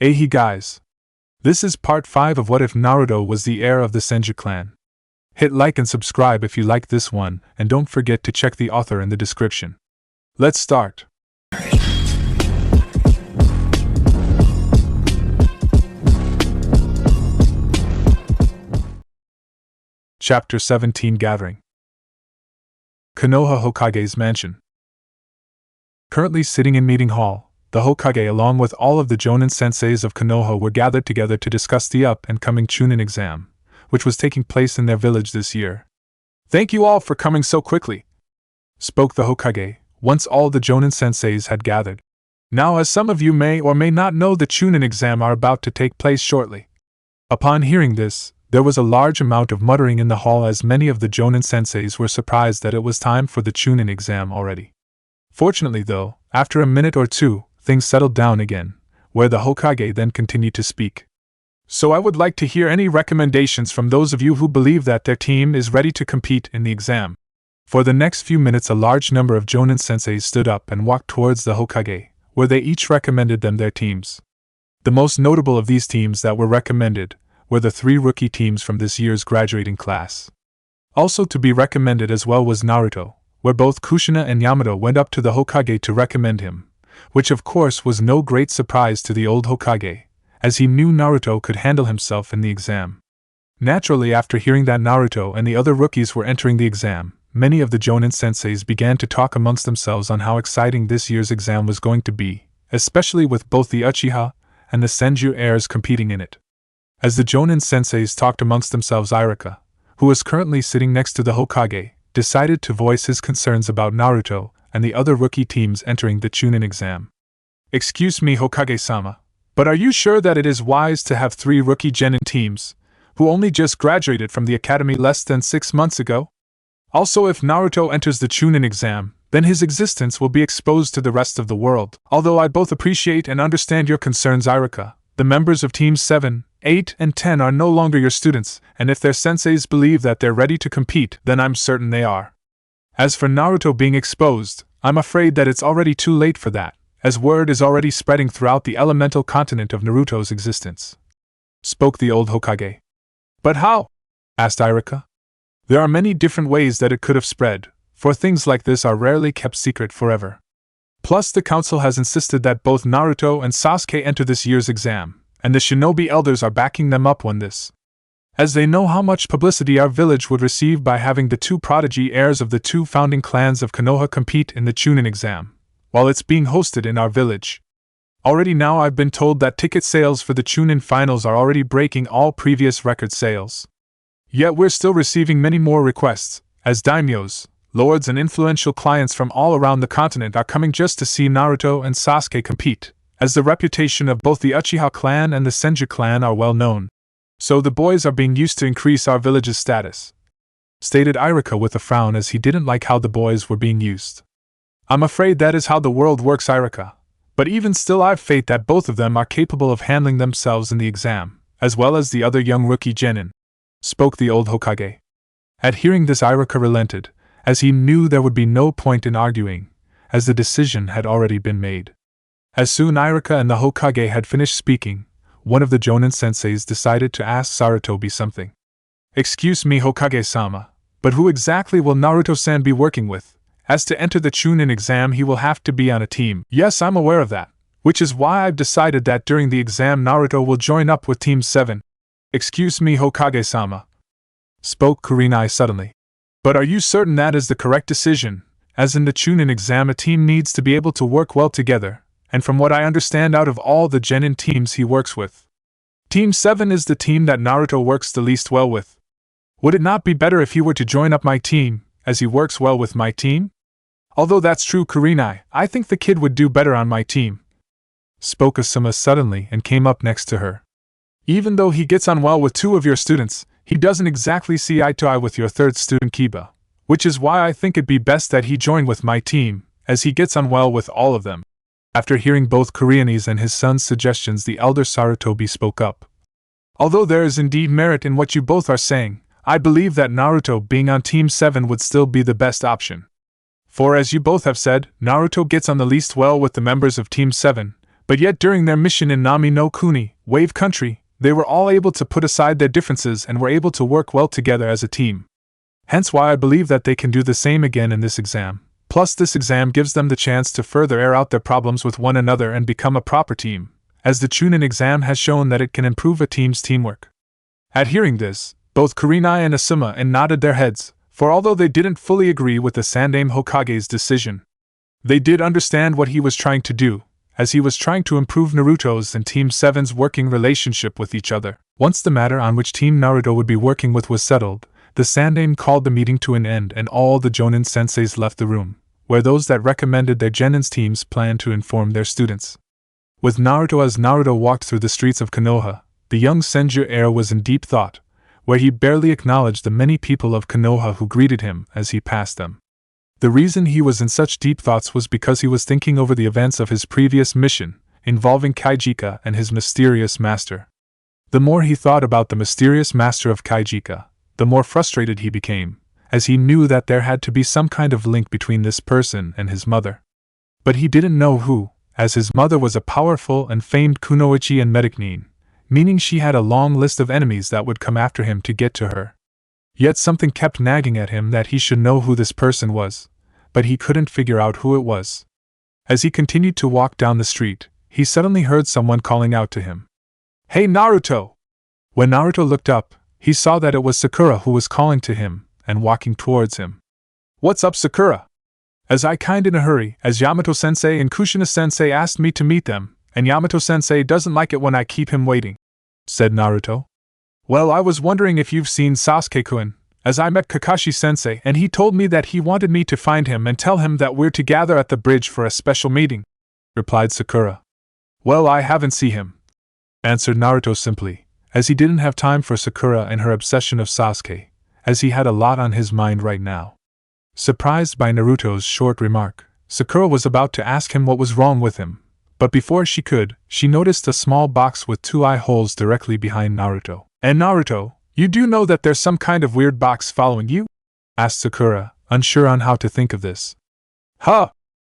Hey guys! This is part 5 of What If Naruto Was the Heir of the Senju clan. Hit like and subscribe if you like this one, and don't forget to check the author in the description. Let's start! Chapter 17 Gathering. Konoha Hokage's mansion. Currently sitting in meeting hall, the Hokage along with all of the Jonin senseis of Konoha were gathered together to discuss the up-and-coming Chunin exam, which was taking place in their village this year. "Thank you all for coming so quickly," spoke the Hokage, once all the Jonin senseis had gathered. "Now, as some of you may or may not know, the Chunin exam are about to take place shortly." Upon hearing this, there was a large amount of muttering in the hall as many of the Jonin senseis were surprised that it was time for the Chunin exam already. Fortunately though, after a minute or two, things settled down again, where the Hokage then continued to speak. "So I would like to hear any recommendations from those of you who believe that their team is ready to compete in the exam." For the next few minutes a large number of Jonin senseis stood up and walked towards the Hokage, where they each recommended them their teams. The most notable of these teams that were recommended were the 3 rookie teams from this year's graduating class. Also to be recommended as well was Naruto, where both Kushina and Yamato went up to the Hokage to recommend him, which of course was no great surprise to the old Hokage, as he knew Naruto could handle himself in the exam. Naturally, after hearing that Naruto and the other rookies were entering the exam, many of the Jonin senseis began to talk amongst themselves on how exciting this year's exam was going to be, especially with both the Uchiha and the Senju heirs competing in it. As the Jonin senseis talked amongst themselves, Irika, who was currently sitting next to the Hokage, decided to voice his concerns about Naruto and the other rookie teams entering the Chunin exam. "Excuse me, Hokage-sama, but are you sure that it is wise to have 3 rookie genin teams, who only just graduated from the academy less than 6 months ago? Also, if Naruto enters the Chunin exam, then his existence will be exposed to the rest of the world. Although I both appreciate and understand your concerns, Irika, the members of Teams 7, 8, and 10 are no longer your students, and if their senseis believe that they're ready to compete, then I'm certain they are. As for Naruto being exposed, I'm afraid that it's already too late for that, as word is already spreading throughout the elemental continent of Naruto's existence," spoke the old Hokage. "But how?" asked Irika. "There are many different ways that it could have spread, for things like this are rarely kept secret forever. Plus the council has insisted that both Naruto and Sasuke enter this year's exam, and the shinobi elders are backing them up on this, as they know how much publicity our village would receive by having the 2 prodigy heirs of the 2 founding clans of Konoha compete in the Chunin exam, while it's being hosted in our village. Already now I've been told that ticket sales for the Chunin finals are already breaking all previous record sales. Yet we're still receiving many more requests, as daimyos, lords and influential clients from all around the continent are coming just to see Naruto and Sasuke compete, as the reputation of both the Uchiha clan and the Senju clan are well known. So the boys are being used to increase our village's status," stated Irika with a frown as he didn't like how the boys were being used. "I'm afraid that is how the world works, Irika, but even still I've faith that both of them are capable of handling themselves in the exam, as well as the other young rookie genin," spoke the old Hokage. At hearing this, Irika relented, as he knew there would be no point in arguing, as the decision had already been made. As soon Irika and the Hokage had finished speaking, one of the Jonin senseis decided to ask Sarutobi something. "Excuse me, Hokage-sama, but who exactly will Naruto-san be working with? As to enter the Chunin exam, he will have to be on a team." "Yes, I'm aware of that, which is why I've decided that during the exam Naruto will join up with Team 7. "Excuse me, Hokage-sama," spoke Kurinai suddenly. "But are you certain that is the correct decision, as in the Chunin exam a team needs to be able to work well together, and from what I understand out of all the genin teams he works with, Team 7 is the team that Naruto works the least well with. Would it not be better if he were to join up my team, as he works well with my team?" "Although that's true, Kurinai, I think the kid would do better on my team," spoke Asuma suddenly and came up next to her. "Even though he gets on well with 2 of your students, he doesn't exactly see eye to eye with your 3rd student Kiba, which is why I think it'd be best that he join with my team, as he gets on well with all of them." After hearing both Kurinai's and his son's suggestions, the elder Sarutobi spoke up. "Although there is indeed merit in what you both are saying, I believe that Naruto being on Team 7 would still be the best option. For as you both have said, Naruto gets on the least well with the members of Team 7, But yet during their mission in Nami no Kuni, Wave Country, they were all able to put aside their differences and were able to work well together as a team. Hence why I believe that they can do the same again in this exam. Plus this exam gives them the chance to further air out their problems with one another and become a proper team, as the Chunin exam has shown that it can improve a team's teamwork. At hearing this, both Kurenai and Asuma nodded their heads, for although they didn't fully agree with the Sandaime Hokage's decision, they did understand what he was trying to do, as he was trying to improve Naruto's and Team 7's working relationship with each other. Once the matter on which Team Naruto would be working with was settled, the Sandaime called the meeting to an end and all the Jonin senseis left the room, where those that recommended their Genin's teams planned to inform their students. With Naruto as Naruto walked through the streets of Konoha, the young Senju heir was in deep thought, where he barely acknowledged the many people of Konoha who greeted him as he passed them. The reason he was in such deep thoughts was because he was thinking over the events of his previous mission, involving Kaijika and his mysterious master. The more he thought about the mysterious master of Kaijika, the more frustrated he became, as he knew that there had to be some kind of link between this person and his mother. But he didn't know who, as his mother was a powerful and famed kunoichi and medicine, meaning she had a long list of enemies that would come after him to get to her. Yet something kept nagging at him that he should know who this person was, but he couldn't figure out who it was. As he continued to walk down the street, he suddenly heard someone calling out to him. "Hey Naruto!" When Naruto looked up, he saw that it was Sakura who was calling to him, and walking towards him. "What's up, Sakura?" "As I kind in a hurry, as Yamato-sensei and Kushina-sensei asked me to meet them, and Yamato-sensei doesn't like it when I keep him waiting," said Naruto. "Well, I was wondering if you've seen Sasuke-kun, as I met Kakashi-sensei and he told me that he wanted me to find him and tell him that we're to gather at the bridge for a special meeting," replied Sakura. "Well, I haven't seen him," answered Naruto simply, as he didn't have time for Sakura and her obsession of Sasuke, as he had a lot on his mind right now. Surprised by Naruto's short remark, Sakura was about to ask him what was wrong with him, but before she could, she noticed a small box with 2 eye holes directly behind Naruto. "And Naruto, you do know that there's some kind of weird box following you?" asked Sakura, unsure on how to think of this. "Huh!"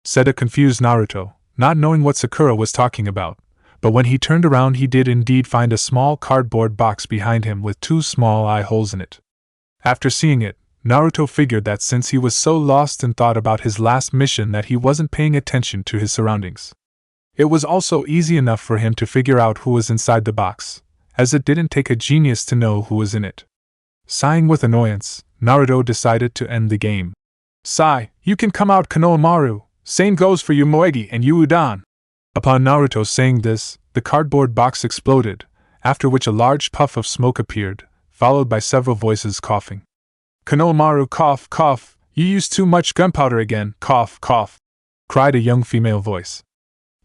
said a confused Naruto, not knowing what Sakura was talking about, but when he turned around he did indeed find a small cardboard box behind him with 2 small eye holes in it. After seeing it, Naruto figured that since he was so lost in thought about his last mission that he wasn't paying attention to his surroundings. It was also easy enough for him to figure out who was inside the box, as it didn't take a genius to know who was in it. Sighing with annoyance, Naruto decided to end the game. "Sigh, you can come out, Konohamaru. Same goes for you, Moegi, and you, Udan." Upon Naruto saying this, the cardboard box exploded, after which a large puff of smoke appeared, followed by several voices coughing. "Konohamaru, cough, cough, you used too much gunpowder again, cough, cough," cried a young female voice.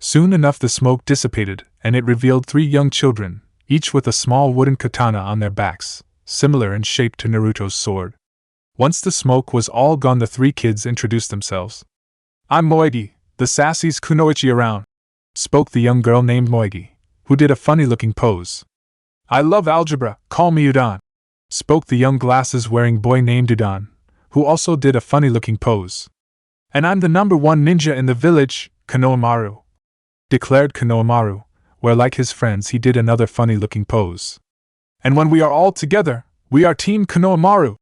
Soon enough the smoke dissipated, and it revealed 3 young children, each with a small wooden katana on their backs, similar in shape to Naruto's sword. Once the smoke was all gone, the 3 kids introduced themselves. "I'm Moegi, the sassiest kunoichi around," spoke the young girl named Moegi, who did a funny-looking pose. "I love algebra, call me Udan," spoke the young glasses-wearing boy named Udan, who also did a funny-looking pose. "And I'm the #1 ninja in the village, Konohamaru," declared Konohamaru, where like his friends he did another funny-looking pose. "And when we are all together, we are Team Konohamaru,"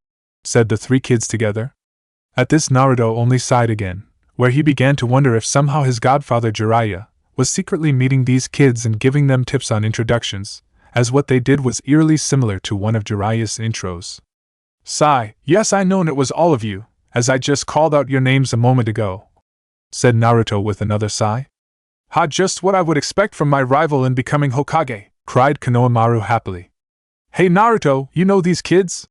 said the 3 kids together. At this Naruto only sighed again, where he began to wonder if somehow his godfather Jiraiya was secretly meeting these kids and giving them tips on introductions, as what they did was eerily similar to one of Jiraiya's intros. "Sigh, yes, I known it was all of you, as I just called out your names a moment ago," said Naruto with another sigh. "Ha, just what I would expect from my rival in becoming Hokage," cried Konohamaru happily. "Hey Naruto, you know these kids?"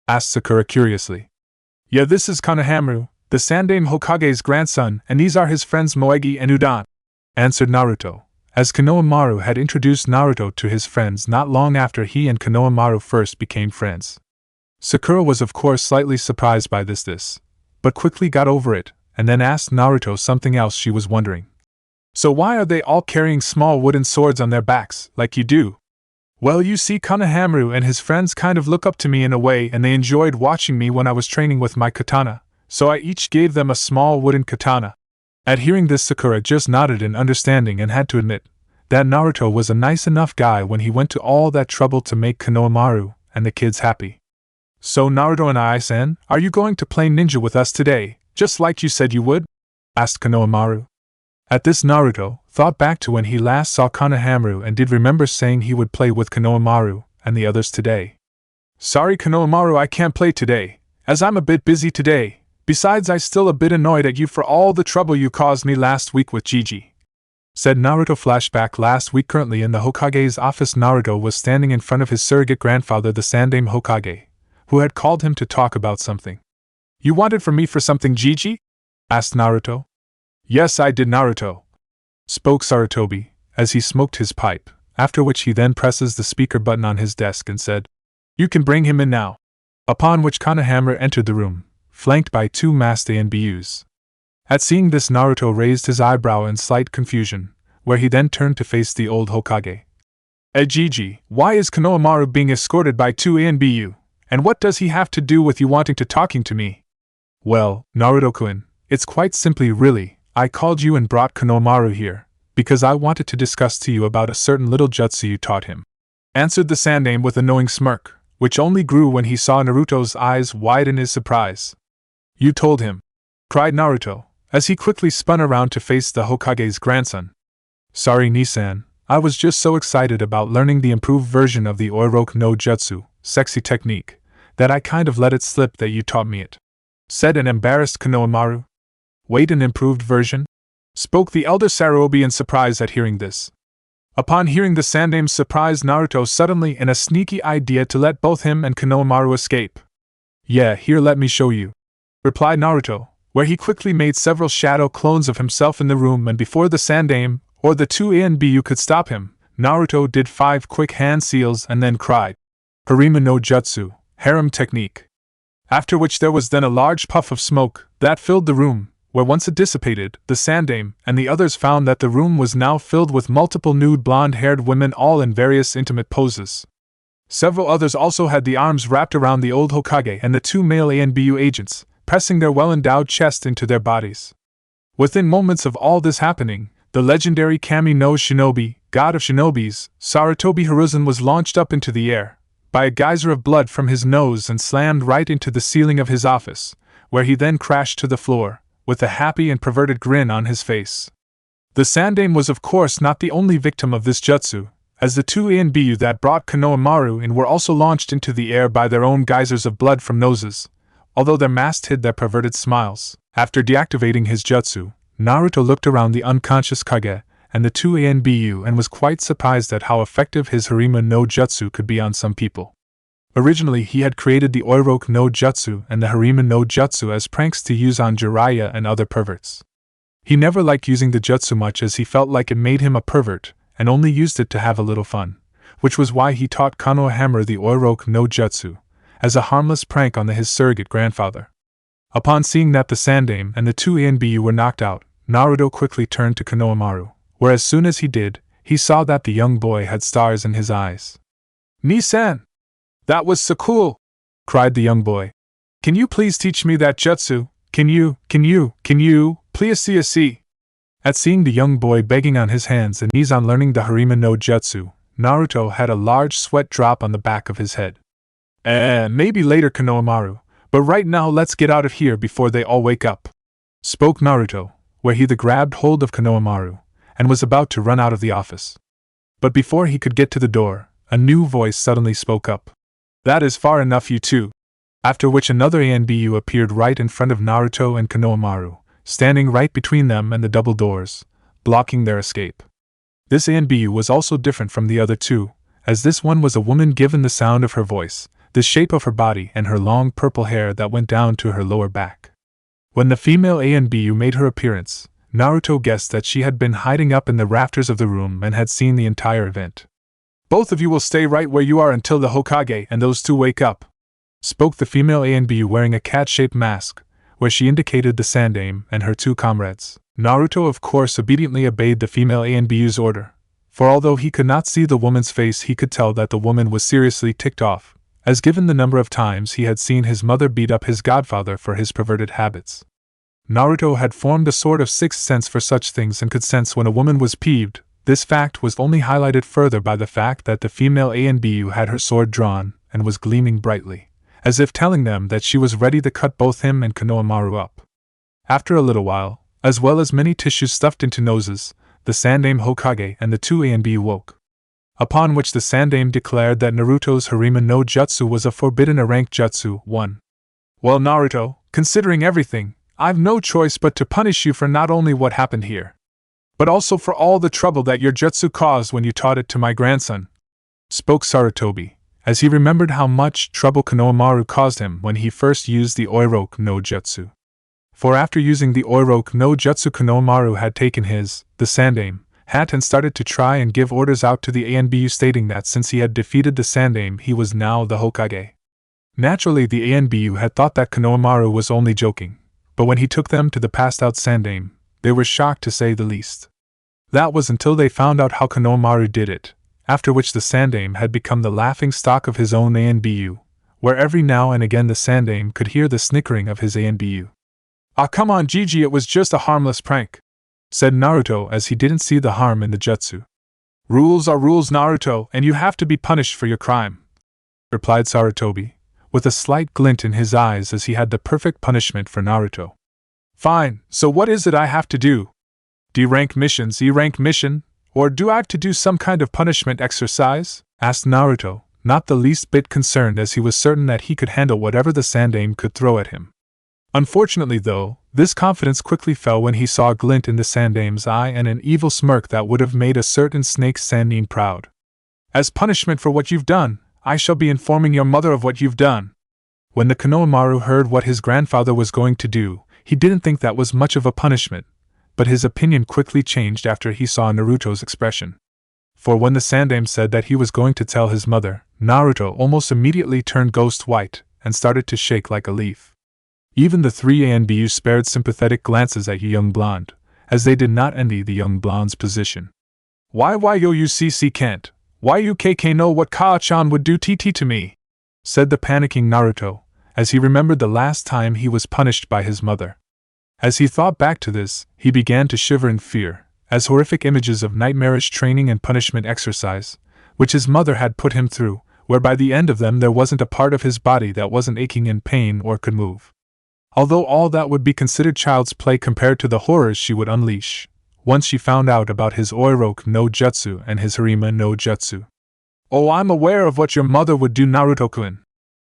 asked Sakura curiously. "Yeah, this is Konohamaru, the Sandaime Hokage's grandson, and these are his friends Moegi and Udan," answered Naruto, as Konohamaru had introduced Naruto to his friends not long after he and Konohamaru first became friends. Sakura was of course slightly surprised by this, but quickly got over it, and then asked Naruto something else she was wondering. "So why are they all carrying small wooden swords on their backs, like you do?" "Well, you see, Konohamaru and his friends kind of look up to me in a way, and they enjoyed watching me when I was training with my katana, so I each gave them a small wooden katana." At hearing this, Sakura just nodded in understanding and had to admit, that Naruto was a nice enough guy when he went to all that trouble to make Konohamaru and the kids happy. "So Naruto and I-san, are you going to play ninja with us today, just like you said you would?" asked Konohamaru. At this, Naruto thought back to when he last saw Konohamaru and did remember saying he would play with Konohamaru and the others today. "Sorry Konohamaru, I can't play today, as I'm a bit busy today. Besides, I'm still a bit annoyed at you for all the trouble you caused me last week with Gigi," said Naruto. Flashback last week. Currently in the Hokage's office, Naruto was standing in front of his surrogate grandfather, the Sandaime Hokage, who had called him to talk about something. "You wanted from me for something, Gigi?" asked Naruto. "Yes, I did, Naruto," spoke Sarutobi, as he smoked his pipe, after which he then presses the speaker button on his desk and said, "You can bring him in now." Upon which Konohamaru entered the room, flanked by two masked ANBUs. At seeing this, Naruto raised his eyebrow in slight confusion, where he then turned to face the old Hokage. Gigi, why is Konohamaru being escorted by two ANBU, and what does he have to do with you wanting to talking to me?" "Well, Naruto-kun, it's quite simply really, I called you and brought Konohamaru here, because I wanted to discuss to you about a certain little jutsu you taught him," answered the Sandaime with a knowing smirk, which only grew when he saw Naruto's eyes widen in his surprise. "You told him?" cried Naruto, as he quickly spun around to face the Hokage's grandson. "Sorry, Nisan, I was just so excited about learning the improved version of the Oiroku no Jutsu, sexy technique, that I kind of let it slip that you taught me it," said an embarrassed Konohamaru. "Wait, an improved version?" spoke the elder Sarutobi in surprise at hearing this. Upon hearing the Sandaime's surprise, Naruto suddenly in a sneaky idea to let both him and Konohamaru escape. "Yeah, here, let me show you," replied Naruto, where he quickly made several shadow clones of himself in the room, and before the Sandaime or the two ANBU could stop him, Naruto did 5 quick hand seals and then cried, "Harima no Jutsu, harem technique." After which there was then a large puff of smoke that filled the room, where once it dissipated, the Sandaime and the others found that the room was now filled with multiple nude blonde-haired women, all in various intimate poses. Several others also had the arms wrapped around the old Hokage and the two male ANBU agents, pressing their well-endowed chest into their bodies. Within moments of all this happening, the legendary Kami no Shinobi, god of shinobis, Sarutobi Hiruzen, was launched up into the air by a geyser of blood from his nose and slammed right into the ceiling of his office, where he then crashed to the floor, with a happy and perverted grin on his face. The Sandaime was of course not the only victim of this jutsu, as the two ANBU that brought Konohamaru in were also launched into the air by their own geysers of blood from noses, although their masks hid their perverted smiles. After deactivating his jutsu, Naruto looked around the unconscious Kage and the two ANBU and was quite surprised at how effective his Harima no Jutsu could be on some people. Originally he had created the Oiroku no Jutsu and the Harima no Jutsu as pranks to use on Jiraiya and other perverts. He never liked using the jutsu much, as he felt like it made him a pervert, and only used it to have a little fun, which was why he taught Konohamaru the Oiroku no Jutsu, as a harmless prank on his surrogate grandfather. Upon seeing that the Sandaime and the two ANBU were knocked out, Naruto quickly turned to Konohamaru, where as soon as he did, he saw that the young boy had stars in his eyes. "Ni-san! That was so cool!" cried the young boy. "Can you please teach me that jutsu? Can you, please see?" At seeing the young boy begging on his hands and knees on learning the Harima no Jutsu, Naruto had a large sweat drop on the back of his head. Maybe later, Konohamaru, but right now let's get out of here before they all wake up," spoke Naruto, where he grabbed hold of Konohamaru and was about to run out of the office. But before he could get to the door, a new voice suddenly spoke up. "That is far enough, you two." After which another ANBU appeared right in front of Naruto and Konohamaru, standing right between them and the double doors, blocking their escape. This ANBU was also different from the other two, as this one was a woman, given the sound of her voice, the shape of her body, and her long purple hair that went down to her lower back. When the female ANBU made her appearance, Naruto guessed that she had been hiding up in the rafters of the room and had seen the entire event. "Both of you will stay right where you are until the Hokage and those two wake up," spoke the female ANBU wearing a cat-shaped mask, where she indicated the Sandaime and her two comrades. Naruto of course obediently obeyed the female ANBU's order, for although he could not see the woman's face, he could tell that the woman was seriously ticked off, as given the number of times he had seen his mother beat up his godfather for his perverted habits. Naruto had formed a sort of sixth sense for such things and could sense when a woman was peeved, This fact was only highlighted further by the fact that the female ANBU had her sword drawn and was gleaming brightly, as if telling them that she was ready to cut both him and Konohamaru up. After a little while, as well as many tissues stuffed into noses, the Sandaime Hokage and the two ANBU woke. Upon which the Sandaime declared that Naruto's Harima no Jutsu was a forbidden rank jutsu. 1. Well, Naruto, considering everything, I've no choice but to punish you for not only what happened here, but also for all the trouble that your jutsu caused when you taught it to my grandson, spoke Sarutobi, as he remembered how much trouble Konohamaru caused him when he first used the Oiroku no Jutsu. For after using the Oiroku no Jutsu, Konohamaru had taken his, the Sandaime, hat and started to try and give orders out to the ANBU, stating that since he had defeated the Sandaime, he was now the Hokage. Naturally, the ANBU had thought that Konohamaru was only joking, but when he took them to the passed out Sandaime, they were shocked to say the least. That was until they found out how Konohamaru did it, after which the Sandaime had become the laughing stock of his own ANBU, where every now and again the Sandaime could hear the snickering of his ANBU. Ah, come on, Gigi, it was just a harmless prank, said Naruto as he didn't see the harm in the jutsu. Rules are rules, Naruto, and you have to be punished for your crime, replied Sarutobi, with a slight glint in his eyes as he had the perfect punishment for Naruto. Fine, so what is it I have to do? D-rank missions, E-rank mission, or do I have to do some kind of punishment exercise? Asked Naruto, not the least bit concerned, as he was certain that he could handle whatever the Sandaime could throw at him. Unfortunately, though, this confidence quickly fell when he saw a glint in the Sandaime's eye and an evil smirk that would have made a certain snake Sannin proud. As punishment for what you've done, I shall be informing your mother of what you've done. When the Konohamaru heard what his grandfather was going to do, he didn't think that was much of a punishment, but his opinion quickly changed after he saw Naruto's expression. For when the Sandaime said that he was going to tell his mother, Naruto almost immediately turned ghost white and started to shake like a leaf. Even the three ANBU spared sympathetic glances at the young blonde, as they did not envy the young blonde's position. Why yo UCC can't? Why you KK know what Kaa-chan would do TT to me? Said the panicking Naruto, as he remembered the last time he was punished by his mother. As he thought back to this, he began to shiver in fear, as horrific images of nightmarish training and punishment exercise, which his mother had put him through, where by the end of them there wasn't a part of his body that wasn't aching in pain or could move. Although all that would be considered child's play compared to the horrors she would unleash, once she found out about his Oiroku no Jutsu and his Harima no Jutsu. Oh, I'm aware of what your mother would do, Naruto-kun,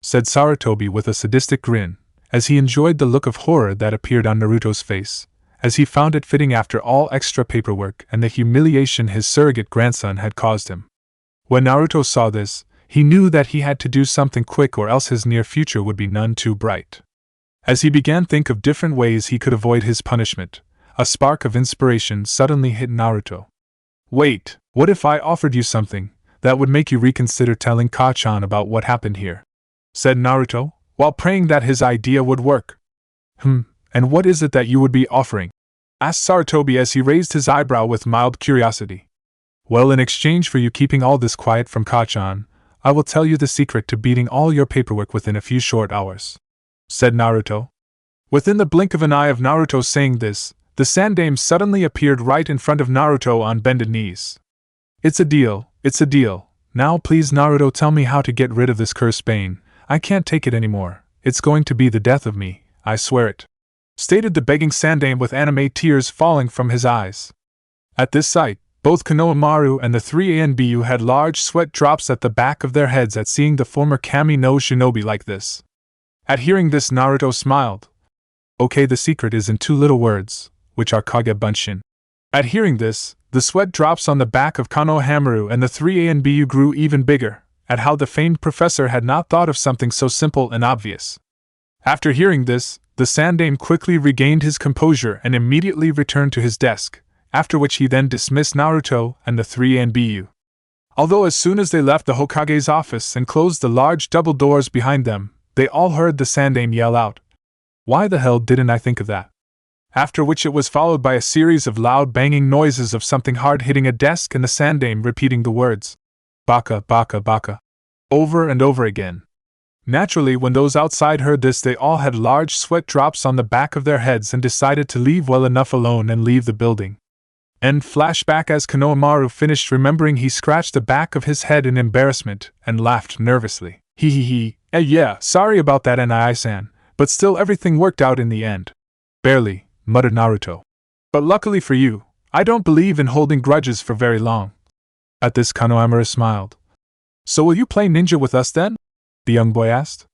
said Sarutobi with a sadistic grin, as he enjoyed the look of horror that appeared on Naruto's face, as he found it fitting after all extra paperwork and the humiliation his surrogate grandson had caused him. When Naruto saw this, he knew that he had to do something quick or else his near future would be none too bright. As he began to think of different ways he could avoid his punishment, a spark of inspiration suddenly hit Naruto. Wait, what if I offered you something that would make you reconsider telling Kaa-chan about what happened here? Said Naruto, while praying that his idea would work. And what is it that you would be offering? Asked Sarutobi as he raised his eyebrow with mild curiosity. Well, in exchange for you keeping all this quiet from Kaa-chan, I will tell you the secret to beating all your paperwork within a few short hours, said Naruto. Within the blink of an eye of Naruto saying this, the Sandaime suddenly appeared right in front of Naruto on bended knees. It's a deal. Now please, Naruto, tell me how to get rid of this cursed bane. I can't take it anymore. It's going to be the death of me, I swear it, stated the begging Sandaime with anime tears falling from his eyes. At this sight, both Konohamaru and the three ANBU had large sweat drops at the back of their heads at seeing the former Kami no Shinobi like this. At hearing this, Naruto smiled. Okay, the secret is in two little words, which are Kage Bunshin. At hearing this, the sweat drops on the back of Konohamaru and the three ANBU grew even bigger, at how the famed professor had not thought of something so simple and obvious. After hearing this, the Sandaime quickly regained his composure and immediately returned to his desk, after which he then dismissed Naruto and the three ANBU. Although as soon as they left the Hokage's office and closed the large double doors behind them, they all heard the Sandaime yell out, "Why the hell didn't I think of that?" After which it was followed by a series of loud banging noises of something hard hitting a desk and the Sandaime repeating the words, "Baka, baka, baka," over and over again. Naturally, when those outside heard this, they all had large sweat drops on the back of their heads and decided to leave well enough alone and leave the building. End flashback as Konohamaru finished remembering he scratched the back of his head in embarrassment and laughed nervously. Yeah, sorry about that Nii-san, but still everything worked out in the end. Barely, muttered Naruto. But luckily for you, I don't believe in holding grudges for very long. At this Konohamaru smiled. So will you play ninja with us then? The young boy asked.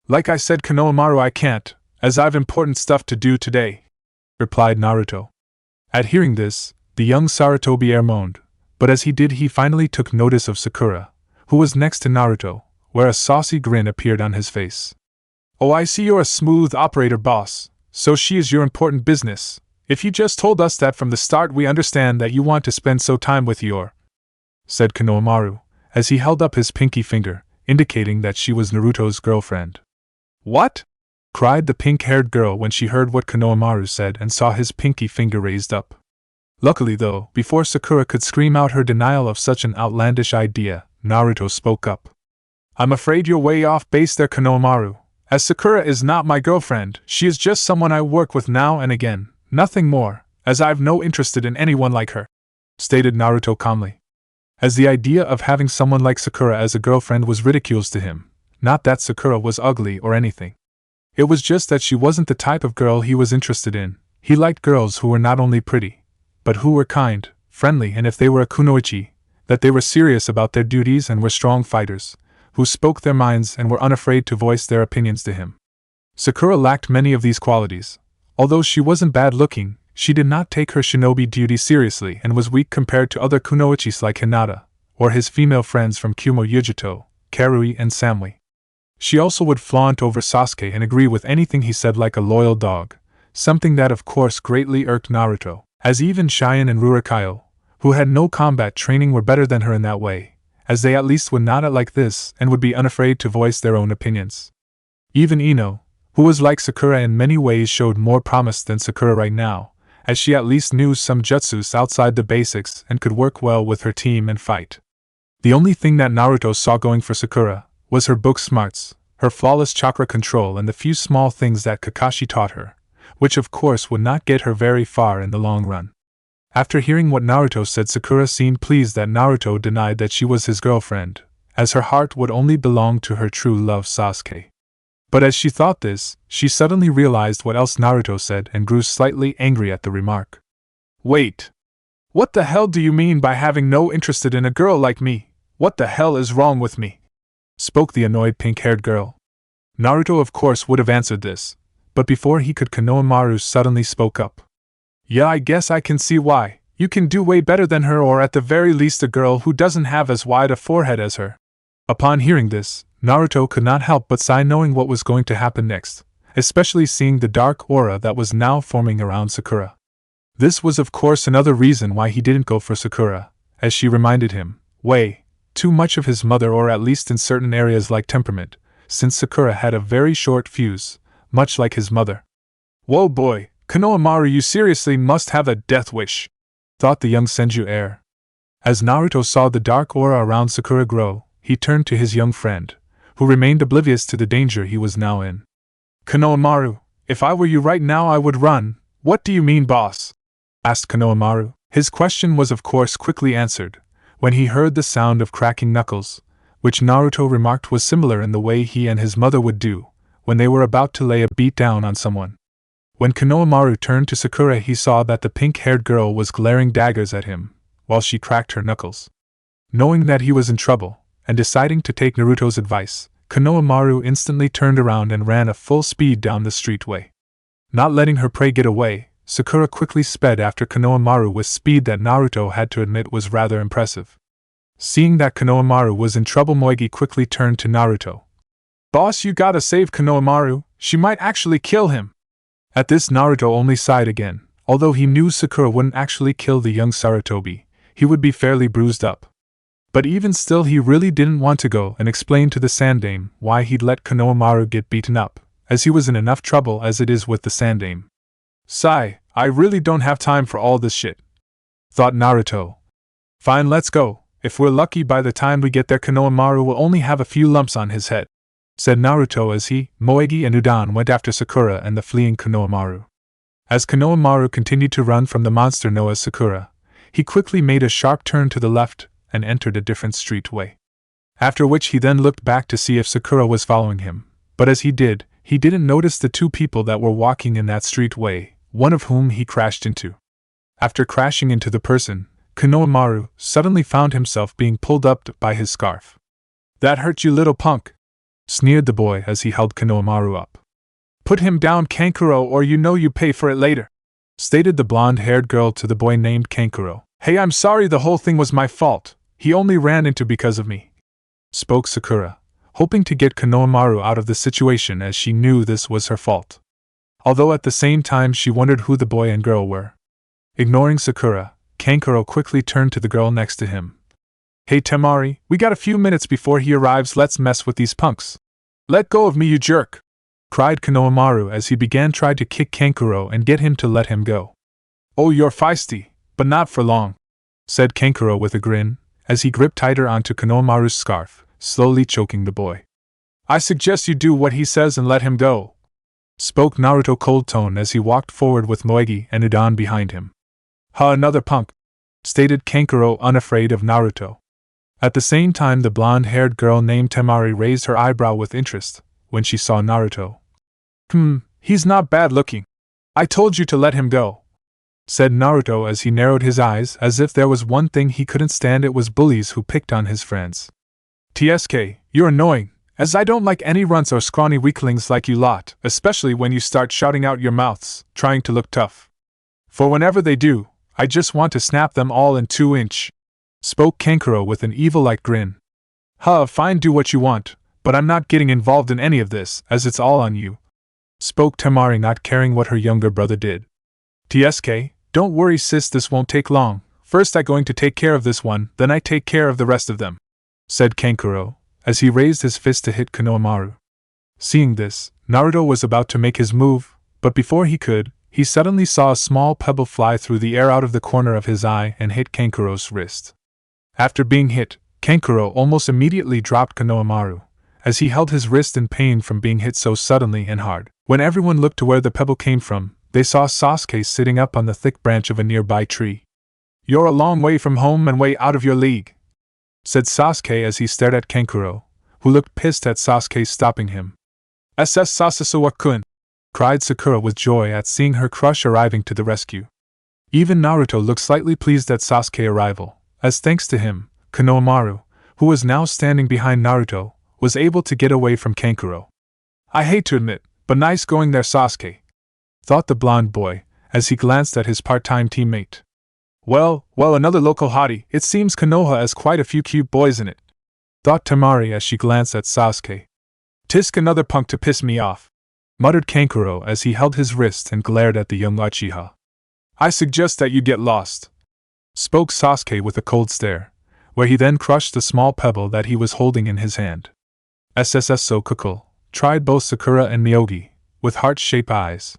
Like I said Konohamaru, I can't, as I've important stuff to do today, replied Naruto. At hearing this, the young Sarutobi moaned, but as he did he finally took notice of Sakura, who was next to Naruto, where a saucy grin appeared on his face. Oh, I see you're a smooth operator, boss, so she is your important business. If you just told us that from the start we understand that you want to spend so time with your, said Konohamaru, as he held up his pinky finger, indicating that she was Naruto's girlfriend. What? Cried the pink-haired girl when she heard what Konohamaru said and saw his pinky finger raised up. Luckily though, before Sakura could scream out her denial of such an outlandish idea, Naruto spoke up. I'm afraid you're way off base there, Konohamaru. As Sakura is not my girlfriend, she is just someone I work with now and again, nothing more, as I've no interest in anyone like her, stated Naruto calmly. As the idea of having someone like Sakura as a girlfriend was ridiculous to him, not that Sakura was ugly or anything. It was just that she wasn't the type of girl he was interested in. He liked girls who were not only pretty, but who were kind, friendly, and if they were a kunoichi, that they were serious about their duties and were strong fighters, who spoke their minds and were unafraid to voice their opinions to him. Sakura lacked many of these qualities. Although she wasn't bad-looking, she did not take her shinobi duty seriously and was weak compared to other kunoichis like Hinata, or his female friends from Kumo Yujito, Karui and Samui. She also would flaunt over Sasuke and agree with anything he said like a loyal dog, something that of course greatly irked Naruto, as even Cheyenne and Rurikayo, who had no combat training, were better than her in that way, as they at least would not act like this and would be unafraid to voice their own opinions. Even Ino, who was like Sakura in many ways, showed more promise than Sakura right now, as she at least knew some jutsus outside the basics and could work well with her team and fight. The only thing that Naruto saw going for Sakura was her book smarts, her flawless chakra control, and the few small things that Kakashi taught her, which of course would not get her very far in the long run. After hearing what Naruto said, Sakura seemed pleased that Naruto denied that she was his girlfriend, as her heart would only belong to her true love Sasuke. But as she thought this, she suddenly realized what else Naruto said and grew slightly angry at the remark. Wait! What the hell do you mean by having no interest in a girl like me? What the hell is wrong with me? Spoke the annoyed pink-haired girl. Naruto of course would have answered this, but before he could, Konohamaru suddenly spoke up. Yeah, I guess I can see why. You can do way better than her, or at the very least a girl who doesn't have as wide a forehead as her. Upon hearing this, Naruto could not help but sigh, knowing what was going to happen next, especially seeing the dark aura that was now forming around Sakura. This was of course another reason why he didn't go for Sakura, as she reminded him, way too much of his mother, or at least in certain areas like temperament, since Sakura had a very short fuse, much like his mother. Whoa boy, Konohamaru, you seriously must have a death wish, thought the young Senju heir. As Naruto saw the dark aura around Sakura grow, he turned to his young friend, who remained oblivious to the danger he was now in. Konohamaru, if I were you right now I would run. What do you mean, boss? Asked Konohamaru. His question was of course quickly answered, when he heard the sound of cracking knuckles, which Naruto remarked was similar in the way he and his mother would do when they were about to lay a beat down on someone. When Konohamaru turned to Sakura, he saw that the pink-haired girl was glaring daggers at him, while she cracked her knuckles. Knowing that he was in trouble, and deciding to take Naruto's advice, Konohamaru instantly turned around and ran at full speed down the streetway. Not letting her prey get away, Sakura quickly sped after Konohamaru with speed that Naruto had to admit was rather impressive. Seeing that Konohamaru was in trouble, Moegi quickly turned to Naruto. Boss, you gotta save Konohamaru, she might actually kill him. At this, Naruto only sighed again. Although he knew Sakura wouldn't actually kill the young Sarutobi, he would be fairly bruised up. But even still, he really didn't want to go and explain to the Sandaime why he'd let Konohamaru get beaten up, as he was in enough trouble as it is with the Sandaime. Sigh, I really don't have time for all this shit, thought Naruto. Fine, let's go. If we're lucky, by the time we get there Konohamaru will only have a few lumps on his head, said Naruto as he, Moegi and Udan went after Sakura and the fleeing Konohamaru. As Konohamaru continued to run from the monster known as Sakura, he quickly made a sharp turn to the left and entered a different streetway. After which he then looked back to see if Sakura was following him, but as he didn't notice the two people that were walking in that streetway, one of whom he crashed into. After crashing into the person, Konohamaru suddenly found himself being pulled up by his scarf. "That hurt you, little punk," sneered the boy as he held Konohamaru up. "Put him down, Kankuro, or you know you pay for it later," stated the blonde-haired girl to the boy named Kankuro. "Hey, I'm sorry, the whole thing was my fault. He only ran into because of me," spoke Sakura, hoping to get Konohamaru out of the situation as she knew this was her fault. Although at the same time she wondered who the boy and girl were. Ignoring Sakura, Kankuro quickly turned to the girl next to him. "Hey Temari, we got a few minutes before he arrives, let's mess with these punks." "Let go of me, you jerk!" cried Konohamaru as he began trying to kick Kankuro and get him to let him go. "Oh, you're feisty, but not for long," said Kankuro with a grin, as he gripped tighter onto Konohamaru's scarf, slowly choking the boy. "I suggest you do what he says and let him go," spoke Naruto cold tone as he walked forward with Moegi and Udon behind him. "Huh, another punk," stated Kankuro, unafraid of Naruto. At the same time, the blonde-haired girl named Temari raised her eyebrow with interest when she saw Naruto. He's not bad looking. I told you to let him go," said Naruto as he narrowed his eyes, as if there was one thing he couldn't stand, it was bullies who picked on his friends. "TSK, you're annoying, as I don't like any runts or scrawny weaklings like you lot, especially when you start shouting out your mouths, trying to look tough. For whenever they do, I just want to snap them all in 2-inch, spoke Kankuro with an evil-like grin. "Huh, fine, do what you want, but I'm not getting involved in any of this, as it's all on you," spoke Temari, not caring what her younger brother did. "TSK, don't worry sis, this won't take long. First I going to take care of this one, then I take care of the rest of them," said Kankuro, as he raised his fist to hit Konohamaru. Seeing this, Naruto was about to make his move, but before he could, he suddenly saw a small pebble fly through the air out of the corner of his eye and hit Kankuro's wrist. After being hit, Kankuro almost immediately dropped Konohamaru, as he held his wrist in pain from being hit so suddenly and hard. When everyone looked to where the pebble came from, they saw Sasuke sitting up on the thick branch of a nearby tree. "You're a long way from home and way out of your league," said Sasuke as he stared at Kankuro, who looked pissed at Sasuke stopping him. "SS Sasuke-kun!" cried Sakura with joy at seeing her crush arriving to the rescue. Even Naruto looked slightly pleased at Sasuke's arrival, as thanks to him, Konohamaru, who was now standing behind Naruto, was able to get away from Kankuro. "I hate to admit, but nice going there, Sasuke," thought the blonde boy, as he glanced at his part-time teammate. Well, another local hottie. It seems Konoha has quite a few cute boys in it," thought Temari as she glanced at Sasuke. "Tisk, another punk to piss me off," muttered Kankuro as he held his wrist and glared at the young Uchiha. "I suggest that you get lost," spoke Sasuke with a cold stare, where he then crushed the small pebble that he was holding in his hand. "SSS so kukul," tried both Sakura and Miyogi, with heart-shaped eyes.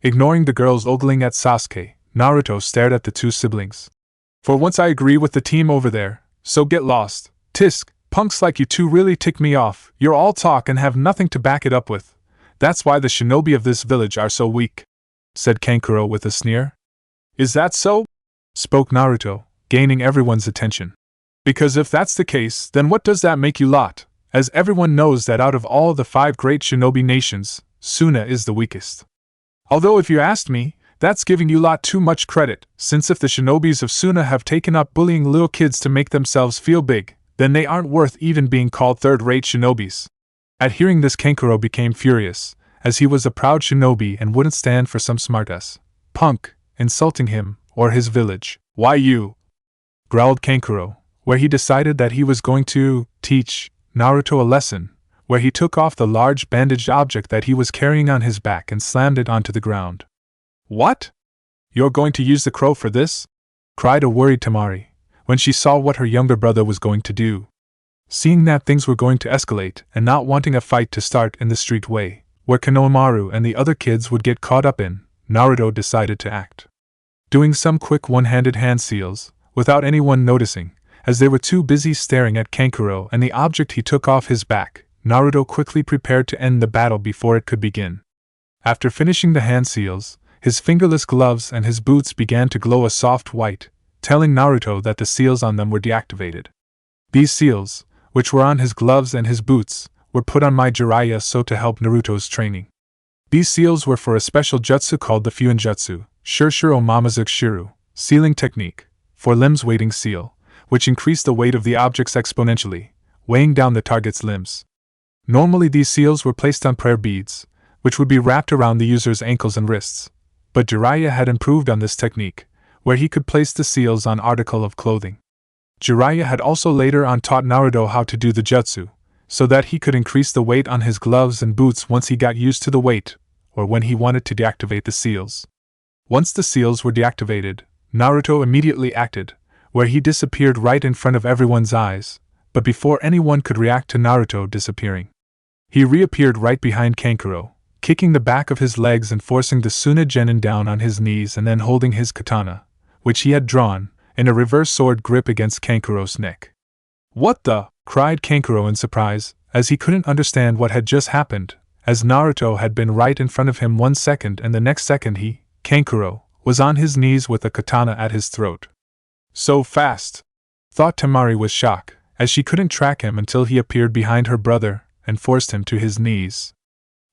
Ignoring the girls ogling at Sasuke, Naruto stared at the two siblings. "For once I agree with the team over there, so get lost. Tisk, punks like you two really tick me off. You're all talk and have nothing to back it up with. That's why the shinobi of this village are so weak," said Kankuro with a sneer. "Is that so?" spoke Naruto, gaining everyone's attention. "Because if that's the case, then what does that make you lot? As everyone knows that out of all the 5 great shinobi nations, Suna is the weakest. Although if you asked me, that's giving you lot too much credit, since if the shinobis of Suna have taken up bullying little kids to make themselves feel big, then they aren't worth even being called third-rate shinobis." At hearing this, Kankuro became furious, as he was a proud shinobi and wouldn't stand for some smartass punk insulting him or his village. "Why you?" growled Kankuro, where he decided that he was going to teach Naruto a lesson, where he took off the large bandaged object that he was carrying on his back and slammed it onto the ground. "What? You're going to use the crow for this?" cried a worried Temari, when she saw what her younger brother was going to do. Seeing that things were going to escalate and not wanting a fight to start in the streetway, where Konohamaru and the other kids would get caught up in, Naruto decided to act. Doing some quick one-handed hand seals, without anyone noticing, as they were too busy staring at Kankuro and the object he took off his back, Naruto quickly prepared to end the battle before it could begin. After finishing the hand seals, his fingerless gloves and his boots began to glow a soft white, telling Naruto that the seals on them were deactivated. These seals, which were on his gloves and his boots, were put on my Jiraiya so to help Naruto's training. These seals were for a special jutsu called the Fuinjutsu, Shurshuro Mamazukshiru, sealing technique, for limbs weighting seal, which increased the weight of the objects exponentially, weighing down the target's limbs. Normally these seals were placed on prayer beads, which would be wrapped around the user's ankles and wrists, but Jiraiya had improved on this technique, where he could place the seals on article of clothing. Jiraiya had also later on taught Naruto how to do the jutsu, so that he could increase the weight on his gloves and boots once he got used to the weight, or when he wanted to deactivate the seals. Once the seals were deactivated, Naruto immediately acted, where he disappeared right in front of everyone's eyes, but before anyone could react to Naruto disappearing. He reappeared right behind Kankuro, kicking the back of his legs and forcing the Suna Genin down on his knees and then holding his katana, which he had drawn, in a reverse sword grip against Kankuro's neck. "What the?" cried Kankuro in surprise, as he couldn't understand what had just happened, as Naruto had been right in front of him 1 second and the next second he, Kankuro, was on his knees with a katana at his throat. "So fast!" thought Temari with shock, as she couldn't track him until he appeared behind her brother and forced him to his knees.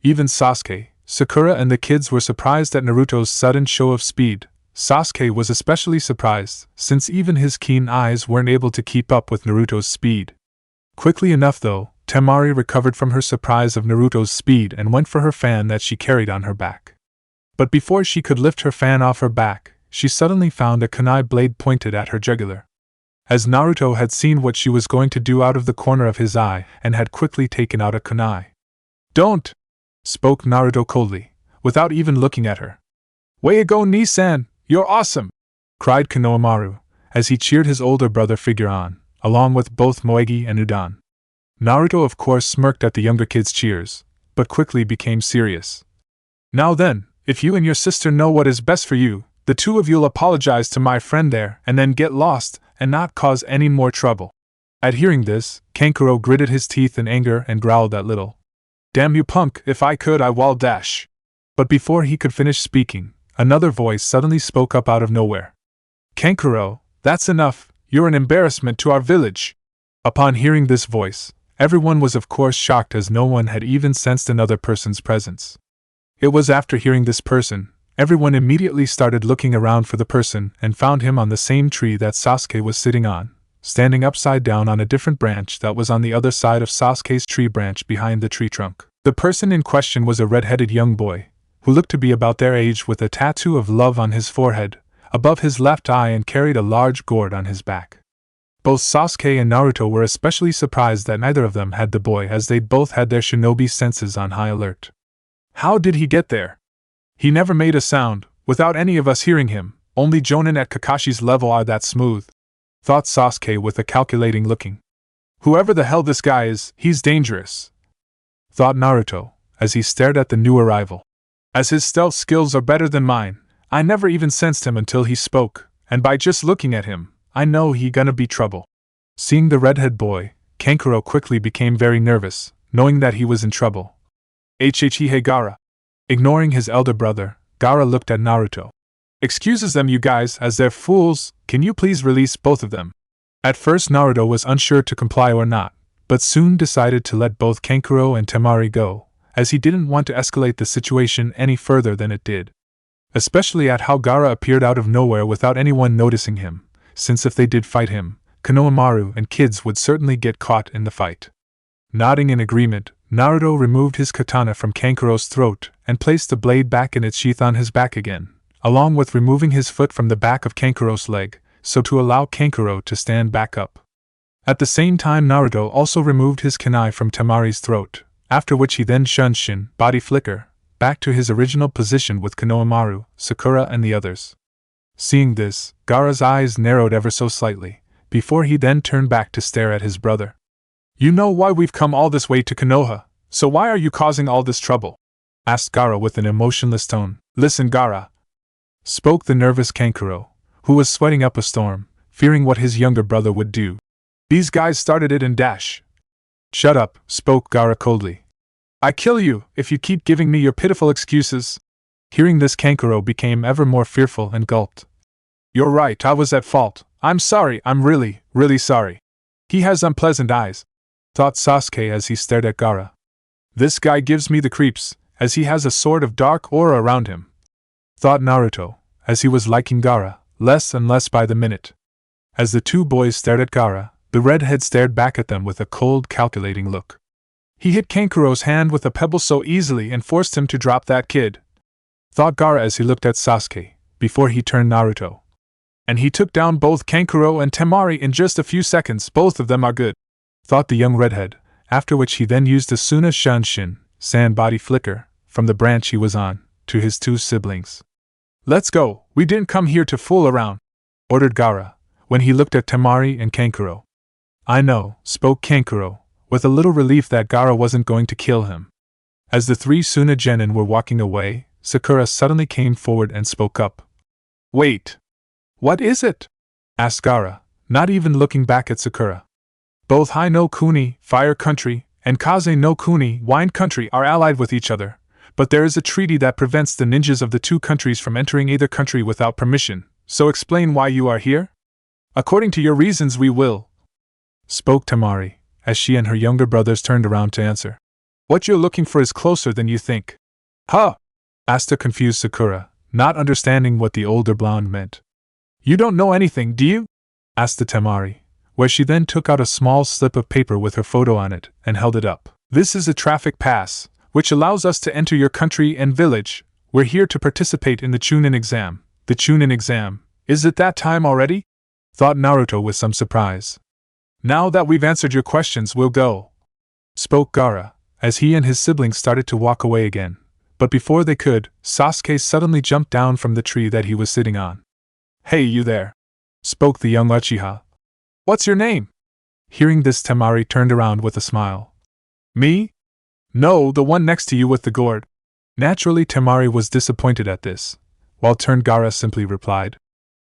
Even Sasuke, Sakura and the kids were surprised at Naruto's sudden show of speed. Sasuke was especially surprised, since even his keen eyes weren't able to keep up with Naruto's speed. Quickly enough though, Temari recovered from her surprise of Naruto's speed and went for her fan that she carried on her back. But before she could lift her fan off her back, she suddenly found a kunai blade pointed at her jugular. As Naruto had seen what she was going to do out of the corner of his eye and had quickly taken out a kunai. "Don't!" spoke Naruto coldly, without even looking at her. "Way to go, Nisan! You're awesome!" cried Konohamaru, as he cheered his older brother figure on, along with both Moegi and Udon. Naruto of course smirked at the younger kid's cheers, but quickly became serious. "Now then, if you and your sister know what is best for you, the two of you'll apologize to my friend there and then get lost and not cause any more trouble." At hearing this, Kankuro gritted his teeth in anger and growled at Little. "Damn you punk, if I could I wall dash." But before he could finish speaking, another voice suddenly spoke up out of nowhere. "Kankuro, that's enough, you're an embarrassment to our village." Upon hearing this voice, everyone was of course shocked as no one had even sensed another person's presence. It was after hearing this person, everyone immediately started looking around for the person and found him on the same tree that Sasuke was sitting on, standing upside down on a different branch that was on the other side of Sasuke's tree branch behind the tree trunk. The person in question was a red-headed young boy, who looked to be about their age with a tattoo of love on his forehead, above his left eye and carried a large gourd on his back. Both Sasuke and Naruto were especially surprised that neither of them had the boy as they'd both had their shinobi senses on high alert. "How did he get there? He never made a sound, without any of us hearing him, only Jonin at Kakashi's level are that smooth," thought Sasuke with a calculating looking. "Whoever the hell this guy is, he's dangerous," thought Naruto, as he stared at the new arrival. "As his stealth skills are better than mine, I never even sensed him until he spoke, and by just looking at him, I know he gonna be trouble." Seeing the redhead boy, Kankuro quickly became very nervous, knowing that he was in trouble. Hey Gaara. Ignoring his elder brother, Gaara looked at Naruto. "Excuses them you guys as they're fools, can you please release both of them?" At first Naruto was unsure to comply or not, but soon decided to let both Kankuro and Temari go, as he didn't want to escalate the situation any further than it did. Especially at how Gaara appeared out of nowhere without anyone noticing him, since if they did fight him, Konohamaru and kids would certainly get caught in the fight. Nodding in agreement, Naruto removed his katana from Kankuro's throat and placed the blade back in its sheath on his back again, along with removing his foot from the back of Kankuro's leg, so to allow Kankuro to stand back up. At the same time Naruto also removed his kunai from Temari's throat, after which he then shunshin, body flicker, back to his original position with Konohamaru, Sakura and the others. Seeing this, Gaara's eyes narrowed ever so slightly, before he then turned back to stare at his brother. "You know why we've come all this way to Konoha, so why are you causing all this trouble?" asked Gaara with an emotionless tone. "Listen Gaara," spoke the nervous Kankuro, who was sweating up a storm, fearing what his younger brother would do. "These guys started it and dash." "Shut up," spoke Gaara coldly. "I kill you if you keep giving me your pitiful excuses." Hearing this Kankuro became ever more fearful and gulped. You're right, I was at fault. I'm sorry, I'm really, really sorry. He has unpleasant eyes, thought Sasuke as he stared at Gaara. This guy gives me the creeps, as he has a sort of dark aura around him, thought Naruto, as he was liking Gaara less and less by the minute. As the two boys stared at Gaara, the redhead stared back at them with a cold, calculating look. He hit Kankuro's hand with a pebble so easily and forced him to drop that kid, thought Gaara as he looked at Sasuke, before he turned Naruto. And he took down both Kankuro and Temari in just a few seconds. Both of them are good, thought the young redhead, after which he then used the Suna Shanshin, sand body flicker, from the branch he was on, to his two siblings. Let's go, we didn't come here to fool around, ordered Gaara, when he looked at Temari and Kankuro. I know, spoke Kankuro, with a little relief that Gaara wasn't going to kill him. As the three Suna Genin were walking away, Sakura suddenly came forward and spoke up. Wait! What is it? Asked Gaara, not even looking back at Sakura. Both Hai no Kuni, Fire Country, and Kaze no Kuni, Wind Country, are allied with each other, but there is a treaty that prevents the ninjas of the two countries from entering either country without permission, so explain why you are here? According to your reasons we will, spoke Temari, as she and her younger brothers turned around to answer. What you're looking for is closer than you think. Huh? Asked a confused Sakura, not understanding what the older blonde meant. You don't know anything, do you? Asked the Temari, where she then took out a small slip of paper with her photo on it and held it up. This is a traffic pass, which allows us to enter your country and village. We're here to participate in the Chunin exam. The Chunin exam, is it that time already? Thought Naruto with some surprise. Now that we've answered your questions, we'll go, spoke Gaara, as he and his siblings started to walk away again. But before they could, Sasuke suddenly jumped down from the tree that he was sitting on. Hey, you there, spoke the young Uchiha. What's your name? Hearing this, Temari turned around with a smile. Me? No, the one next to you with the gourd. Naturally, Temari was disappointed at this, while turned Gaara simply replied.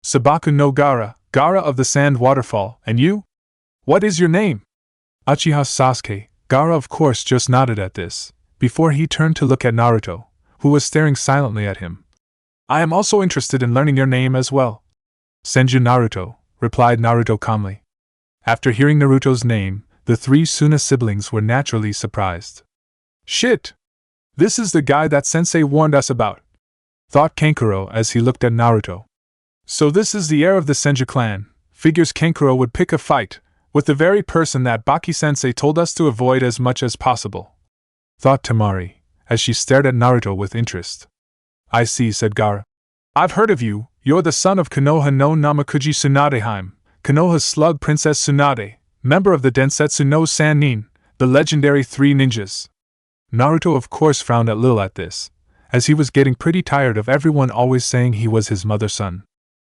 Sabaku no Gaara, Gaara of the Sand Waterfall, and you? What is your name? Uchiha Sasuke. Gaara of course just nodded at this, before he turned to look at Naruto, who was staring silently at him. I am also interested in learning your name as well. Senju Naruto, replied Naruto calmly. After hearing Naruto's name, the three Suna siblings were naturally surprised. Shit! This is the guy that Sensei warned us about, thought Kankuro as he looked at Naruto. So this is the heir of the Senju clan. Figures Kankuro would pick a fight with the very person that Baki-sensei told us to avoid as much as possible, thought Temari, as she stared at Naruto with interest. I see, said Gaara. I've heard of you. You're the son of Konoha no Namakuji Tsunadeheim, Konoha's slug Princess Tsunade, member of the Densetsu no Sannin, the legendary three ninjas. Naruto of course frowned a little at this, as he was getting pretty tired of everyone always saying he was his mother's son.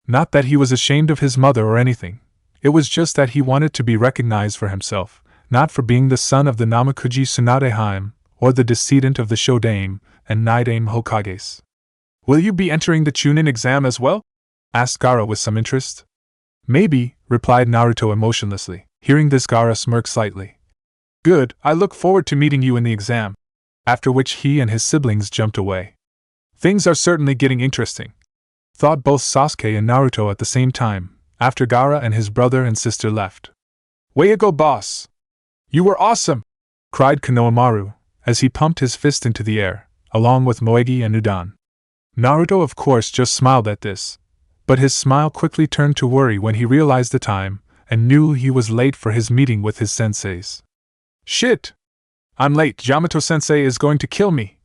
Not that he was ashamed of his mother or anything, it was just that he wanted to be recognized for himself, not for being the son of the Namakuji Tsunadeheim, or the descendant of the Shodame and Nidaime Hokages. Will you be entering the Chunin exam as well? Asked Gaara with some interest. Maybe, replied Naruto emotionlessly. Hearing this, Gaara smirked slightly. Good, I look forward to meeting you in the exam. After which he and his siblings jumped away. Things are certainly getting interesting, thought both Sasuke and Naruto at the same time, after Gaara and his brother and sister left. Way to go, boss! You were awesome! Cried Konohamaru, as he pumped his fist into the air, along with Moegi and Udon. Naruto of course just smiled at this, but his smile quickly turned to worry when he realized the time, and knew he was late for his meeting with his senseis. Shit! I'm late, Yamato-sensei is going to kill me,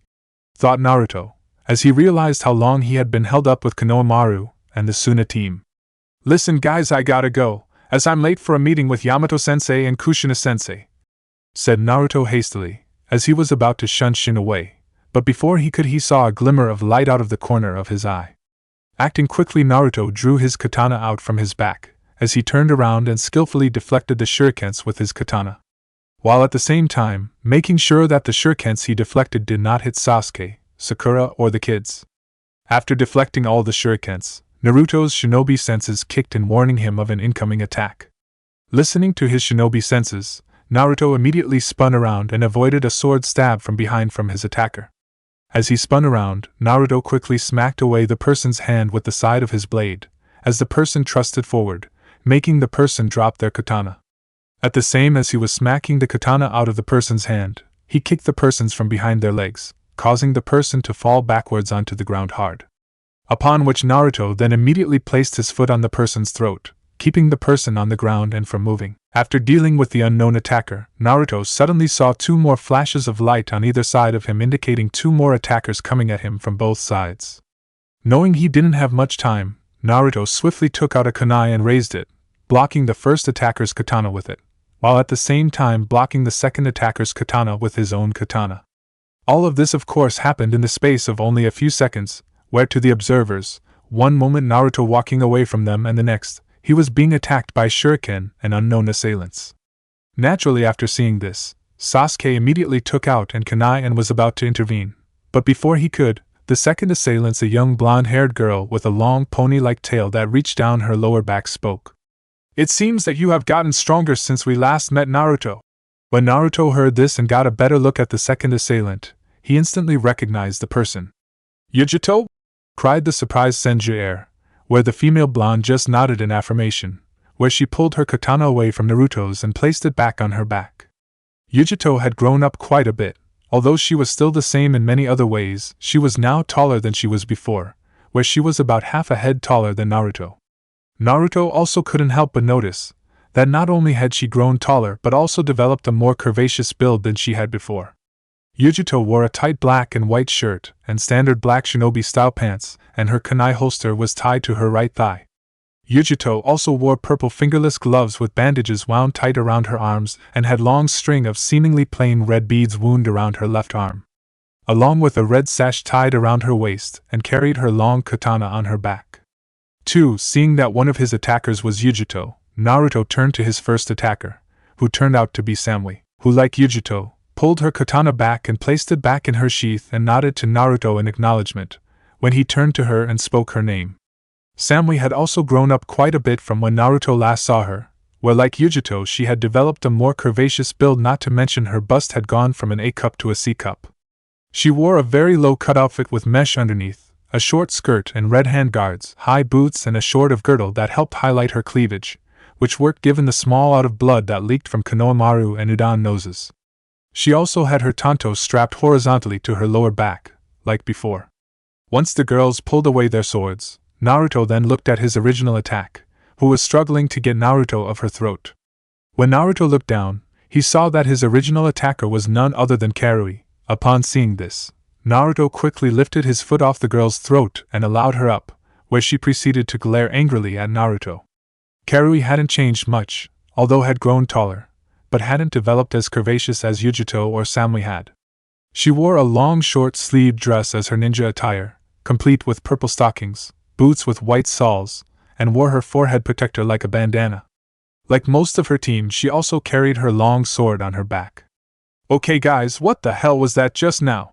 thought Naruto, as he realized how long he had been held up with Konohamaru and the Suna team. Listen guys, I gotta go, as I'm late for a meeting with Yamato-sensei and Kushina-sensei, said Naruto hastily, as he was about to shun Shin away, but before he could he saw a glimmer of light out of the corner of his eye. Acting quickly, Naruto drew his katana out from his back, as he turned around and skillfully deflected the shurikens with his katana, while at the same time making sure that the shurikens he deflected did not hit Sasuke, Sakura, or the kids. After deflecting all the shurikens, Naruto's shinobi senses kicked in, warning him of an incoming attack. Listening to his shinobi senses, Naruto immediately spun around and avoided a sword stab from behind from his attacker. As he spun around, Naruto quickly smacked away the person's hand with the side of his blade, as the person thrusted forward, making the person drop their katana. At the same as he was smacking the katana out of the person's hand, he kicked the persons from behind their legs, causing the person to fall backwards onto the ground hard. Upon which Naruto then immediately placed his foot on the person's throat, keeping the person on the ground and from moving. After dealing with the unknown attacker, Naruto suddenly saw 2 more flashes of light on either side of him, indicating 2 more attackers coming at him from both sides. Knowing he didn't have much time, Naruto swiftly took out a kunai and raised it, blocking the first attacker's katana with it, while at the same time blocking the second attacker's katana with his own katana. All of this of course happened in the space of only a few seconds, where to the observers, one moment Naruto walking away from them and the next, he was being attacked by shuriken and unknown assailants. Naturally, after seeing this, Sasuke immediately took out an kunai and was about to intervene, but before he could, the second assailant, a young blonde-haired girl with a long pony-like tail that reached down her lower back, spoke. "It seems that you have gotten stronger since we last met, Naruto." When Naruto heard this and got a better look at the second assailant, he instantly recognized the person. "Yujito?" cried the surprised Senju heir, where the female blonde just nodded in affirmation, where she pulled her katana away from Naruto's and placed it back on her back. Yujito had grown up quite a bit. Although she was still the same in many other ways, she was now taller than she was before, where she was about half a head taller than Naruto. Naruto also couldn't help but notice that not only had she grown taller but also developed a more curvaceous build than she had before. Yujito wore a tight black and white shirt and standard black shinobi-style pants, and her kunai holster was tied to her right thigh. Yujito also wore purple fingerless gloves with bandages wound tight around her arms and had long string of seemingly plain red beads wound around her left arm, along with a red sash tied around her waist, and carried her long katana on her back. 2. Seeing that one of his attackers was Yujito, Naruto turned to his first attacker, who turned out to be Samui, who, like Yujito, pulled her katana back and placed it back in her sheath and nodded to Naruto in acknowledgement, when he turned to her and spoke her name. Samui had also grown up quite a bit from when Naruto last saw her, where like Yujito she had developed a more curvaceous build, not to mention her bust had gone from an A cup to a C cup. She wore a very low-cut outfit with mesh underneath, a short skirt and red handguards, high boots and a short of girdle that helped highlight her cleavage, which worked given the small out of blood that leaked from Konohamaru and Udon noses. She also had her tanto strapped horizontally to her lower back, like before. Once the girls pulled away their swords, Naruto then looked at his original attack, who was struggling to get Naruto of her throat. When Naruto looked down, he saw that his original attacker was none other than Karui. Upon seeing this, Naruto quickly lifted his foot off the girl's throat and allowed her up, where she proceeded to glare angrily at Naruto. Karui hadn't changed much, although had grown taller, but hadn't developed as curvaceous as Yujito or Samui had. She wore a long short-sleeved dress as her ninja attire, complete with purple stockings, boots with white soles, and wore her forehead protector like a bandana. Like most of her team, she also carried her long sword on her back. "Okay guys, what the hell was that just now?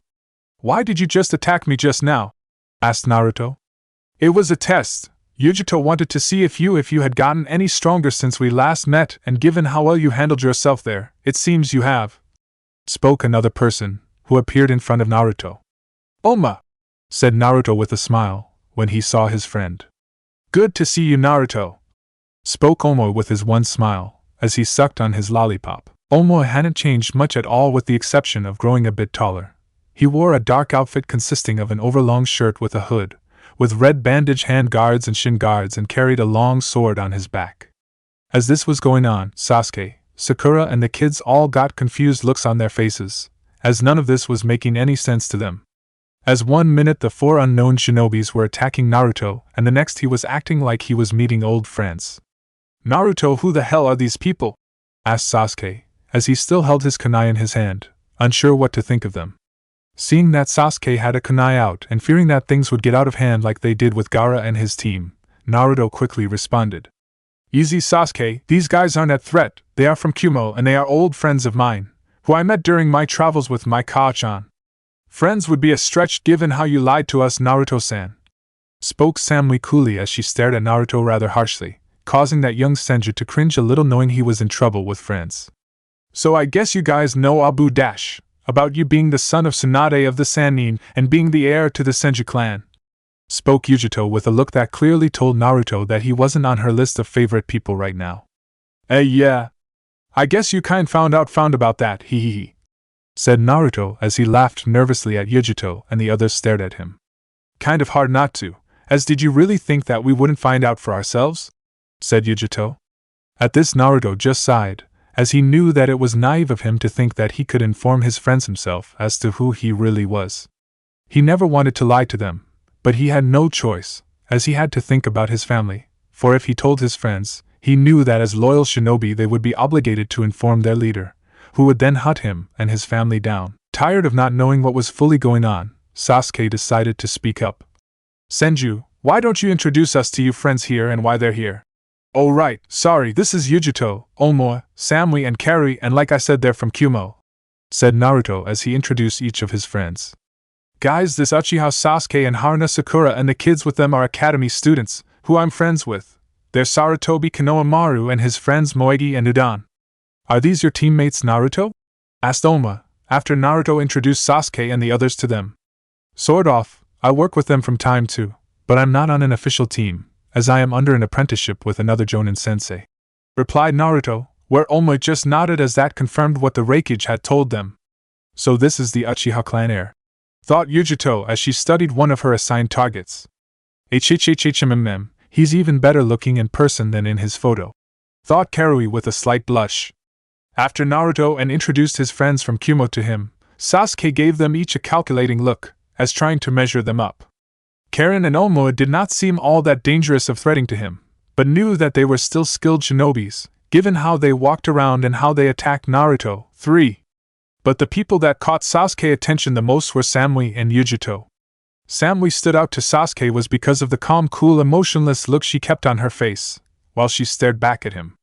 Why did you just attack me just now?" asked Naruto. "It was a test. Yujito wanted to see if you had gotten any stronger since we last met, and given how well you handled yourself there, it seems you have," spoke another person, who appeared in front of Naruto. "Oma," said Naruto with a smile, when he saw his friend. "Good to see you, Naruto," spoke Omo with his one smile, as he sucked on his lollipop. Omo hadn't changed much at all with the exception of growing a bit taller. He wore a dark outfit consisting of an overlong shirt with a hood, with red bandage hand guards and shin guards, and carried a long sword on his back. As this was going on, Sasuke, Sakura and the kids all got confused looks on their faces, as none of this was making any sense to them. As one minute the 4 unknown shinobis were attacking Naruto, and the next he was acting like he was meeting old friends. "Naruto, who the hell are these people?" asked Sasuke, as he still held his kunai in his hand, unsure what to think of them. Seeing that Sasuke had a kunai out and fearing that things would get out of hand like they did with Gaara and his team, Naruto quickly responded. "Easy Sasuke, these guys aren't a threat, they are from Kumo and they are old friends of mine, who I met during my travels with my Kaa-chan. Friends would be a stretch given how you lied to us, Naruto-san," spoke Samui coolly as she stared at Naruto rather harshly, causing that young Senju to cringe a little knowing he was in trouble with friends. "So I guess you guys know Abu Dash, about you being the son of Tsunade of the Sannin and being the heir to the Senju clan," spoke Yujito with a look that clearly told Naruto that he wasn't on her list of favorite people right now. Yeah. I guess you found about that, hee, said Naruto as he laughed nervously at Yujito and the others stared at him. Kind of hard not to, as did you really think that we wouldn't find out for ourselves? Said Yujito. At this Naruto just sighed, as he knew that it was naive of him to think that he could inform his friends himself as to who he really was. He never wanted to lie to them, but he had no choice, as he had to think about his family, for if he told his friends, he knew that as loyal shinobi they would be obligated to inform their leader, who would then hunt him and his family down. Tired of not knowing what was fully going on, Sasuke decided to speak up. Senju, why don't you introduce us to you friends here and why they're here? Oh right, sorry, this is Yujito, Omoe, Samui and Kari, and like I said they're from Kumo, said Naruto as he introduced each of his friends. Guys, this Uchiha Sasuke and Haruna Sakura and the kids with them are academy students, who I'm friends with. They're Sarutobi Konohamaru and his friends Moegi and Udan. Are these your teammates, Naruto? Asked Omoe, after Naruto introduced Sasuke and the others to them. Sort of, I work with them from time to, but I'm not on an official team, as I am under an apprenticeship with another Jonin sensei, replied Naruto, where Omoe just nodded as that confirmed what the Raikage had told them. So this is the Uchiha clan heir, thought Yujito as she studied one of her assigned targets. He's even better looking in person than in his photo, thought Karui with a slight blush. After Naruto and introduced his friends from Kumo to him, Sasuke gave them each a calculating look, as trying to measure them up. Karin and Omoe did not seem all that dangerous of threatening to him, but knew that they were still skilled shinobis, given how they walked around and how they attacked Naruto. 3. But the people that caught Sasuke's attention the most were Samui and Yujito. Samui stood out to Sasuke was because of the calm, cool, emotionless look she kept on her face, while she stared back at him.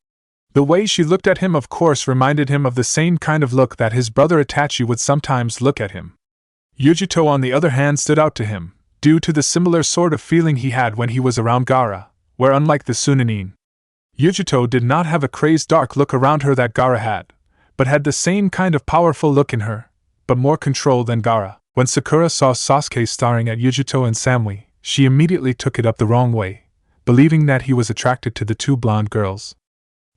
The way she looked at him of course reminded him of the same kind of look that his brother Itachi would sometimes look at him. Yujito on the other hand stood out to him, due to the similar sort of feeling he had when he was around Gaara, where unlike the Chunin, Yujito did not have a crazed dark look around her that Gaara had, but had the same kind of powerful look in her, but more control than Gaara. When Sakura saw Sasuke staring at Yujito and Samui, she immediately took it up the wrong way, believing that he was attracted to the two blonde girls.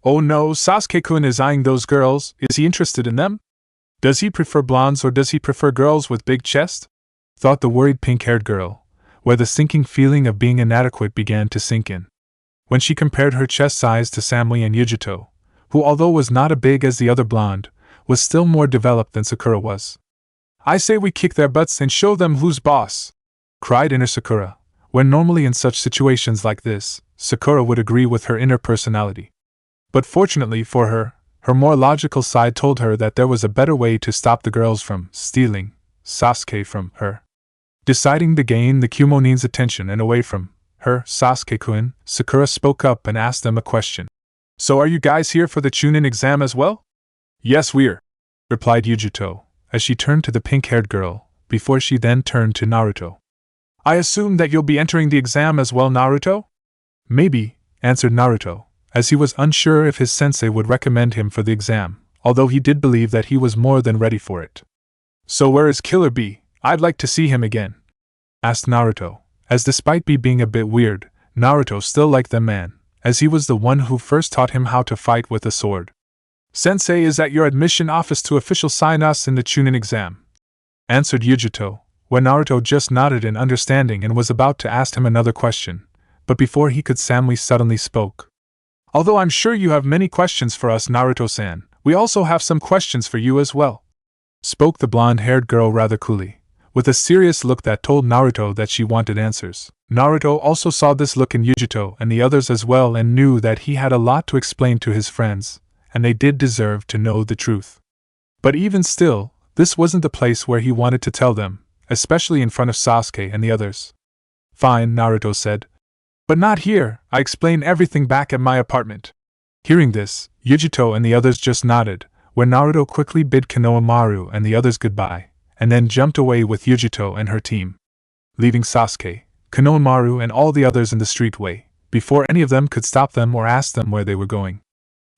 Oh no, Sasuke-kun is eyeing those girls, is he interested in them? Does he prefer blondes or does he prefer girls with big chest? Thought the worried pink-haired girl, where the sinking feeling of being inadequate began to sink in. When she compared her chest size to Samui and Yujito, who although was not as big as the other blonde, was still more developed than Sakura was. I say we kick their butts and show them who's boss, cried inner Sakura, when normally in such situations like this, Sakura would agree with her inner personality. But fortunately for her, her more logical side told her that there was a better way to stop the girls from stealing Sasuke from her. Deciding to gain the Kumonin's attention and away from her, Sasuke-kun, Sakura spoke up and asked them a question. So are you guys here for the Chunin exam as well? Yes, we're, replied Yujito, as she turned to the pink-haired girl, before she then turned to Naruto. I assume that you'll be entering the exam as well, Naruto? Maybe, answered Naruto, as he was unsure if his sensei would recommend him for the exam, although he did believe that he was more than ready for it. So where is Killer B? I'd like to see him again, asked Naruto, as despite B being a bit weird, Naruto still liked the man, as he was the one who first taught him how to fight with a sword. Sensei is at your admission office to official sign us in the Chunin exam, answered Yujito, when Naruto just nodded in understanding and was about to ask him another question, but before he could Samui suddenly spoke. Although I'm sure you have many questions for us, Naruto-san, we also have some questions for you as well, spoke the blonde-haired girl rather coolly, with a serious look that told Naruto that she wanted answers. Naruto also saw this look in Yujito and the others as well and knew that he had a lot to explain to his friends, and they did deserve to know the truth. But even still, this wasn't the place where he wanted to tell them, especially in front of Sasuke and the others. Fine, Naruto said. But not here, I explain everything back at my apartment. Hearing this, Yujito and the others just nodded, when Naruto quickly bid Konohamaru and the others goodbye, and then jumped away with Yujito and her team, leaving Sasuke, Konohamaru and all the others in the streetway, before any of them could stop them or ask them where they were going.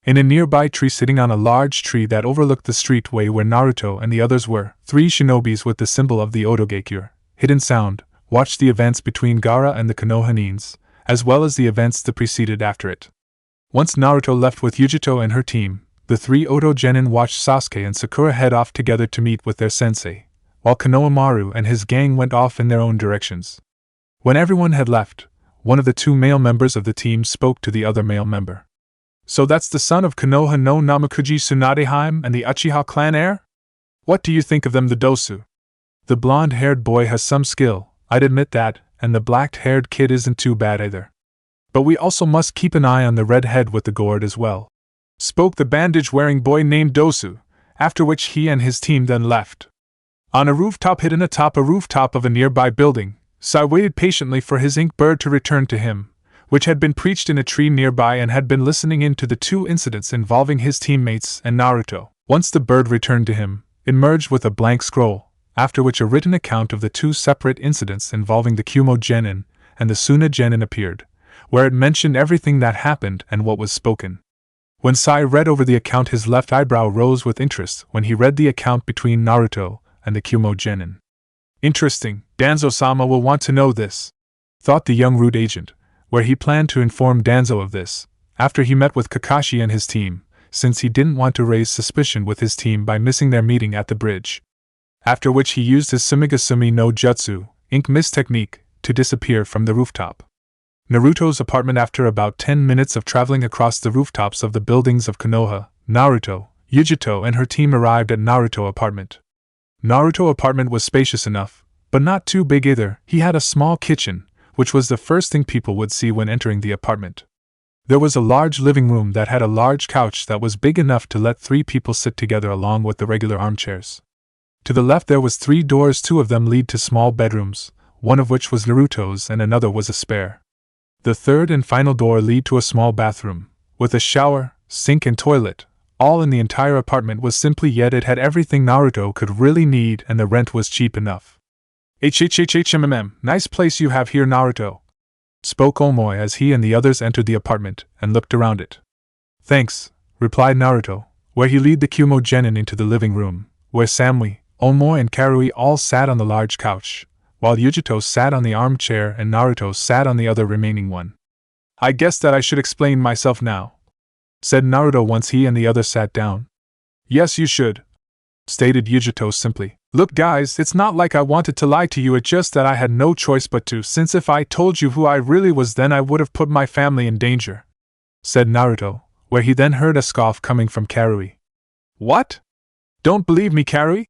In a nearby tree sitting on a large tree that overlooked the streetway where Naruto and the others were, 3 shinobis with the symbol of the Otogekure, hidden sound, watched the events between Gaara and the Konohanins, as well as the events that preceded after it. Once Naruto left with Yujito and her team, the three Oto Genin watched Sasuke and Sakura head off together to meet with their sensei, while Konohamaru and his gang went off in their own directions. When everyone had left, one of the two male members of the team spoke to the other male member. "So that's the son of Konoha no Namakuji Tsunadeheim and the Uchiha clan heir? What do you think of them, the Dosu? The blonde-haired boy has some skill, I'd admit that, and the black-haired kid isn't too bad either. But we also must keep an eye on the red-head with the gourd as well," spoke the bandage-wearing boy named Dosu, after which he and his team then left. On a rooftop hidden atop a rooftop of a nearby building, Sai waited patiently for his ink bird to return to him, which had been perched in a tree nearby and had been listening in to the two incidents involving his teammates and Naruto. Once the bird returned to him, it emerged with a blank scroll, after which a written account of the two separate incidents involving the Kumo Genin and the Suna Genin appeared, where it mentioned everything that happened and what was spoken. When Sai read over the account, his left eyebrow rose with interest when he read the account between Naruto and the Kumo Genin. "Interesting, Danzo-sama will want to know this," thought the young root agent, where he planned to inform Danzo of this, after he met with Kakashi and his team, since he didn't want to raise suspicion with his team by missing their meeting at the bridge. After which he used his Sumigasumi no Jutsu, ink mist technique, to disappear from the rooftop. Naruto's apartment. After about 10 minutes of traveling across the rooftops of the buildings of Konoha, Naruto, Yujito and her team arrived at Naruto apartment. Naruto apartment was spacious enough, but not too big either. He had a small kitchen, which was the first thing people would see when entering the apartment. There was a large living room that had a large couch that was big enough to let 3 people sit together along with the regular armchairs. To the left there was 3 doors, 2 of them lead to small bedrooms, one of which was Naruto's and another was a spare. The third and final door lead to a small bathroom, with a shower, sink and toilet. All in the entire apartment was simply, yet it had everything Naruto could really need and the rent was cheap enough. Nice place you have here, Naruto," spoke Omoy as he and the others entered the apartment and looked around it. "Thanks," replied Naruto, where he led the Kumo Genin into the living room, where Samui, Omoy and Karui all sat on the large couch, while Yujito sat on the armchair and Naruto sat on the other remaining one. "I guess that I should explain myself now," said Naruto once he and the others sat down. "Yes, you should," stated Yujito simply. "Look guys, it's not like I wanted to lie to you, it's just that I had no choice but to, since if I told you who I really was then I would have put my family in danger," said Naruto, where he then heard a scoff coming from Karui. "What? Don't believe me, Karui?"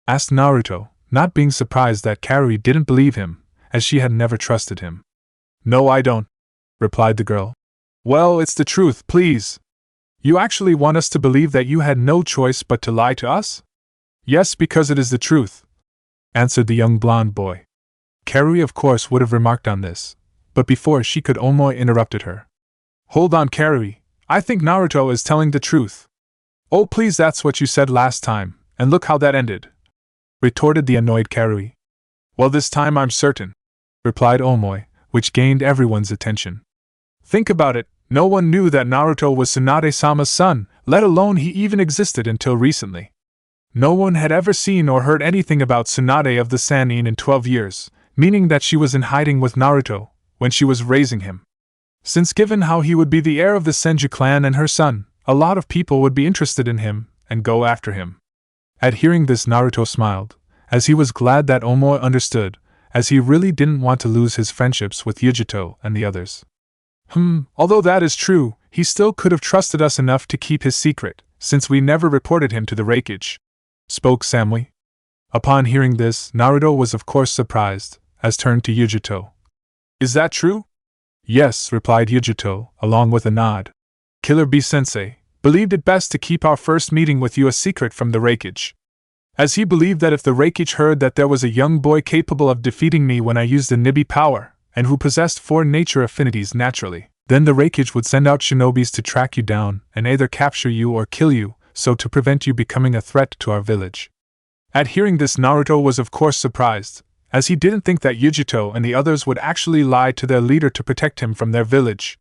asked Naruto, not being surprised that Karui didn't believe him, as she had never trusted him. "No, I don't," replied the girl. "Well, it's the truth, please. You actually want us to believe that you had no choice but to lie to us?" "Yes, because it is the truth," answered the young blonde boy. Karui of course would have remarked on this, but before she could, Omoy interrupted her. "Hold on, Karui, I think Naruto is telling the truth." "Oh please, that's what you said last time, and look how that ended," retorted the annoyed Karui. "Well, this time I'm certain," replied Omoy, which gained everyone's attention. "Think about it, no one knew that Naruto was Tsunade-sama's son, let alone he even existed until recently. No one had ever seen or heard anything about Tsunade of the Sannin in 12 years, meaning that she was in hiding with Naruto when she was raising him. Since given how he would be the heir of the Senju clan and her son, a lot of people would be interested in him and go after him." At hearing this, Naruto smiled, as he was glad that Omoy understood, as he really didn't want to lose his friendships with Yujito and the others. Although that is true, he still could have trusted us enough to keep his secret, since we never reported him to the Raikage," spoke Samui. Upon hearing this, Naruto was of course surprised, as turned to Yujito. "Is that true?" "Yes," replied Yujito, along with a nod. "Killer B-sensei believed it best to keep our first meeting with you a secret from the Raikage, as he believed that if the Raikage heard that there was a young boy capable of defeating me when I used the Nibi power, and who possessed 4 nature affinities naturally, then the Raikage would send out shinobis to track you down and either capture you or kill you, so to prevent you becoming a threat to our village." At hearing this, Naruto was of course surprised, as he didn't think that Yujito and the others would actually lie to their leader to protect him from their village.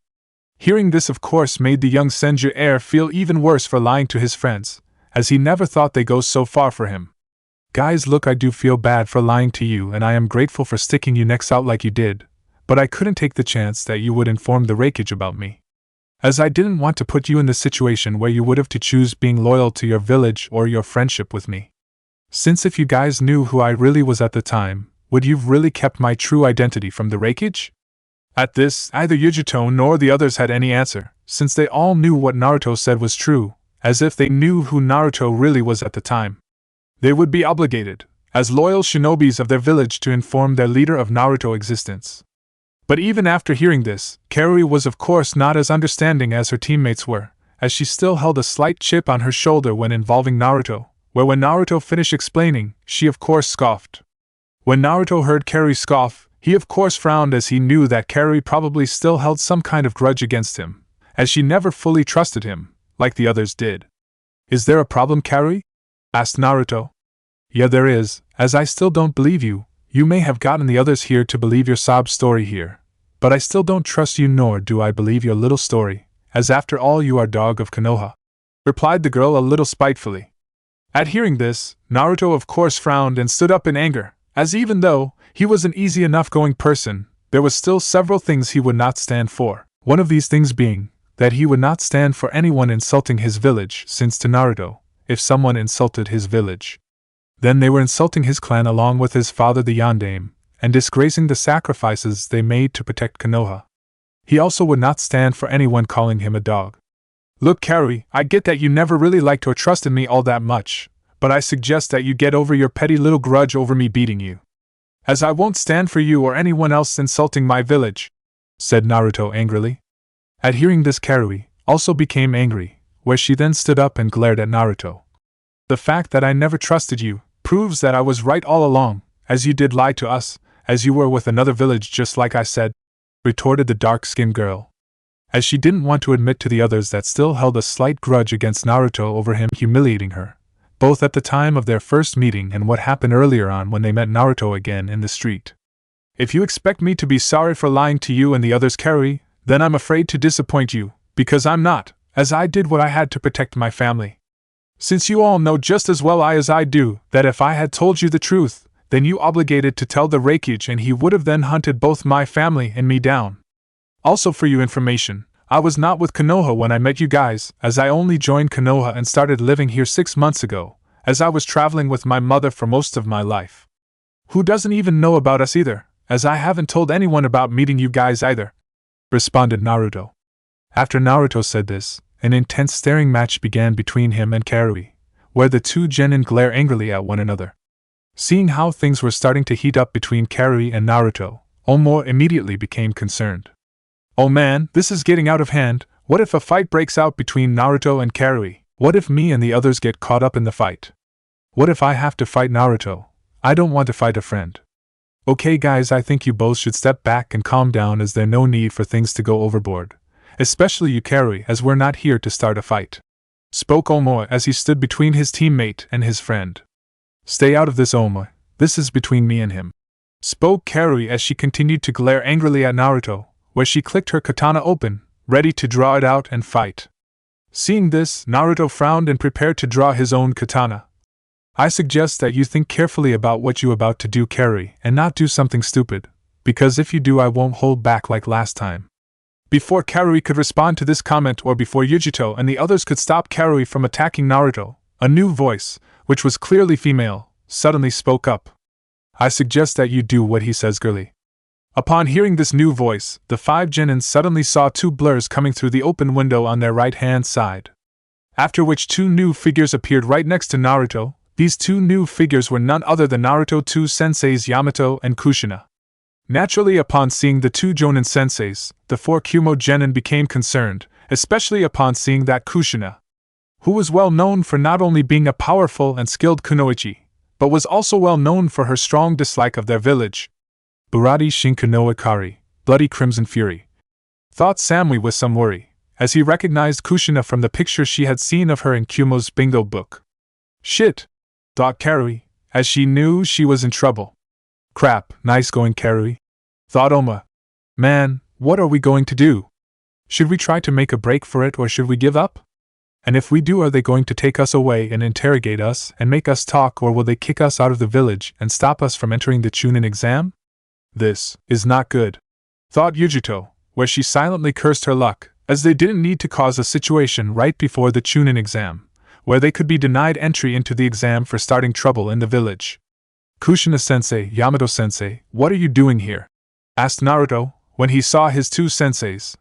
Hearing this of course made the young Senju heir feel even worse for lying to his friends, as he never thought they'd go so far for him. Guys, look, I do feel bad for lying to you and I am grateful for sticking your necks out like you did, but I couldn't take the chance that you would inform the Hokage about me. As I didn't want to put you in the situation where you would have to choose being loyal to your village or your friendship with me. Since if you guys knew who I really was at the time, would you've really kept my true identity from the Hokage? At this, neither Yujito nor the others had any answer, since they all knew what Naruto said was true, as if they knew who Naruto really was at the time. They would be obligated, as loyal shinobis of their village, to inform their leader of Naruto's existence. But even after hearing this, Karui was of course not as understanding as her teammates were, as she still held a slight chip on her shoulder when involving Naruto, where when Naruto finished explaining, she of course scoffed. When Naruto heard Karui scoff, he of course frowned, as he knew that Karui probably still held some kind of grudge against him, as she never fully trusted him, like the others did. "Is there a problem, Karui?" asked Naruto. "Yeah, there is, as I still don't believe you. You may have gotten the others here to believe your sob story here, but I still don't trust you, nor do I believe your little story, as after all you are dog of Konoha," replied the girl a little spitefully. At hearing this, Naruto of course frowned and stood up in anger, as even though he was an easy enough going person, there was still several things he would not stand for, one of these things being that he would not stand for anyone insulting his village, since to Naruto, if someone insulted his village, then they were insulting his clan along with his father the Yondaime, and disgracing the sacrifices they made to protect Konoha. He also would not stand for anyone calling him a dog. "Look, Karui, I get that you never really liked or trusted me all that much, but I suggest that you get over your petty little grudge over me beating you, as I won't stand for you or anyone else insulting my village," said Naruto angrily. At hearing this, Karui also became angry, where she then stood up and glared at Naruto. "The fact that I never trusted you proves that I was right all along, as you did lie to us, as you were with another village just like I said," retorted the dark-skinned girl, as she didn't want to admit to the others that still held a slight grudge against Naruto over him humiliating her, both at the time of their first meeting and what happened earlier on when they met Naruto again in the street. "If you expect me to be sorry for lying to you and the others, Karui, then I'm afraid to disappoint you, because I'm not, as I did what I had to protect my family. Since you all know just as well as I do that if I had told you the truth, then you obligated to tell the Hokage and he would have then hunted both my family and me down. Also for your information, I was not with Konoha when I met you guys, as I only joined Konoha and started living here 6 months ago, as I was traveling with my mother for most of my life. Who doesn't even know about us either, as I haven't told anyone about meeting you guys either," responded Naruto. After Naruto said this, an intense staring match began between him and Karui, where the two genin glare angrily at one another. Seeing how things were starting to heat up between Karui and Naruto, Omo immediately became concerned. "Oh man, this is getting out of hand. What if a fight breaks out between Naruto and Karui? What if me and the others get caught up in the fight? What if I have to fight Naruto? I don't want to fight a friend. Okay guys, I think you both should step back and calm down, as there's no need for things to go overboard. Especially you, Karui, as we're not here to start a fight," spoke Omo as he stood between his teammate and his friend. "Stay out of this, Omo. This is between me and him," spoke Karui as she continued to glare angrily at Naruto, where she clicked her katana open, ready to draw it out and fight. Seeing this, Naruto frowned and prepared to draw his own katana. "I suggest that you think carefully about what you're about to do, Karui, and not do something stupid, because if you do I won't hold back like last time." Before Karui could respond to this comment, or before Yujito and the others could stop Karui from attacking Naruto, a new voice, which was clearly female, suddenly spoke up. "I suggest that you do what he says, girly." Upon hearing this new voice, the 5 genin suddenly saw 2 blurs coming through the open window on their right-hand side. After which 2 new figures appeared right next to Naruto. These 2 new figures were none other than Naruto 2 senseis Yamato and Kushina. Naturally, upon seeing the 2 Jonin senseis, the 4 Kumo genin became concerned, especially upon seeing that Kushina, who was well known for not only being a powerful and skilled kunoichi, but was also well known for her strong dislike of their village. "Burati Shinku no Ikari, Bloody Crimson Fury," thought Samui with some worry, as he recognized Kushina from the picture she had seen of her in Kumo's bingo book. "Shit," thought Karui, as she knew she was in trouble. "Crap, nice going, Karui," thought Oma. "Man, what are we going to do? Should we try to make a break for it, or should we give up?" And if we do, are they going to take us away and interrogate us and make us talk, or will they kick us out of the village and stop us from entering the Chunin exam? This is not good, thought Yujito, where she silently cursed her luck, as they didn't need to cause a situation right before the Chunin exam, where they could be denied entry into the exam for starting trouble in the village. Kushina-sensei, Yamato-sensei, what are you doing here? Asked Naruto, when he saw his two senseis.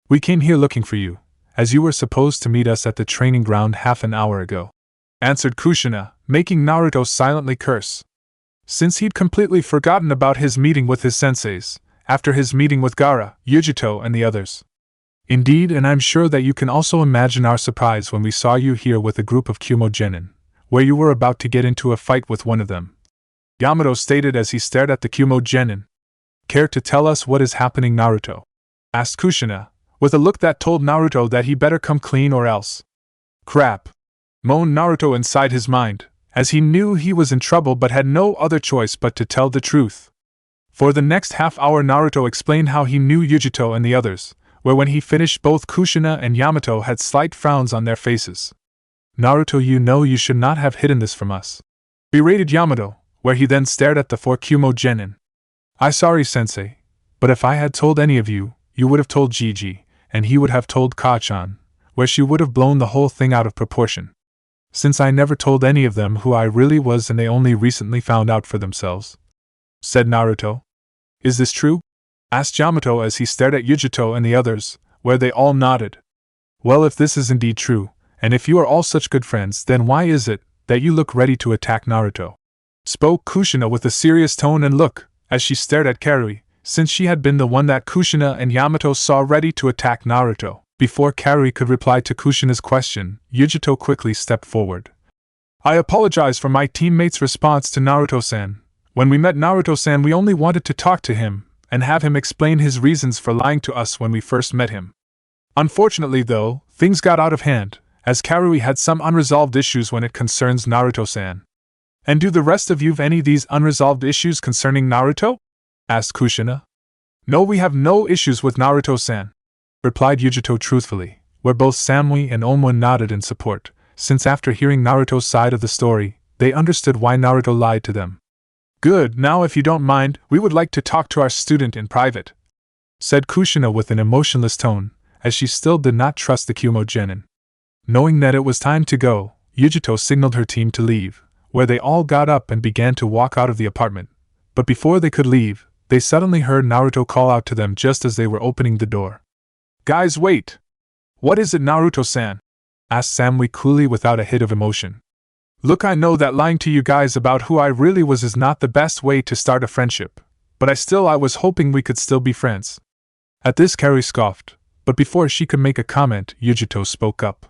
We came here looking for you, as you were supposed to meet us at the training ground half an hour ago, answered Kushina, making Naruto silently curse. Since he'd completely forgotten about his meeting with his senseis, after his meeting with Gaara, Yujito, and the others. Indeed, and I'm sure that you can also imagine our surprise when we saw you here with a group of Kumo Genin, where you were about to get into a fight with one of them. Yamato stated as he stared at the Kumo Genin. Care to tell us what is happening, Naruto? Asked Kushina, with a look that told Naruto that he better come clean or else. Crap! Moaned Naruto inside his mind, as he knew he was in trouble but had no other choice but to tell the truth. For the next half hour Naruto explained how he knew Yujito and the others, where when he finished both Kushina and Yamato had slight frowns on their faces. Naruto, you know you should not have hidden this from us, berated Yamato, where he then stared at the four Kumo Genin. I'm sorry, sensei, but if I had told any of you, you would have told Gigi, and he would have told Ka-chan, where she would have blown the whole thing out of proportion. Since I never told any of them who I really was and they only recently found out for themselves, said Naruto. Is this true? Asked Yamato as he stared at Yujito and the others, where they all nodded. Well, if this is indeed true, and if you are all such good friends, then why is it that you look ready to attack Naruto? Spoke Kushina with a serious tone and look, as she stared at Karui, since she had been the one that Kushina and Yamato saw ready to attack Naruto. Before Karui could reply to Kushina's question, Yujito quickly stepped forward. I apologize for my teammate's response to Naruto-san. When we met Naruto-san, we only wanted to talk to him and have him explain his reasons for lying to us when we first met him. Unfortunately, though, things got out of hand, as Karui had some unresolved issues when it concerns Naruto-san. And do the rest of you have any of these unresolved issues concerning Naruto? Asked Kushina. No, we have no issues with Naruto-san, replied Yujito truthfully, where both Samui and Omwa nodded in support, since after hearing Naruto's side of the story, they understood why Naruto lied to them. Good, now if you don't mind, we would like to talk to our student in private, said Kushina with an emotionless tone, as she still did not trust the Kumo Genin. Knowing that it was time to go, Yujito signaled her team to leave, where they all got up and began to walk out of the apartment. But before they could leave, they suddenly heard Naruto call out to them just as they were opening the door. Guys, wait! What is it, Naruto-san? Asked Samui coolly without a hit of emotion. Look, I know that lying to you guys about who I really was is not the best way to start a friendship, but I was hoping we could still be friends. At this Karui scoffed, but before she could make a comment, Yujito spoke up.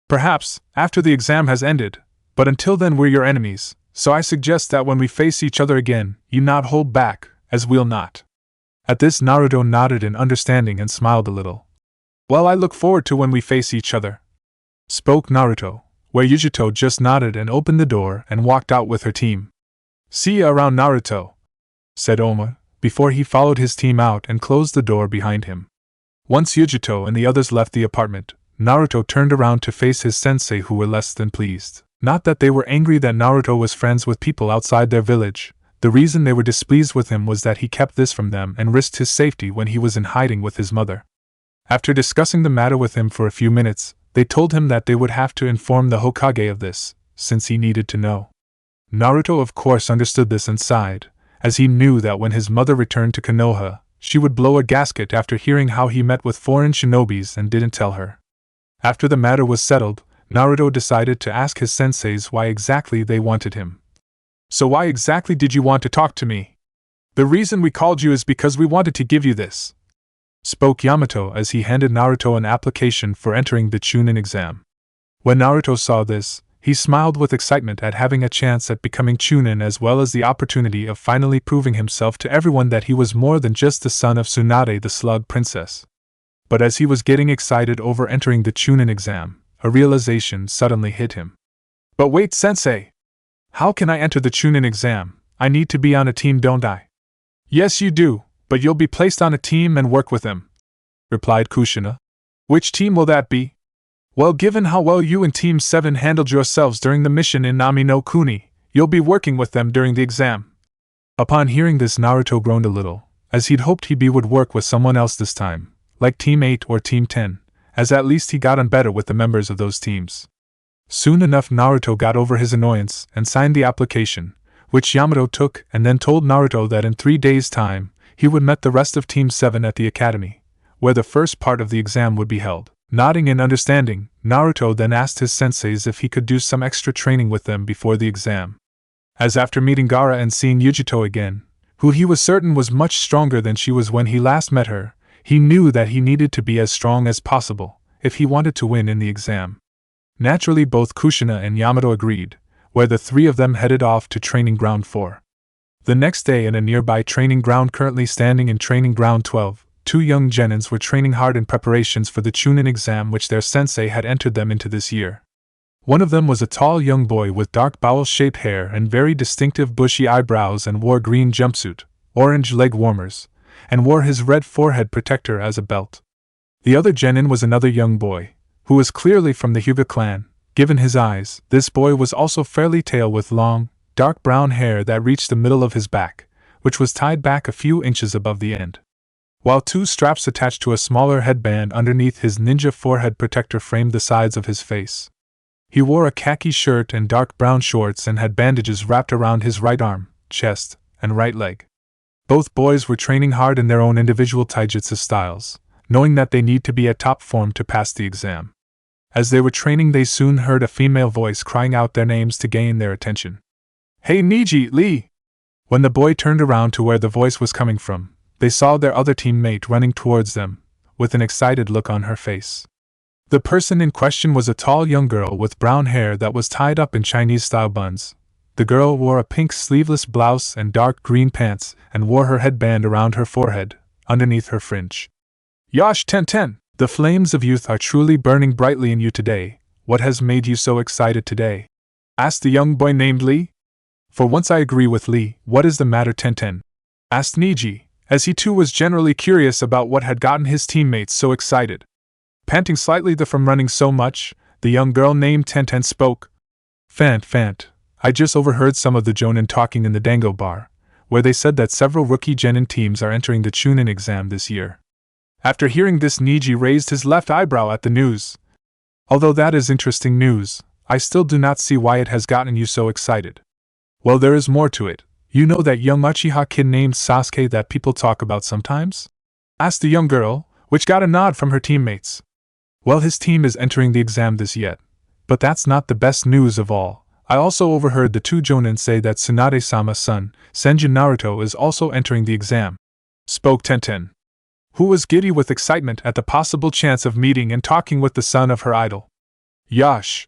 Perhaps, after the exam has ended, but until then we're your enemies, so I suggest that when we face each other again, you not hold back, as we'll not. At this Naruto nodded in understanding and smiled a little. Well, I look forward to when we face each other, spoke Naruto, where Yujito just nodded and opened the door and walked out with her team. See ya around, Naruto, said Oma, before he followed his team out and closed the door behind him. Once Yujito and the others left the apartment, Naruto turned around to face his sensei, who were less than pleased. Not that they were angry that Naruto was friends with people outside their village. The reason they were displeased with him was that he kept this from them and risked his safety when he was in hiding with his mother. After discussing the matter with him for a few minutes, they told him that they would have to inform the Hokage of this, since he needed to know. Naruto of course understood this and sighed, as he knew that when his mother returned to Konoha, she would blow a gasket after hearing how he met with foreign shinobis and didn't tell her. After the matter was settled, Naruto decided to ask his senseis why exactly they wanted him. So why exactly did you want to talk to me? The reason we called you is because we wanted to give you this, spoke Yamato as he handed Naruto an application for entering the Chunin exam. When Naruto saw this, he smiled with excitement at having a chance at becoming Chunin, as well as the opportunity of finally proving himself to everyone that he was more than just the son of Tsunade the Slug Princess. But as he was getting excited over entering the Chunin exam, a realization suddenly hit him. But wait, sensei! How can I enter the Chunin exam? I need to be on a team, don't I? Yes, you do, but you'll be placed on a team and work with them, replied Kushina. Which team will that be? Well, given how well you and Team 7 handled yourselves during the mission in Nami no Kuni, you'll be working with them during the exam. Upon hearing this, Naruto groaned a little, as he'd hoped he would work with someone else this time, like Team 8 or Team 10, as at least he got on better with the members of those teams. Soon enough, Naruto got over his annoyance and signed the application, which Yamato took and then told Naruto that in 3 days' time, he would meet the rest of Team 7 at the academy, where the first part of the exam would be held. Nodding in understanding, Naruto then asked his senseis if he could do some extra training with them before the exam. As after meeting Gaara and seeing Yujito again, who he was certain was much stronger than she was when he last met her, he knew that he needed to be as strong as possible if he wanted to win in the exam. Naturally, both Kushina and Yamato agreed, where the three of them headed off to Training Ground 4. The next day, in a nearby training ground currently standing in Training Ground 12, two young genins were training hard in preparations for the Chunin exam which their sensei had entered them into this year. One of them was a tall young boy with dark bowel-shaped hair and very distinctive bushy eyebrows and wore green jumpsuit, orange leg warmers, and wore his red forehead protector as a belt. The other genin was another young boy, who was clearly from the Hyuga clan. Given his eyes, this boy was also fairly tall with long, dark brown hair that reached the middle of his back, which was tied back a few inches above the end, while two straps attached to a smaller headband underneath his ninja forehead protector framed the sides of his face. He wore a khaki shirt and dark brown shorts and had bandages wrapped around his right arm, chest, and right leg. Both boys were training hard in their own individual taijutsu styles, knowing that they need to be at top form to pass the exam. As they were training, they soon heard a female voice crying out their names to gain their attention. "Hey Niji, Lee!" When the boy turned around to where the voice was coming from, they saw their other teammate running towards them, with an excited look on her face. The person in question was a tall young girl with brown hair that was tied up in Chinese-style buns. The girl wore a pink sleeveless blouse and dark green pants and wore her headband around her forehead, underneath her fringe. "Yosh Tenten, the flames of youth are truly burning brightly in you today. What has made you so excited today?" asked the young boy named Lee. "For once I agree with Lee. What is the matter, Tenten?" asked Niji, as he too was generally curious about what had gotten his teammates so excited. Panting slightly from running so much, the young girl named Tenten spoke. Fant, I just overheard some of the Jonin talking in the Dango bar, where they said that several rookie genin teams are entering the Chunin exam this year." After hearing this, Niji raised his left eyebrow at the news. "Although that is interesting news, I still do not see why it has gotten you so excited." "Well, there is more to it. You know that young Uchiha kid named Sasuke that people talk about sometimes?" asked the young girl, which got a nod from her teammates. "Well, his team is entering the exam this yet. But that's not the best news of all. I also overheard the two Jonin say that Tsunade-sama's son, Senju Naruto, is also entering the exam," spoke Tenten, who was giddy with excitement at the possible chance of meeting and talking with the son of her idol. "Yash!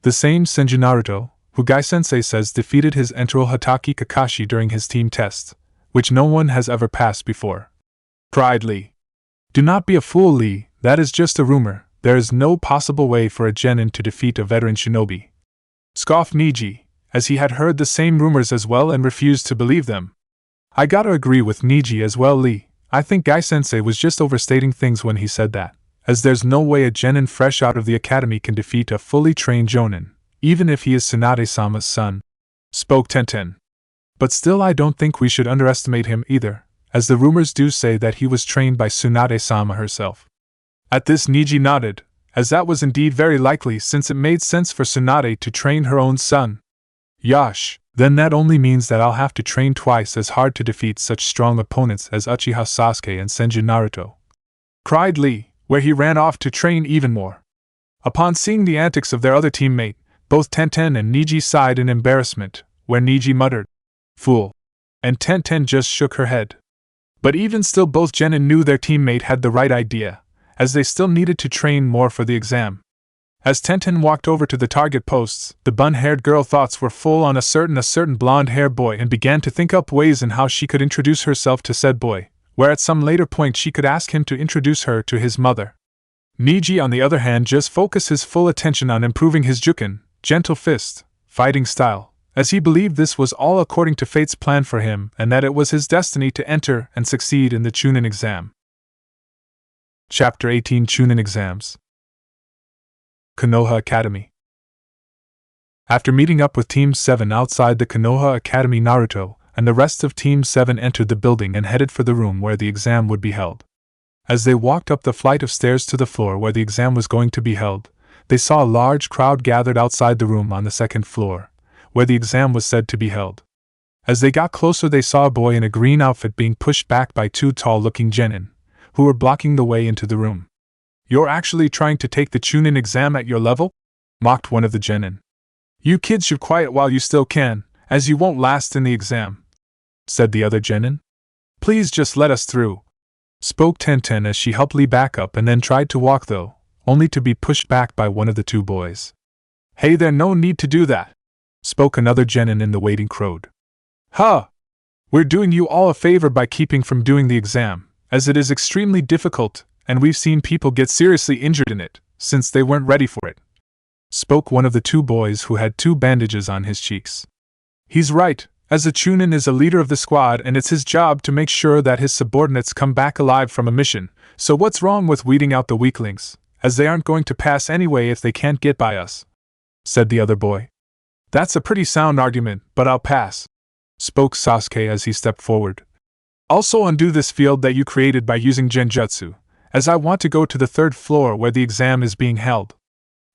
The same Senju Naruto, who Gai-sensei says defeated his Entero Hatake Kakashi during his team test, which no one has ever passed before," cried Lee. "Do not be a fool, Lee, that is just a rumor. There is no possible way for a genin to defeat a veteran shinobi," scoffed Niji, as he had heard the same rumors as well and refused to believe them. "I gotta agree with Niji as well, Lee. I think Gai-sensei was just overstating things when he said that, as there's no way a genin fresh out of the academy can defeat a fully trained jonin, even if he is Tsunade-sama's son," spoke Tenten. "But still, I don't think we should underestimate him either, as the rumors do say that he was trained by Tsunade-sama herself." At this, Niji nodded, as that was indeed very likely since it made sense for Tsunade to train her own son. "Yash, then that only means that I'll have to train twice as hard to defeat such strong opponents as Uchiha Sasuke and Senju Naruto," cried Lee, where he ran off to train even more. Upon seeing the antics of their other teammate, both Tenten and Niji sighed in embarrassment, where Niji muttered, "Fool," and Tenten just shook her head. But even still, both genin knew their teammate had the right idea, as they still needed to train more for the exam. As Tenten walked over to the target posts, the bun-haired girl thoughts were full on a certain blonde-haired boy and began to think up ways in how she could introduce herself to said boy, where at some later point she could ask him to introduce her to his mother. Niji, on the other hand, just focused his full attention on improving his jukin, gentle fist, fighting style, as he believed this was all according to fate's plan for him and that it was his destiny to enter and succeed in the Chunin exam. Chapter 18 Chunin Exams. Konoha Academy. After meeting up with Team 7 outside the Konoha Academy, Naruto and the rest of Team 7 entered the building and headed for the room where the exam would be held. As they walked up the flight of stairs to the floor where the exam was going to be held, they saw a large crowd gathered outside the room on the second floor, where the exam was said to be held. As they got closer, they saw a boy in a green outfit being pushed back by two tall-looking genin, who were blocking the way into the room. "You're actually trying to take the Chunin exam at your level?" mocked one of the genin. "You kids should quiet while you still can, as you won't last in the exam," said the other genin. "Please just let us through," spoke Tenten as she helped Lee back up and then tried to walk though, only to be pushed back by one of the two boys. "Hey there, no need to do that," spoke another genin in the waiting crowd. "Huh! We're doing you all a favor by keeping from doing the exam, as it is extremely difficult, and we've seen people get seriously injured in it, since they weren't ready for it," spoke one of the two boys who had two bandages on his cheeks. "He's right, as the Chunin is a leader of the squad and it's his job to make sure that his subordinates come back alive from a mission, so what's wrong with weeding out the weaklings, as they aren't going to pass anyway if they can't get by us," said the other boy. "That's a pretty sound argument, but I'll pass," spoke Sasuke as he stepped forward. "Also undo this field that you created by using genjutsu, as I want to go to the third floor where the exam is being held."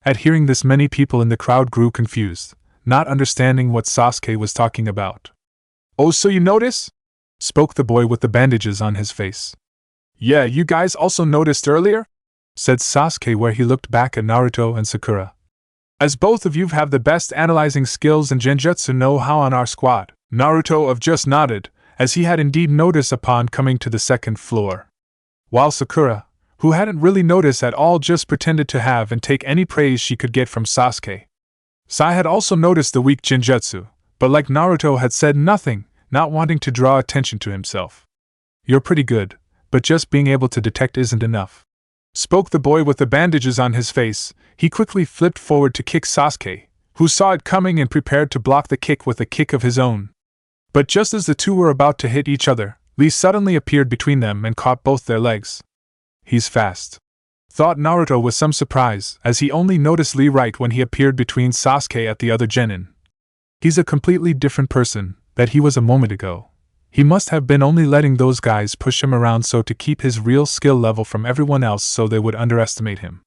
At hearing this, many people in the crowd grew confused, not understanding what Sasuke was talking about. "Oh, so you notice?" spoke the boy with the bandages on his face. "Yeah, you guys also noticed earlier?" said Sasuke, where he looked back at Naruto and Sakura. "As both of you have the best analyzing skills and genjutsu know-how on our squad." Naruto of just nodded, as he had indeed noticed upon coming to the second floor. While Sakura, who hadn't really noticed at all, just pretended to have and take any praise she could get from Sasuke. Sai had also noticed the weak genjutsu, but like Naruto had said nothing, not wanting to draw attention to himself. "You're pretty good, but just being able to detect isn't enough," spoke the boy with the bandages on his face. He quickly flipped forward to kick Sasuke, who saw it coming and prepared to block the kick with a kick of his own. But just as the two were about to hit each other, Lee suddenly appeared between them and caught both their legs. "He's fast," thought Naruto with some surprise, as he only noticed Lee right when he appeared between Sasuke at the other genin. "He's a completely different person that he was a moment ago. He must have been only letting those guys push him around so to keep his real skill level from everyone else so they would underestimate him.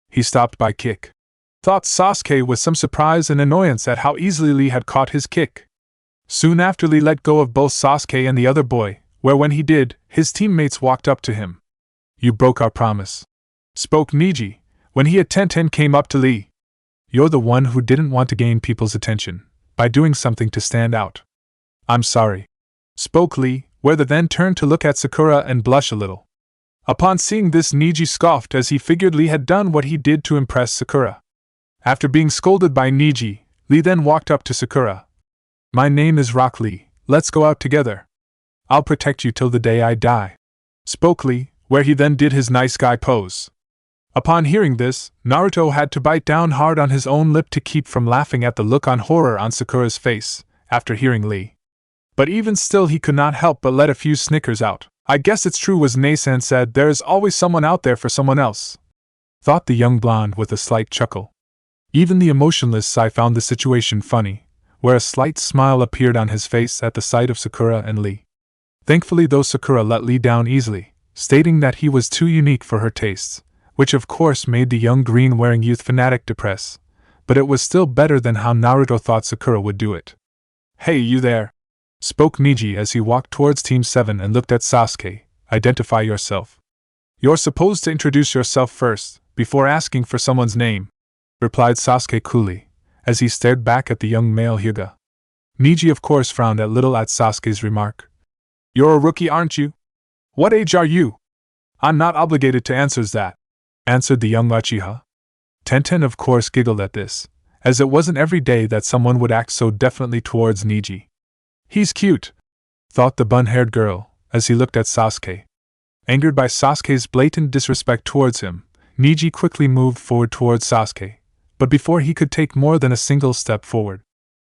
He stopped by kick," thought Sasuke with some surprise and annoyance at how easily Lee had caught his kick. Soon after, Lee let go of both Sasuke and the other boy, where when he did, his teammates walked up to him. "You broke our promise," spoke Neji, when he and Tenten came up to Lee. "You're the one who didn't want to gain people's attention by doing something to stand out." "I'm sorry," spoke Lee, where they then turned to look at Sakura and blush a little. Upon seeing this, Neji scoffed as he figured Lee had done what he did to impress Sakura. After being scolded by Neji, Lee then walked up to Sakura. "My name is Rock Lee, let's go out together. I'll protect you till the day I die," spoke Lee, where he then did his nice guy pose. Upon hearing this, Naruto had to bite down hard on his own lip to keep from laughing at the look on horror on Sakura's face, after hearing Lee. But even still he could not help but let a few snickers out. "I guess it's true what Nasan said, there is always someone out there for someone else," thought the young blonde with a slight chuckle. Even the emotionless Sai found the situation funny, where a slight smile appeared on his face at the sight of Sakura and Lee. Thankfully though, Sakura let Lee down easily, stating that he was too unique for her tastes, which of course made the young green-wearing youth fanatic depress, but it was still better than how Naruto thought Sakura would do it. "Hey, you there," spoke Neji as he walked towards Team 7 and looked at Sasuke. "Identify yourself." "You're supposed to introduce yourself first, before asking for someone's name," replied Sasuke coolly, as he stared back at the young male Hyuga. Neji of course frowned a little at Sasuke's remark. "You're a rookie, aren't you? What age are you?" "I'm not obligated to answer that," answered the young Uchiha. Tenten of course giggled at this, as it wasn't every day that someone would act so definitely towards Neji. "He's cute," thought the bun-haired girl, as he looked at Sasuke. Angered by Sasuke's blatant disrespect towards him, Neji quickly moved forward towards Sasuke, but before he could take more than a single step forward,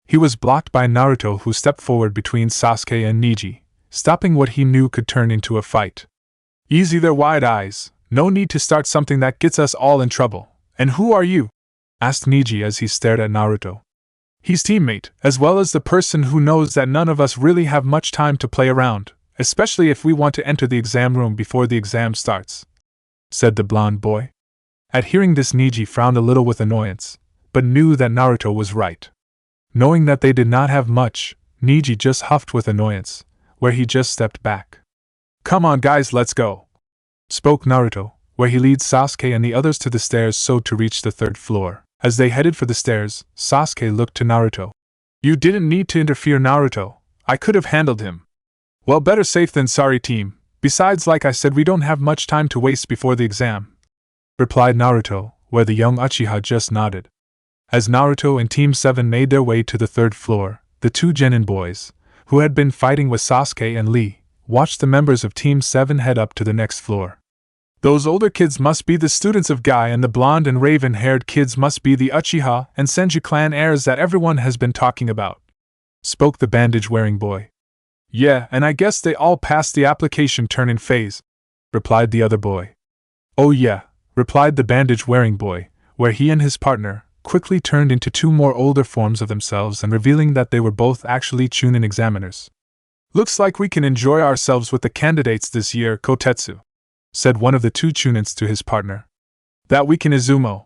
he was blocked by Naruto, who stepped forward between Sasuke and Neji, stopping what he knew could turn into a fight. "Easy there, wide eyes, no need to start something that gets us all in trouble. And who are you?" asked Neji as he stared at Naruto. He's teammate, as well as the person who knows that none of us really have much time to play around, especially if we want to enter the exam room before the exam starts, said the blonde boy. At hearing this, Neji frowned a little with annoyance, but knew that Naruto was right. Knowing that they did not have much, Neji just huffed with annoyance, where he just stepped back. Come on guys, let's go, spoke Naruto, where he leads Sasuke and the others to the stairs so to reach the 3rd floor. As they headed for the stairs, Sasuke looked to Naruto. You didn't need to interfere, Naruto. I could have handled him. Well, better safe than sorry, team. Besides, like I said, we don't have much time to waste before the exam, replied Naruto, where the young Uchiha just nodded. As Naruto and Team 7 made their way to the 3rd floor, the 2 Genin boys, who had been fighting with Sasuke and Lee, watched the members of Team 7 head up to the next floor. Those older kids must be the students of Guy, and the blonde and raven-haired kids must be the Uchiha and Senju clan heirs that everyone has been talking about, spoke the bandage-wearing boy. Yeah, and I guess they all passed the application turn-in phase, replied the other boy. Oh yeah, replied the bandage-wearing boy, where he and his partner quickly turned into 2 more older forms of themselves and revealing that they were both actually Chunin examiners. Looks like we can enjoy ourselves with the candidates this year, Kotetsu, said one of the 2 Chunins to his partner. That we can, Izumo,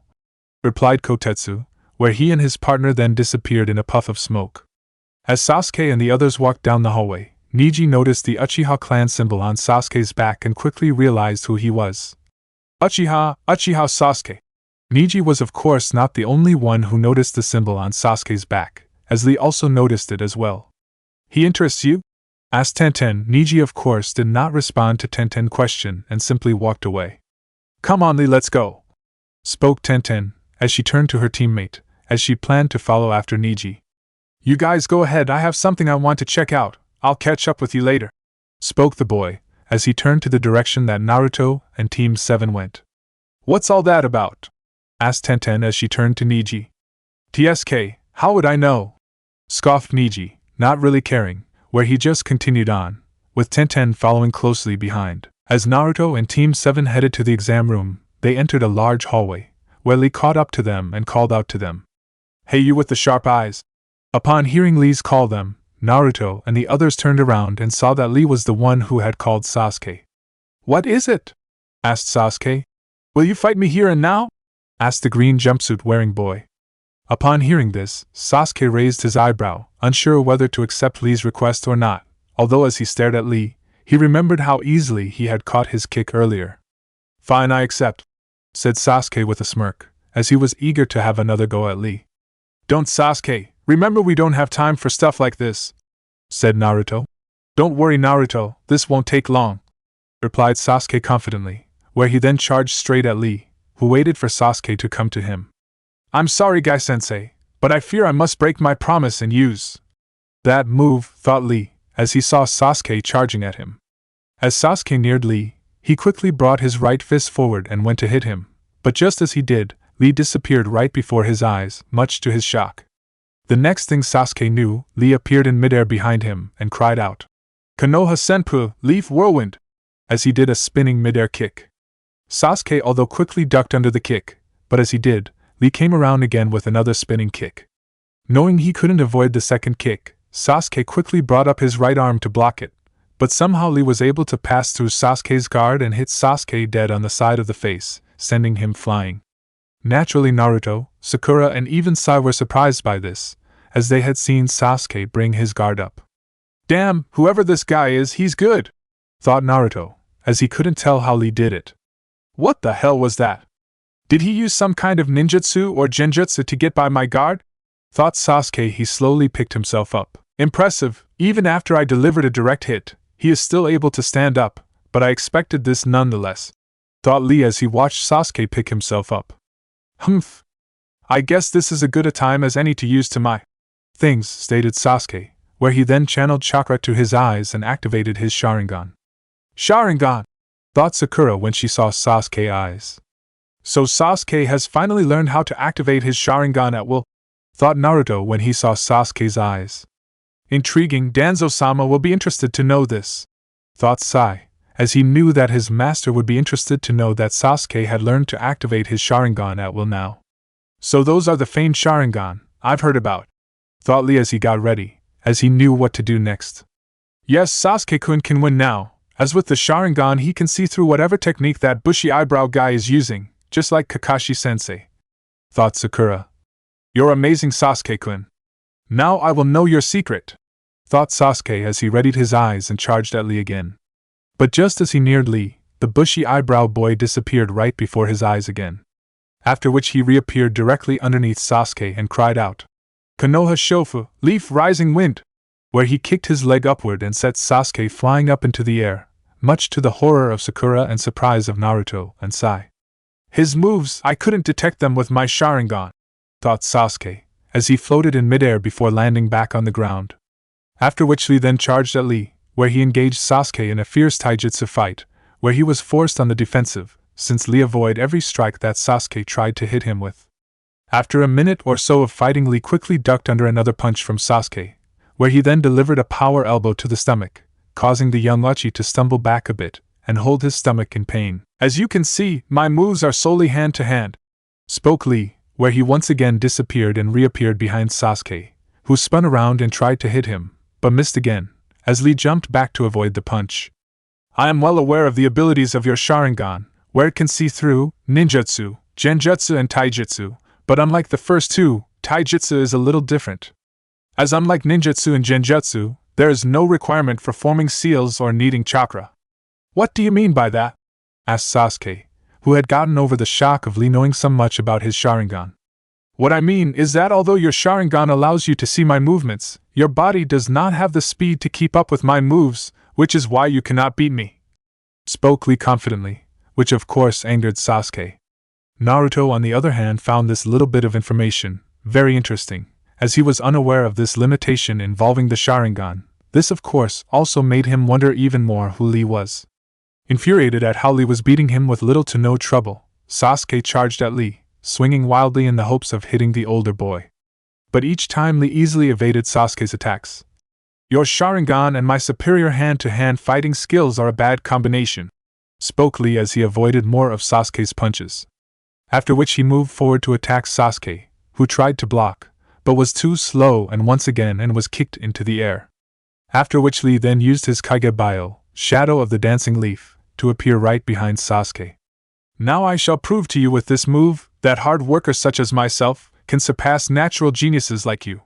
replied Kotetsu, where he and his partner then disappeared in a puff of smoke. As Sasuke and the others walked down the hallway, Neji noticed the Uchiha clan symbol on Sasuke's back and quickly realized who he was. Uchiha Sasuke. Neji was of course not the only one who noticed the symbol on Sasuke's back, as Lee also noticed it as well. He interests you? Asked Tenten. Neji of course did not respond to Tenten's question and simply walked away. Come on Lee, let's go, spoke Tenten, as she turned to her teammate, as she planned to follow after Neji. You guys go ahead, I have something I want to check out, I'll catch up with you later, spoke the boy, as he turned to the direction that Naruto and Team 7 went. What's all that about? Asked Tenten as she turned to Neji. TSK, how would I know? Scoffed Neji, not really caring, where he just continued on, with Tenten following closely behind. As Naruto and Team 7 headed to the exam room, they entered a large hallway, where Lee caught up to them and called out to them. Hey, you with the sharp eyes! Upon hearing Lee's call them, Naruto and the others turned around and saw that Lee was the one who had called Sasuke. What is it? Asked Sasuke. Will you fight me here and now? Asked the green jumpsuit-wearing boy. Upon hearing this, Sasuke raised his eyebrow, unsure whether to accept Lee's request or not, although as he stared at Lee, he remembered how easily he had caught his kick earlier. Fine, I accept, said Sasuke with a smirk, as he was eager to have another go at Lee. Don't, Sasuke, remember we don't have time for stuff like this, said Naruto. Don't worry, Naruto, this won't take long, replied Sasuke confidently, where he then charged straight at Lee, who waited for Sasuke to come to him. I'm sorry, Guy-sensei, but I fear I must break my promise and use that move, thought Lee, as he saw Sasuke charging at him. As Sasuke neared Lee, he quickly brought his right fist forward and went to hit him, but just as he did, Lee disappeared right before his eyes, much to his shock. The next thing Sasuke knew, Lee appeared in midair behind him and cried out, Konoha Senpu, Leaf Whirlwind, as he did a spinning midair kick. Sasuke although quickly ducked under the kick, but as he did, Lee came around again with another spinning kick. Knowing he couldn't avoid the second kick, Sasuke quickly brought up his right arm to block it, but somehow Lee was able to pass through Sasuke's guard and hit Sasuke dead on the side of the face, sending him flying. Naturally, Naruto, Sakura and even Sai were surprised by this, as they had seen Sasuke bring his guard up. Damn, whoever this guy is, he's good, thought Naruto, as he couldn't tell how Lee did it. What the hell was that? Did he use some kind of ninjutsu or genjutsu to get by my guard? Thought Sasuke. He slowly picked himself up. Impressive, even after I delivered a direct hit, he is still able to stand up, but I expected this nonetheless, thought Lee as he watched Sasuke pick himself up. Humph. I guess this is as good a time as any to use to my things, stated Sasuke, where he then channeled chakra to his eyes and activated his Sharingan. Sharingan! Thought Sakura when she saw Sasuke's eyes. So Sasuke has finally learned how to activate his Sharingan at will, thought Naruto when he saw Sasuke's eyes. Intriguing, Danzo-sama will be interested to know this, thought Sai, as he knew that his master would be interested to know that Sasuke had learned to activate his Sharingan at will now. So those are the famed Sharingan I've heard about, thought Lee as he got ready, as he knew what to do next. Yes, Sasuke-kun can win now, as with the Sharingan he can see through whatever technique that bushy eyebrow guy is using, just like Kakashi-sensei, thought Sakura. You're amazing, Sasuke-kun. Now I will know your secret, thought Sasuke as he readied his eyes and charged at Lee again. But just as he neared Lee, the bushy eyebrow boy disappeared right before his eyes again. After which he reappeared directly underneath Sasuke and cried out, Konoha Shofu, Leaf Rising Wind! Where he kicked his leg upward and set Sasuke flying up into the air, much to the horror of Sakura and surprise of Naruto and Sai. His moves, I couldn't detect them with my Sharingan, thought Sasuke, as he floated in midair before landing back on the ground. After which Lee then charged at Lee, where he engaged Sasuke in a fierce taijutsu fight, where he was forced on the defensive, since Lee avoided every strike that Sasuke tried to hit him with. After a minute or so of fighting, Lee quickly ducked under another punch from Sasuke, where he then delivered a power elbow to the stomach, causing the young Uchi to stumble back a bit and hold his stomach in pain. As you can see, my moves are solely hand-to-hand, spoke Lee, where he once again disappeared and reappeared behind Sasuke, who spun around and tried to hit him, but missed again, as Lee jumped back to avoid the punch. I am well aware of the abilities of your Sharingan, where it can see through ninjutsu, genjutsu and taijutsu, but unlike the first two, taijutsu is a little different. As unlike ninjutsu and genjutsu, there is no requirement for forming seals or needing chakra. What do you mean by that? Asked Sasuke, who had gotten over the shock of Lee knowing so much about his Sharingan. What I mean is that although your Sharingan allows you to see my movements, your body does not have the speed to keep up with my moves, which is why you cannot beat me, spoke Lee confidently, which of course angered Sasuke. Naruto, on the other hand, found this little bit of information very interesting, as he was unaware of this limitation involving the Sharingan. This of course also made him wonder even more who Lee was. Infuriated at how Lee was beating him with little to no trouble, Sasuke charged at Lee, swinging wildly in the hopes of hitting the older boy. But each time Lee easily evaded Sasuke's attacks. Your Sharingan and my superior hand-to-hand fighting skills are a bad combination, spoke Lee as he avoided more of Sasuke's punches. After which he moved forward to attack Sasuke, who tried to block, but was too slow and once again was kicked into the air. After which Lee then used his Kagebuyo, Shadow of the Dancing Leaf, to appear right behind Sasuke. Now I shall prove to you with this move that hard workers such as myself can surpass natural geniuses like you,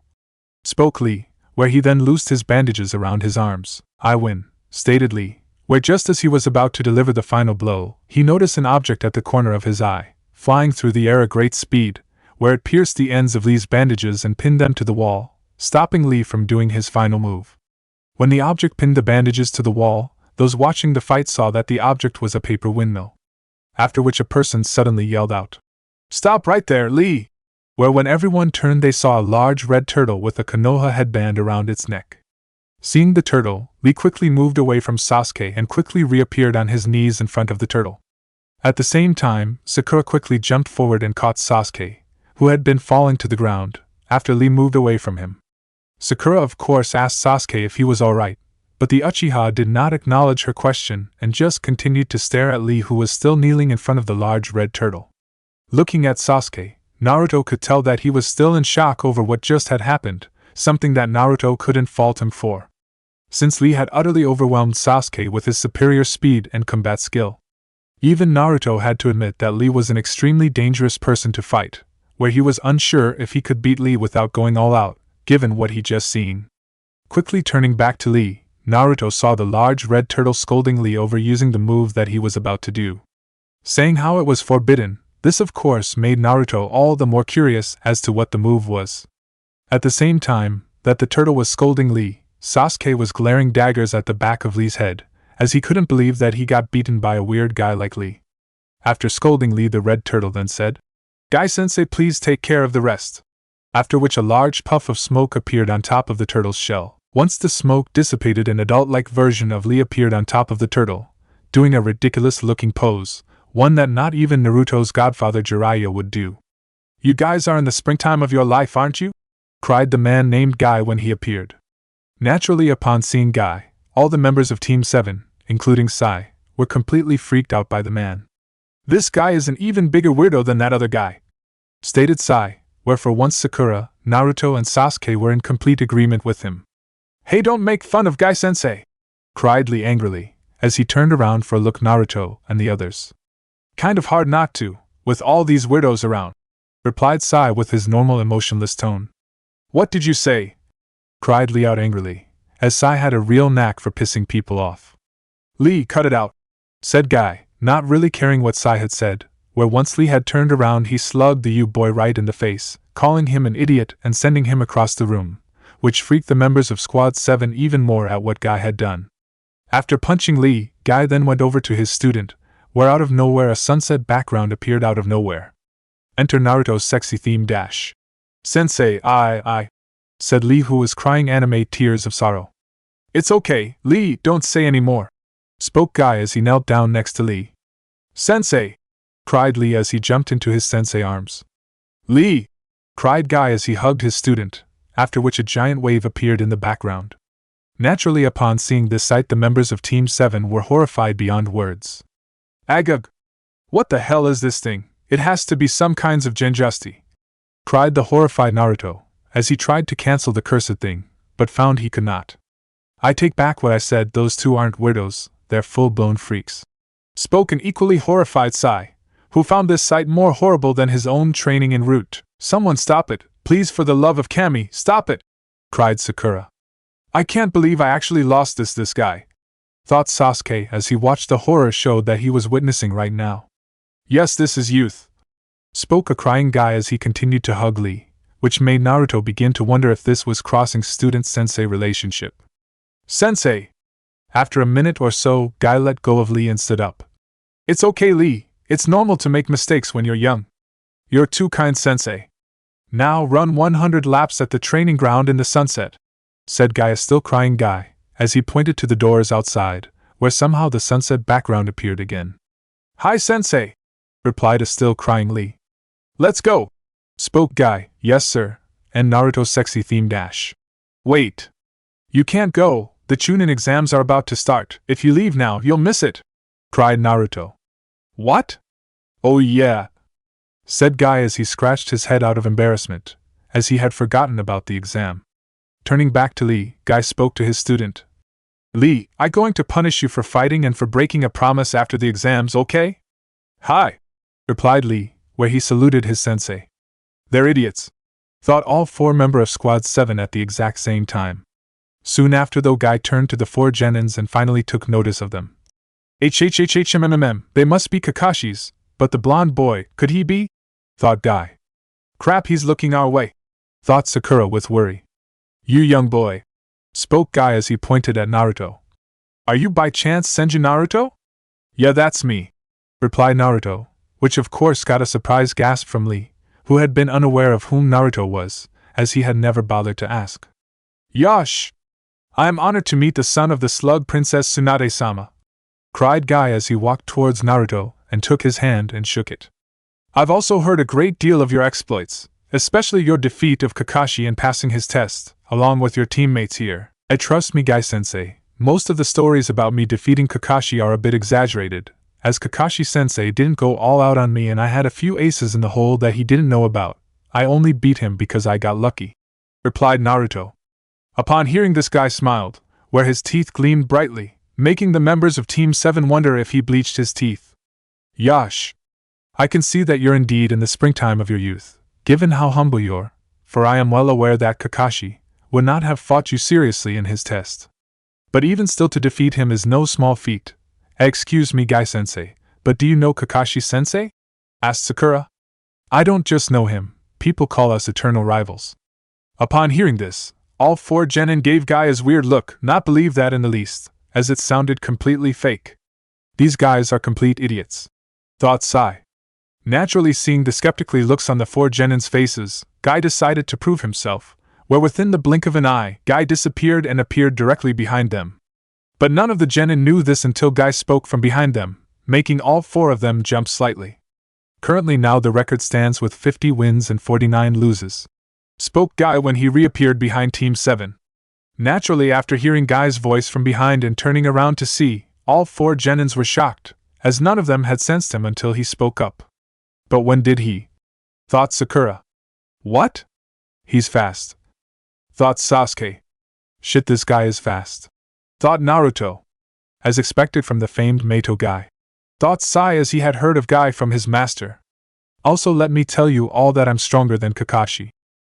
spoke Lee, where he then loosed his bandages around his arms. I win, stated Lee, where just as he was about to deliver the final blow, he noticed an object at the corner of his eye, flying through the air at great speed, where it pierced the ends of Lee's bandages and pinned them to the wall, stopping Lee from doing his final move. When the object pinned the bandages to the wall, those watching the fight saw that the object was a paper windmill. After which a person suddenly yelled out, "Stop right there, Lee!" Where when everyone turned they saw a large red turtle with a Konoha headband around its neck. Seeing the turtle, Lee quickly moved away from Sasuke and quickly reappeared on his knees in front of the turtle. At the same time, Sakura quickly jumped forward and caught Sasuke, who had been falling to the ground, after Lee moved away from him. Sakura of course asked Sasuke if he was alright, but the Uchiha did not acknowledge her question and just continued to stare at Lee, who was still kneeling in front of the large red turtle. Looking at Sasuke, Naruto could tell that he was still in shock over what just had happened, something that Naruto couldn't fault him for, since Lee had utterly overwhelmed Sasuke with his superior speed and combat skill. Even Naruto had to admit that Lee was an extremely dangerous person to fight, where he was unsure if he could beat Lee without going all out, given what he just seen. Quickly turning back to Lee, Naruto saw the large red turtle scolding Lee over using the move that he was about to do, saying how it was forbidden. This of course made Naruto all the more curious as to what the move was. At the same time that the turtle was scolding Lee, Sasuke was glaring daggers at the back of Lee's head, as he couldn't believe that he got beaten by a weird guy like Lee. After scolding Lee, the red turtle then said, "Guy-sensei, please take care of the rest." After which a large puff of smoke appeared on top of the turtle's shell. Once the smoke dissipated, an adult-like version of Lee appeared on top of the turtle, doing a ridiculous-looking pose, one that not even Naruto's godfather Jiraiya would do. "You guys are in the springtime of your life, aren't you?" cried the man named Guy when he appeared. Naturally, upon seeing Guy, all the members of Team 7, including Sai, were completely freaked out by the man. "This guy is an even bigger weirdo than that other guy," stated Sai, where for once Sakura, Naruto and Sasuke were in complete agreement with him. Hey, don't make fun of Guy-sensei! Cried Lee angrily, as he turned around for a look Naruto and the others. Kind of hard not to, with all these weirdos around, replied Sai with his normal emotionless tone. What did you say? Cried Lee out angrily, as Sai had a real knack for pissing people off. Lee, cut it out, said Guy, not really caring what Sai had said, where once Lee had turned around he slugged the U-boy right in the face, calling him an idiot and sending him across the room, which freaked the members of Squad 7 even more at what Guy had done. After punching Lee, Guy then went over to his student, where out of nowhere a sunset background appeared out of nowhere. Enter Naruto's sexy theme dash. Sensei, I, said Lee, who was crying anime tears of sorrow. It's okay, Lee, don't say any more, spoke Guy as he knelt down next to Lee. Sensei, cried Lee as he jumped into his sensei arms. Lee, cried Guy as he hugged his student, after which a giant wave appeared in the background. Naturally, upon seeing this sight, the members of Team 7 were horrified beyond words. Agug! What the hell is this thing? It has to be some kinds of genjutsu, cried the horrified Naruto, as he tried to cancel the cursed thing, but found he could not. I take back what I said, those two aren't weirdos, they're full-blown freaks, spoke an equally horrified Sai, who found this sight more horrible than his own training en route. Someone stop it, please, for the love of Kami, stop it, cried Sakura. I can't believe I actually lost this guy, thought Sasuke as he watched the horror show that he was witnessing right now. Yes, this is youth, spoke a crying Guy as he continued to hug Lee, which made Naruto begin to wonder if this was crossing student-sensei relationship. Sensei! After a minute or so, Guy let go of Lee and stood up. It's okay, Lee, it's normal to make mistakes when you're young. You're too kind, Sensei. Now run 100 laps at the training ground in the sunset, said Guy, a still crying Guy, as he pointed to the doors outside, where somehow the sunset background appeared again. Hi, Sensei, replied a still crying Lee. Let's go, spoke Guy. Yes, sir, and Naruto's sexy theme dash. Wait. You can't go, the Chunin exams are about to start. If you leave now, you'll miss it, cried Naruto. What? Oh yeah, said Guy as he scratched his head out of embarrassment, as he had forgotten about the exam. Turning back to Lee, Guy spoke to his student. Lee, I'm going to punish you for fighting and for breaking a promise after the exams, okay? Hi, replied Lee, where he saluted his sensei. They're idiots, thought all four members of Squad 7 at the exact same time. Soon after, though, Guy turned to the four Genins and finally took notice of them. They must be Kakashi's, but the blonde boy, could he be? Thought Guy. Crap, he's looking our way, thought Sakura with worry. You young boy, spoke Guy as he pointed at Naruto. Are you by chance Senju Naruto? Yeah, that's me, replied Naruto, which of course got a surprised gasp from Lee, who had been unaware of whom Naruto was, as he had never bothered to ask. Yosh! I am honored to meet the son of the slug princess Tsunade-sama, cried Guy as he walked towards Naruto and took his hand and shook it. I've also heard a great deal of your exploits, especially your defeat of Kakashi and passing his test, along with your teammates here. Trust me, Guy-sensei, most of the stories about me defeating Kakashi are a bit exaggerated, as Kakashi-sensei didn't go all out on me and I had a few aces in the hole that he didn't know about. I only beat him because I got lucky, replied Naruto. Upon hearing this, Guy smiled, where his teeth gleamed brightly, making the members of Team 7 wonder if he bleached his teeth. Yash! I can see that you're indeed in the springtime of your youth, given how humble you're, for I am well aware that Kakashi would not have fought you seriously in his test. But even still, to defeat him is no small feat. Excuse me, Guy-sensei, but do you know Kakashi-sensei? Asked Sakura. I don't just know him, people call us eternal rivals. Upon hearing this, all four Genin gave Guy his weird look, not believe that in the least, as it sounded completely fake. These guys are complete idiots, thought Sai. Naturally, seeing the skeptically looks on the four Genin's faces, Guy decided to prove himself, where within the blink of an eye, Guy disappeared and appeared directly behind them. But none of the Genin knew this until Guy spoke from behind them, making all four of them jump slightly. Currently now the record stands with 50 wins and 49 loses, spoke Guy when he reappeared behind Team 7. Naturally, after hearing Guy's voice from behind and turning around to see, all four Genins were shocked, as none of them had sensed him until he spoke up. But when did he? thought Sakura. What? He's fast, thought Sasuke. Shit, this guy is fast, thought Naruto. As expected from the famed Meito guy, thought Sai as he had heard of Guy from his master. Also, let me tell you all that I'm stronger than Kakashi,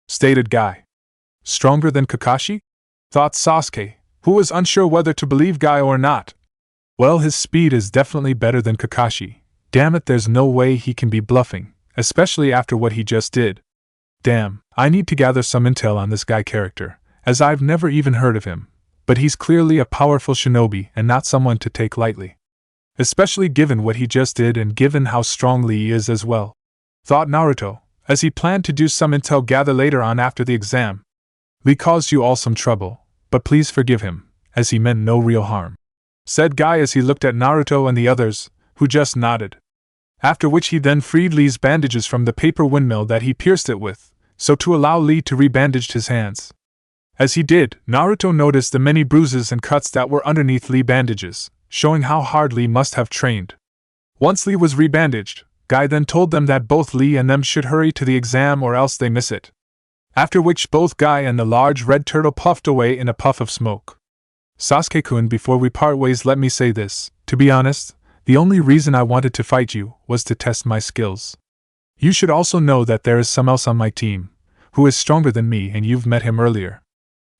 stated Guy. Stronger than Kakashi? Thought Sasuke, who was unsure whether to believe Guy or not. Well, his speed is definitely better than Kakashi. Damn it, there's no way he can be bluffing, especially after what he just did. Damn, I need to gather some intel on this Guy character, as I've never even heard of him, but he's clearly a powerful shinobi and not someone to take lightly. Especially given what he just did and given how strong Lee he is as well, thought Naruto, as he planned to do some intel gather later on after the exam. Lee caused you all some trouble, but please forgive him, as he meant no real harm, said Guy as he looked at Naruto and the others, who just nodded. After which he then freed Lee's bandages from the paper windmill that he pierced it with, so to allow Lee to rebandage his hands. As he did, Naruto noticed the many bruises and cuts that were underneath Lee bandages, showing how hard Lee must have trained. Once Lee was rebandaged, Guy then told them that both Lee and them should hurry to the exam or else they miss it. After which both Guy and the large red turtle puffed away in a puff of smoke. Sasuke-kun, before we part ways, let me say this. To be honest, the only reason I wanted to fight you was to test my skills. You should also know that there is someone else on my team, who is stronger than me, and you've met him earlier.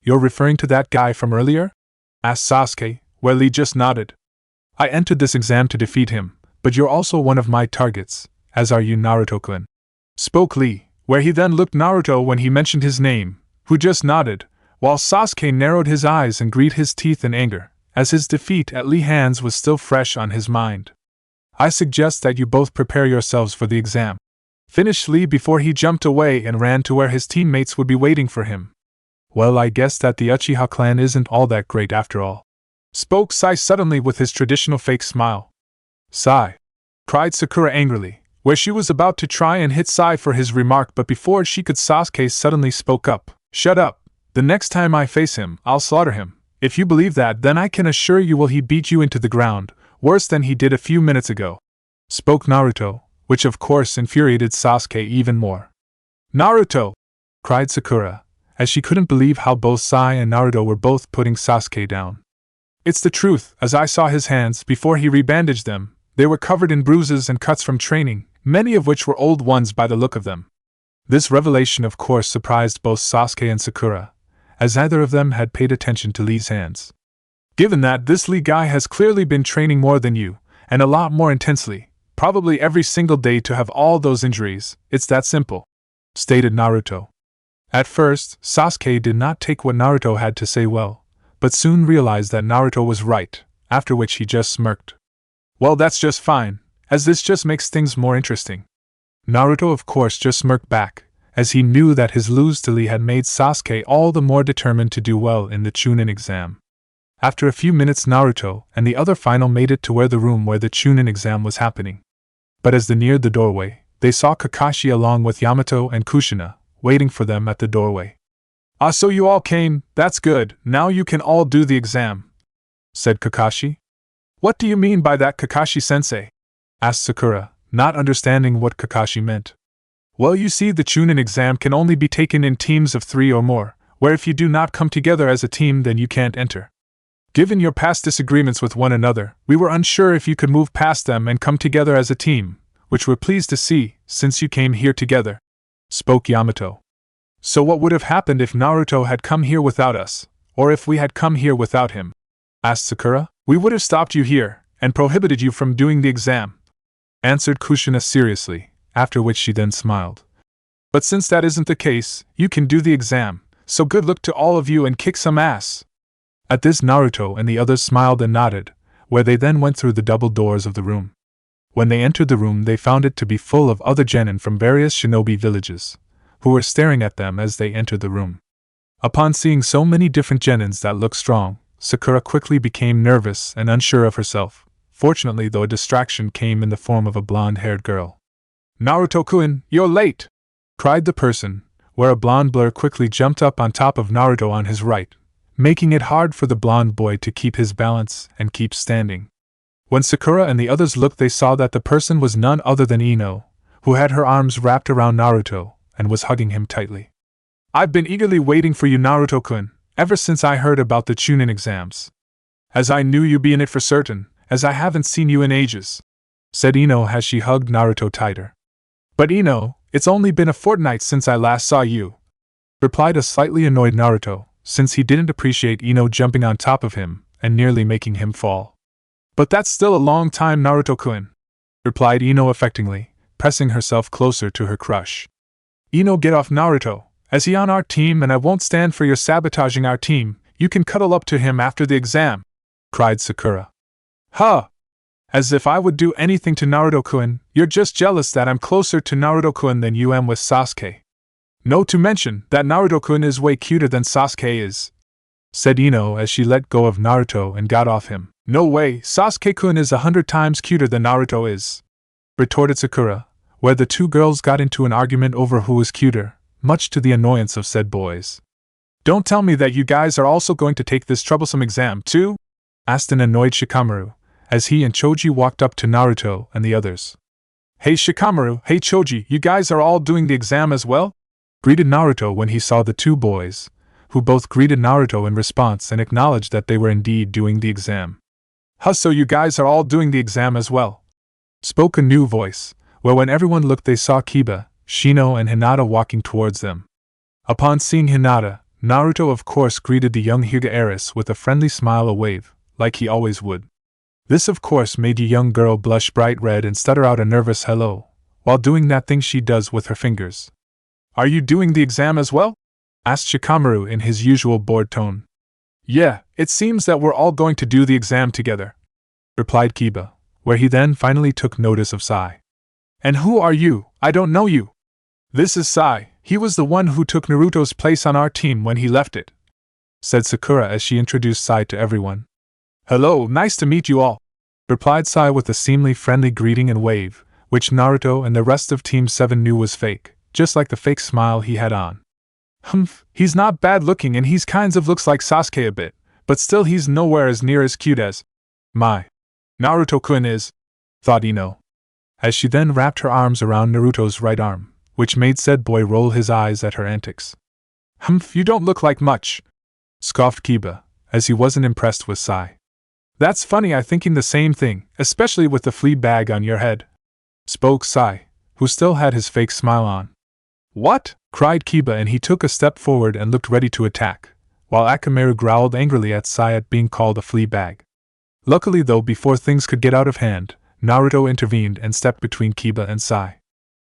You're referring to that guy from earlier? Asked Sasuke, where Lee just nodded. I entered this exam to defeat him, but you're also one of my targets, as are you, Naruto-kun, spoke Lee, where he then looked Naruto when he mentioned his name, who just nodded, while Sasuke narrowed his eyes and gritted his teeth in anger, as his defeat at Lee's hands was still fresh on his mind. I suggest that you both prepare yourselves for the exam, finished Lee before he jumped away and ran to where his teammates would be waiting for him. Well, I guess that the Uchiha clan isn't all that great after all, spoke Sai suddenly with his traditional fake smile. Sai! Cried Sakura angrily, where she was about to try and hit Sai for his remark, but before she could, Sasuke suddenly spoke up. Shut up! The next time I face him, I'll slaughter him. If you believe that, then I can assure you he beat you into the ground, worse than he did a few minutes ago, spoke Naruto, which of course infuriated Sasuke even more. Naruto! Cried Sakura, as she couldn't believe how both Sai and Naruto were both putting Sasuke down. It's the truth, as I saw his hands before he rebandaged them. They were covered in bruises and cuts from training, many of which were old ones by the look of them. This revelation of course surprised both Sasuke and Sakura, as neither of them had paid attention to Lee's hands. Given that this Lee guy has clearly been training more than you, and a lot more intensely, probably every single day to have all those injuries, it's that simple, stated Naruto. At first, Sasuke did not take what Naruto had to say well, but soon realized that Naruto was right, after which he just smirked. Well, that's just fine, as this just makes things more interesting. Naruto of course just smirked back, as he knew that his lose to Lee had made Sasuke all the more determined to do well in the Chunin exam. After a few minutes, Naruto and the other final made it to the room where the Chunin exam was happening. But as they neared the doorway, they saw Kakashi along with Yamato and Kushina, waiting for them at the doorway. Ah, so you all came, that's good, now you can all do the exam, said Kakashi. What do you mean by that, Kakashi-sensei? Asked Sakura, not understanding what Kakashi meant. Well, you see, the Chunin exam can only be taken in teams of 3 or more, where if you do not come together as a team then you can't enter. Given your past disagreements with one another, we were unsure if you could move past them and come together as a team, which we're pleased to see, since you came here together, spoke Yamato. So what would have happened if Naruto had come here without us, or if we had come here without him? Asked Sakura. We would have stopped you here, and prohibited you from doing the exam, answered Kushina seriously, after which she then smiled. But since that isn't the case, you can do the exam, so good luck to all of you and kick some ass. At this, Naruto and the others smiled and nodded, where they then went through the double doors of the room. When they entered the room, they found it to be full of other genin from various shinobi villages, who were staring at them as they entered the room. Upon seeing so many different genins that looked strong, Sakura quickly became nervous and unsure of herself. Fortunately, though, a distraction came in the form of a blonde-haired girl. Naruto-kun, you're late! Cried the person, where a blonde blur quickly jumped up on top of Naruto on his right, making it hard for the blonde boy to keep his balance and keep standing. When Sakura and the others looked, they saw that the person was none other than Ino, who had her arms wrapped around Naruto and was hugging him tightly. "I've been eagerly waiting for you, Naruto-kun, ever since I heard about the Chunin exams. As I knew you'd be in it for certain, as I haven't seen you in ages," said Ino as she hugged Naruto tighter. "But Ino, it's only been a fortnight since I last saw you," replied a slightly annoyed Naruto, since he didn't appreciate Ino jumping on top of him and nearly making him fall. "But that's still a long time, Naruto-kun," replied Ino affectingly, pressing herself closer to her crush. "Ino, get off Naruto, as he on our team and I won't stand for your sabotaging our team. You can cuddle up to him after the exam," cried Sakura. "Huh! As if I would do anything to Naruto-kun, you're just jealous that I'm closer to Naruto-kun than you am with Sasuke. No, to mention that Naruto-kun is way cuter than Sasuke is," said Ino as she let go of Naruto and got off him. "No way, Sasuke-kun is 100 times cuter than Naruto is," retorted Sakura, where the two girls got into an argument over who was cuter, much to the annoyance of said boys. "Don't tell me that you guys are also going to take this troublesome exam, too?" asked an annoyed Shikamaru, as he and Choji walked up to Naruto and the others. "Hey Shikamaru, hey Choji, you guys are all doing the exam as well?" greeted Naruto when he saw the two boys, who both greeted Naruto in response and acknowledged that they were indeed doing the exam. "Huh, so you guys are all doing the exam as well?" spoke a new voice, where when everyone looked they saw Kiba, Shino and Hinata walking towards them. Upon seeing Hinata, Naruto of course greeted the young Hyuga heiress with a friendly smile, a wave, like he always would. This of course made the young girl blush bright red and stutter out a nervous hello, while doing that thing she does with her fingers. "Are you doing the exam as well?" asked Shikamaru in his usual bored tone. "Yeah, it seems that we're all going to do the exam together," replied Kiba, where he then finally took notice of Sai. "And who are you? I don't know you." "This is Sai, he was the one who took Naruto's place on our team when he left it," said Sakura as she introduced Sai to everyone. "Hello, nice to meet you all," replied Sai with a seemingly friendly greeting and wave, which Naruto and the rest of Team 7 knew was fake, just like the fake smile he had on. "Humph, he's not bad looking and he's kinds of looks like Sasuke a bit, but still he's nowhere as near as cute as my Naruto-kun is," thought Ino, as she then wrapped her arms around Naruto's right arm, which made said boy roll his eyes at her antics. "Humph, you don't look like much," scoffed Kiba, as he wasn't impressed with Sai. "That's funny, I thinking the same thing, especially with the flea bag on your head," spoke Sai, who still had his fake smile on. "What?" cried Kiba, and he took a step forward and looked ready to attack, while Akamaru growled angrily at Sai at being called a flea bag. Luckily though, before things could get out of hand, Naruto intervened and stepped between Kiba and Sai.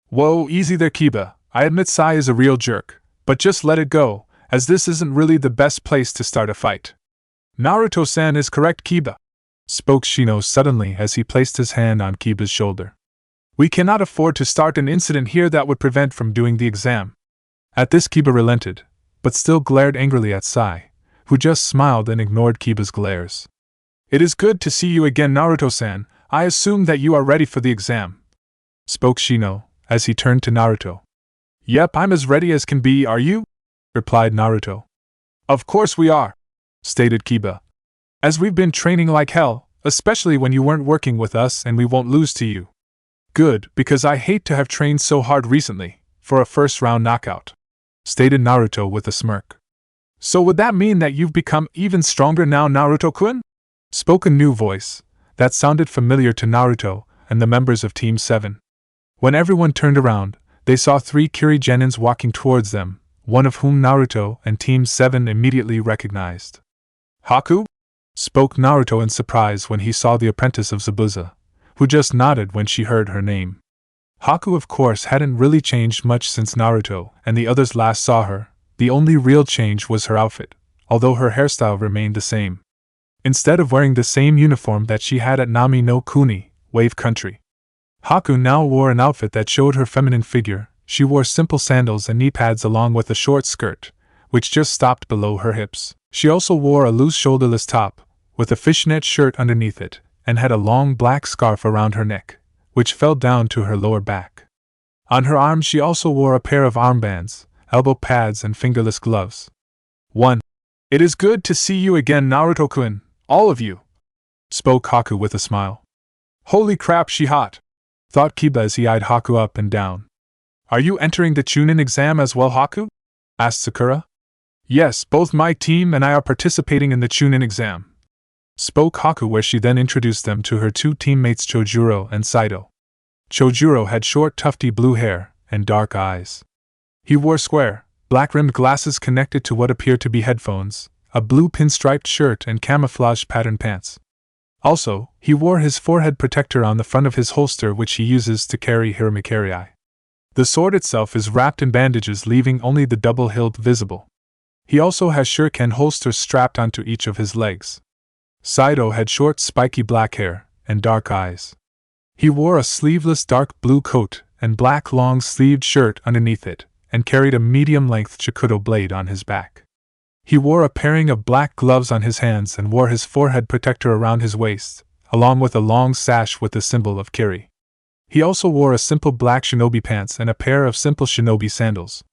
"Whoa, easy there Kiba, I admit Sai is a real jerk, but just let it go, as this isn't really the best place to start a fight." "Naruto-san is correct Kiba," spoke Shino suddenly as he placed his hand on Kiba's shoulder. "We cannot afford to start an incident here that would prevent from doing the exam." At this Kiba relented, but still glared angrily at Sai, who just smiled and ignored Kiba's glares. "It is good to see you again Naruto-san, I assume that you are ready for the exam," spoke Shino, as he turned to Naruto. "Yep, I'm as ready as can be, are you?" replied Naruto. "Of course we are," stated Kiba. "As we've been training like hell, especially when you weren't working with us, and we won't lose to you." "Good, because I hate to have trained so hard recently, for a first-round knockout," stated Naruto with a smirk. "So would that mean that you've become even stronger now, Naruto-kun?" spoke a new voice, that sounded familiar to Naruto and the members of Team 7. When everyone turned around, they saw 3 Kiri Genins walking towards them, one of whom Naruto and Team 7 immediately recognized. "Haku?" spoke Naruto in surprise when he saw the apprentice of Zabuza, who just nodded when she heard her name. Haku of course hadn't really changed much since Naruto and the others last saw her. The only real change was her outfit, although her hairstyle remained the same. Instead of wearing the same uniform that she had at Nami no Kuni, Wave Country, Haku now wore an outfit that showed her feminine figure. She wore simple sandals and knee pads along with a short skirt, which just stopped below her hips. She also wore a loose shoulderless top, with a fishnet shirt underneath it, and had a long black scarf around her neck, which fell down to her lower back. On her arms she also wore a pair of armbands, elbow pads and fingerless gloves. "1. It is good to see you again Naruto-kun, all of you," spoke Haku with a smile. "Holy crap, she hot." thought Kiba as he eyed Haku up and down. Are you entering the Chunin exam as well, Haku? Asked Sakura. Yes, both my team and I are participating in the Chunin exam, spoke Haku, where she then introduced them to her two teammates Chojuro and Saito. Chojuro had short tufty blue hair and dark eyes. He wore square, black-rimmed glasses connected to what appeared to be headphones, a blue pinstriped shirt and camouflage pattern pants. Also, he wore his forehead protector on the front of his holster, which he uses to carry Hiramakerii. The sword itself is wrapped in bandages, leaving only the double hilt visible. He also has shuriken holsters strapped onto each of his legs. Saito had short spiky black hair and dark eyes. He wore a sleeveless dark blue coat and black long-sleeved shirt underneath it, and carried a medium-length Chikudo blade on his back. He wore a pairing of black gloves on his hands and wore his forehead protector around his waist, along with a long sash with the symbol of Kiri. He also wore a simple black shinobi pants and a pair of simple shinobi sandals.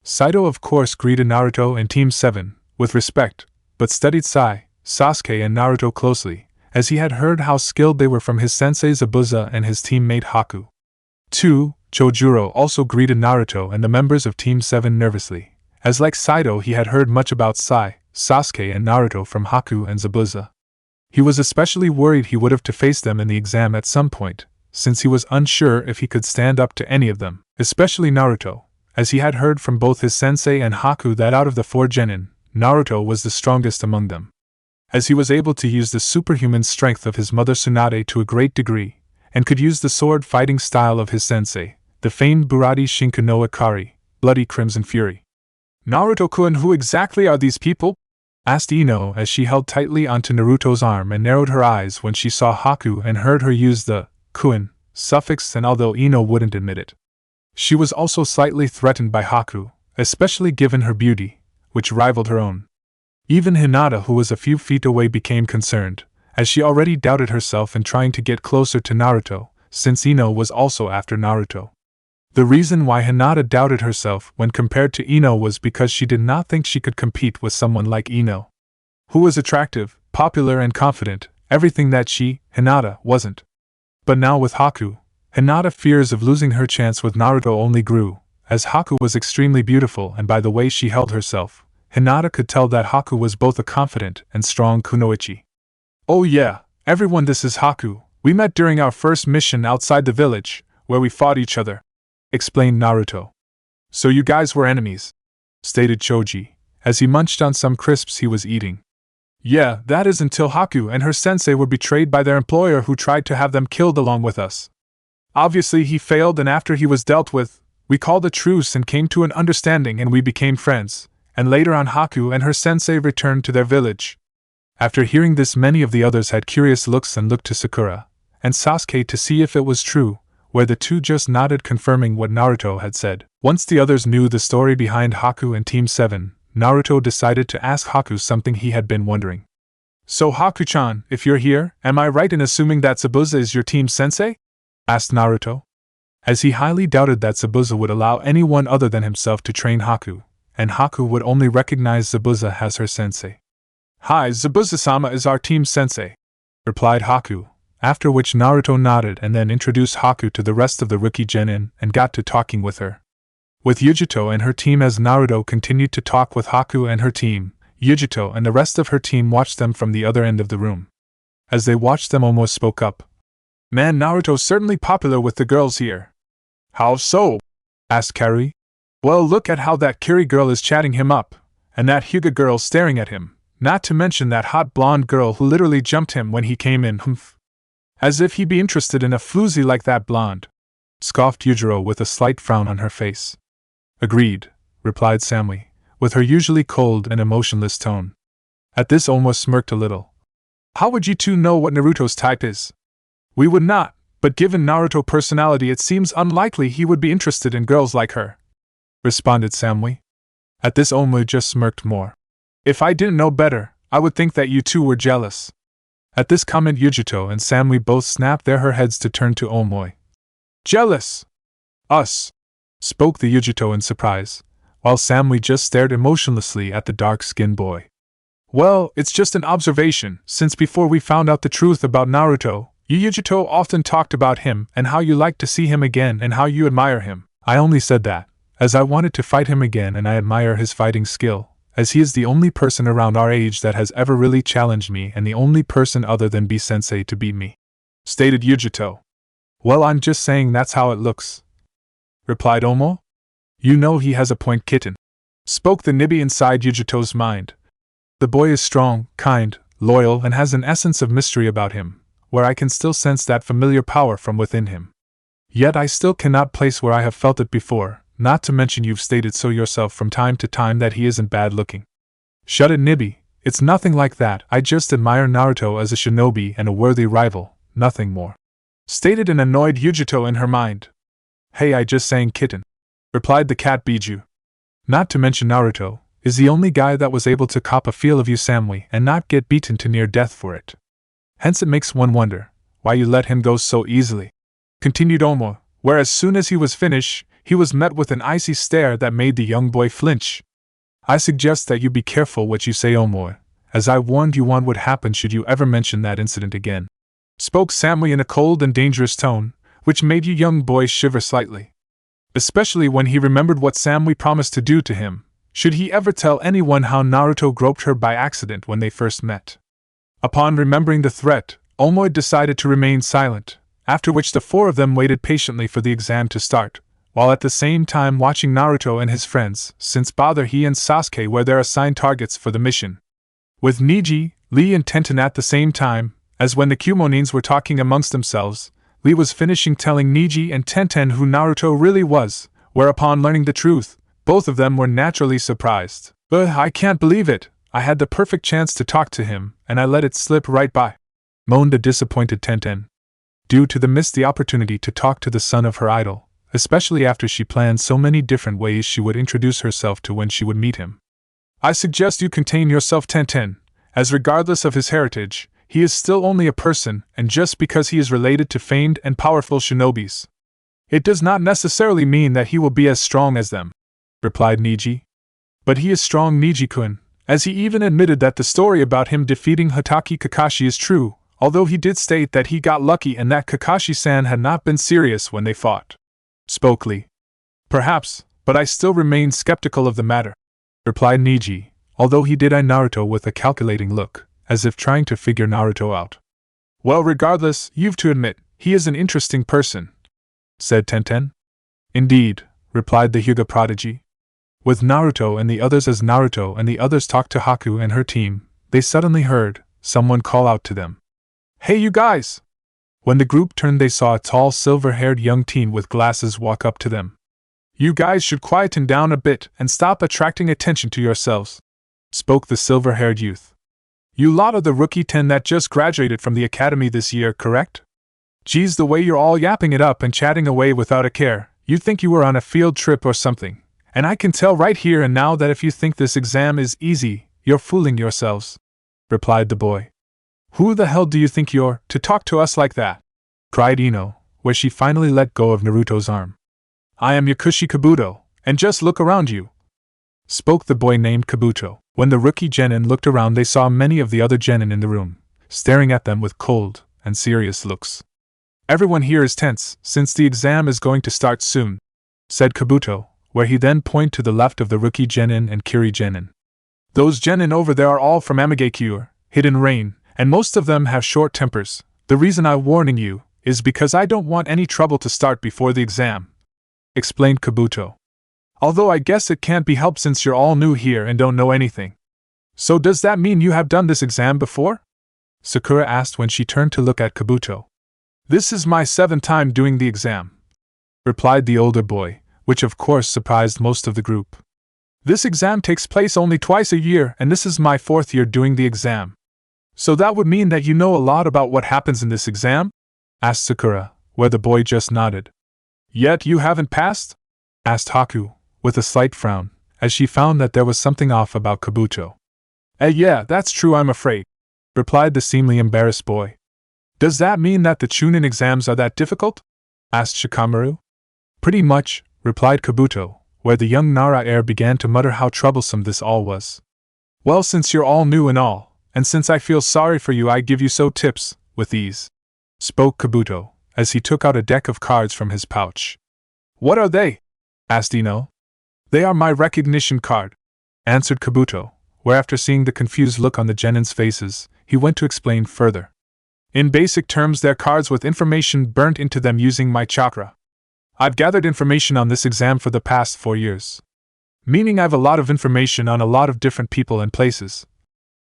Saito of course greeted Naruto and Team 7 with respect, but studied Sai, Sasuke and Naruto closely, as he had heard how skilled they were from his sensei Zabuza and his teammate Haku. 2. Chojuro also greeted Naruto and the members of Team 7 nervously, as like Saito he had heard much about Sai, Sasuke and Naruto from Haku and Zabuza. He was especially worried he would have to face them in the exam at some point, since he was unsure if he could stand up to any of them, especially Naruto, as he had heard from both his sensei and Haku that out of the 4 genin, Naruto was the strongest among them. As he was able to use the superhuman strength of his mother Tsunade to a great degree, and could use the sword fighting style of his sensei, the famed Burati Shinku no Ikari, Bloody Crimson Fury. Naruto-kun, who exactly are these people? Asked Ino as she held tightly onto Naruto's arm and narrowed her eyes when she saw Haku and heard her use the kun suffix, and although Ino wouldn't admit it, she was also slightly threatened by Haku, especially given her beauty, which rivaled her own. Even Hinata, who was a few feet away, became concerned, as she already doubted herself in trying to get closer to Naruto, since Ino was also after Naruto. The reason why Hinata doubted herself when compared to Ino was because she did not think she could compete with someone like Ino, who was attractive, popular and confident, everything that she, Hinata, wasn't. But now with Haku, Hinata's fears of losing her chance with Naruto only grew, as Haku was extremely beautiful, and by the way she held herself, Hinata could tell that Haku was both a confident and strong kunoichi. Oh yeah, everyone, this is Haku. We met during our first mission outside the village, where we fought each other, explained Naruto. So you guys were enemies, stated Choji, as he munched on some crisps he was eating. Yeah, that is until Haku and her sensei were betrayed by their employer, who tried to have them killed along with us. Obviously he failed, and after he was dealt with, we called a truce and came to an understanding, and we became friends, and later on Haku and her sensei returned to their village. After hearing this, many of the others had curious looks and looked to Sakura and Sasuke to see if it was true, where the two just nodded, confirming what Naruto had said. Once the others knew the story behind Haku and Team 7, Naruto decided to ask Haku something he had been wondering. So Haku-chan, if you're here, am I right in assuming that Zabuza is your team sensei? Asked Naruto, as he highly doubted that Zabuza would allow anyone other than himself to train Haku, and Haku would only recognize Zabuza as her sensei. Hi, Zabuza-sama is our team sensei, replied Haku, after which Naruto nodded and then introduced Haku to the rest of the rookie genin and got to talking with her. With Yujito and her team, as Naruto continued to talk with Haku and her team, Yujito and the rest of her team watched them from the other end of the room. As they watched them, Omo spoke up. Man, Naruto's certainly popular with the girls here. How so? Asked Karui. Well, look at how that Kiri girl is chatting him up, and that Hyuga girl staring at him, not to mention that hot blonde girl who literally jumped him when he came in, humph. As if he'd be interested in a floozy like that blonde, scoffed Yujiro with a slight frown on her face. Agreed, replied Samui, with her usually cold and emotionless tone. At this, Omo smirked a little. How would you two know what Naruto's type is? We would not, but given Naruto's personality it seems unlikely he would be interested in girls like her, responded Samui. At this, Omo just smirked more. If I didn't know better, I would think that you two were jealous. At this comment, Yujito and Samui both snapped their heads to turn to Omoi. Jealous? Us? Spoke the Yujito in surprise, while Samui just stared emotionlessly at the dark-skinned boy. Well, it's just an observation, since before we found out the truth about Naruto, Yujito often talked about him and how you like to see him again and how you admire him. I only said that, as I wanted to fight him again and I admire his fighting skill, as he is the only person around our age that has ever really challenged me and the only person other than B-sensei to beat me," stated Yujito. "Well, I'm just saying that's how it looks," replied Omo. "You know he has a point, kitten," spoke the Nibi inside Yujito's mind. "The boy is strong, kind, loyal, and has an essence of mystery about him, where I can still sense that familiar power from within him. Yet I still cannot place where I have felt it before, not to mention you've stated so yourself from time to time that he isn't bad looking." "Shut it, Nibi, it's nothing like that, I just admire Naruto as a shinobi and a worthy rival, nothing more," stated an annoyed Yujito in her mind. "Hey, I just saying kitten," replied the cat Biju. "Not to mention Naruto is the only guy that was able to cop a feel of you Samui and not get beaten to near death for it. Hence it makes one wonder why you let him go so easily," continued Omo, where as soon as he was finished, he was met with an icy stare that made the young boy flinch. "I suggest that you be careful what you say, Omo, as I warned you what would happen should you ever mention that incident again," spoke Samui in a cold and dangerous tone, which made you young boy shiver slightly. Especially when he remembered what Samui promised to do to him, should he ever tell anyone how Naruto groped her by accident when they first met. Upon remembering the threat, Omo decided to remain silent, after which the four of them waited patiently for the exam to start, while at the same time watching Naruto and his friends, since both he and Sasuke were their assigned targets for the mission. With Niji, Lee and Tenten at the same time, as when the Kumonins were talking amongst themselves, Lee was finishing telling Niji and Tenten who Naruto really was, whereupon learning the truth, both of them were naturally surprised. I can't believe it, I had the perfect chance to talk to him, and I let it slip right by," moaned a disappointed Tenten. Due to the opportunity to talk to the son of her idol, especially after she planned so many different ways she would introduce herself to when she would meet him. "I suggest you contain yourself, Tenten, as regardless of his heritage, he is still only a person, and just because he is related to famed and powerful shinobis, it does not necessarily mean that he will be as strong as them," replied Niji. "But he is strong, Niji-kun, as he even admitted that the story about him defeating Hatake Kakashi is true, although he did state that he got lucky and that Kakashi-san had not been serious when they fought," spoke Lee. "Perhaps, but I still remain skeptical of the matter," replied Niji, although he did eye Naruto with a calculating look, as if trying to figure Naruto out. "Well, regardless, you've to admit, he is an interesting person," said Tenten. "Indeed," replied the Hyuga prodigy. With Naruto and the others as Naruto and the others talked to Haku and her team, they suddenly heard someone call out to them. "Hey, you guys!" When the group turned, they saw a tall, silver-haired young teen with glasses walk up to them. "You guys should quieten down a bit and stop attracting attention to yourselves," spoke the silver-haired youth. "You lot are the rookie 10 that just graduated from the academy this year, correct? Geez, the way you're all yapping it up and chatting away without a care, you'd think you were on a field trip or something. And I can tell right here and now that if you think this exam is easy, you're fooling yourselves," replied the boy. "Who the hell do you think you're, to talk to us like that?" cried Ino, where she finally let go of Naruto's arm. "I am Yakushi Kabuto, and just look around you," spoke the boy named Kabuto. When the rookie genin looked around, they saw many of the other genin in the room, staring at them with cold and serious looks. "Everyone here is tense, since the exam is going to start soon," said Kabuto, where he then pointed to the left of the rookie genin and Kiri genin. "Those genin over there are all from Amigakure, Hidden Rain, and most of them have short tempers. The reason I'm warning you is because I don't want any trouble to start before the exam," explained Kabuto. "Although I guess it can't be helped since you're all new here and don't know anything." "So does that mean you have done this exam before?" Sakura asked when she turned to look at Kabuto. "This is my 7th time doing the exam," replied the older boy, which of course surprised most of the group. "This exam takes place only twice a year, and this is my 4th year doing the exam." "So that would mean that you know a lot about what happens in this exam?" asked Sakura, where the boy just nodded. "Yet you haven't passed?" asked Haku, with a slight frown, as she found that there was something off about Kabuto. Yeah, that's true, I'm afraid," replied the seemingly embarrassed boy. "Does that mean that the Chunin exams are that difficult?" asked Shikamaru. "Pretty much," replied Kabuto, where the young Nara heir began to mutter how troublesome this all was. "Well, since you're all new and all, and since I feel sorry for you, I give you so tips, with ease," spoke Kabuto, as he took out a deck of cards from his pouch. What are they? Asked Ino. They are my recognition card, answered Kabuto, where after seeing the confused look on the Genin's faces, he went to explain further. In basic terms, they're cards with information burnt into them using my chakra. I've gathered information on this exam for the past 4 years. Meaning I've a lot of information on a lot of different people and places,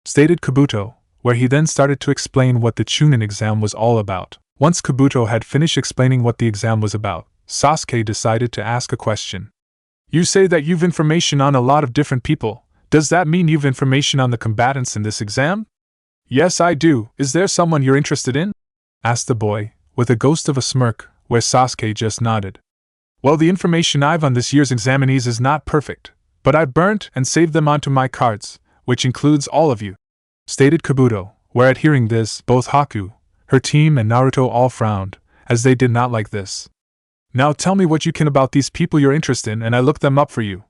stated Kabuto, where he then started to explain what the Chunin exam was all about. Once Kabuto had finished explaining what the exam was about, Sasuke decided to ask a question. You say that you've information on a lot of different people. Does that mean you've information on the combatants in this exam? Yes, I do. Is there someone you're interested in? Asked the boy, with a ghost of a smirk, where Sasuke just nodded. Well, the information I've on this year's examinees is not perfect, but I burnt and saved them onto my cards, which includes all of you, stated Kabuto, where at hearing this, both Haku, her team, and Naruto all frowned, as they did not like this. Now tell me what you can about these people you're interested in and I look them up for you,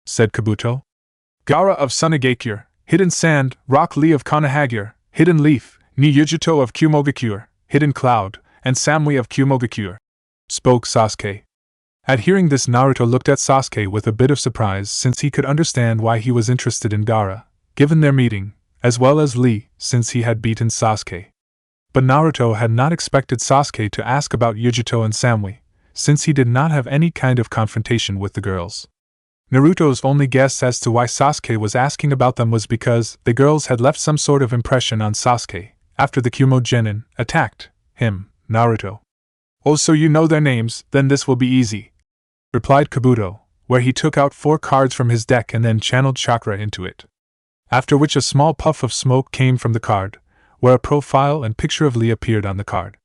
said Kabuto. Gaara of Tsunade, Hidden Sand, Rock Lee of Konohamaru, Hidden Leaf, Niyujuto of Kumo Team, Hidden Cloud, and Samui of Kumo Team, spoke Sasuke. At hearing this, Naruto looked at Sasuke with a bit of surprise since he could understand why he was interested in Gaara, given their meeting, as well as Lee, since he had beaten Sasuke. But Naruto had not expected Sasuke to ask about Yujuto and Samui, since he did not have any kind of confrontation with the girls. Naruto's only guess as to why Sasuke was asking about them was because the girls had left some sort of impression on Sasuke after the Kumo Genin attacked him, Naruto. Oh, so you know their names, then this will be easy, replied Kabuto, where he took out 4 cards from his deck and then channeled chakra into it. After which a small puff of smoke came from the card, where a profile and picture of Lee appeared on the card.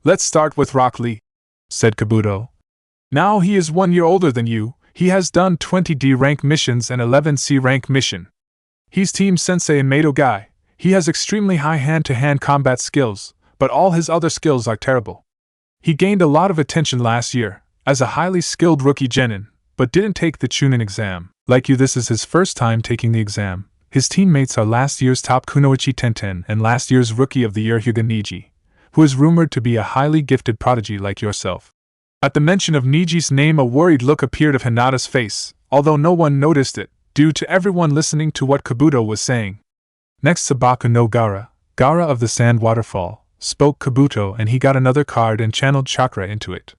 Let's start with Rock Lee, said Kabuto. Now he is 1 year older than you. He has done 20 D rank missions and 11 C rank mission. He's Team Sensei and Mato guy. He has extremely high hand-to-hand combat skills, but all his other skills are terrible. He gained a lot of attention last year, as a highly skilled rookie genin, but didn't take the Chunin exam. Like you, this is his first time taking the exam. His teammates are last year's top Kunoichi Tenten and last year's Rookie of the Year Hyuga Niji, who is rumored to be a highly gifted prodigy like yourself. At the mention of Niji's name, a worried look appeared of Hinata's face, although no one noticed it, due to everyone listening to what Kabuto was saying. Next, Sabaku no Gaara, Gaara of the Sand Waterfall, spoke Kabuto, and he got another card and channeled chakra into it.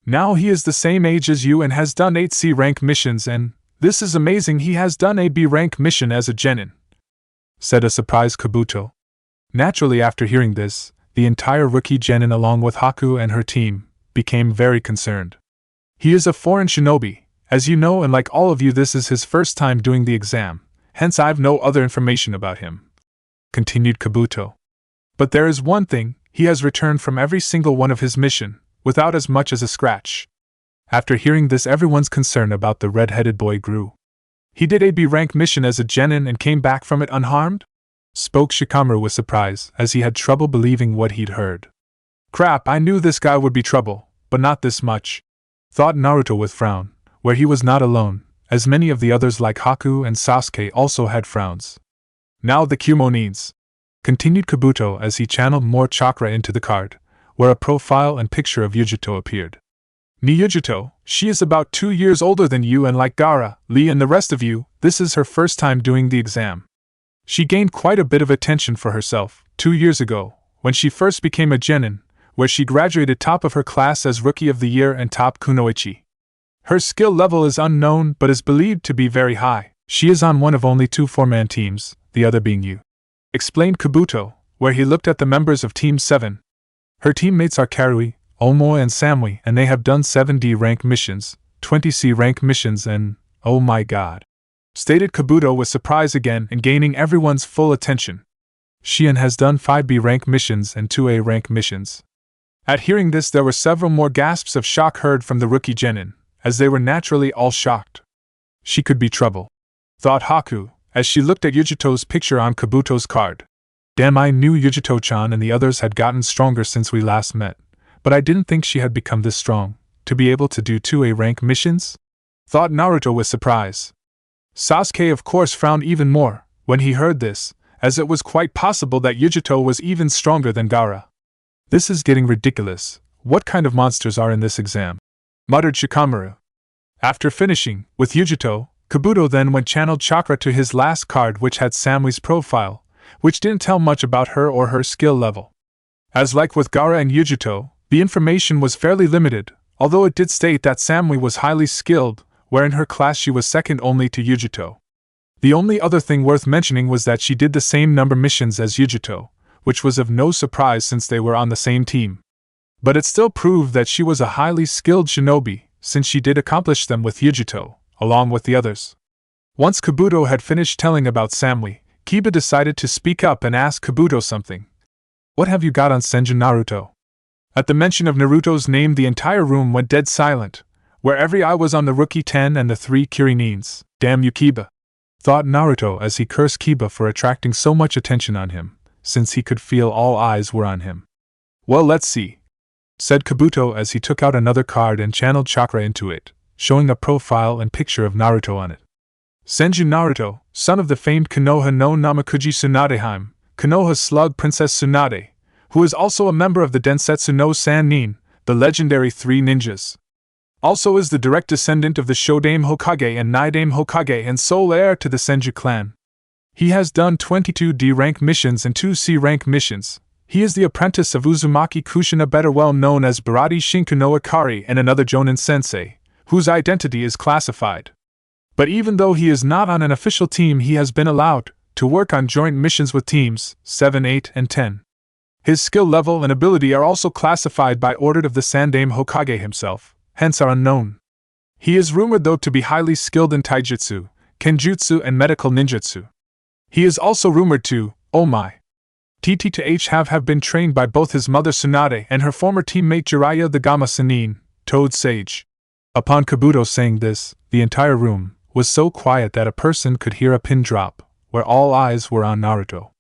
Now he is the same age as you and has done 8 C rank missions, and this is amazing, he has done a B rank mission as a genin, said a surprised Kabuto. Naturally, after hearing this, the entire rookie genin along with Haku and her team became very concerned. He is a foreign shinobi, as you know, and like all of you, this is his first time doing the exam, hence I've no other information about him, continued Kabuto. But there is one thing, he has returned from every single one of his mission, without as much as a scratch. After hearing this, everyone's concern about the red-headed boy grew. He did a B rank mission as a genin and came back from it unharmed? Spoke Shikamaru with surprise, as he had trouble believing what he'd heard. Crap, I knew this guy would be trouble, but not this much, thought Naruto with frown, where he was not alone, as many of the others like Haku and Sasuke also had frowns. Now the Kumo needs, continued Kabuto as he channeled more chakra into the card, where a profile and picture of Yujuto appeared. Niyujuto, she is about 2 years older than you, and like Gaara, Lee, and the rest of you, this is her first time doing the exam. She gained quite a bit of attention for herself 2 years ago, when she first became a genin, where she graduated top of her class as Rookie of the Year and top Kunoichi. Her skill level is unknown but is believed to be very high. She is on one of only 2 4-man teams, the other being you, explained Kabuto, where he looked at the members of Team 7. Her teammates are Karui, Omoe, and Samui, and they have done 7 D rank missions, 20 C rank missions, and, oh my god, stated Kabuto with surprise again and gaining everyone's full attention. Shion has done 5 B rank missions and 2 A rank missions. At hearing this, there were several more gasps of shock heard from the rookie genin, as they were naturally all shocked. She could be trouble, thought Haku, as she looked at Yujuto's picture on Kabuto's card. Damn, I knew Yujuto-chan and the others had gotten stronger since we last met, but I didn't think she had become this strong, to be able to do 2 A rank missions? Thought Naruto with surprise. Sasuke of course frowned even more when he heard this, as it was quite possible that Yujuto was even stronger than Gaara. This is getting ridiculous. What kind of monsters are in this exam? Muttered Shikamaru. After finishing, with Yujito, Kabuto then went channeled chakra to his last card, which had Samui's profile, which didn't tell much about her or her skill level. As like with Gaara and Yujito, the information was fairly limited, although it did state that Samui was highly skilled, where in her class she was second only to Yujito. The only other thing worth mentioning was that she did the same number missions as Yujito, which was of no surprise since they were on the same team. But it still proved that she was a highly skilled shinobi, since she did accomplish them with Yujito, along with the others. Once Kabuto had finished telling about Samui, Kiba decided to speak up and ask Kabuto something. What have you got on Senju Naruto? At the mention of Naruto's name, the entire room went dead silent, where every eye was on the rookie 10 and the 3 Kirinins. Damn you, Kiba! Thought Naruto as he cursed Kiba for attracting so much attention on him, since he could feel all eyes were on him. Well, let's see, said Kabuto as he took out another card and channeled chakra into it, showing a profile and picture of Naruto on it. Senju Naruto, son of the famed Konoha no Namakuji Tsunadeheim, Konoha's slug Princess Tsunade, who is also a member of the Densetsu no Sannin, the legendary 3 ninjas. Also is the direct descendant of the Shodame Hokage and Naidame Hokage and sole heir to the Senju clan. He has done 22 D-rank missions and 2 C-rank missions. He is the apprentice of Uzumaki Kushina, better well known as Barati Shinku no Ikari, and another Jonin sensei, whose identity is classified. But even though he is not on an official team, he has been allowed to work on joint missions with teams 7, 8, and 10. His skill level and ability are also classified by order of the Sandaime Hokage himself, hence are unknown. He is rumored though to be highly skilled in taijutsu, kenjutsu, and medical ninjutsu. He is also rumored to, oh my, have been trained by both his mother Tsunade and her former teammate Jiraiya the Gamma Sennin, Toad Sage. Upon Kabuto saying this, the entire room was so quiet that a person could hear a pin drop, where all eyes were on Naruto.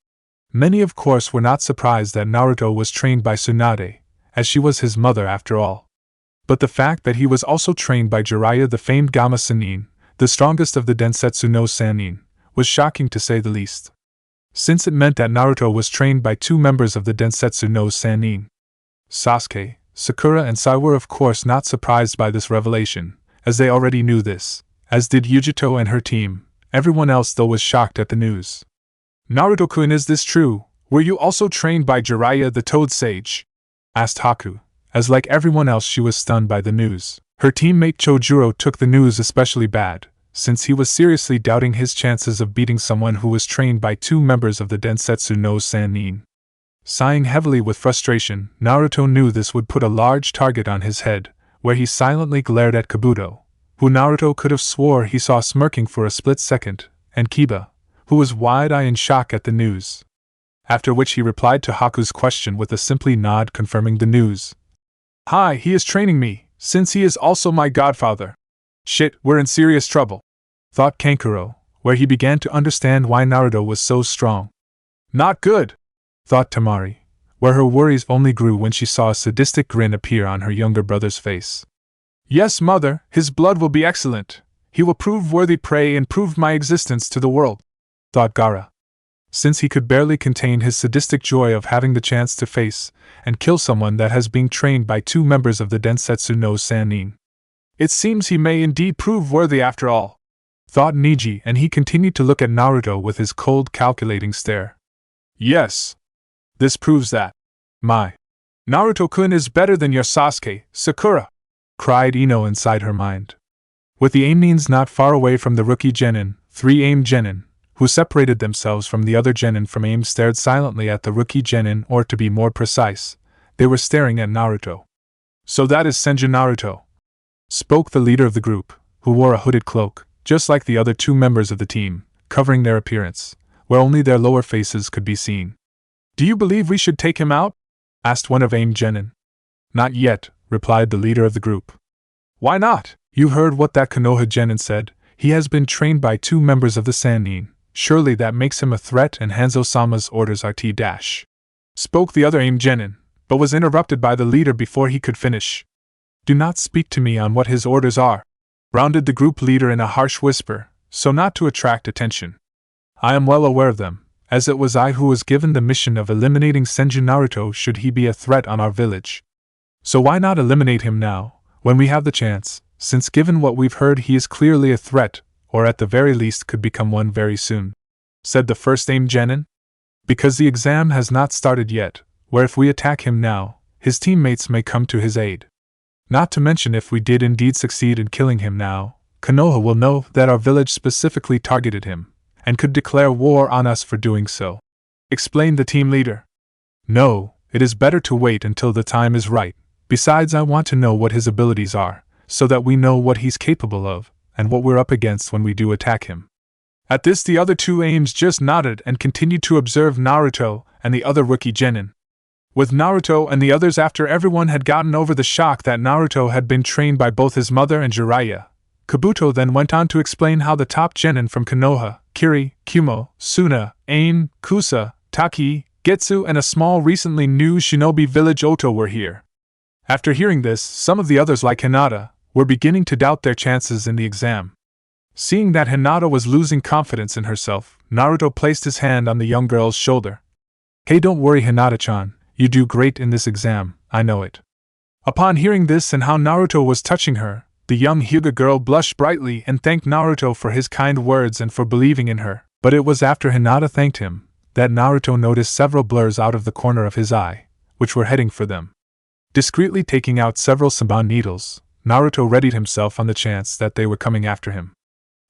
Many of course were not surprised that Naruto was trained by Tsunade, as she was his mother after all. But the fact that he was also trained by Jiraiya the famed Gamma Sennin, the strongest of the Densetsu no Sannin, was shocking to say the least, since it meant that Naruto was trained by 2 members of the Densetsu no Sannin. Sasuke, Sakura, and Sai were of course not surprised by this revelation, as they already knew this, as did Yujito and her team. Everyone else though was shocked at the news. Naruto-kun, is this true? Were you also trained by Jiraiya the Toad Sage? Asked Haku, as like everyone else she was stunned by the news. Her teammate Chojuro took the news especially bad, since he was seriously doubting his chances of beating someone who was trained by 2 members of the Densetsu no Sannin. Sighing heavily with frustration, Naruto knew this would put a large target on his head, where he silently glared at Kabuto, who Naruto could have swore he saw smirking for a split second, and Kiba, who was wide-eyed in shock at the news. After which he replied to Haku's question with a simply nod confirming the news. Hi, he is training me, since he is also my godfather. Shit, we're in serious trouble, thought Kankuro, where he began to understand why Naruto was so strong. Not good, thought Temari, where her worries only grew when she saw a sadistic grin appear on her younger brother's face. Yes, mother, his blood will be excellent. He will prove worthy prey and prove my existence to the world, thought Gaara, since he could barely contain his sadistic joy of having the chance to face and kill someone that has been trained by 2 members of the Densetsu no Sannin. It seems he may indeed prove worthy after all, thought Niji, and he continued to look at Naruto with his cold, calculating stare. Yes. This proves that my Naruto-kun is better than your Sasuke, Sakura, cried Ino inside her mind. With the Amnins not far away from the rookie Genin, 3 Aim Genin, who separated themselves from the other Genin from Aim, stared silently at the rookie Genin, or to be more precise, they were staring at Naruto. So that is Senju Naruto, spoke the leader of the group, who wore a hooded cloak, just like the other 2 members of the team, covering their appearance, where only their lower faces could be seen. Do you believe we should take him out? Asked one of Aim Genin. Not yet, replied the leader of the group. Why not? You heard what that Konoha Genin said. He has been trained by 2 members of the Sannin. Surely that makes him a threat, and Hanzo-sama's orders are T-. Spoke the other Aim Genin, but was interrupted by the leader before he could finish. Do not speak to me on what his orders are, rounded the group leader in a harsh whisper, so not to attract attention. I am well aware of them, as it was I who was given the mission of eliminating Senju Naruto should he be a threat on our village. So why not eliminate him now, when we have the chance, since given what we've heard he is clearly a threat, or at the very least could become one very soon," said the first Aim Genin. "Because the exam has not started yet, where if we attack him now, his teammates may come to his aid. Not to mention if we did indeed succeed in killing him now, Konoha will know that our village specifically targeted him, and could declare war on us for doing so," explained the team leader. "No, it is better to wait until the time is right. Besides, I want to know what his abilities are, so that we know what he's capable of, and what we're up against when we do attack him." At this, the other two Aims just nodded and continued to observe Naruto and the other rookie Genin. With Naruto and the others, after everyone had gotten over the shock that Naruto had been trained by both his mother and Jiraiya, Kabuto then went on to explain how the top Genin from Konoha, Kiri, Kumo, Suna, Ain, Kusa, Taki, Getsu, and a small recently new shinobi village Oto were here. After hearing this, some of the others like Hinata were beginning to doubt their chances in the exam. Seeing that Hinata was losing confidence in herself, Naruto placed his hand on the young girl's shoulder. "Hey, don't worry, Hinata-chan, you do great in this exam, I know it." Upon hearing this and how Naruto was touching her, the young Hyuga girl blushed brightly and thanked Naruto for his kind words and for believing in her. But it was after Hinata thanked him that Naruto noticed several blurs out of the corner of his eye, which were heading for them. Discreetly taking out several Saban needles, Naruto readied himself on the chance that they were coming after him.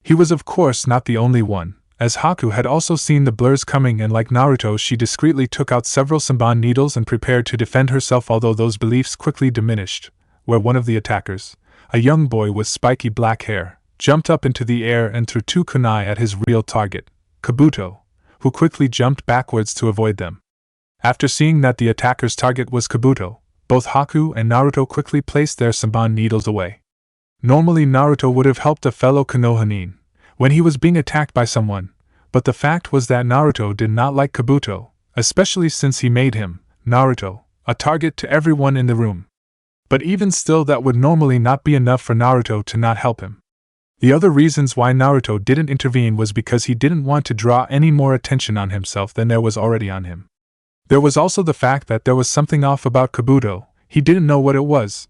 He was of course not the only one, as Haku had also seen the blurs coming, and like Naruto she discreetly took out several Saban needles and prepared to defend herself, although those beliefs quickly diminished, where one of the attackers, a young boy with spiky black hair, jumped up into the air and threw two kunai at his real target, Kabuto, who quickly jumped backwards to avoid them. After seeing that the attacker's target was Kabuto, both Haku and Naruto quickly placed their Saban needles away. Normally Naruto would have helped a fellow Konohanin when he was being attacked by someone, but the fact was that Naruto did not like Kabuto, especially since he made him, Naruto, a target to everyone in the room. But even still, that would normally not be enough for Naruto to not help him. The other reasons why Naruto didn't intervene was because he didn't want to draw any more attention on himself than there was already on him. There was also the fact that there was something off about Kabuto. He didn't know what it was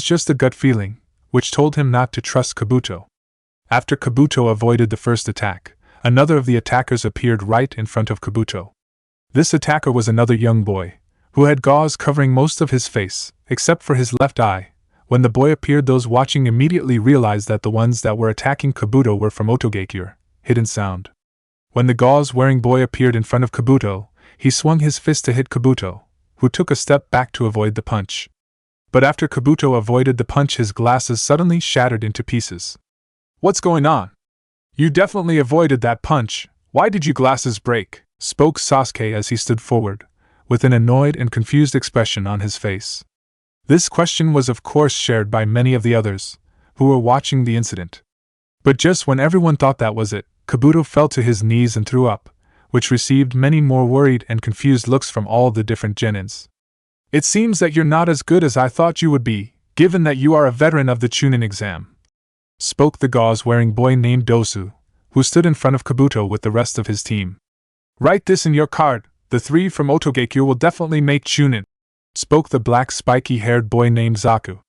just a gut feeling, which told him not to trust Kabuto. After Kabuto avoided the first attack, another of the attackers appeared right in front of Kabuto. This attacker was another young boy, who had gauze covering most of his face, except for his left eye. When the boy appeared, those watching immediately realized that the ones that were attacking Kabuto were from Otogakure, Hidden Sound. When the gauze-wearing boy appeared in front of Kabuto, he swung his fist to hit Kabuto, who took a step back to avoid the punch. But after Kabuto avoided the punch, his glasses suddenly shattered into pieces. "What's going on? You definitely avoided that punch. Why did your glasses break?" spoke Sasuke as he stood forward, with an annoyed and confused expression on his face. This question was of course shared by many of the others, who were watching the incident. But just when everyone thought that was it, Kabuto fell to his knees and threw up, which received many more worried and confused looks from all the different Genins. "It seems that you're not as good as I thought you would be, given that you are a veteran of the Chunin exam," spoke the gauze-wearing boy named Dosu, who stood in front of Kabuto with the rest of his team. "Write this in your card, the 3 from Otogakure will definitely make Chunin," spoke the black spiky-haired boy named Zaku.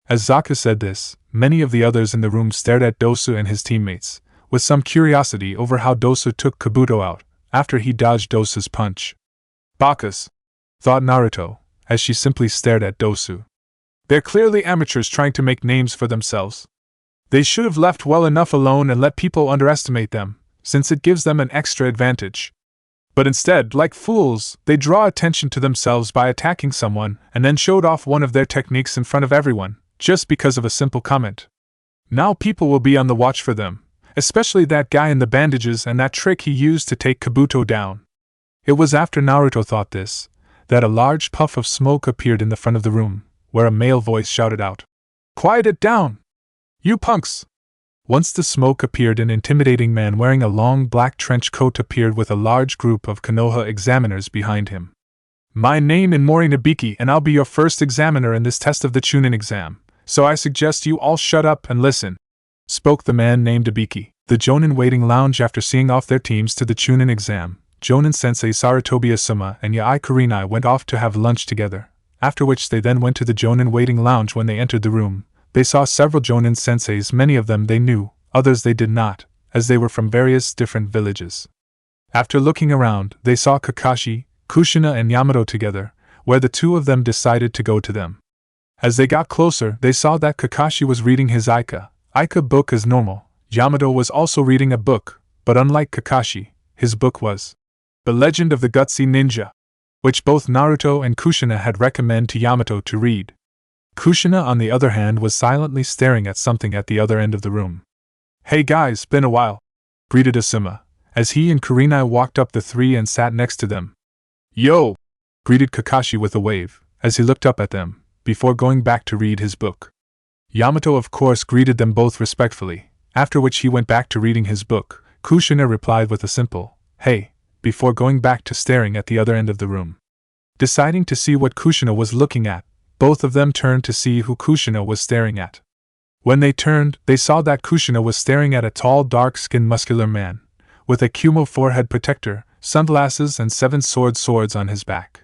As Zaku said this, many of the others in the room stared at Dosu and his teammates, with some curiosity over how Dosu took Kabuto out, after he dodged Dosu's punch. "Bakas," thought Naruto, as she simply stared at Dosu. "They're clearly amateurs trying to make names for themselves. They should have left well enough alone and let people underestimate them, since it gives them an extra advantage. But instead, like fools, they draw attention to themselves by attacking someone and then showed off one of their techniques in front of everyone, just because of a simple comment. Now people will be on the watch for them, especially that guy in the bandages and that trick he used to take Kabuto down." It was after Naruto thought this, that a large puff of smoke appeared in the front of the room, where a male voice shouted out, "Quiet it down! You punks!" Once the smoke appeared, an intimidating man wearing a long black trench coat appeared with a large group of Konoha examiners behind him. "My name is Mori Nabiki and I'll be your first examiner in this test of the Chunin exam, so I suggest you all shut up and listen," spoke the man named Abiki. The Jonin waiting lounge, after seeing off their teams to the Chunin exam, Jonin-sensei Sarutobi Asuma and Yaoi Kurenai went off to have lunch together, after which they then went to the Jonin waiting lounge. When they entered the room, they saw several Jonin-senseis. Many of them they knew, others they did not, as they were from various different villages. After looking around, they saw Kakashi, Kushina and Yamato together, where the two of them decided to go to them. As they got closer, they saw that Kakashi was reading his Aika book as normal. Yamato was also reading a book, but unlike Kakashi, his book was The Legend of the Gutsy Ninja, which both Naruto and Kushina had recommended to Yamato to read. Kushina, on the other hand, was silently staring at something at the other end of the room. "Hey guys, been a while," greeted Asuma, as he and Kurenai walked up the three and sat next to them. "Yo!" greeted Kakashi with a wave, as he looked up at them, before going back to read his book. Yamato of course greeted them both respectfully, after which he went back to reading his book. Kushina replied with a simple, "Hey," before going back to staring at the other end of the room. Deciding to see what Kushina was looking at, both of them turned to see who Kushina was staring at. When they turned, they saw that Kushina was staring at a tall, dark-skinned, muscular man, with a Kumo forehead protector, sunglasses and 7 swords on his back.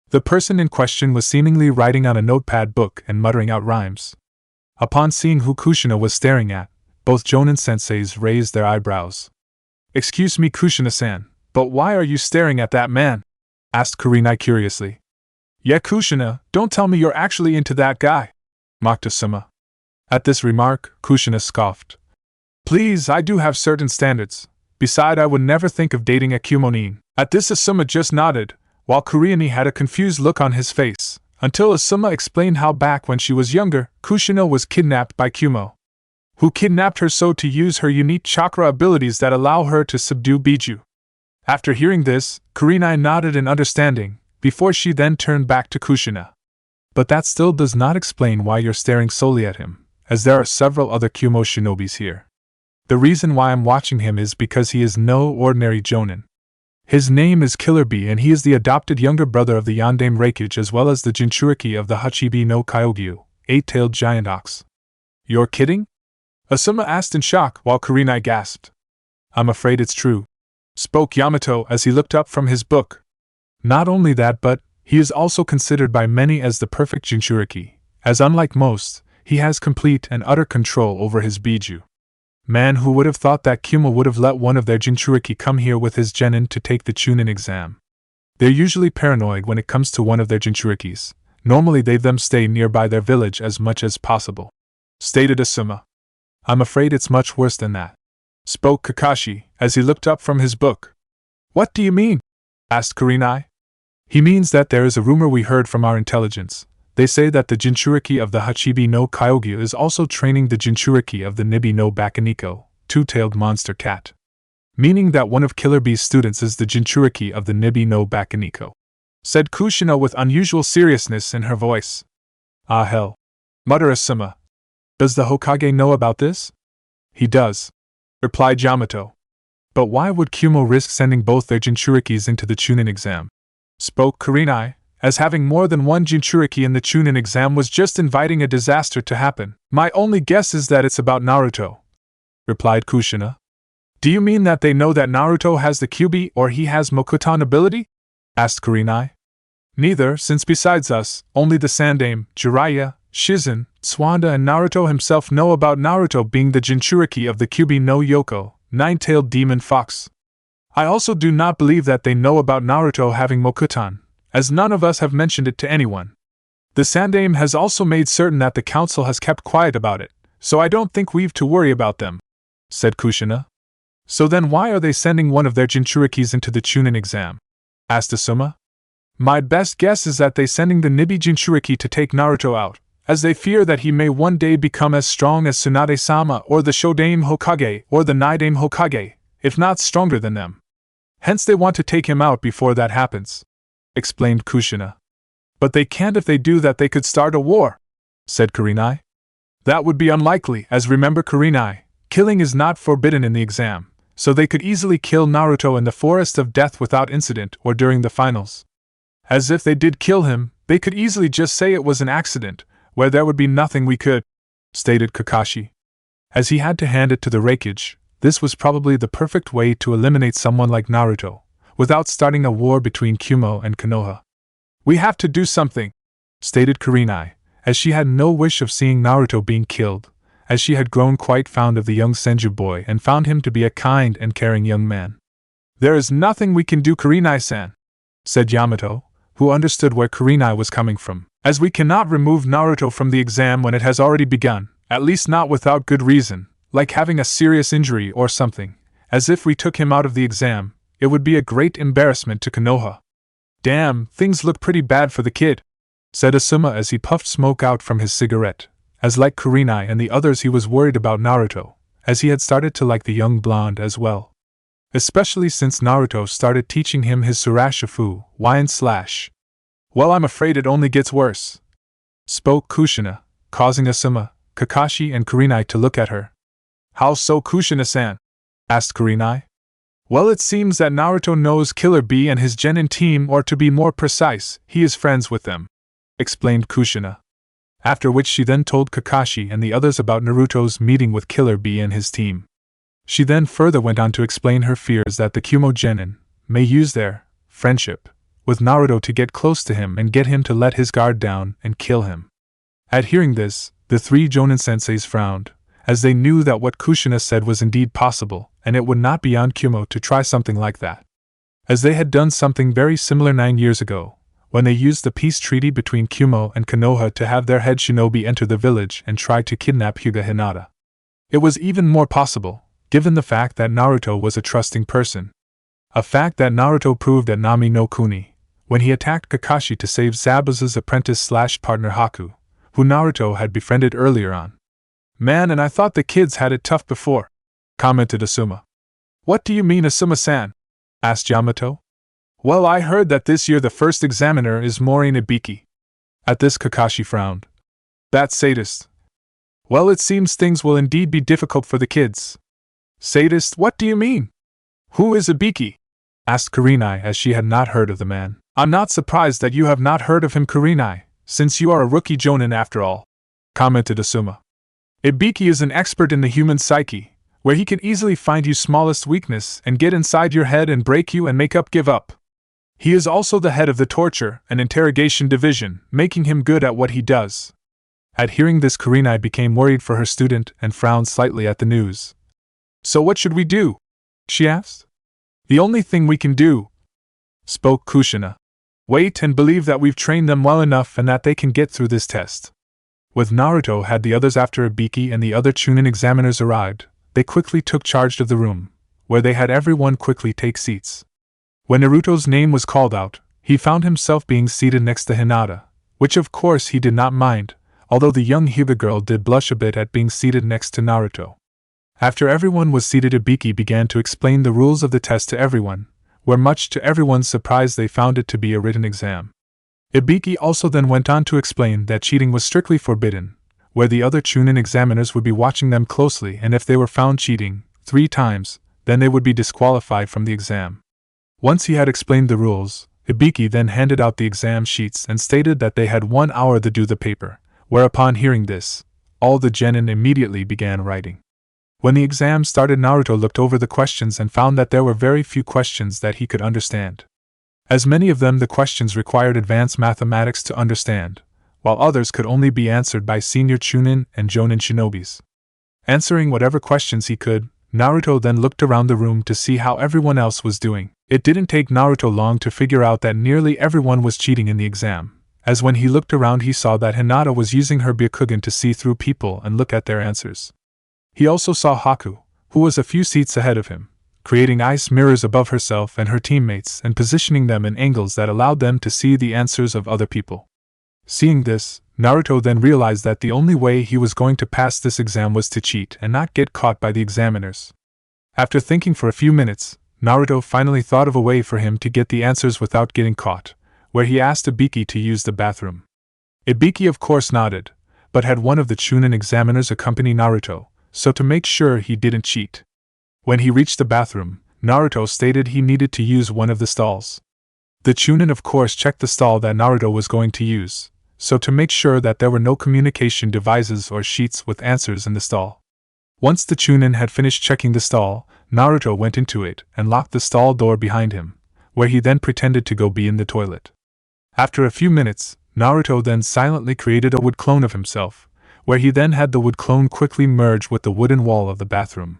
The person in question was seemingly writing on a notepad book and muttering out rhymes. Upon seeing who Kushina was staring at, both Jonin-senseis raised their eyebrows. "Excuse me, Kushina-san, but why are you staring at that man?" asked Kurenai curiously. "Yeah, Kushina, don't tell me you're actually into that guy," mocked Asuma. At this remark, Kushina scoffed. "Please, I do have certain standards. Beside, I would never think of dating a Kumonin." At this Asuma just nodded, while Kurenai had a confused look on his face, until Asuma explained how back when she was younger, Kushina was kidnapped by Kumo, who kidnapped her so to use her unique chakra abilities that allow her to subdue Biju. After hearing this, Kurenai nodded in understanding, before she then turned back to Kushina. "But that still does not explain why you're staring solely at him, as there are several other Kumo shinobis here. The reason why I'm watching him is because he is no ordinary Jonin. His name is Killer Bee and he is the adopted younger brother of the Yandame Reikage as well as the Jinchuriki of the Hachibi no Kyogyu, 8-tailed giant ox." "You're kidding?" Asuma asked in shock while Kurenai gasped. "I'm afraid it's true," spoke Yamato as he looked up from his book. "Not only that, but he is also considered by many as the perfect Jinchuriki, as unlike most, he has complete and utter control over his Biju. Man, who would have thought that Kumo would have let one of their Jinchuriki come here with his genin to take the Chunin exam? They're usually paranoid when it comes to one of their Jinchurikis. Normally they them stay nearby their village as much as possible," stated Asuma. "I'm afraid it's much worse than that," spoke Kakashi, as he looked up from his book. "What do you mean?" asked Kurenai. "He means that there is a rumor we heard from our intelligence. They say that the Jinchuriki of the Hachibi no Kyogyu is also training the Jinchuriki of the Nibi no Bakaniko, 2-tailed monster cat. Meaning that one of Killer Bee's students is the Jinchuriki of the Nibi no Bakaniko," said Kushina with unusual seriousness in her voice. "Ah hell," muttered Asuma. "Does the Hokage know about this?" "He does," replied Yamato. "But why would Kumo risk sending both their Jinchurikis into the Chunin exam?" spoke Kurenai, as having more than one Jinchuriki in the Chunin exam was just inviting a disaster to happen. "My only guess is that it's about Naruto," replied Kushina. "Do you mean that they know that Naruto has the Kyubi or he has Mokuton ability?" asked Kurenai. "Neither, since besides us, only the Sandame, Jiraiya, Shizen, Swanda and Naruto himself know about Naruto being the Jinchuriki of the Kyubi no Yoko, 9-tailed demon fox. I also do not believe that they know about Naruto having Mokuton, as none of us have mentioned it to anyone. The Sandame has also made certain that the council has kept quiet about it, so I don't think we've to worry about them," said Kushina. "So then why are they sending one of their Jinchurikis into the Chunin exam?" asked Asuma. "My best guess is that they sending the Nibi Jinchuriki to take Naruto out, as they fear that he may one day become as strong as Tsunade-sama or the Shodame Hokage or the Nidame Hokage, if not stronger than them. Hence they want to take him out before that happens," explained Kushina. "But they can't. If they do that, they could start a war," said Kurenai. "That would be unlikely, as remember Kurenai, killing is not forbidden in the exam, so they could easily kill Naruto in the Forest of Death without incident or during the finals. As if they did kill him, they could easily just say it was an accident, where there would be nothing we could," stated Kakashi. As he had to hand it to the Reikage, this was probably the perfect way to eliminate someone like Naruto, without starting a war between Kumo and Konoha. "We have to do something," stated Kurenai, as she had no wish of seeing Naruto being killed, as she had grown quite fond of the young Senju boy and found him to be a kind and caring young man. "There is nothing we can do, Kurenai-san," said Yamato, who understood where Kurenai was coming from, "as we cannot remove Naruto from the exam when it has already begun, at least not without good reason, like having a serious injury or something, as if we took him out of the exam, it would be a great embarrassment to Konoha." "Damn, things look pretty bad for the kid," said Asuma as he puffed smoke out from his cigarette, as like Kurenai and the others he was worried about Naruto, as he had started to like the young blonde as well. Especially since Naruto started teaching him his Surashifu, Y/. "Well, I'm afraid it only gets worse," spoke Kushina, causing Asuma, Kakashi and Kurenai to look at her. "How so, Kushina-san?" asked Kurenai. "Well, it seems that Naruto knows Killer Bee and his Genin team, or to be more precise, he is friends with them," explained Kushina. After which she then told Kakashi and the others about Naruto's meeting with Killer Bee and his team. She then further went on to explain her fears that the Kumo Genin may use their friendship with Naruto to get close to him and get him to let his guard down and kill him. At hearing this, the three Jonin senseis frowned, as they knew that what Kushina said was indeed possible, and it would not be on Kumo to try something like that, as they had done something very similar 9 years ago, when they used the peace treaty between Kumo and Konoha to have their head shinobi enter the village and try to kidnap Hyuga Hinata. It was even more possible, given the fact that Naruto was a trusting person. A fact that Naruto proved at Nami no Kuni, when he attacked Kakashi to save Zabuza's apprentice/partner Haku, who Naruto had befriended earlier on. "Man, and I thought the kids had it tough before," commented Asuma. "What do you mean, Asuma-san?" asked Yamato. "Well, I heard that this year the first examiner is Morin Ibiki." At this Kakashi frowned. "That sadist. Well, it seems things will indeed be difficult for the kids." "Sadist, what do you mean? Who is Ibiki?" asked Kurenai, as she had not heard of the man. "I'm not surprised that you have not heard of him, Kurenai, since you are a rookie Jonin after all," commented Asuma. "Ibiki is an expert in the human psyche, where he can easily find your smallest weakness and get inside your head and break you and make up give up. He is also the head of the torture and interrogation division, making him good at what he does." At hearing this, Kurenai became worried for her student and frowned slightly at the news. "So what should we do?" she asked. "The only thing we can do," spoke Kushina. "Wait and believe that we've trained them well enough and that they can get through this test." With Naruto had the others after Ibiki and the other Chunin examiners arrived, they quickly took charge of the room, where they had everyone quickly take seats. When Naruto's name was called out, he found himself being seated next to Hinata, which of course he did not mind, although the young Hyuga girl did blush a bit at being seated next to Naruto. After everyone was seated, Ibiki began to explain the rules of the test to everyone, where much to everyone's surprise they found it to be a written exam. Ibiki also then went on to explain that cheating was strictly forbidden, where the other Chunin examiners would be watching them closely, and if they were found cheating 3 times, then they would be disqualified from the exam. Once he had explained the rules, Ibiki then handed out the exam sheets and stated that they had 1 hour to do the paper, whereupon hearing this, all the genin immediately began writing. When the exam started, Naruto looked over the questions and found that there were very few questions that he could understand. As many of them the questions required advanced mathematics to understand, while others could only be answered by senior Chunin and Jonin shinobis. Answering whatever questions he could, Naruto then looked around the room to see how everyone else was doing. It didn't take Naruto long to figure out that nearly everyone was cheating in the exam, as when he looked around he saw that Hinata was using her Byakugan to see through people and look at their answers. He also saw Haku, who was a few seats ahead of him, creating ice mirrors above herself and her teammates and positioning them in angles that allowed them to see the answers of other people. Seeing this, Naruto then realized that the only way he was going to pass this exam was to cheat and not get caught by the examiners. After thinking for a few minutes, Naruto finally thought of a way for him to get the answers without getting caught, where he asked Ibiki to use the bathroom. Ibiki of course nodded, but had one of the Chunin examiners accompany Naruto, so to make sure he didn't cheat. When he reached the bathroom, Naruto stated he needed to use one of the stalls. The Chunin of course checked the stall that Naruto was going to use, so to make sure that there were no communication devices or sheets with answers in the stall. Once the Chunin had finished checking the stall, Naruto went into it and locked the stall door behind him, where he then pretended to go be in the toilet. After a few minutes, Naruto then silently created a wood clone of himself, where he then had the wood clone quickly merge with the wooden wall of the bathroom.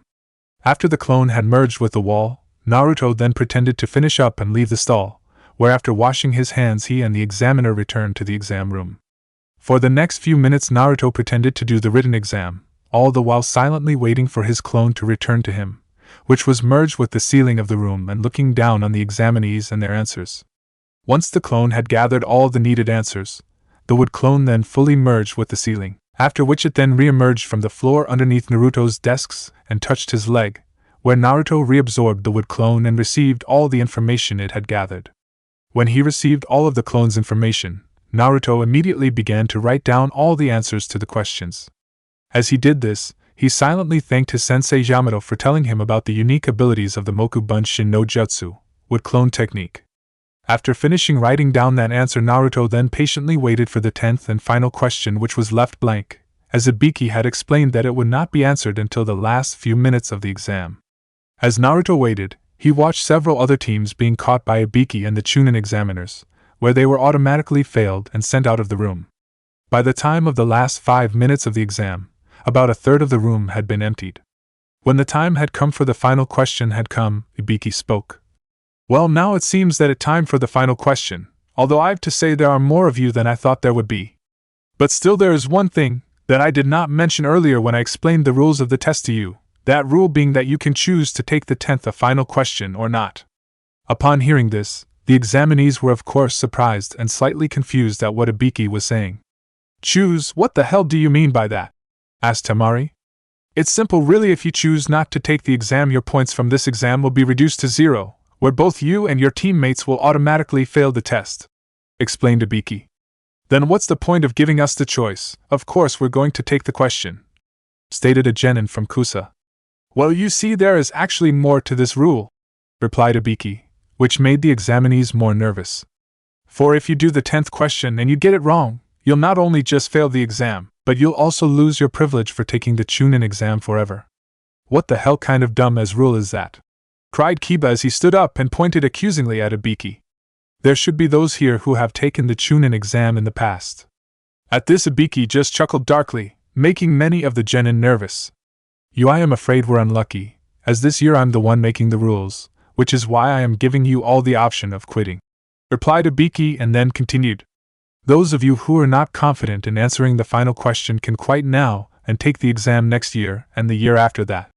After the clone had merged with the wall, Naruto then pretended to finish up and leave the stall, where after washing his hands he and the examiner returned to the exam room. For the next few minutes Naruto pretended to do the written exam, all the while silently waiting for his clone to return to him, which was merged with the ceiling of the room and looking down on the examinees and their answers. Once the clone had gathered all the needed answers, the wood clone then fully merged with the ceiling, after which it then re-emerged from the floor underneath Naruto's desks and touched his leg, where Naruto reabsorbed the wood clone and received all the information it had gathered. When he received all of the clone's information, Naruto immediately began to write down all the answers to the questions. As he did this, he silently thanked his sensei Yamato for telling him about the unique abilities of the Moku Bunshin no Jutsu, wood clone technique. After finishing writing down that answer, Naruto then patiently waited for the 10th and final question, which was left blank, as Ibiki had explained that it would not be answered until the last few minutes of the exam. As Naruto waited, he watched several other teams being caught by Ibiki and the Chunin examiners, where they were automatically failed and sent out of the room. By the time of the last 5 minutes of the exam, about a third of the room had been emptied. When the time had come for the final question had come, Ibiki spoke. Well, now it seems that it's time for the final question, although I've to say there are more of you than I thought there would be. But still there is one thing that I did not mention earlier when I explained the rules of the test to you, that rule being that you can choose to take the 10th a final question or not. Upon hearing this, the examinees were of course surprised and slightly confused at what Ibiki was saying. Choose? What the hell do you mean by that? Asked Temari. It's simple really. If you choose not to take the exam, your points from this exam will be reduced to 0, where both you and your teammates will automatically fail the test, explained Ibiki. Then what's the point of giving us the choice? Of course we're going to take the question, stated a genin from Kusa. Well, you see, there is actually more to this rule, replied Ibiki, which made the examinees more nervous. For if you do the 10th question and you get it wrong, you'll not only just fail the exam, but you'll also lose your privilege for taking the Chunin exam forever. What the hell kind of dumb as rule is that? Cried Kiba as he stood up and pointed accusingly at Ibiki. There should be those here who have taken the Chunin exam in the past. At this, Ibiki just chuckled darkly, making many of the genin nervous. I am afraid we're unlucky, as this year I'm the one making the rules, which is why I am giving you all the option of quitting, replied Ibiki, and then continued. Those of you who are not confident in answering the final question can quit now and take the exam next year and the year after that,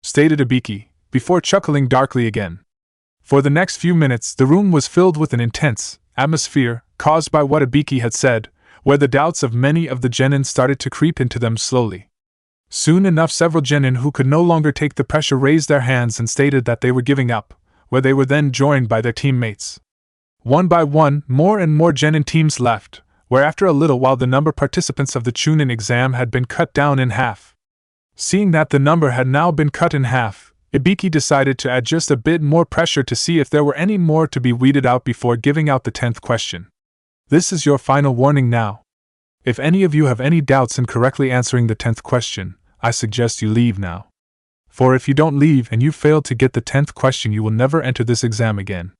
stated Ibiki, before chuckling darkly again. For the next few minutes the room was filled with an intense atmosphere caused by what Ibiki had said, where the doubts of many of the genin started to creep into them slowly. Soon enough several genin who could no longer take the pressure raised their hands and stated that they were giving up, where they were then joined by their teammates. One by one, more and more genin teams left, where after a little while the number of participants of the Chunin exam had been cut down in half. Seeing that the number had now been cut in half, Ibiki decided to add just a bit more pressure to see if there were any more to be weeded out before giving out the 10th question. This is your final warning now. If any of you have any doubts in correctly answering the 10th question, I suggest you leave now. For if you don't leave and you fail to get the 10th question, you will never enter this exam again.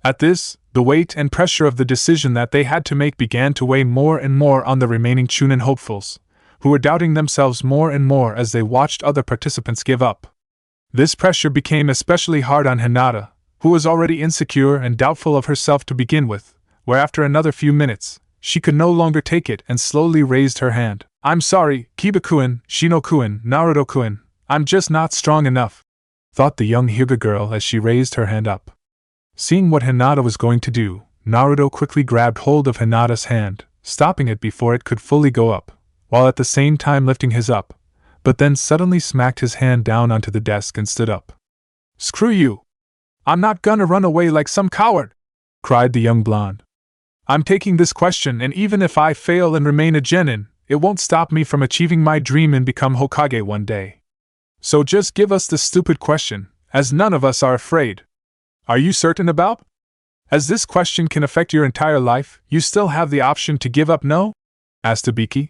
At this, the weight and pressure of the decision that they had to make began to weigh more and more on the remaining Chunin hopefuls, who were doubting themselves more and more as they watched other participants give up. This pressure became especially hard on Hinata, who was already insecure and doubtful of herself to begin with, where after another few minutes, she could no longer take it and slowly raised her hand. I'm sorry, Kiba-kun, Shino-kun, Naruto-kun, I'm just not strong enough, thought the young Hyuga girl as she raised her hand up. Seeing what Hinata was going to do, Naruto quickly grabbed hold of Hinata's hand, stopping it before it could fully go up, while at the same time lifting his up, but then suddenly smacked his hand down onto the desk and stood up. Screw you! I'm not gonna run away like some coward! Cried the young blonde. I'm taking this question, and even if I fail and remain a genin, it won't stop me from achieving my dream and become Hokage one day. So just give us the stupid question, as none of us are afraid. Are you certain about? As this question can affect your entire life, you still have the option to give up, no? Asked Ibiki.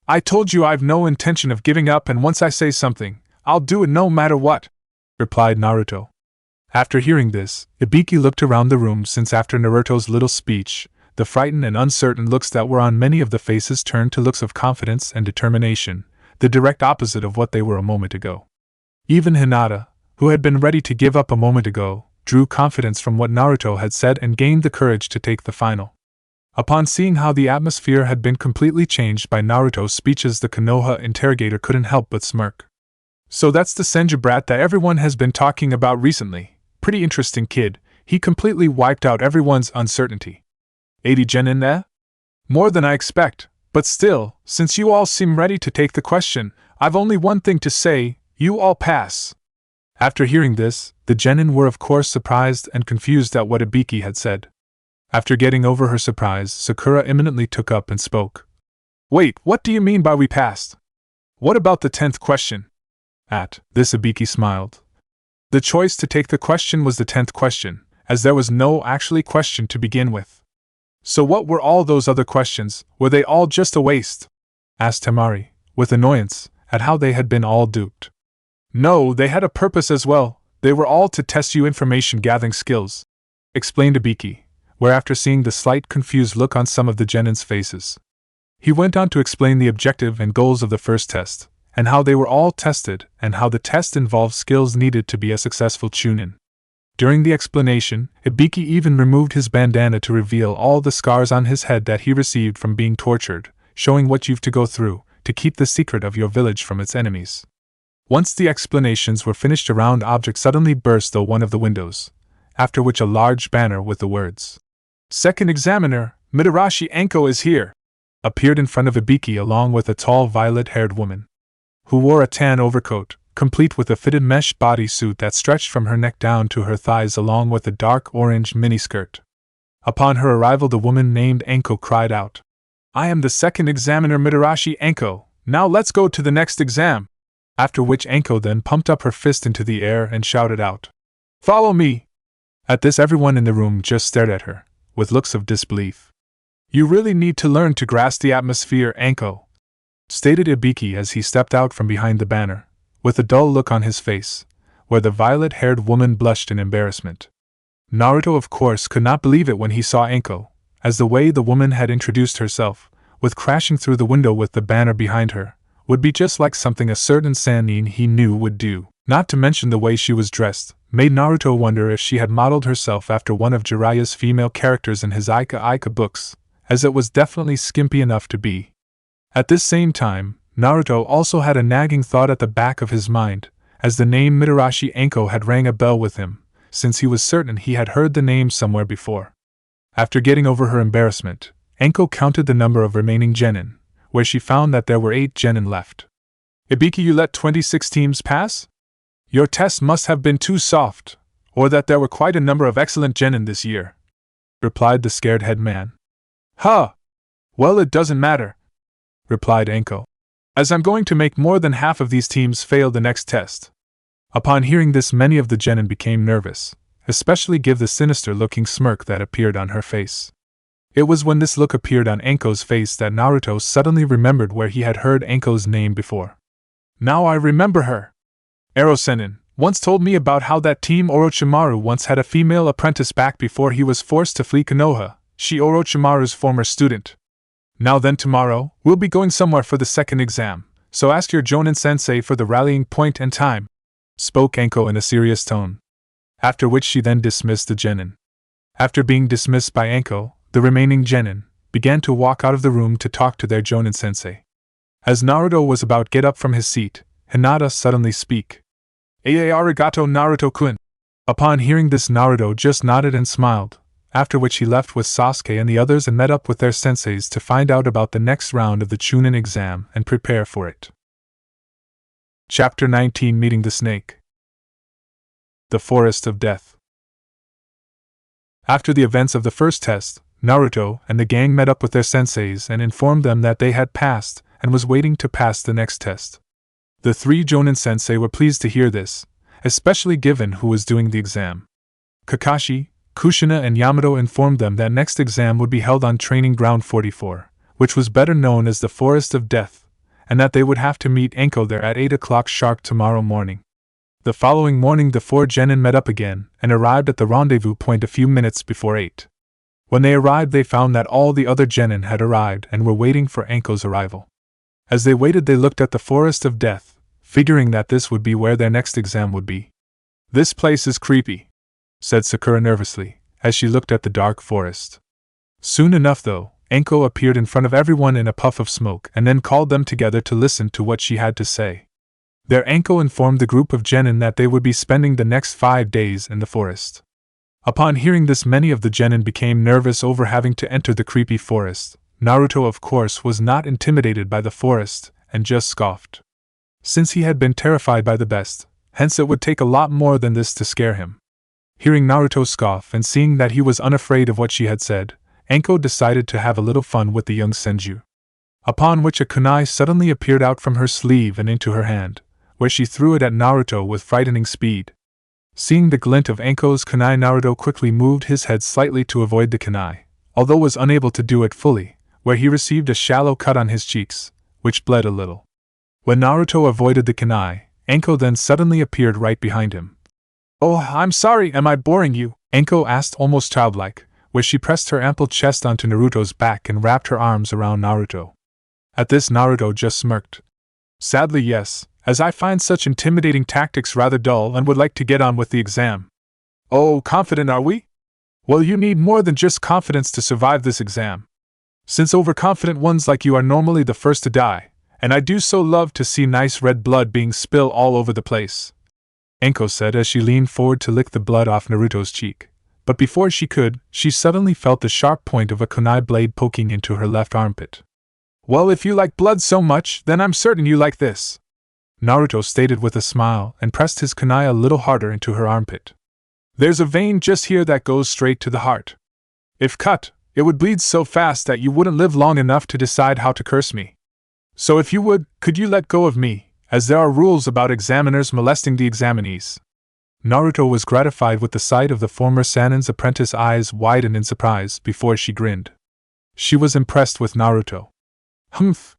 I told you I've no intention of giving up, and once I say something, I'll do it no matter what, replied Naruto. After hearing this, Ibiki looked around the room since after Naruto's little speech, the frightened and uncertain looks that were on many of the faces turned to looks of confidence and determination, the direct opposite of what they were a moment ago. Even Hinata, who had been ready to give up a moment ago, drew confidence from what Naruto had said and gained the courage to take the final. Upon seeing how the atmosphere had been completely changed by Naruto's speeches, the Konoha interrogator couldn't help but smirk. So that's the Senju brat that everyone has been talking about recently. Pretty interesting kid, he completely wiped out everyone's uncertainty. 80 genin there? More than I expect, but still, since you all seem ready to take the question, I've only one thing to say, you all pass. After hearing this, the genin were of course surprised and confused at what Ibiki had said. After getting over her surprise, Sakura imminently took up and spoke. Wait, what do you mean by we passed? What about the 10th question? At this Ibiki smiled. The choice to take the question was the 10th question, as there was no actually question to begin with. So what were all those other questions, were they all just a waste? Asked Temari, with annoyance, at how they had been all duped. No, they had a purpose as well, they were all to test you information-gathering skills, explained Ibiki, where after seeing the slight confused look on some of the genin's faces, he went on to explain the objective and goals of the first test, and how they were all tested, and how the test involved skills needed to be a successful Chunin. During the explanation, Ibiki even removed his bandana to reveal all the scars on his head that he received from being tortured, showing what you've to go through, to keep the secret of your village from its enemies. Once the explanations were finished, a round object suddenly burst through one of the windows, after which a large banner with the words, Second Examiner, Mitarashi Anko is here, appeared in front of Ibiki along with a tall violet-haired woman, who wore a tan overcoat, complete with a fitted mesh bodysuit that stretched from her neck down to her thighs along with a dark orange miniskirt. Upon her arrival, the woman named Anko cried out, I am the second examiner Mitarashi Anko, now let's go to the next exam. After which Anko then pumped up her fist into the air and shouted out, Follow me! At this everyone in the room just stared at her, with looks of disbelief. You really need to learn to grasp the atmosphere, Anko, stated Ibiki as he stepped out from behind the banner, with a dull look on his face, where the violet-haired woman blushed in embarrassment. Naruto of course could not believe it when he saw Anko, as the way the woman had introduced herself, with crashing through the window with the banner behind her, would be just like something a certain Sannin he knew would do. Not to mention the way she was dressed, made Naruto wonder if she had modeled herself after one of Jiraiya's female characters in his Aika books, as it was definitely skimpy enough to be. At this same time, Naruto also had a nagging thought at the back of his mind, as the name Mitarashi Anko had rang a bell with him, since he was certain he had heard the name somewhere before. After getting over her embarrassment, Anko counted the number of remaining genin, where she found that there were 8 genin left. Ibiki, you let 26 teams pass? Your test must have been too soft, or that there were quite a number of excellent genin this year, replied the scared head man. Huh! Well, it doesn't matter, replied Anko, as I'm going to make more than half of these teams fail the next test. Upon hearing this, many of the genin became nervous, especially given the sinister-looking smirk that appeared on her face. It was when this look appeared on Anko's face that Naruto suddenly remembered where he had heard Anko's name before. Now I remember her! Ero-sennin once told me about how that team Orochimaru once had a female apprentice back before he was forced to flee Konoha, she Orochimaru's former student. Now then, tomorrow, we'll be going somewhere for the second exam, so ask your Jonin sensei for the rallying point and time, spoke Anko in a serious tone. After which she then dismissed the genin. After being dismissed by Anko, the remaining genin began to walk out of the room to talk to their Jonin sensei. As Naruto was about to get up from his seat, Hinata suddenly speak. Arigato Naruto-kun. Upon hearing this, Naruto just nodded and smiled, after which he left with Sasuke and the others and met up with their senseis to find out about the next round of the Chunin exam and prepare for it. Chapter 19, Meeting the Snake. The Forest of Death. After the events of the first test, Naruto and the gang met up with their senseis and informed them that they had passed and was waiting to pass the next test. The 3 Jonin sensei were pleased to hear this, especially given who was doing the exam. Kakashi, Kushina and Yamato informed them that next exam would be held on Training Ground 44, which was better known as the Forest of Death, and that they would have to meet Anko there at 8 o'clock sharp tomorrow morning. The following morning the four genin met up again and arrived at the rendezvous point a few minutes before 8. When they arrived they found that all the other genin had arrived and were waiting for Anko's arrival. As they waited they looked at the Forest of Death, figuring that this would be where their next exam would be. "This place is creepy," said Sakura nervously, as she looked at the dark forest. Soon enough though, Anko appeared in front of everyone in a puff of smoke and then called them together to listen to what she had to say. There Anko informed the group of genin that they would be spending the next 5 days in the forest. Upon hearing this many of the genin became nervous over having to enter the creepy forest. Naruto of course was not intimidated by the forest and just scoffed. Since he had been terrified by the best, hence it would take a lot more than this to scare him. Hearing Naruto scoff and seeing that he was unafraid of what she had said, Anko decided to have a little fun with the young Senju. Upon which a kunai suddenly appeared out from her sleeve and into her hand, where she threw it at Naruto with frightening speed. Seeing the glint of Anko's kunai, Naruto quickly moved his head slightly to avoid the kunai, although was unable to do it fully, where he received a shallow cut on his cheeks, which bled a little. When Naruto avoided the kunai, Anko then suddenly appeared right behind him. "Oh, I'm sorry, am I boring you?" Anko asked almost childlike, where she pressed her ample chest onto Naruto's back and wrapped her arms around Naruto. At this Naruto just smirked. "Sadly yes, as I find such intimidating tactics rather dull and would like to get on with the exam." "Oh, confident are we? Well, you need more than just confidence to survive this exam. Since overconfident ones like you are normally the first to die, and I do so love to see nice red blood being spilled all over the place," Anko said as she leaned forward to lick the blood off Naruto's cheek. But before she could, she suddenly felt the sharp point of a kunai blade poking into her left armpit. "Well, if you like blood so much, then I'm certain you like this," Naruto stated with a smile and pressed his kunai a little harder into her armpit. "There's a vein just here that goes straight to the heart. If cut, it would bleed so fast that you wouldn't live long enough to decide how to curse me. So if you would, could you let go of me, as there are rules about examiners molesting the examinees." Naruto was gratified with the sight of the former Sanin's apprentice eyes widen in surprise before she grinned. She was impressed with Naruto. "Humph.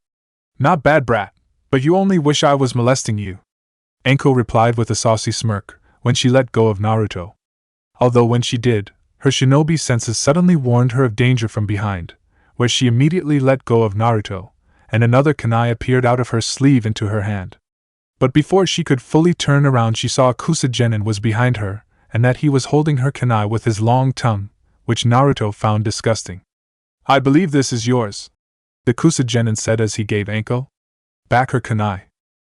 Not bad, brat, but you only wish I was molesting you," Anko replied with a saucy smirk when she let go of Naruto. Although when she did, her shinobi senses suddenly warned her of danger from behind, where she immediately let go of Naruto, and another kunai appeared out of her sleeve into her hand. But before she could fully turn around she saw Kusa Genin was behind her, and that he was holding her kunai with his long tongue, which Naruto found disgusting. "I believe this is yours," the Kusa Genin said as he gave Anko back her kunai.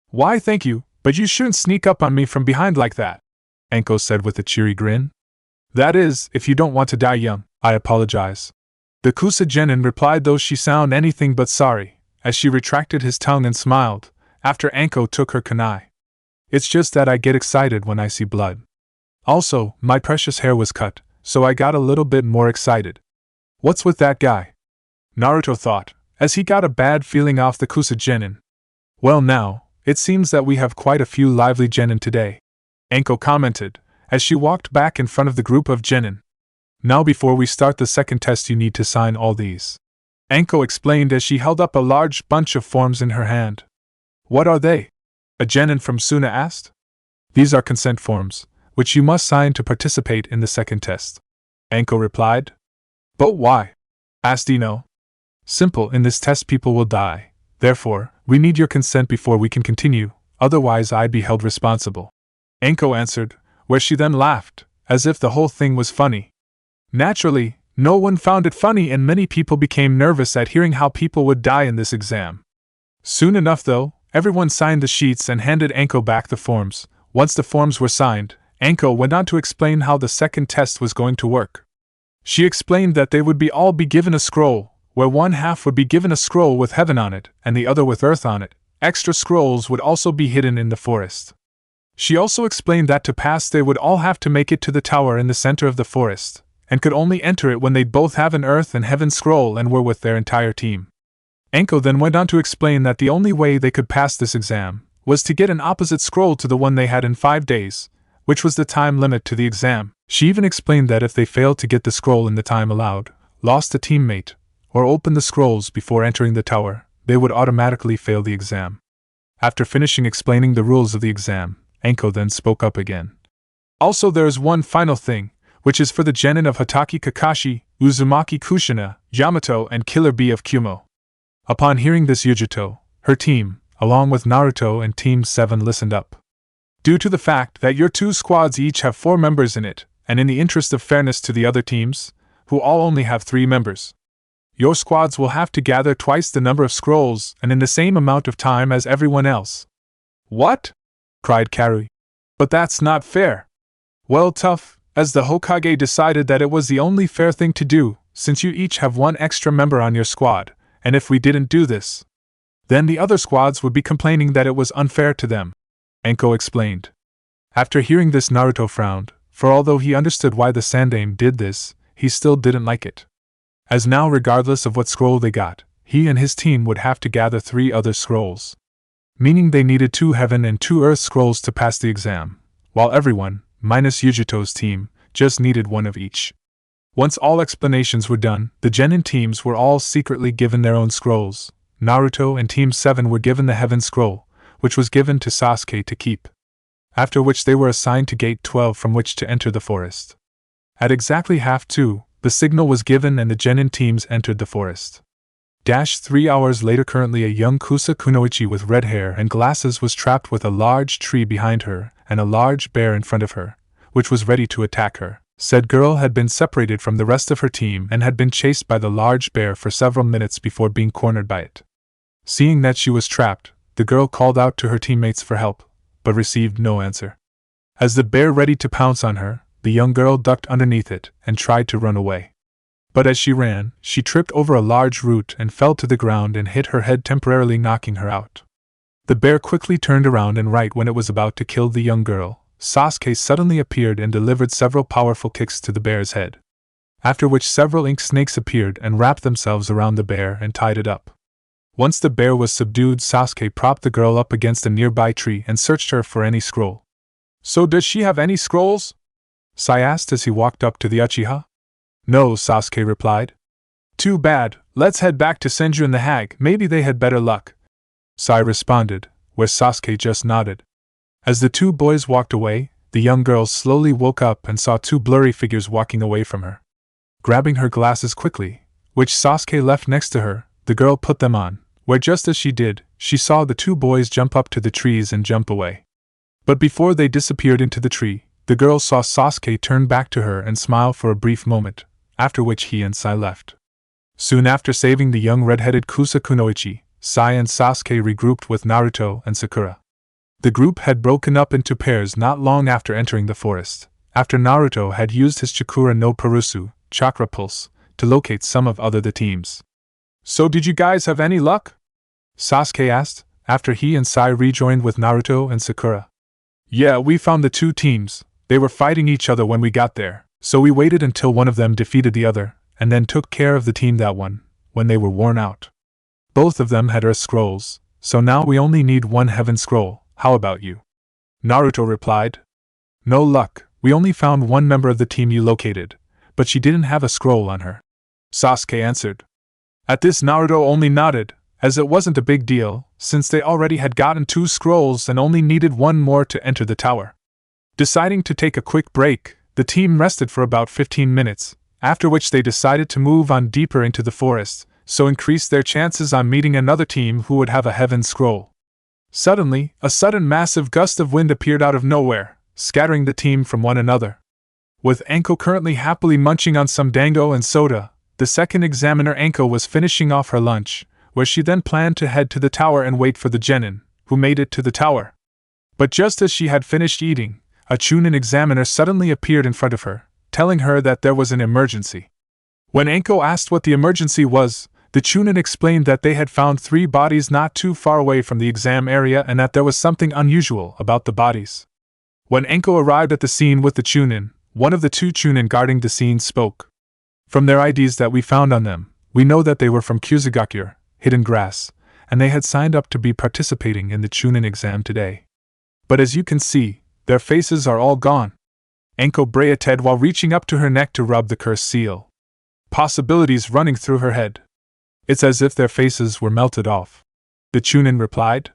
"Why thank you, but you shouldn't sneak up on me from behind like that," Anko said with a cheery grin. "That is, if you don't want to die young." "I apologize," the Kusa Genin replied, though she sounded anything but sorry, as she retracted his tongue and smiled, after Anko took her kunai. "It's just that I get excited when I see blood. Also, my precious hair was cut, so I got a little bit more excited." "What's with that guy?" Naruto thought, as he got a bad feeling off the Kusa Genin. "Well now, it seems that we have quite a few lively genin today," Anko commented, as she walked back in front of the group of genin. "Now before we start the second test you need to sign all these," Anko explained as she held up a large bunch of forms in her hand. "What are they?" a genin from Suna asked. "These are consent forms, which you must sign to participate in the second test," Anko replied. "But why?" asked Ino. "Simple, in this test people will die. Therefore, we need your consent before we can continue, otherwise I'd be held responsible," Anko answered, where she then laughed, as if the whole thing was funny. Naturally, no one found it funny and many people became nervous at hearing how people would die in this exam. Soon enough though, everyone signed the sheets and handed Anko back the forms. Once the forms were signed, Anko went on to explain how the second test was going to work. She explained that they would all be given a scroll, where one half would be given a scroll with heaven on it and the other with earth on it. Extra scrolls would also be hidden in the forest. She also explained that to pass they would all have to make it to the tower in the center of the forest, and could only enter it when they'd both have an earth and heaven scroll and were with their entire team. Anko then went on to explain that the only way they could pass this exam was to get an opposite scroll to the one they had in 5 days, which was the time limit to the exam. She even explained that if they failed to get the scroll in the time allowed, lost a teammate, or opened the scrolls before entering the tower, they would automatically fail the exam. After finishing explaining the rules of the exam, Anko then spoke up again. Also there is one final thing, which is for the genin of Hatake Kakashi, Uzumaki Kushina, Yamato and Killer Bee of Kumo. Upon hearing this, Yujito, her team, along with Naruto and Team 7 listened up. Due to the fact that your two squads each have 4 members in it, and in the interest of fairness to the other teams, who all only have 3 members, your squads will have to gather twice the number of scrolls and in the same amount of time as everyone else. What? Cried Karui. But that's not fair. Well, tough, as the Hokage decided that it was the only fair thing to do, since you each have 1 extra member on your squad, and if we didn't do this, then the other squads would be complaining that it was unfair to them, Anko explained. After hearing this, Naruto frowned, for although he understood why the Sandaime did this, he still didn't like it. As now, regardless of what scroll they got, he and his team would have to gather 3 other scrolls, meaning they needed 2 heaven and 2 earth scrolls to pass the exam, while everyone, minus Yujito's team, just needed 1 of each. Once all explanations were done, the genin teams were all secretly given their own scrolls. Naruto and Team 7 were given the Heaven Scroll, which was given to Sasuke to keep. After which they were assigned to Gate 12 from which to enter the forest. At exactly 1:30, the signal was given and the genin teams entered the forest. 3 hours later, currently a young Kusa Kunoichi with red hair and glasses was trapped with a large tree behind her and a large bear in front of her, which was ready to attack her. Said girl had been separated from the rest of her team and had been chased by the large bear for several minutes before being cornered by it. Seeing that she was trapped, the girl called out to her teammates for help, but received no answer. As the bear ready to pounce on her, the young girl ducked underneath it and tried to run away. But as she ran, she tripped over a large root and fell to the ground and hit her head, temporarily knocking her out. The bear quickly turned around, and right when it was about to kill the young girl, Sasuke suddenly appeared and delivered several powerful kicks to the bear's head. After which several ink snakes appeared and wrapped themselves around the bear and tied it up. Once the bear was subdued, Sasuke propped the girl up against a nearby tree and searched her for any scroll. So does she have any scrolls? Sai asked as he walked up to the Uchiha. No, Sasuke replied. Too bad, let's head back to Senju and the hag, maybe they had better luck. Sai responded, where Sasuke just nodded. As the 2 boys walked away, the young girl slowly woke up and saw 2 blurry figures walking away from her. Grabbing her glasses quickly, which Sasuke left next to her, the girl put them on, where just as she did, she saw the 2 boys jump up to the trees and jump away. But before they disappeared into the tree, the girl saw Sasuke turn back to her and smile for a brief moment, after which he and Sai left. Soon after saving the young red-headed Kusa Kunoichi, Sai and Sasuke regrouped with Naruto and Sakura. The group had broken up into pairs not long after entering the forest, after Naruto had used his Chakura no Purusu, Chakra Pulse, to locate some of the teams. So did you guys have any luck? Sasuke asked, after he and Sai rejoined with Naruto and Sakura. Yeah, we found the 2 teams. They were fighting each other when we got there, so we waited until one of them defeated the other, and then took care of the team that won, when they were worn out. Both of them had Earth Scrolls, so now we only need 1 Heaven Scroll. How about you? Naruto replied. No luck, we only found 1 member of the team you located, but she didn't have a scroll on her. Sasuke answered. At this, Naruto only nodded, as it wasn't a big deal, since they already had gotten 2 scrolls and only needed 1 more to enter the tower. Deciding to take a quick break, the team rested for about 15 minutes, after which they decided to move on deeper into the forest, so increase their chances on meeting another team who would have a Heaven Scroll. Suddenly, a sudden massive gust of wind appeared out of nowhere, scattering the team from one another. With Anko currently happily munching on some dango and soda, the second examiner Anko was finishing off her lunch, where she then planned to head to the tower and wait for the genin, who made it to the tower. But just as she had finished eating, a Chunin examiner suddenly appeared in front of her, telling her that there was an emergency. When Anko asked what the emergency was, the Chunin explained that they had found 3 bodies not too far away from the exam area and that there was something unusual about the bodies. When Anko arrived at the scene with the Chunin, one of the 2 Chunin guarding the scene spoke. From their IDs that we found on them, we know that they were from Kusugakure, Hidden Grass, and they had signed up to be participating in the Chunin exam today. But as you can see, their faces are all gone. Anko breathed while reaching up to her neck to rub the cursed seal. Possibilities running through her head. It's as if their faces were melted off. The Chunin replied.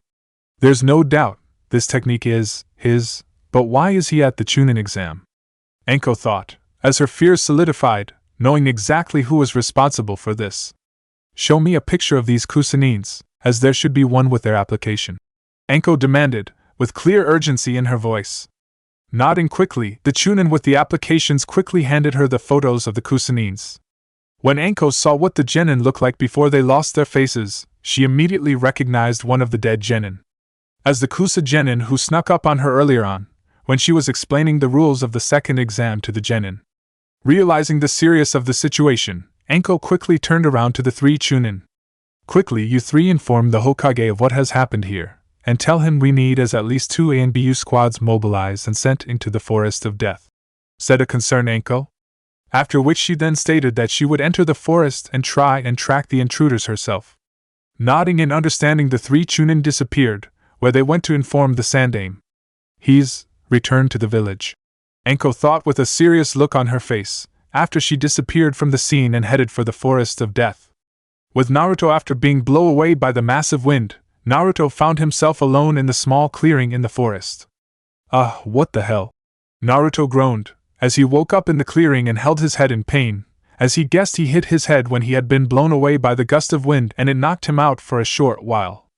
There's no doubt, this technique is his, but why is he at the Chunin exam? Anko thought, as her fears solidified, knowing exactly who was responsible for this. Show me a picture of these Kusanins, as there should be one with their application. Anko demanded, with clear urgency in her voice. Nodding quickly, the Chunin with the applications quickly handed her the photos of the Kusanins. When Anko saw what the genin looked like before they lost their faces, she immediately recognized one of the dead genin as the Kusa genin who snuck up on her earlier on, when she was explaining the rules of the second exam to the genin. Realizing the seriousness of the situation, Anko quickly turned around to the three Chunin. Quickly, you three inform the Hokage of what has happened here, and tell him we need at least 2 A and BU squads mobilized and sent into the forest of death, said a concerned Anko. After which she then stated that she would enter the forest and try and track the intruders herself. Nodding and understanding, the three Chunin disappeared, where they went to inform the Sandaime. He's returned to the village, Anko thought with a serious look on her face, after she disappeared from the scene and headed for the forest of death. With Naruto after being blown away by the massive wind, Naruto found himself alone in the small clearing in the forest. What the hell? Naruto groaned, as he woke up in the clearing and held his head in pain, as he guessed he hit his head when he had been blown away by the gust of wind and it knocked him out for a short while.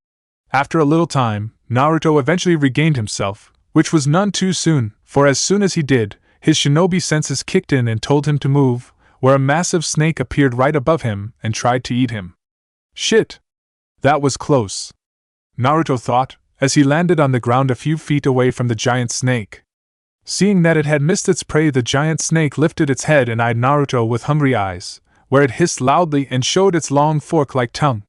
After a little time, Naruto eventually regained himself, which was none too soon, for as soon as he did, his shinobi senses kicked in and told him to move, where a massive snake appeared right above him and tried to eat him. Shit! That was close, Naruto thought, as he landed on the ground a few feet away from the giant snake. Seeing that it had missed its prey, the giant snake lifted its head and eyed Naruto with hungry eyes, where it hissed loudly and showed its long fork-like tongue.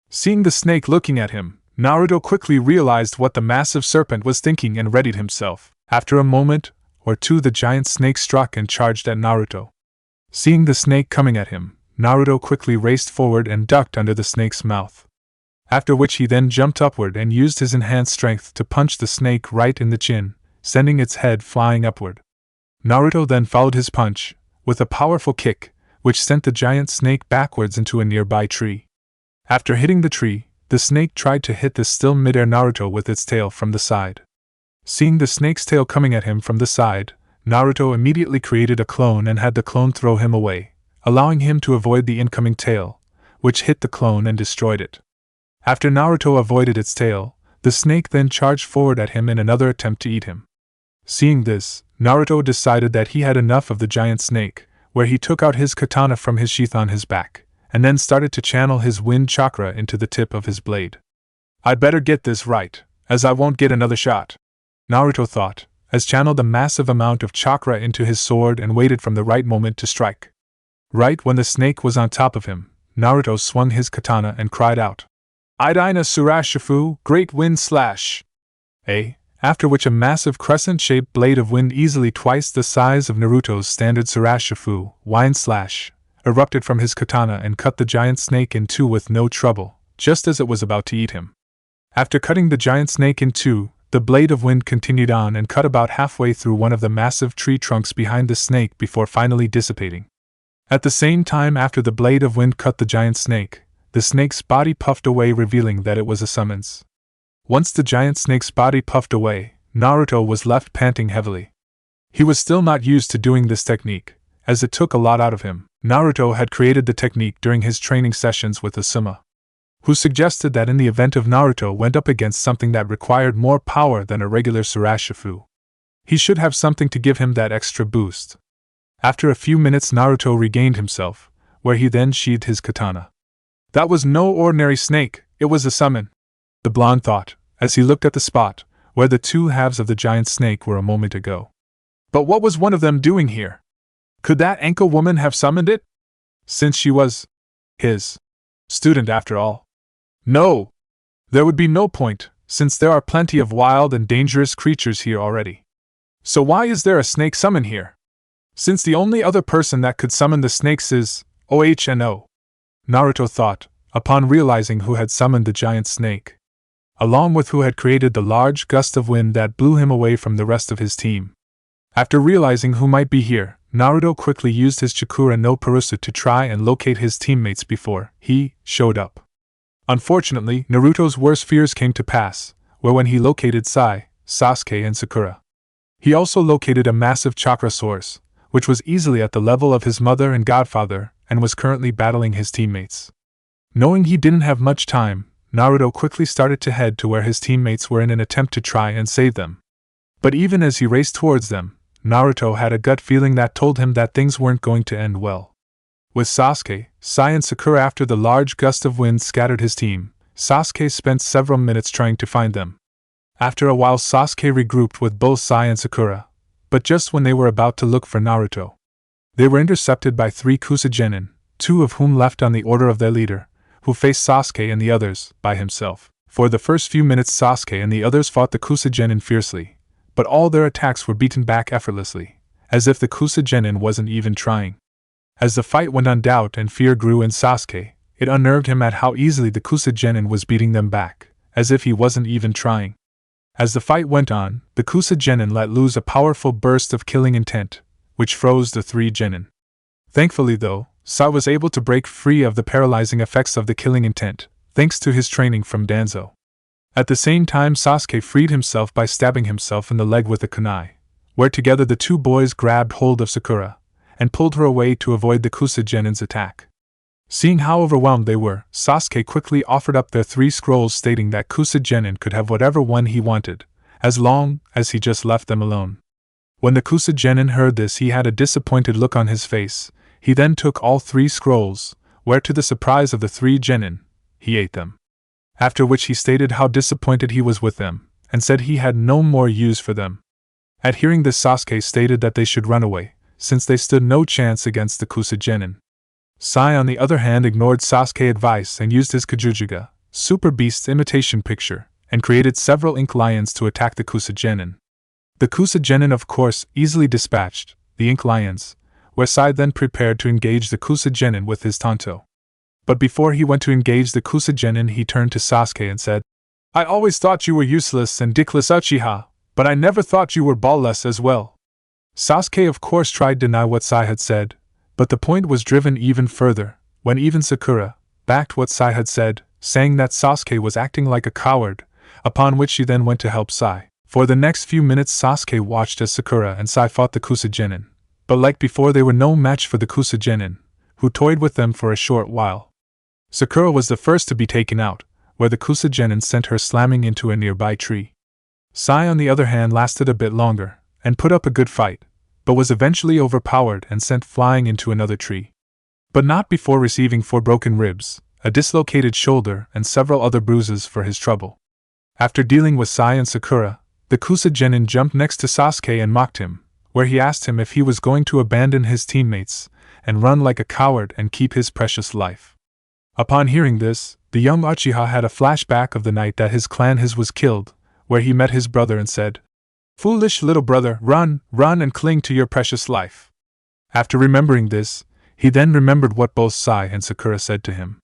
Seeing the snake looking at him, Naruto quickly realized what the massive serpent was thinking and readied himself. After a moment or two, the giant snake struck and charged at Naruto. Seeing the snake coming at him, Naruto quickly raced forward and ducked under the snake's mouth. After which he then jumped upward and used his enhanced strength to punch the snake right in the chin, sending its head flying upward. Naruto then followed his punch with a powerful kick, which sent the giant snake backwards into a nearby tree. After hitting the tree, the snake tried to hit the still mid-air Naruto with its tail from the side. Seeing the snake's tail coming at him from the side, Naruto immediately created a clone and had the clone throw him away, allowing him to avoid the incoming tail, which hit the clone and destroyed it. After Naruto avoided its tail, the snake then charged forward at him in another attempt to eat him. Seeing this, Naruto decided that he had enough of the giant snake, where he took out his katana from his sheath on his back, and then started to channel his wind chakra into the tip of his blade. I'd better get this right, as I won't get another shot, Naruto thought, as channeled a massive amount of chakra into his sword and waited from the right moment to strike. Right when the snake was on top of him, Naruto swung his katana and cried out, Idaina Surashifu, Great Wind Slash! After which a massive crescent-shaped blade of wind easily twice the size of Naruto's standard Surashifu, Wind Slash, erupted from his katana and cut the giant snake in two with no trouble, just as it was about to eat him. After cutting the giant snake in two, the blade of wind continued on and cut about halfway through one of the massive tree trunks behind the snake before finally dissipating. At the same time, after the blade of wind cut the giant snake, the snake's body puffed away, revealing that it was a summons. Once the giant snake's body puffed away, Naruto was left panting heavily. He was still not used to doing this technique, as it took a lot out of him. Naruto had created the technique during his training sessions with Asuma, who suggested that in the event of Naruto went up against something that required more power than a regular Surashifu, he should have something to give him that extra boost. After a few minutes, Naruto regained himself, where he then sheathed his katana. That was no ordinary snake, it was a summon, the blonde thought, as he looked at the spot where the two halves of the giant snake were a moment ago. But what was one of them doing here? Could that Anko woman have summoned it? Since she was his student after all. No! There would be no point, since there are plenty of wild and dangerous creatures here already. So why is there a snake summon here? Since the only other person that could summon the snakes is OHNO, Naruto thought, upon realizing who had summoned the giant snake, along with who had created the large gust of wind that blew him away from the rest of his team. After realizing who might be here, Naruto quickly used his Chakura no Parusa to try and locate his teammates before he showed up. Unfortunately, Naruto's worst fears came to pass, where when he located Sai, Sasuke and Sakura. He also located a massive chakra source, which was easily at the level of his mother and godfather, and was currently battling his teammates. Knowing he didn't have much time, Naruto quickly started to head to where his teammates were in an attempt to try and save them. But even as he raced towards them, Naruto had a gut feeling that told him that things weren't going to end well. With Sasuke, Sai and Sakura after the large gust of wind scattered his team, Sasuke spent several minutes trying to find them. After a while Sasuke regrouped with both Sai and Sakura, but just when they were about to look for Naruto, they were intercepted by 3 Kusa Genin, 2 of whom left on the order of their leader, who faced Sasuke and the others by himself. For the first few minutes Sasuke and the others fought the Kusa Genin fiercely, but all their attacks were beaten back effortlessly, as if the Kusa Genin wasn't even trying. As the fight went on, doubt and fear grew in Sasuke. It unnerved him at how easily the Kusa Genin was beating them back, as if he wasn't even trying. As the fight went on, the Kusa Genin let loose a powerful burst of killing intent, which froze the 3 Genin. Thankfully though, Sai was able to break free of the paralyzing effects of the killing intent, thanks to his training from Danzo. At the same time Sasuke freed himself by stabbing himself in the leg with a kunai, where together the 2 boys grabbed hold of Sakura, and pulled her away to avoid the Kusa Genin's attack. Seeing how overwhelmed they were, Sasuke quickly offered up their 3 scrolls stating that Kusa Genin could have whatever one he wanted, as long as he just left them alone. When the Kusa Genin heard this he had a disappointed look on his face. He then took all 3 scrolls, where to the surprise of the 3 Genin, he ate them. After which he stated how disappointed he was with them, and said he had no more use for them. At hearing this Sasuke stated that they should run away, since they stood no chance against the Kusa Genin. Sai on the other hand ignored Sasuke's advice and used his Kajujuga, Super Beast's imitation picture, and created several ink lions to attack the Kusa Genin. The Kusa Genin of course easily dispatched the ink lions, where Sai then prepared to engage the Kusa Genin with his Tanto. But before he went to engage the Kusa Genin he turned to Sasuke and said, "I always thought you were useless and dickless Uchiha, but I never thought you were ballless as well." Sasuke of course tried to deny what Sai had said, but the point was driven even further, when even Sakura backed what Sai had said, saying that Sasuke was acting like a coward, upon which she then went to help Sai. For the next few minutes Sasuke watched as Sakura and Sai fought the Kusa Genin, but like before they were no match for the Kusa Genin, who toyed with them for a short while. Sakura was the first to be taken out, where the Kusa Genin sent her slamming into a nearby tree. Sai on the other hand lasted a bit longer, and put up a good fight, but was eventually overpowered and sent flying into another tree. But not before receiving 4 broken ribs, a dislocated shoulder and several other bruises for his trouble. After dealing with Sai and Sakura, the Kusa Genin jumped next to Sasuke and mocked him, where he asked him if he was going to abandon his teammates and run like a coward and keep his precious life. Upon hearing this, the young Uchiha had a flashback of the night that his clan was killed, where he met his brother and said, "Foolish little brother, run and cling to your precious life." After remembering this, he then remembered what both Sai and Sakura said to him.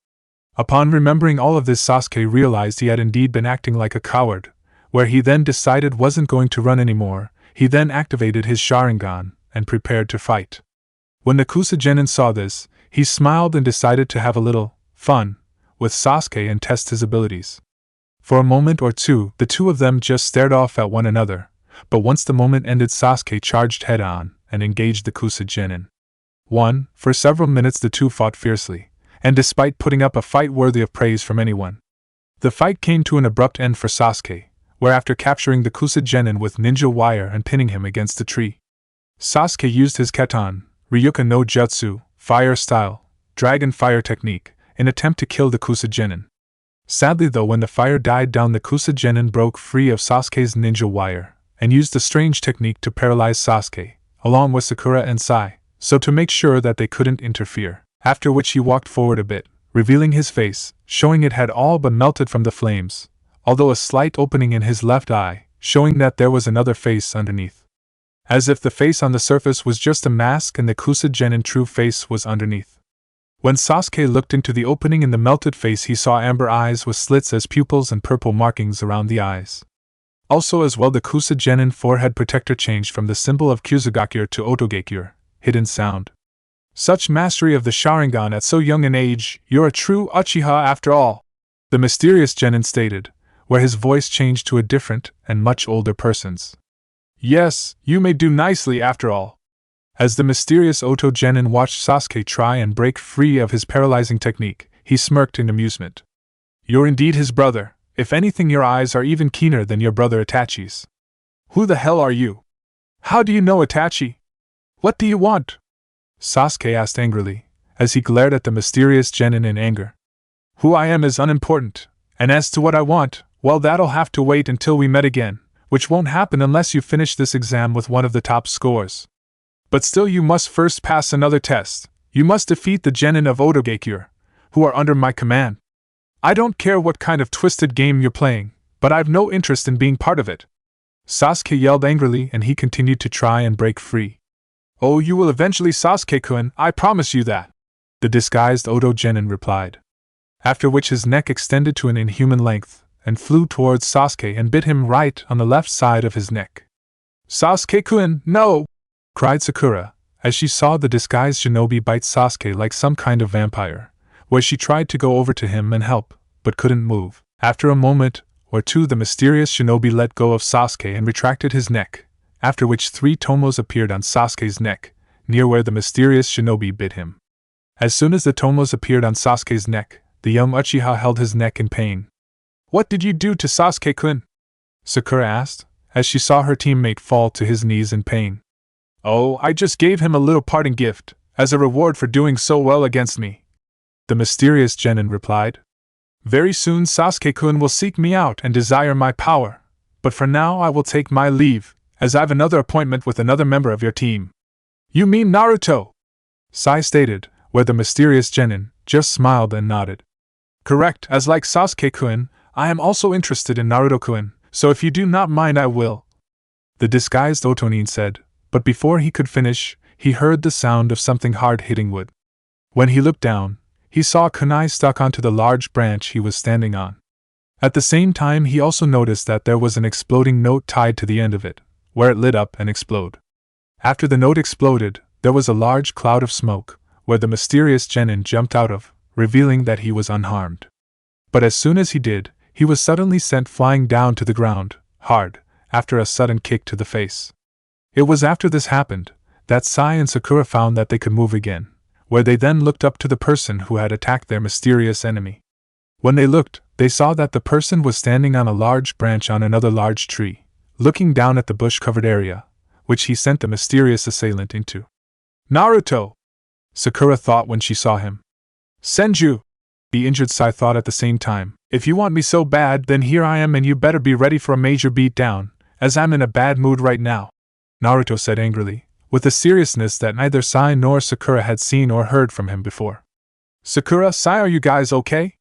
Upon remembering all of this Sasuke realized he had indeed been acting like a coward, where he then decided wasn't going to run anymore. He then activated his Sharingan and prepared to fight. When the Kusa Genin saw this, he smiled and decided to have a little fun with Sasuke and test his abilities. For a moment or two, the 2 of them just stared off at one another, but once the moment ended Sasuke charged head-on and engaged the Kusa Genin. For several minutes the 2 fought fiercely, and despite putting up a fight worthy of praise from anyone, the fight came to an abrupt end for Sasuke, where after capturing the Kusa Genin with ninja wire and pinning him against a tree, Sasuke used his Keton, Ryuka no Jutsu, fire style, dragon fire technique, in attempt to kill the Kusa Genin. Sadly though, when the fire died down the Kusa Genin broke free of Sasuke's ninja wire, and used a strange technique to paralyze Sasuke, along with Sakura and Sai, so to make sure that they couldn't interfere. After which he walked forward a bit, revealing his face, showing it had all but melted from the flames, although a slight opening in his left eye, showing that there was another face underneath. As if the face on the surface was just a mask and the Kusa Genin true face was underneath. When Sasuke looked into the opening in the melted face he saw amber eyes with slits as pupils and purple markings around the eyes. Also as well the Kusa Genin forehead protector changed from the symbol of Kyuzugakyur to Otogakyur, hidden sound. Such mastery of the Sharingan at so young an age, you're a true Uchiha after all, the mysterious Genin stated, where his voice changed to a different and much older person's. Yes, you may do nicely after all. As the mysterious Oto Genin watched Sasuke try and break free of his paralyzing technique, he smirked in amusement. You're indeed his brother. If anything, your eyes are even keener than your brother Itachi's. Who the hell are you? How do you know Itachi? What do you want? Sasuke asked angrily, as he glared at the mysterious Genin in anger. Who I am is unimportant, and as to what I want, well, that'll have to wait until we met again, which won't happen unless you finish this exam with one of the top scores. But still, you must first pass another test. You must defeat the Genin of Otogakure, who are under my command. I don't care what kind of twisted game you're playing, but I've no interest in being part of it. Sasuke yelled angrily, and he continued to try and break free. Oh, you will eventually, Sasuke-kun, I promise you that, the disguised Oto Genin replied. After which his neck extended to an inhuman length, and flew towards Sasuke and bit him right on the left side of his neck. Sasuke-kun, no! Cried Sakura, as she saw the disguised shinobi bite Sasuke like some kind of vampire, where she tried to go over to him and help, but couldn't move. After a moment or two, the mysterious shinobi let go of Sasuke and retracted his neck, after which 3 tomos appeared on Sasuke's neck, near where the mysterious shinobi bit him. As soon as the tomos appeared on Sasuke's neck, the young Uchiha held his neck in pain. What did you do to Sasuke-kun? Sakura asked, as she saw her teammate fall to his knees in pain. Oh, I just gave him a little parting gift, as a reward for doing so well against me, the mysterious Genin replied. Very soon Sasuke-kun will seek me out and desire my power, but for now I will take my leave, as I've another appointment with another member of your team. You mean Naruto? Sai stated, where the mysterious Genin just smiled and nodded. Correct, as like Sasuke-kun, I am also interested in Naruto-kun, so if you do not mind I will, the disguised Otonin said, but before he could finish, he heard the sound of something hard hitting wood. When he looked down, he saw a kunai stuck onto the large branch he was standing on. At the same time, he also noticed that there was an exploding note tied to the end of it, where it lit up and exploded. After the note exploded, there was a large cloud of smoke, where the mysterious Genin jumped out of, revealing that he was unharmed. But as soon as he did, he was suddenly sent flying down to the ground, hard, after a sudden kick to the face. It was after this happened that Sai and Sakura found that they could move again, where they then looked up to the person who had attacked their mysterious enemy. When they looked, they saw that the person was standing on a large branch on another large tree, looking down at the bush-covered area, which he sent the mysterious assailant into. Naruto! Sakura thought when she saw him. Senju! The injured Sai thought at the same time. If you want me so bad, then here I am and you better be ready for a major beatdown, as I'm in a bad mood right now, Naruto said angrily, with a seriousness that neither Sai nor Sakura had seen or heard from him before. Sakura, Sai, are you guys okay?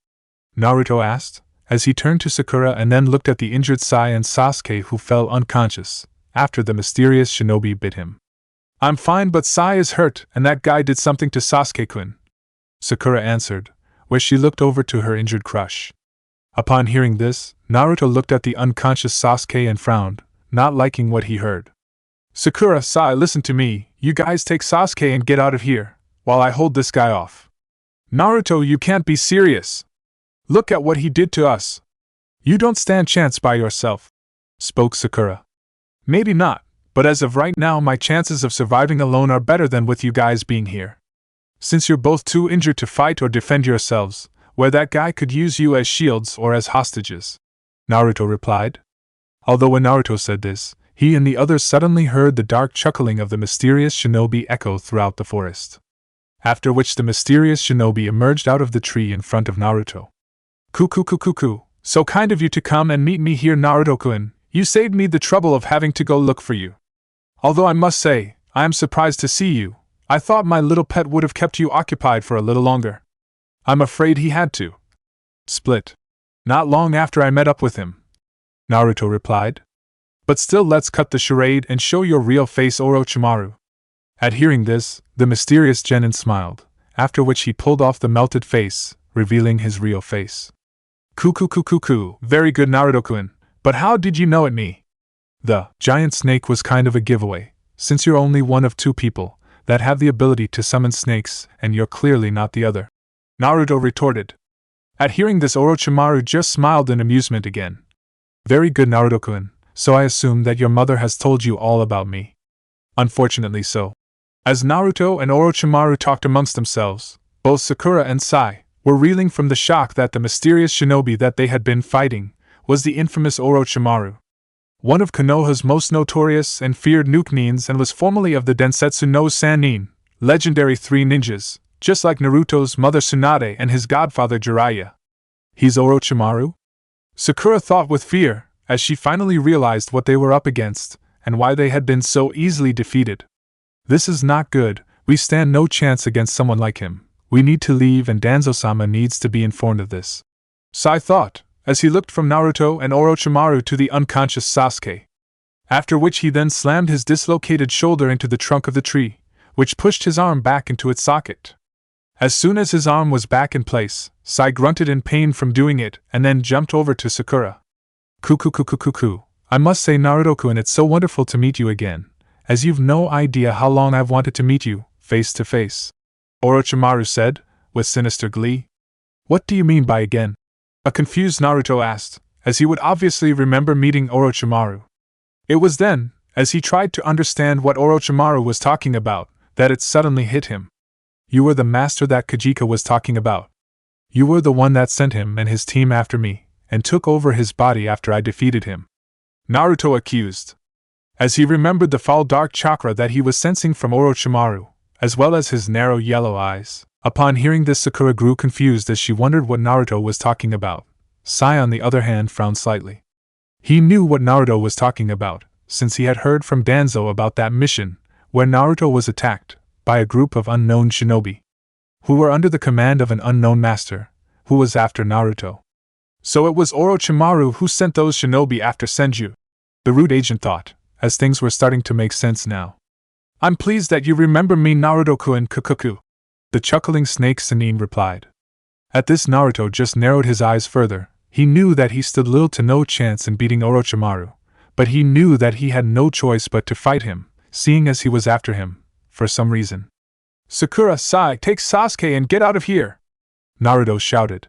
Naruto asked, as he turned to Sakura and then looked at the injured Sai and Sasuke, who fell unconscious after the mysterious shinobi bit him. I'm fine, but Sai is hurt, and that guy did something to Sasuke-kun, Sakura answered, where she looked over to her injured crush. Upon hearing this, Naruto looked at the unconscious Sasuke and frowned, not liking what he heard. Sakura, Sai, listen to me, you guys take Sasuke and get out of here, while I hold this guy off. Naruto, you can't be serious. Look at what he did to us. You don't stand chance by yourself, spoke Sakura. Maybe not, but as of right now my chances of surviving alone are better than with you guys being here. Since you're both too injured to fight or defend yourselves, where that guy could use you as shields or as hostages, Naruto replied. Although when Naruto said this, he and the others suddenly heard the dark chuckling of the mysterious shinobi echo throughout the forest. After which the mysterious shinobi emerged out of the tree in front of Naruto. Kuku, so kind of you to come and meet me here, Naruto-kun. You saved me the trouble of having to go look for you. Although I must say, I am surprised to see you. I thought my little pet would have kept you occupied for a little longer. I'm afraid he had to. Split. Not long after I met up with him, Naruto replied. But still, let's cut the charade and show your real face, Orochimaru. At hearing this, the mysterious Genin smiled, after which he pulled off the melted face, revealing his real face. Kuku, very good, Naruto-kun, but how did you know it me? The giant snake was kind of a giveaway, since you're only one of 2 people that have the ability to summon snakes, and you're clearly not the other, Naruto retorted. At hearing this, Orochimaru just smiled in amusement again, Very good, Naruto-kun, so I assume that your mother has told you all about me. Unfortunately so. As Naruto and Orochimaru talked amongst themselves, both Sakura and Sai were reeling from the shock that the mysterious shinobi that they had been fighting was the infamous Orochimaru, one of Konoha's most notorious and feared Nuknins, and was formerly of the Densetsu no Sannin, legendary three ninjas, just like Naruto's mother Tsunade and his godfather Jiraiya. He's Orochimaru? Sakura thought with fear, as she finally realized what they were up against, and why they had been so easily defeated. This is not good, we stand no chance against someone like him. We need to leave, and Danzo-sama needs to be informed of this. Sai thought, as he looked from Naruto and Orochimaru to the unconscious Sasuke. After which he then slammed his dislocated shoulder into the trunk of the tree, which pushed his arm back into its socket. As soon as his arm was back in place, Sai grunted in pain from doing it and then jumped over to Sakura. Kuku. I must say, Naruto-kun, it's so wonderful to meet you again, as you've no idea how long I've wanted to meet you, face to face. Orochimaru said, with sinister glee. What do you mean by again? A confused Naruto asked, as he would obviously remember meeting Orochimaru. It was then, as he tried to understand what Orochimaru was talking about, that it suddenly hit him. You were the master that Kajika was talking about. You were the one that sent him and his team after me, and took over his body after I defeated him. Naruto accused. As he remembered the foul dark chakra that he was sensing from Orochimaru, as well as his narrow yellow eyes. Upon hearing this, Sakura grew confused as she wondered what Naruto was talking about. Sai, on the other hand, frowned slightly. He knew what Naruto was talking about, since he had heard from Danzo about that mission, where Naruto was attacked by a group of unknown shinobi, who were under the command of an unknown master, who was after Naruto. So it was Orochimaru who sent those shinobi after Senju. The rude agent thought, as things were starting to make sense now. I'm pleased that you remember me, Naruto-kun. Kukuku. The chuckling snake Sannin replied. At this, Naruto just narrowed his eyes further. He knew that he stood little to no chance in beating Orochimaru, but he knew that he had no choice but to fight him, seeing as he was after him, for some reason. Sakura, Sai, take Sasuke and get out of here! Naruto shouted.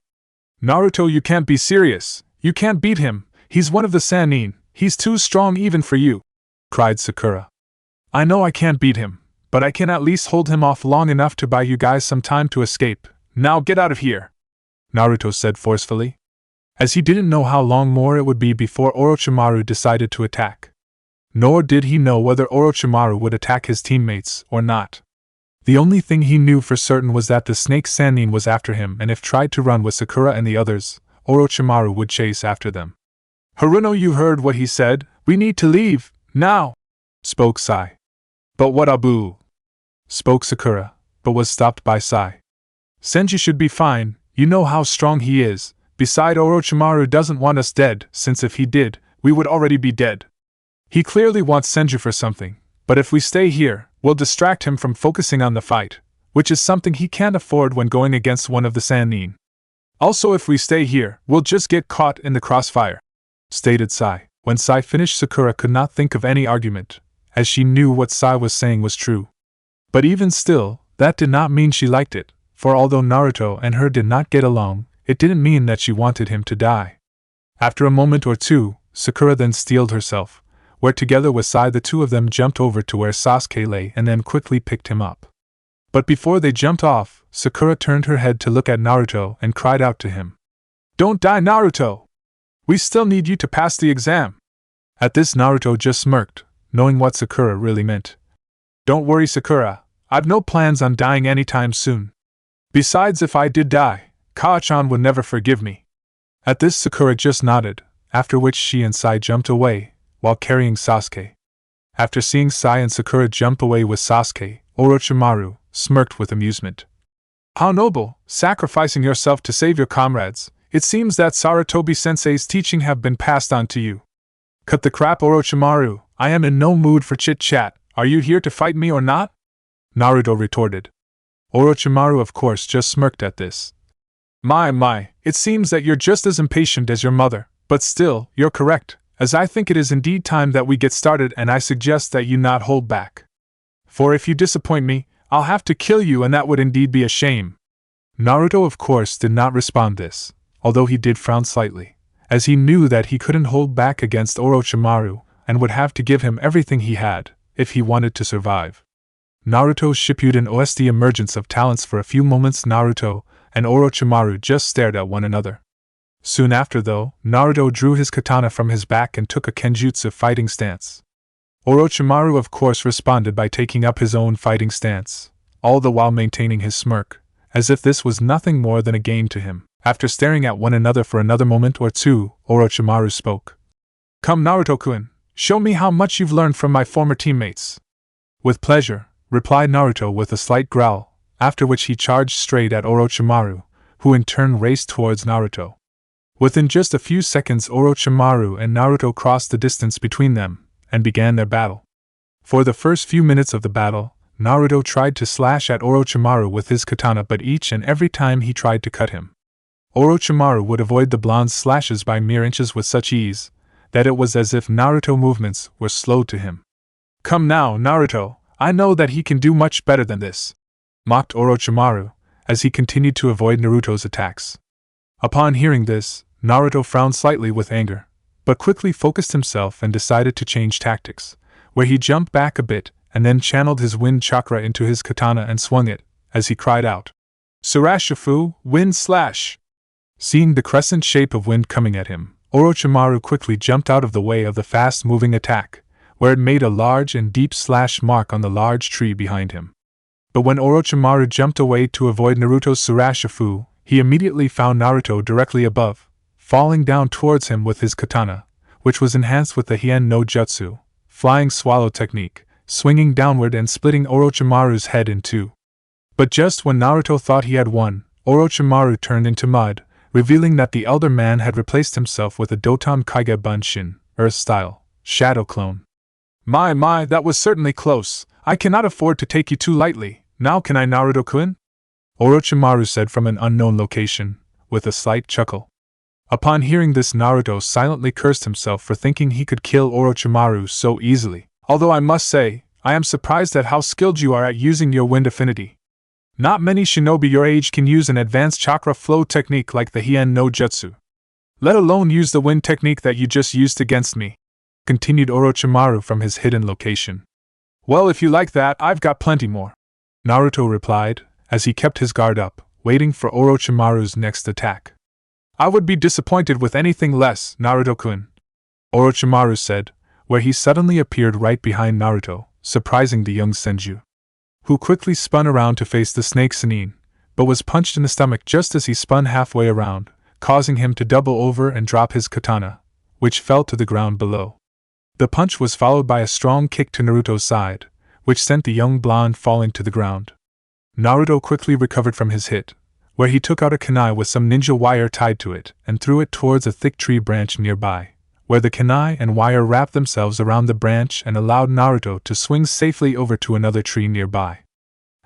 Naruto, you can't be serious. You can't beat him. He's one of the Sannin. He's too strong even for you, cried Sakura. I know I can't beat him, but I can at least hold him off long enough to buy you guys some time to escape. Now get out of here, Naruto said forcefully, as he didn't know how long more it would be before Orochimaru decided to attack. Nor did he know whether Orochimaru would attack his teammates or not. The only thing he knew for certain was that the snake Sannin was after him, and if tried to run with Sakura and the others, Orochimaru would chase after them. Haruno, you heard what he said. We need to leave, now, spoke Sai. But what, Abu? Spoke Sakura, but was stopped by Sai. Senju should be fine, you know how strong he is. Beside, Orochimaru doesn't want us dead, since if he did, we would already be dead. He clearly wants Senju for something, but if we stay here, we'll distract him from focusing on the fight, which is something he can't afford when going against one of the Sannin. Also, if we stay here, we'll just get caught in the crossfire, stated Sai. When Sai finished, Sakura could not think of any argument, as she knew what Sai was saying was true. But even still, that did not mean she liked it, for although Naruto and her did not get along, it didn't mean that she wanted him to die. After a moment or two, Sakura then steeled herself, where together with Sai the two of them jumped over to where Sasuke lay and then quickly picked him up. But before they jumped off, Sakura turned her head to look at Naruto and cried out to him. Don't die, Naruto! We still need you to pass the exam. At this, Naruto just smirked, knowing what Sakura really meant. Don't worry, Sakura, I've no plans on dying anytime soon. Besides, if I did die, Kaachan would never forgive me. At this, Sakura just nodded, after which she and Sai jumped away, while carrying Sasuke. After seeing Sai and Sakura jump away with Sasuke, Orochimaru smirked with amusement. How noble, sacrificing yourself to save your comrades. It seems that Sarutobi-sensei's teaching have been passed on to you. Cut the crap, Orochimaru, I am in no mood for chit-chat. Are you here to fight me or not? Naruto retorted. Orochimaru of course just smirked at this. My, it seems that you're just as impatient as your mother, but still, you're correct, as I think it is indeed time that we get started, and I suggest that you not hold back. For if you disappoint me, I'll have to kill you, and that would indeed be a shame. Naruto of course did not respond this, although he did frown slightly, as he knew that he couldn't hold back against Orochimaru and would have to give him everything he had if he wanted to survive. Naruto Shippuden OST emergence of talents. For a few moments Naruto and Orochimaru just stared at one another. Soon after though, Naruto drew his katana from his back and took a kenjutsu fighting stance. Orochimaru of course responded by taking up his own fighting stance, all the while maintaining his smirk, as if this was nothing more than a game to him. After staring at one another for another moment or two, Orochimaru spoke. "Come Naruto-kun, show me how much you've learned from my former teammates." "With pleasure," replied Naruto with a slight growl, after which he charged straight at Orochimaru, who in turn raced towards Naruto. Within just a few seconds Orochimaru and Naruto crossed the distance between them, and began their battle. For the first few minutes of the battle, Naruto tried to slash at Orochimaru with his katana, but each and every time he tried to cut him, Orochimaru would avoid the blonde's slashes by mere inches with such ease, that it was as if Naruto movements were slow to him. "Come now, Naruto, I know that he can do much better than this," mocked Orochimaru, as he continued to avoid Naruto's attacks. Upon hearing this, Naruto frowned slightly with anger, but quickly focused himself and decided to change tactics, where he jumped back a bit and then channeled his wind chakra into his katana and swung it, as he cried out, "Surashifu, wind slash!" Seeing the crescent shape of wind coming at him, Orochimaru quickly jumped out of the way of the fast-moving attack, where it made a large and deep slash mark on the large tree behind him. But when Orochimaru jumped away to avoid Naruto's Surashifu, he immediately found Naruto directly above, falling down towards him with his katana, which was enhanced with the Hien no Jutsu, flying swallow technique, swinging downward and splitting Orochimaru's head in two. But just when Naruto thought he had won, Orochimaru turned into mud, revealing that the elder man had replaced himself with a Doton Kaige Bunshin, Earth-style, shadow clone. My, that was certainly close. I cannot afford to take you too lightly, now can I, Naruto-kun?" Orochimaru said from an unknown location, with a slight chuckle. Upon hearing this, Naruto silently cursed himself for thinking he could kill Orochimaru so easily. "Although I must say, I am surprised at how skilled you are at using your wind affinity. Not many shinobi your age can use an advanced chakra flow technique like the Hien no Jutsu. Let alone use the wind technique that you just used against me," continued Orochimaru from his hidden location. "Well, if you like that, I've got plenty more," Naruto replied, as he kept his guard up, waiting for Orochimaru's next attack. "I would be disappointed with anything less, Naruto-kun," Orochimaru said, where he suddenly appeared right behind Naruto, surprising the young Senju, who quickly spun around to face the snake Chunin, but was punched in the stomach just as he spun halfway around, causing him to double over and drop his katana, which fell to the ground below. The punch was followed by a strong kick to Naruto's side, which sent the young blonde falling to the ground. Naruto quickly recovered from his hit, where he took out a kunai with some ninja wire tied to it and threw it towards a thick tree branch nearby, where the kunai and wire wrapped themselves around the branch and allowed Naruto to swing safely over to another tree nearby.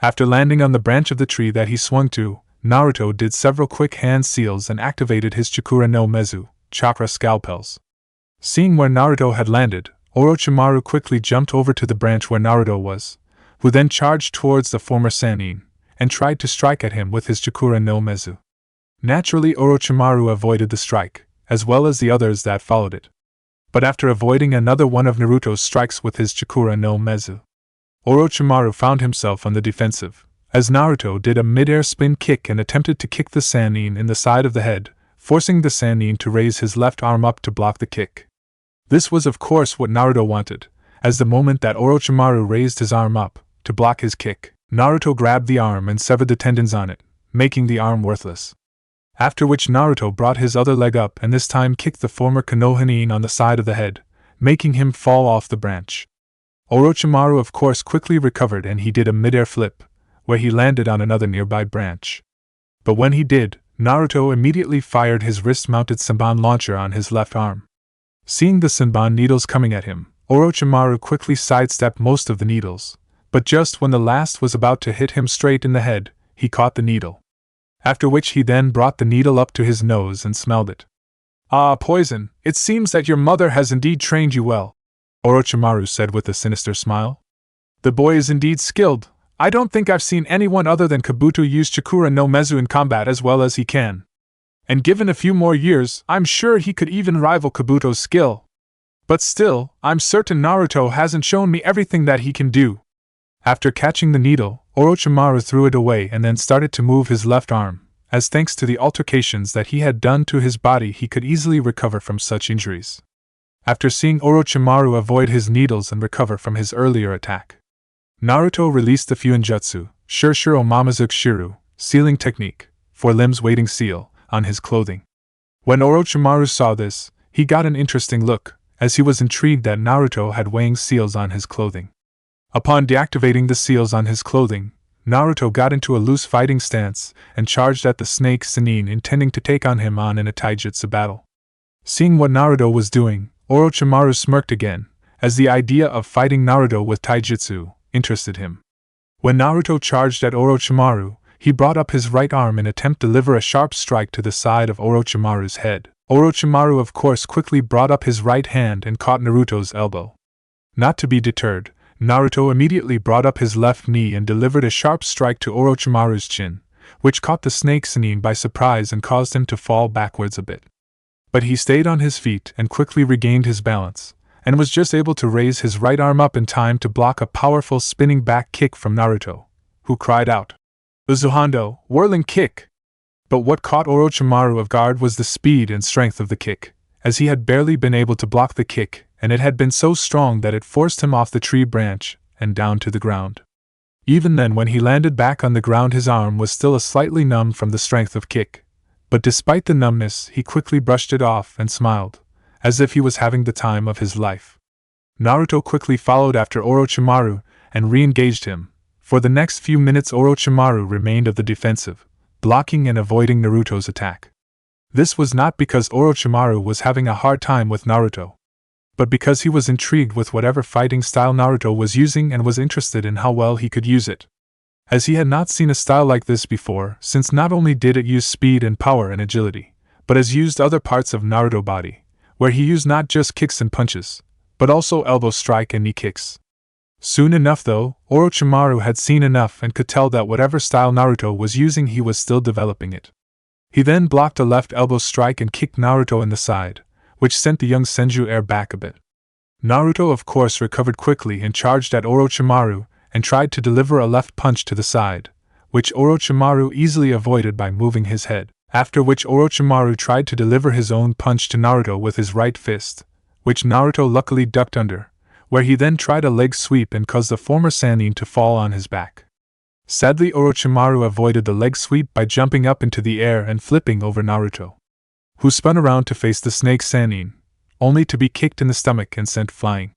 After landing on the branch of the tree that he swung to, Naruto did several quick hand seals and activated his Chakura no Mezu, chakra scalpels. Seeing where Naruto had landed, Orochimaru quickly jumped over to the branch where Naruto was, who then charged towards the former Sannin, and tried to strike at him with his Chakura no Mezu. Naturally, Orochimaru avoided the strike, as well as the others that followed it. But after avoiding another one of Naruto's strikes with his Chakura no Mezu, Orochimaru found himself on the defensive, as Naruto did a mid-air spin kick and attempted to kick the Sannin in the side of the head, forcing the Sannin to raise his left arm up to block the kick. This was of course what Naruto wanted, as the moment that Orochimaru raised his arm up to block his kick, Naruto grabbed the arm and severed the tendons on it, making the arm worthless. After which Naruto brought his other leg up and this time kicked the former Konohamaru on the side of the head, making him fall off the branch. Orochimaru of course quickly recovered and he did a mid-air flip, where he landed on another nearby branch. But when he did, Naruto immediately fired his wrist-mounted Senbon launcher on his left arm. Seeing the Senbon needles coming at him, Orochimaru quickly sidestepped most of the needles, but just when the last was about to hit him straight in the head, he caught the needle. After which he then brought the needle up to his nose and smelled it. "Ah, poison, it seems that your mother has indeed trained you well," Orochimaru said with a sinister smile. "The boy is indeed skilled. I don't think I've seen anyone other than Kabuto use Chakura no Mezu in combat as well as he can." And given a few more years, I'm sure he could even rival Kabuto's skill. But still, I'm certain Naruto hasn't shown me everything that he can do. After catching the needle, Orochimaru threw it away and then started to move his left arm, as thanks to the altercations that he had done to his body he could easily recover from such injuries. After seeing Orochimaru avoid his needles and recover from his earlier attack, Naruto released the Fuinjutsu, Shirshiro Mamazuke Shiru, sealing technique, for limbs waiting seal, on his clothing. When Orochimaru saw this, he got an interesting look, as he was intrigued that Naruto had weighing seals on his clothing. Upon deactivating the seals on his clothing, Naruto got into a loose fighting stance and charged at the snake Sennin, intending to take on him in a taijutsu battle. Seeing what Naruto was doing, Orochimaru smirked again, as the idea of fighting Naruto with taijutsu interested him. When Naruto charged at Orochimaru, he brought up his right arm in attempt to deliver a sharp strike to the side of Orochimaru's head. Orochimaru of course quickly brought up his right hand and caught Naruto's elbow. Not to be deterred, Naruto immediately brought up his left knee and delivered a sharp strike to Orochimaru's chin, which caught the snake Sennin by surprise and caused him to fall backwards a bit. But he stayed on his feet and quickly regained his balance, and was just able to raise his right arm up in time to block a powerful spinning back kick from Naruto, who cried out, "Uzuhando, whirling kick!" But what caught Orochimaru off guard was the speed and strength of the kick, as he had barely been able to block the kick, and it had been so strong that it forced him off the tree branch and down to the ground. Even then, when he landed back on the ground, his arm was still slightly numb from the strength of kick, but despite the numbness, he quickly brushed it off and smiled, as if he was having the time of his life. Naruto quickly followed after Orochimaru and re-engaged him. For the next few minutes Orochimaru remained of the defensive, blocking and avoiding Naruto's attack. This was not because Orochimaru was having a hard time with Naruto, but because he was intrigued with whatever fighting style Naruto was using and was interested in how well he could use it. As he had not seen a style like this before, since not only did it use speed and power and agility, but has used other parts of Naruto body, where he used not just kicks and punches, but also elbow strike and knee kicks. Soon enough though, Orochimaru had seen enough and could tell that whatever style Naruto was using he was still developing it. He then blocked a left elbow strike and kicked Naruto in the side, which sent the young Senju heir back a bit. Naruto of course recovered quickly and charged at Orochimaru and tried to deliver a left punch to the side, which Orochimaru easily avoided by moving his head, after which Orochimaru tried to deliver his own punch to Naruto with his right fist, which Naruto luckily ducked under, where he then tried a leg sweep and caused the former Sannin to fall on his back. Sadly, Orochimaru avoided the leg sweep by jumping up into the air and flipping over Naruto, who spun around to face the snake Sannin, only to be kicked in the stomach and sent flying.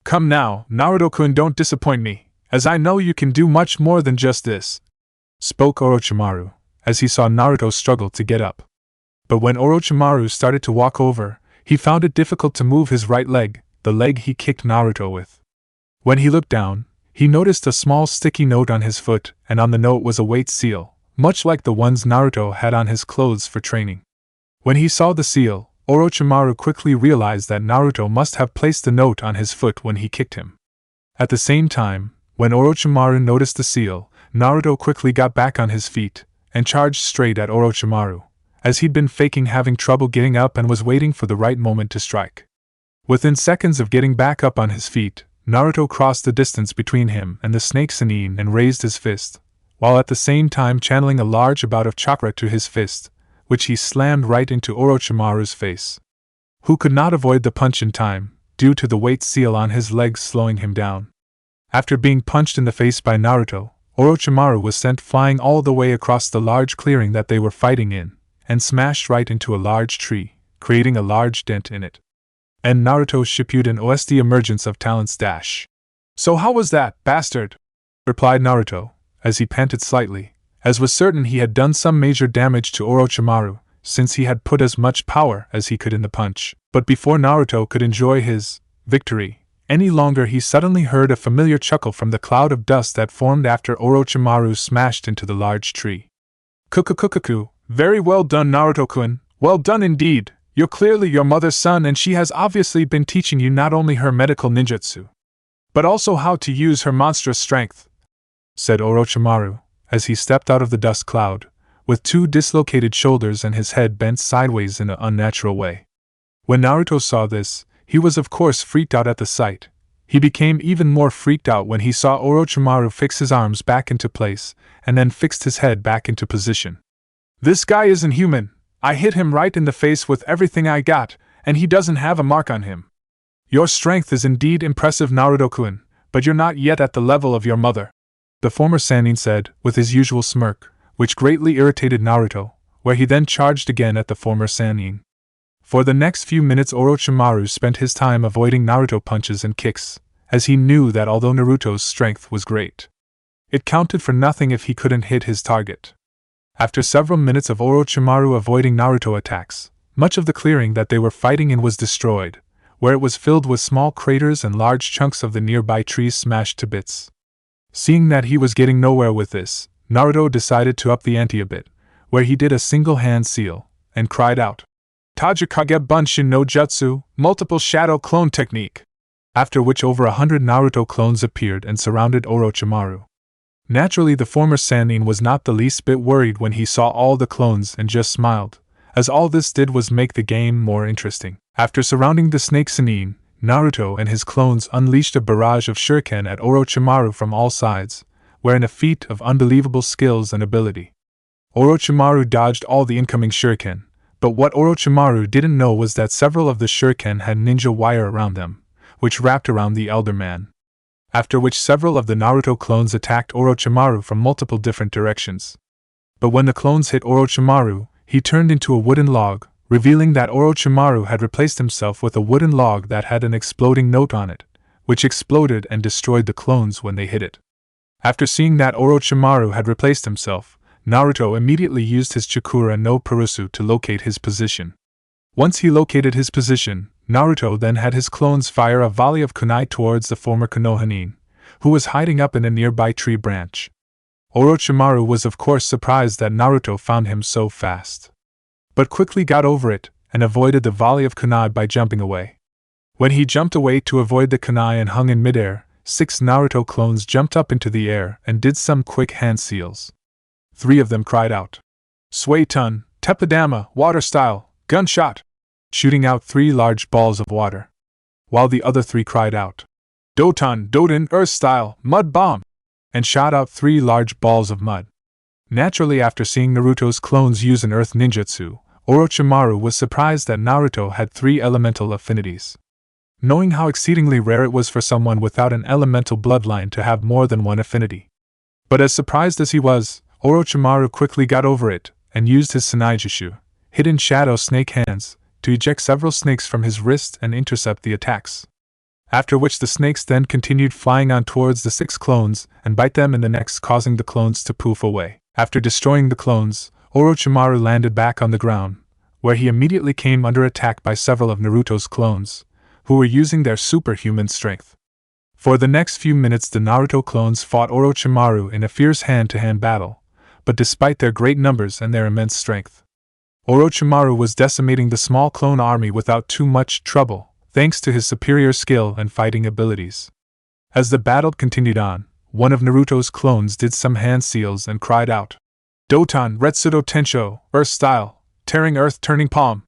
"Come now, Naruto-kun, don't disappoint me, as I know you can do much more than just this," spoke Orochimaru, as he saw Naruto struggle to get up. But when Orochimaru started to walk over, he found it difficult to move his right leg, the leg he kicked Naruto with. When he looked down, he noticed a small sticky note on his foot, and on the note was a weight seal, much like the ones Naruto had on his clothes for training. When he saw the seal, Orochimaru quickly realized that Naruto must have placed the note on his foot when he kicked him. At the same time, when Orochimaru noticed the seal, Naruto quickly got back on his feet and charged straight at Orochimaru, as he'd been faking having trouble getting up and was waiting for the right moment to strike. Within seconds of getting back up on his feet, Naruto crossed the distance between him and the snake Sennin and raised his fist, while at the same time channeling a large amount of chakra to his fist, which he slammed right into Orochimaru's face, who could not avoid the punch in time, due to the weight seal on his legs slowing him down. After being punched in the face by Naruto, Orochimaru was sent flying all the way across the large clearing that they were fighting in, and smashed right into a large tree, creating a large dent in it. And Naruto Shippuden OST Emergence of Talents dash. "So how was that, bastard?" replied Naruto, as he panted slightly, as was certain he had done some major damage to Orochimaru, since he had put as much power as he could in the punch. But before Naruto could enjoy his victory any longer, he suddenly heard a familiar chuckle from the cloud of dust that formed after Orochimaru smashed into the large tree. "Kukukukuku, very well done, Naruto-kun, well done indeed. You're clearly your mother's son, and she has obviously been teaching you not only her medical ninjutsu, but also how to use her monstrous strength," said Orochimaru, as he stepped out of the dust cloud, with 2 dislocated shoulders and his head bent sideways in an unnatural way. When Naruto saw this, he was of course freaked out at the sight. He became even more freaked out when he saw Orochimaru fix his arms back into place, and then fixed his head back into position. "This guy isn't human. I hit him right in the face with everything I got, and he doesn't have a mark on him. Your strength is indeed impressive, Naruto-kun, but you're not yet at the level of your mother," the former Sannin said, with his usual smirk, which greatly irritated Naruto, where he then charged again at the former Sannin. For the next few minutes Orochimaru spent his time avoiding Naruto punches and kicks, as he knew that although Naruto's strength was great, it counted for nothing if he couldn't hit his target. After several minutes of Orochimaru avoiding Naruto attacks, much of the clearing that they were fighting in was destroyed, where it was filled with small craters and large chunks of the nearby trees smashed to bits. Seeing that he was getting nowhere with this, Naruto decided to up the ante a bit, where he did a single hand seal, and cried out, "Tajikage Bunshin no Jutsu, multiple shadow clone technique," after which over 100 Naruto clones appeared and surrounded Orochimaru. Naturally, the former Sannin was not the least bit worried when he saw all the clones and just smiled, as all this did was make the game more interesting. After surrounding the snake Sannin, Naruto and his clones unleashed a barrage of shuriken at Orochimaru from all sides, wherein a feat of unbelievable skills and ability. Orochimaru dodged all the incoming shuriken, but what Orochimaru didn't know was that several of the shuriken had ninja wire around them, which wrapped around the elder man. After which several of the Naruto clones attacked Orochimaru from multiple different directions. But when the clones hit Orochimaru, he turned into a wooden log, revealing that Orochimaru had replaced himself with a wooden log that had an exploding note on it, which exploded and destroyed the clones when they hit it. After seeing that Orochimaru had replaced himself, Naruto immediately used his Chakura no Purusu to locate his position. Once he located his position, Naruto then had his clones fire a volley of kunai towards the former Konohamaru, who was hiding up in a nearby tree branch. Orochimaru was of course surprised that Naruto found him so fast, but quickly got over it and avoided the volley of kunai by jumping away. When he jumped away to avoid the kunai and hung in midair, 6 Naruto clones jumped up into the air and did some quick hand seals. 3 of them cried out, "Suetun, Teppadama, water style, gunshot," shooting out 3 large balls of water, while the other 3 cried out, "Doton, Doden, earth style, mud bomb," and shot out 3 large balls of mud. Naturally, after seeing Naruto's clones use an earth ninjutsu, Orochimaru was surprised that Naruto had 3 elemental affinities. Knowing how exceedingly rare it was for someone without an elemental bloodline to have more than one affinity. But as surprised as he was, Orochimaru quickly got over it, and used his Tsunade, hidden shadow snake hands, to eject several snakes from his wrist and intercept the attacks. After which the snakes then continued flying on towards the 6 clones, and bite them in the necks, causing the clones to poof away. After destroying the clones, Orochimaru landed back on the ground, where he immediately came under attack by several of Naruto's clones, who were using their superhuman strength. For the next few minutes the Naruto clones fought Orochimaru in a fierce hand-to-hand battle, but despite their great numbers and their immense strength, Orochimaru was decimating the small clone army without too much trouble, thanks to his superior skill and fighting abilities. As the battle continued on, one of Naruto's clones did some hand seals and cried out, "Doton, Retsudo Tensho, earth style, tearing earth turning palm,"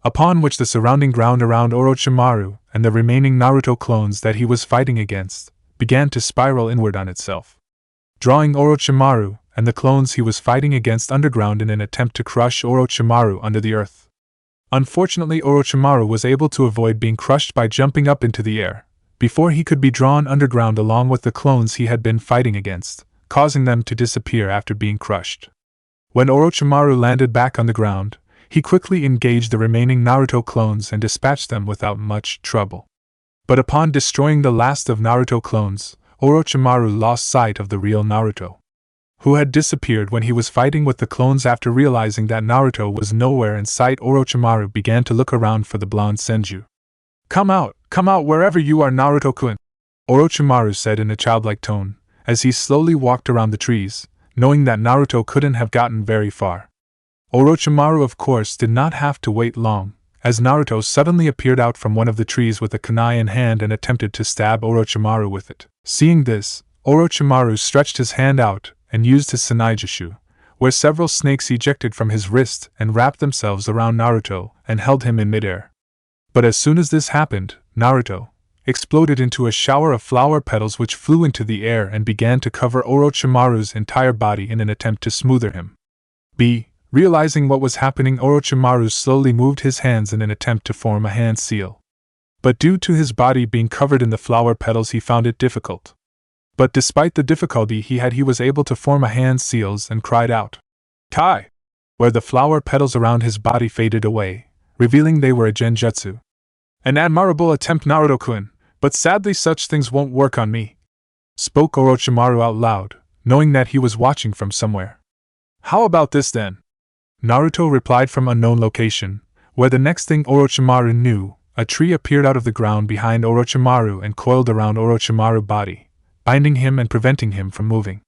upon which the surrounding ground around Orochimaru and the remaining Naruto clones that he was fighting against began to spiral inward on itself, drawing Orochimaru and the clones he was fighting against underground in an attempt to crush Orochimaru under the earth. Unfortunately, Orochimaru was able to avoid being crushed by jumping up into the air, before he could be drawn underground along with the clones he had been fighting against, causing them to disappear after being crushed. When Orochimaru landed back on the ground, he quickly engaged the remaining Naruto clones and dispatched them without much trouble. But upon destroying the last of Naruto clones, Orochimaru lost sight of the real Naruto, who had disappeared when he was fighting with the clones. After realizing that Naruto was nowhere in sight, Orochimaru began to look around for the blonde Senju. Come out wherever you are, Naruto-kun," Orochimaru said in a childlike tone, as he slowly walked around the trees, knowing that Naruto couldn't have gotten very far. Orochimaru of course did not have to wait long, as Naruto suddenly appeared out from one of the trees with a kunai in hand and attempted to stab Orochimaru with it. Seeing this, Orochimaru stretched his hand out and used his Tsunade, where several snakes ejected from his wrist and wrapped themselves around Naruto and held him in midair. But as soon as this happened, Naruto exploded into a shower of flower petals which flew into the air and began to cover Orochimaru's entire body in an attempt to smother him. Realizing what was happening, Orochimaru slowly moved his hands in an attempt to form a hand seal. But due to his body being covered in the flower petals, he found it difficult. But despite the difficulty he was able to form a hand seals and cried out, "Kai!" where the flower petals around his body faded away, revealing they were a genjutsu. "An admirable attempt, Naruto-kun, but sadly such things won't work on me," spoke Orochimaru out loud, knowing that he was watching from somewhere. "How about this then?" Naruto replied from unknown location, where the next thing Orochimaru knew, a tree appeared out of the ground behind Orochimaru and coiled around Orochimaru's body, binding him and preventing him from moving.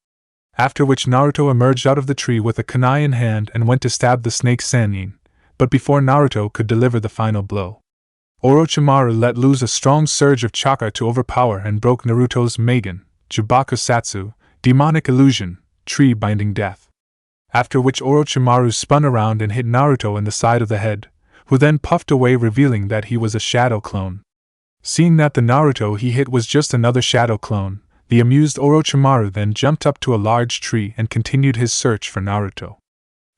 After which Naruto emerged out of the tree with a kunai in hand and went to stab the snake Sannin, but before Naruto could deliver the final blow, Orochimaru let loose a strong surge of chakra to overpower and broke Naruto's Magen, Jubakusatsu, demonic illusion, tree binding death. After which Orochimaru spun around and hit Naruto in the side of the head, who then puffed away, revealing that he was a shadow clone. Seeing that the Naruto he hit was just another shadow clone, the amused Orochimaru then jumped up to a large tree and continued his search for Naruto.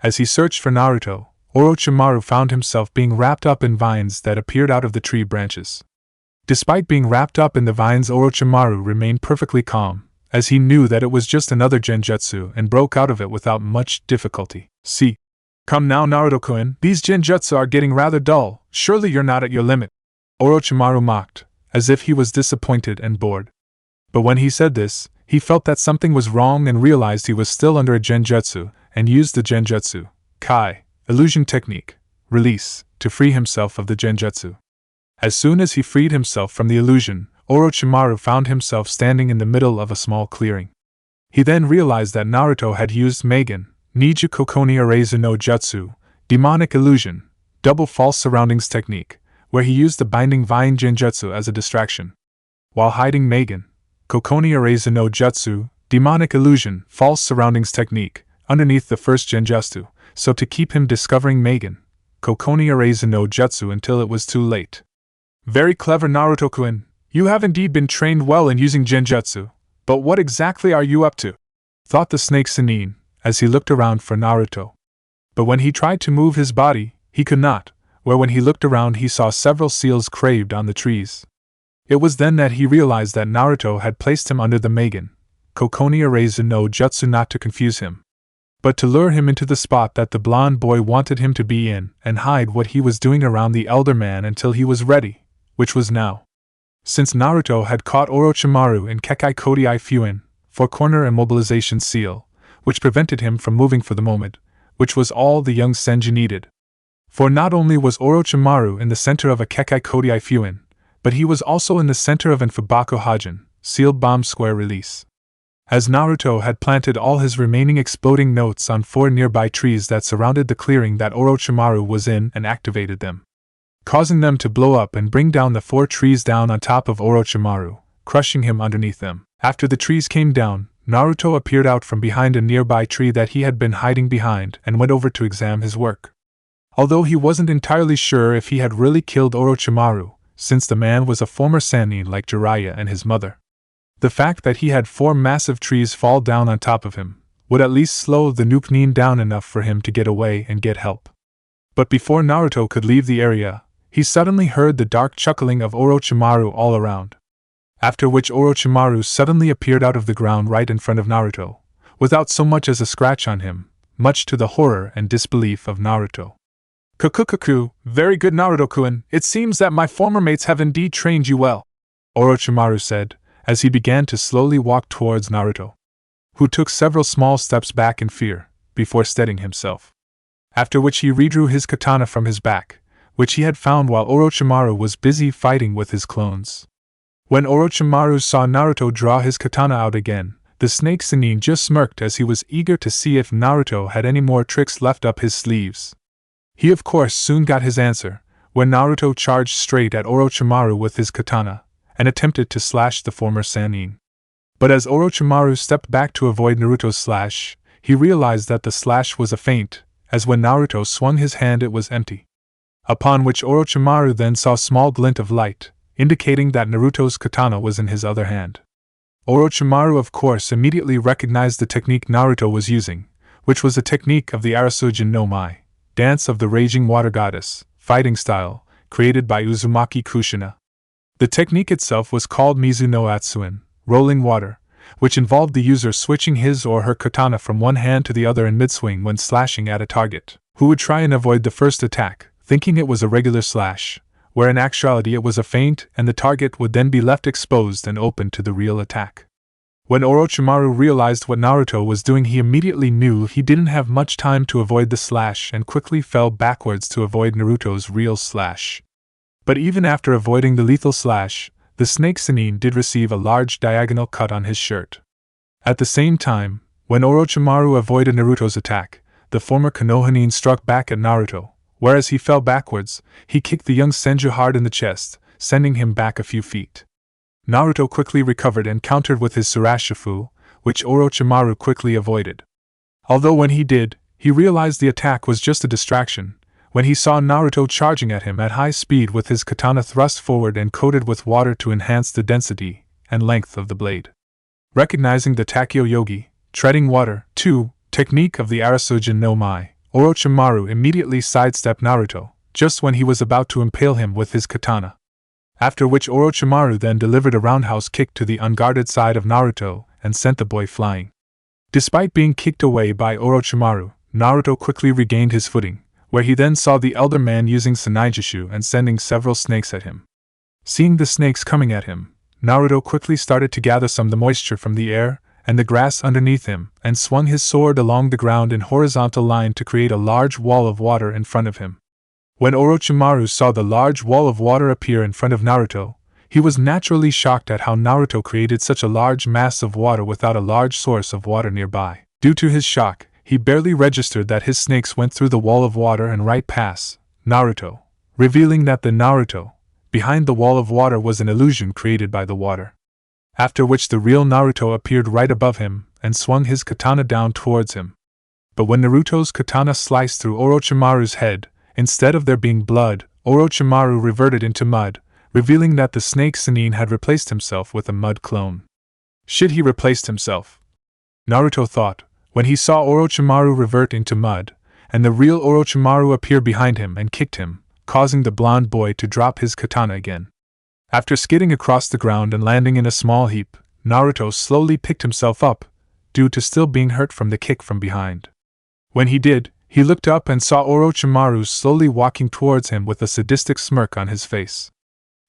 As he searched for Naruto, Orochimaru found himself being wrapped up in vines that appeared out of the tree branches. Despite being wrapped up in the vines, Orochimaru remained perfectly calm, as he knew that it was just another genjutsu and broke out of it without much difficulty. "See, come now, Naruto-kun, these genjutsu are getting rather dull, surely you're not at your limit," Orochimaru mocked, as if he was disappointed and bored. But when he said this, he felt that something was wrong and realized he was still under a genjutsu, and used the genjutsu, Kai, illusion technique, release, to free himself of the genjutsu. As soon as he freed himself from the illusion, Orochimaru found himself standing in the middle of a small clearing. He then realized that Naruto had used Magen, Niju Kokoni Arezu no Jutsu, demonic illusion, double false surroundings technique, where he used the binding vine genjutsu as a distraction. While hiding Magen, Kokoni Arezu no Jutsu, demonic illusion, false surroundings technique, underneath the first genjutsu, so to keep him discovering Magen, Kokoni Arezu no Jutsu until it was too late. "Very clever, Naruto-kun. You have indeed been trained well in using genjutsu, but what exactly are you up to?" thought the snake Sannin, as he looked around for Naruto. But when he tried to move his body, he could not, where when he looked around he saw several seals craved on the trees. It was then that he realized that Naruto had placed him under the Magen, Kokoni Arezu no Jutsu not to confuse him, but to lure him into the spot that the blonde boy wanted him to be in and hide what he was doing around the elder man until he was ready, which was now. Since Naruto had caught Orochimaru in Kekai Kodai Fuin, four-corner immobilization seal, which prevented him from moving for the moment, which was all the young Senju needed. For not only was Orochimaru in the center of a Kekai Kodai Fuin, but he was also in the center of an Fubaku Hajin, sealed bomb square release. As Naruto had planted all his remaining exploding notes on 4 nearby trees that surrounded the clearing that Orochimaru was in and activated them, causing them to blow up and bring down the 4 trees down on top of Orochimaru, crushing him underneath them. After the trees came down, Naruto appeared out from behind a nearby tree that he had been hiding behind and went over to examine his work. Although he wasn't entirely sure if he had really killed Orochimaru, since the man was a former Sannin like Jiraiya and his mother, the fact that he had 4 massive trees fall down on top of him would at least slow the Nukenin down enough for him to get away and get help. But before Naruto could leave the area, he suddenly heard the dark chuckling of Orochimaru all around. After which Orochimaru suddenly appeared out of the ground right in front of Naruto, without so much as a scratch on him, much to the horror and disbelief of Naruto. "Kukukuku, very good Naruto-kun, it seems that my former mates have indeed trained you well," Orochimaru said, as he began to slowly walk towards Naruto, who took several small steps back in fear, before steadying himself. After which he redrew his katana from his back, which he had found while Orochimaru was busy fighting with his clones. When Orochimaru saw Naruto draw his katana out again, the snake Sannin just smirked as he was eager to see if Naruto had any more tricks left up his sleeves. He of course soon got his answer, when Naruto charged straight at Orochimaru with his katana, and attempted to slash the former Sannin. But as Orochimaru stepped back to avoid Naruto's slash, he realized that the slash was a feint, as when Naruto swung his hand it was empty. Upon which Orochimaru then saw a small glint of light, indicating that Naruto's katana was in his other hand. Orochimaru of course immediately recognized the technique Naruto was using, which was a technique of the Arasujin no Mai, Dance of the Raging Water Goddess, fighting style, created by Uzumaki Kushina. The technique itself was called Mizu no Atsuin, rolling water, which involved the user switching his or her katana from one hand to the other in mid-swing when slashing at a target, who would try and avoid the first attack, thinking it was a regular slash, where in actuality it was a feint and the target would then be left exposed and open to the real attack. When Orochimaru realized what Naruto was doing, he immediately knew he didn't have much time to avoid the slash and quickly fell backwards to avoid Naruto's real slash. But even after avoiding the lethal slash, the snake Chunin did receive a large diagonal cut on his shirt. At the same time, when Orochimaru avoided Naruto's attack, the former Konohamaru struck back at Naruto. Whereas he fell backwards, he kicked the young Senju hard in the chest, sending him back a few feet. Naruto quickly recovered and countered with his Surashifu, which Orochimaru quickly avoided. Although when he did, he realized the attack was just a distraction, when he saw Naruto charging at him at high speed with his katana thrust forward and coated with water to enhance the density and length of the blade. Recognizing the Takeo Yogi, treading water, technique of the Arasujin no Mai, Orochimaru immediately sidestepped Naruto, just when he was about to impale him with his katana. After which Orochimaru then delivered a roundhouse kick to the unguarded side of Naruto and sent the boy flying. Despite being kicked away by Orochimaru, Naruto quickly regained his footing, where he then saw the elder man using Tsunade and sending several snakes at him. Seeing the snakes coming at him, Naruto quickly started to gather some of the moisture from the air and the grass underneath him, and swung his sword along the ground in horizontal line to create a large wall of water in front of him. When Orochimaru saw the large wall of water appear in front of Naruto, he was naturally shocked at how Naruto created such a large mass of water without a large source of water nearby. Due to his shock, he barely registered that his snakes went through the wall of water and right past Naruto, revealing that the Naruto behind the wall of water was an illusion created by the water. After which the real Naruto appeared right above him and swung his katana down towards him. But when Naruto's katana sliced through Orochimaru's head, instead of there being blood, Orochimaru reverted into mud, revealing that the snake Chunin had replaced himself with a mud clone. Shit, he replaced himself, Naruto thought, when he saw Orochimaru revert into mud, and the real Orochimaru appear behind him and kicked him, causing the blonde boy to drop his katana again. After skidding across the ground and landing in a small heap, Naruto slowly picked himself up, due to still being hurt from the kick from behind. When he did, he looked up and saw Orochimaru slowly walking towards him with a sadistic smirk on his face.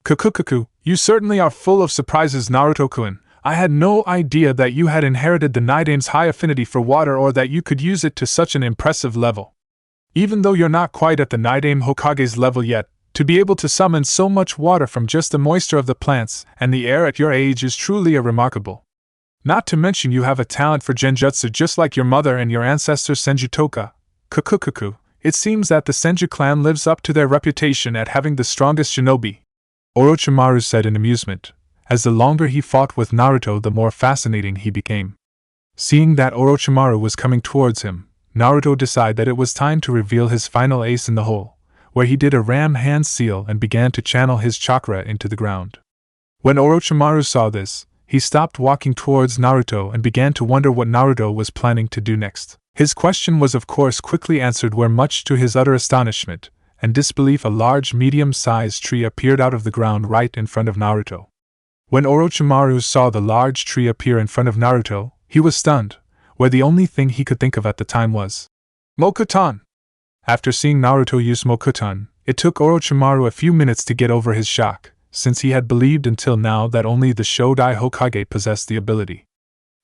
Kukukuku, you certainly are full of surprises, Naruto-kun. I had no idea that you had inherited the Nidame's high affinity for water or that you could use it to such an impressive level. Even though you're not quite at the Nidame Hokage's level yet, to be able to summon so much water from just the moisture of the plants and the air at your age is truly a remarkable. Not to mention you have a talent for genjutsu just like your mother and your ancestor Senju Toka. Kukukuku, it seems that the Senju clan lives up to their reputation at having the strongest shinobi, Orochimaru said in amusement. As the longer he fought with Naruto, the more fascinating he became. Seeing that Orochimaru was coming towards him, Naruto decided that it was time to reveal his final ace in the hole, where he did a ram hand seal and began to channel his chakra into the ground. When Orochimaru saw this, he stopped walking towards Naruto and began to wonder what Naruto was planning to do next. His question was of course quickly answered, where much to his utter astonishment and disbelief a large medium-sized tree appeared out of the ground right in front of Naruto. When Orochimaru saw the large tree appear in front of Naruto, he was stunned, where the only thing he could think of at the time was Mokutan. After seeing Naruto use Mokutan, it took Orochimaru a few minutes to get over his shock, since he had believed until now that only the Shodai Hokage possessed the ability.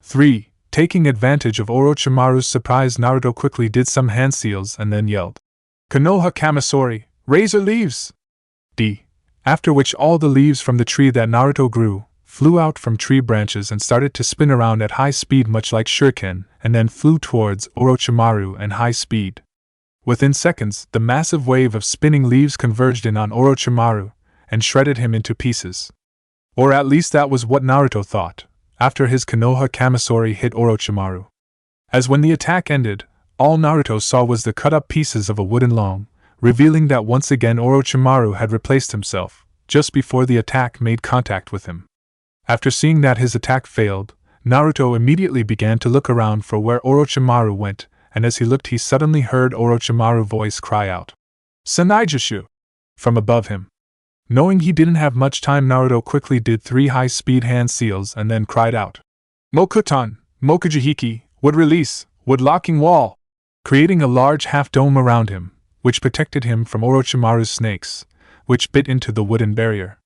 3. Taking advantage of Orochimaru's surprise, Naruto quickly did some hand seals and then yelled, Konoha Kamasori, razor leaves! D. After which all the leaves from the tree that Naruto grew flew out from tree branches and started to spin around at high speed much like shuriken, and then flew towards Orochimaru at high speed. Within seconds, the massive wave of spinning leaves converged in on Orochimaru and shredded him into pieces. Or at least that was what Naruto thought, after his Konoha Kamasori hit Orochimaru. As when the attack ended, all Naruto saw was the cut-up pieces of a wooden log, revealing that once again Orochimaru had replaced himself, just before the attack made contact with him. After seeing that his attack failed, Naruto immediately began to look around for where Orochimaru went, and as he looked he suddenly heard Orochimaru's voice cry out, "Sanijushu!" from above him. Knowing he didn't have much time, Naruto quickly did 3 high-speed hand seals and then cried out, "Mokuton, Mokujihiki, wood release, wood locking wall!" creating a large half-dome around him, which protected him from Orochimaru's snakes, which bit into the wooden barrier.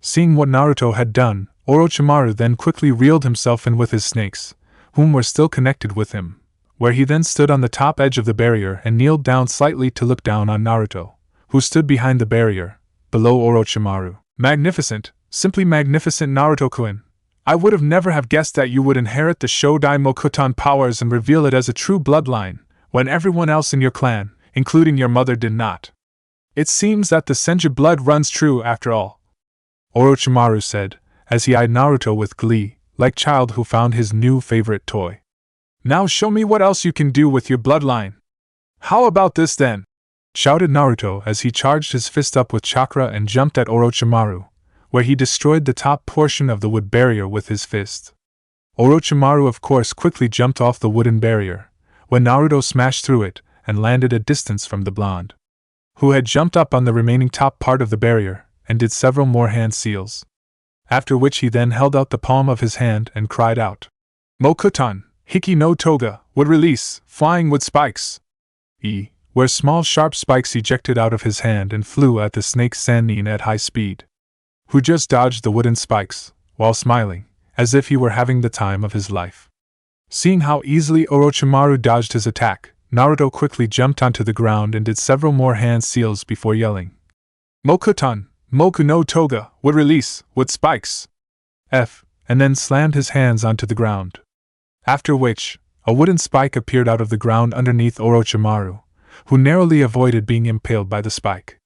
Seeing what Naruto had done, Orochimaru then quickly reeled himself in with his snakes, whom were still connected with him, where he then stood on the top edge of the barrier and kneeled down slightly to look down on Naruto, who stood behind the barrier, below Orochimaru. "Magnificent, simply magnificent Naruto-kun. I would have never have guessed that you would inherit the Shodai Mokuton powers and reveal it as a true bloodline, when everyone else in your clan, including your mother, did not. It seems that the Senju blood runs true after all," Orochimaru said, as he eyed Naruto with glee, like child who found his new favorite toy. "Now show me what else you can do with your bloodline." "How about this then?" shouted Naruto as he charged his fist up with chakra and jumped at Orochimaru, where he destroyed the top portion of the wood barrier with his fist. Orochimaru of course quickly jumped off the wooden barrier, when Naruto smashed through it and landed a distance from the blonde, who had jumped up on the remaining top part of the barrier and did several more hand seals. After which he then held out the palm of his hand and cried out, "Mokuton, Hiki no Toga, would release, flying wood spikes!" Where small sharp spikes ejected out of his hand and flew at the snake Sannin at high speed, who just dodged the wooden spikes, while smiling, as if he were having the time of his life. Seeing how easily Orochimaru dodged his attack, Naruto quickly jumped onto the ground and did several more hand seals before yelling, "Mokuton, Moku no Toga, would release, wood spikes!" and then slammed his hands onto the ground. After which, a wooden spike appeared out of the ground underneath Orochimaru, who narrowly avoided being impaled by the spike.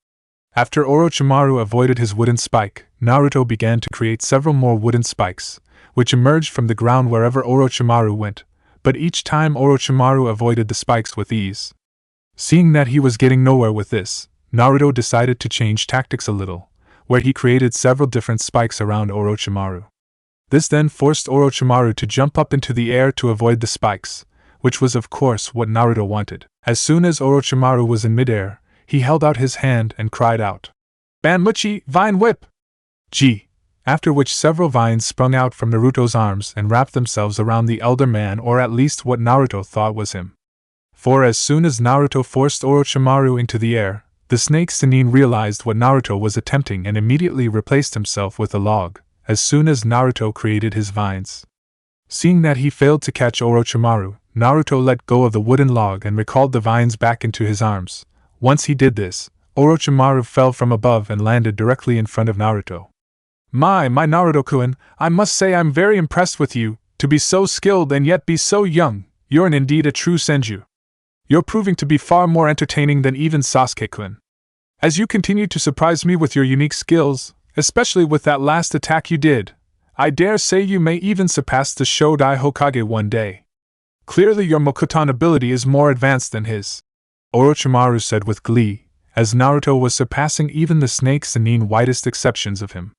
After Orochimaru avoided his wooden spike, Naruto began to create several more wooden spikes, which emerged from the ground wherever Orochimaru went, but each time Orochimaru avoided the spikes with ease. Seeing that he was getting nowhere with this, Naruto decided to change tactics a little, where he created several different spikes around Orochimaru. This then forced Orochimaru to jump up into the air to avoid the spikes, which was of course what Naruto wanted. As soon as Orochimaru was in midair, he held out his hand and cried out, "Banmuchi, Vine Whip!" After which several vines sprung out from Naruto's arms and wrapped themselves around the elder man, or at least what Naruto thought was him. For as soon as Naruto forced Orochimaru into the air, the snake Sannin realized what Naruto was attempting and immediately replaced himself with a log, as soon as Naruto created his vines. Seeing that he failed to catch Orochimaru, Naruto let go of the wooden log and recalled the vines back into his arms. Once he did this, Orochimaru fell from above and landed directly in front of Naruto. My Naruto-kun, I must say I'm very impressed with you, to be so skilled and yet be so young. You're indeed a true Senju. You're proving to be far more entertaining than even Sasuke-kun. As you continue to surprise me with your unique skills, especially with that last attack you did, I dare say you may even surpass the Shodai Hokage one day. Clearly your Mokuton ability is more advanced than his," Orochimaru said with glee, as Naruto was surpassing even the snake Sannin widest exceptions of him.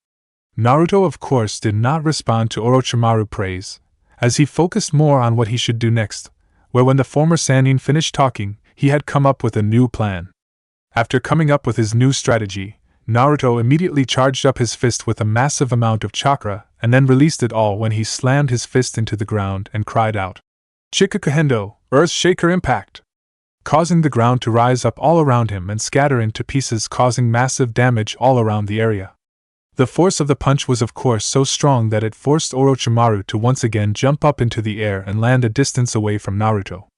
Naruto of course did not respond to Orochimaru's praise, as he focused more on what he should do next, where when the former Sannin finished talking, he had come up with a new plan. After coming up with his new strategy, Naruto immediately charged up his fist with a massive amount of chakra and then released it all when he slammed his fist into the ground and cried out, "Chikukuhendo, Earth Shaker Impact!" causing the ground to rise up all around him and scatter into pieces, causing massive damage all around the area. The force of the punch was of course so strong that it forced Orochimaru to once again jump up into the air and land a distance away from Naruto.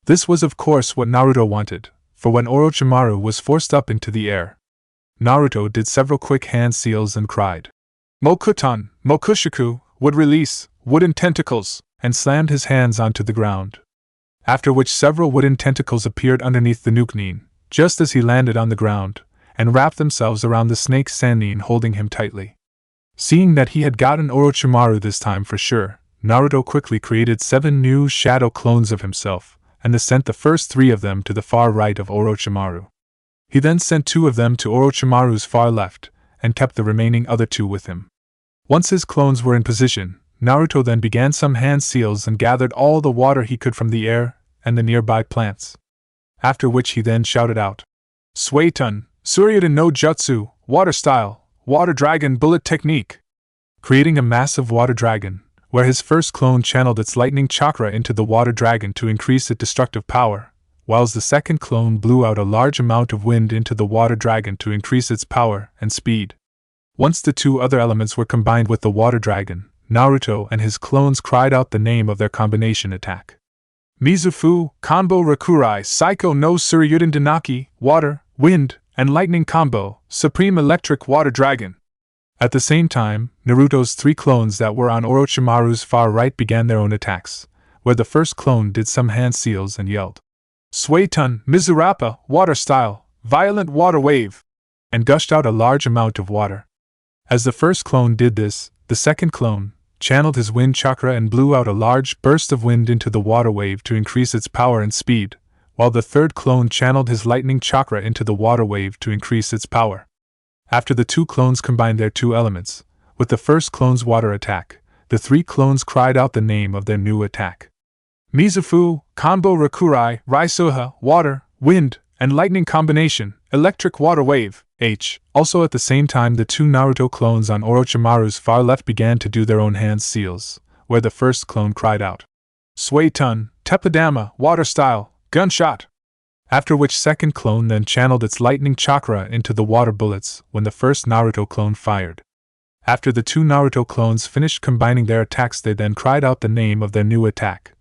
This was of course what Naruto wanted, for when Orochimaru was forced up into the air, Naruto did several quick hand seals and cried, "Mokuton, Mokushiku, would release, wooden tentacles," and slammed his hands onto the ground. After which several wooden tentacles appeared underneath the Nukenin, just as he landed on the ground, and wrapped themselves around the snake Sannin, holding him tightly. Seeing that he had gotten Orochimaru this time for sure, Naruto quickly created 7 new shadow clones of himself, and sent the first 3 of them to the far right of Orochimaru. He then sent 2 of them to Orochimaru's far left, and kept the remaining other 2 with him. Once his clones were in position, Naruto then began some hand seals and gathered all the water he could from the air and the nearby plants. After which he then shouted out, Suiton, Suryudan no Jutsu, Water Style, Water Dragon Bullet Technique, creating a massive water dragon, where his first clone channeled its lightning chakra into the water dragon to increase its destructive power, whilst the second clone blew out a large amount of wind into the water dragon to increase its power and speed. Once the 2 other elements were combined with the water dragon, Naruto and his clones cried out the name of their combination attack. Mizufu, Kanbo Rakurai, Psycho no Suryudan Danaki, Water, Wind, and Lightning Combo, Supreme Electric Water Dragon. At the same time, Naruto's 3 clones that were on Orochimaru's far right began their own attacks, where the first clone did some hand seals and yelled, Suiton, Mizurappa, Water Style, Violent Water Wave, and gushed out a large amount of water. As the first clone did this, the second clone channeled his wind chakra and blew out a large burst of wind into the water wave to increase its power and speed, while the third clone channeled his lightning chakra into the water wave to increase its power. After the 2 clones combined their 2 elements, with the first clone's water attack, the 3 clones cried out the name of their new attack. Mizufu, Kanbo Rakurai, Raisuha, Water, Wind, and Lightning Combination, Electric Water Wave, H. Also at the same time the 2 Naruto clones on Orochimaru's far left began to do their own hand seals, where the first clone cried out, Suiton, Teppadama, Water Style, Gunshot. After which second clone then channeled its lightning chakra into the water bullets when the first Naruto clone fired. After the 2 Naruto clones finished combining their attacks, they then cried out the name of their new attack.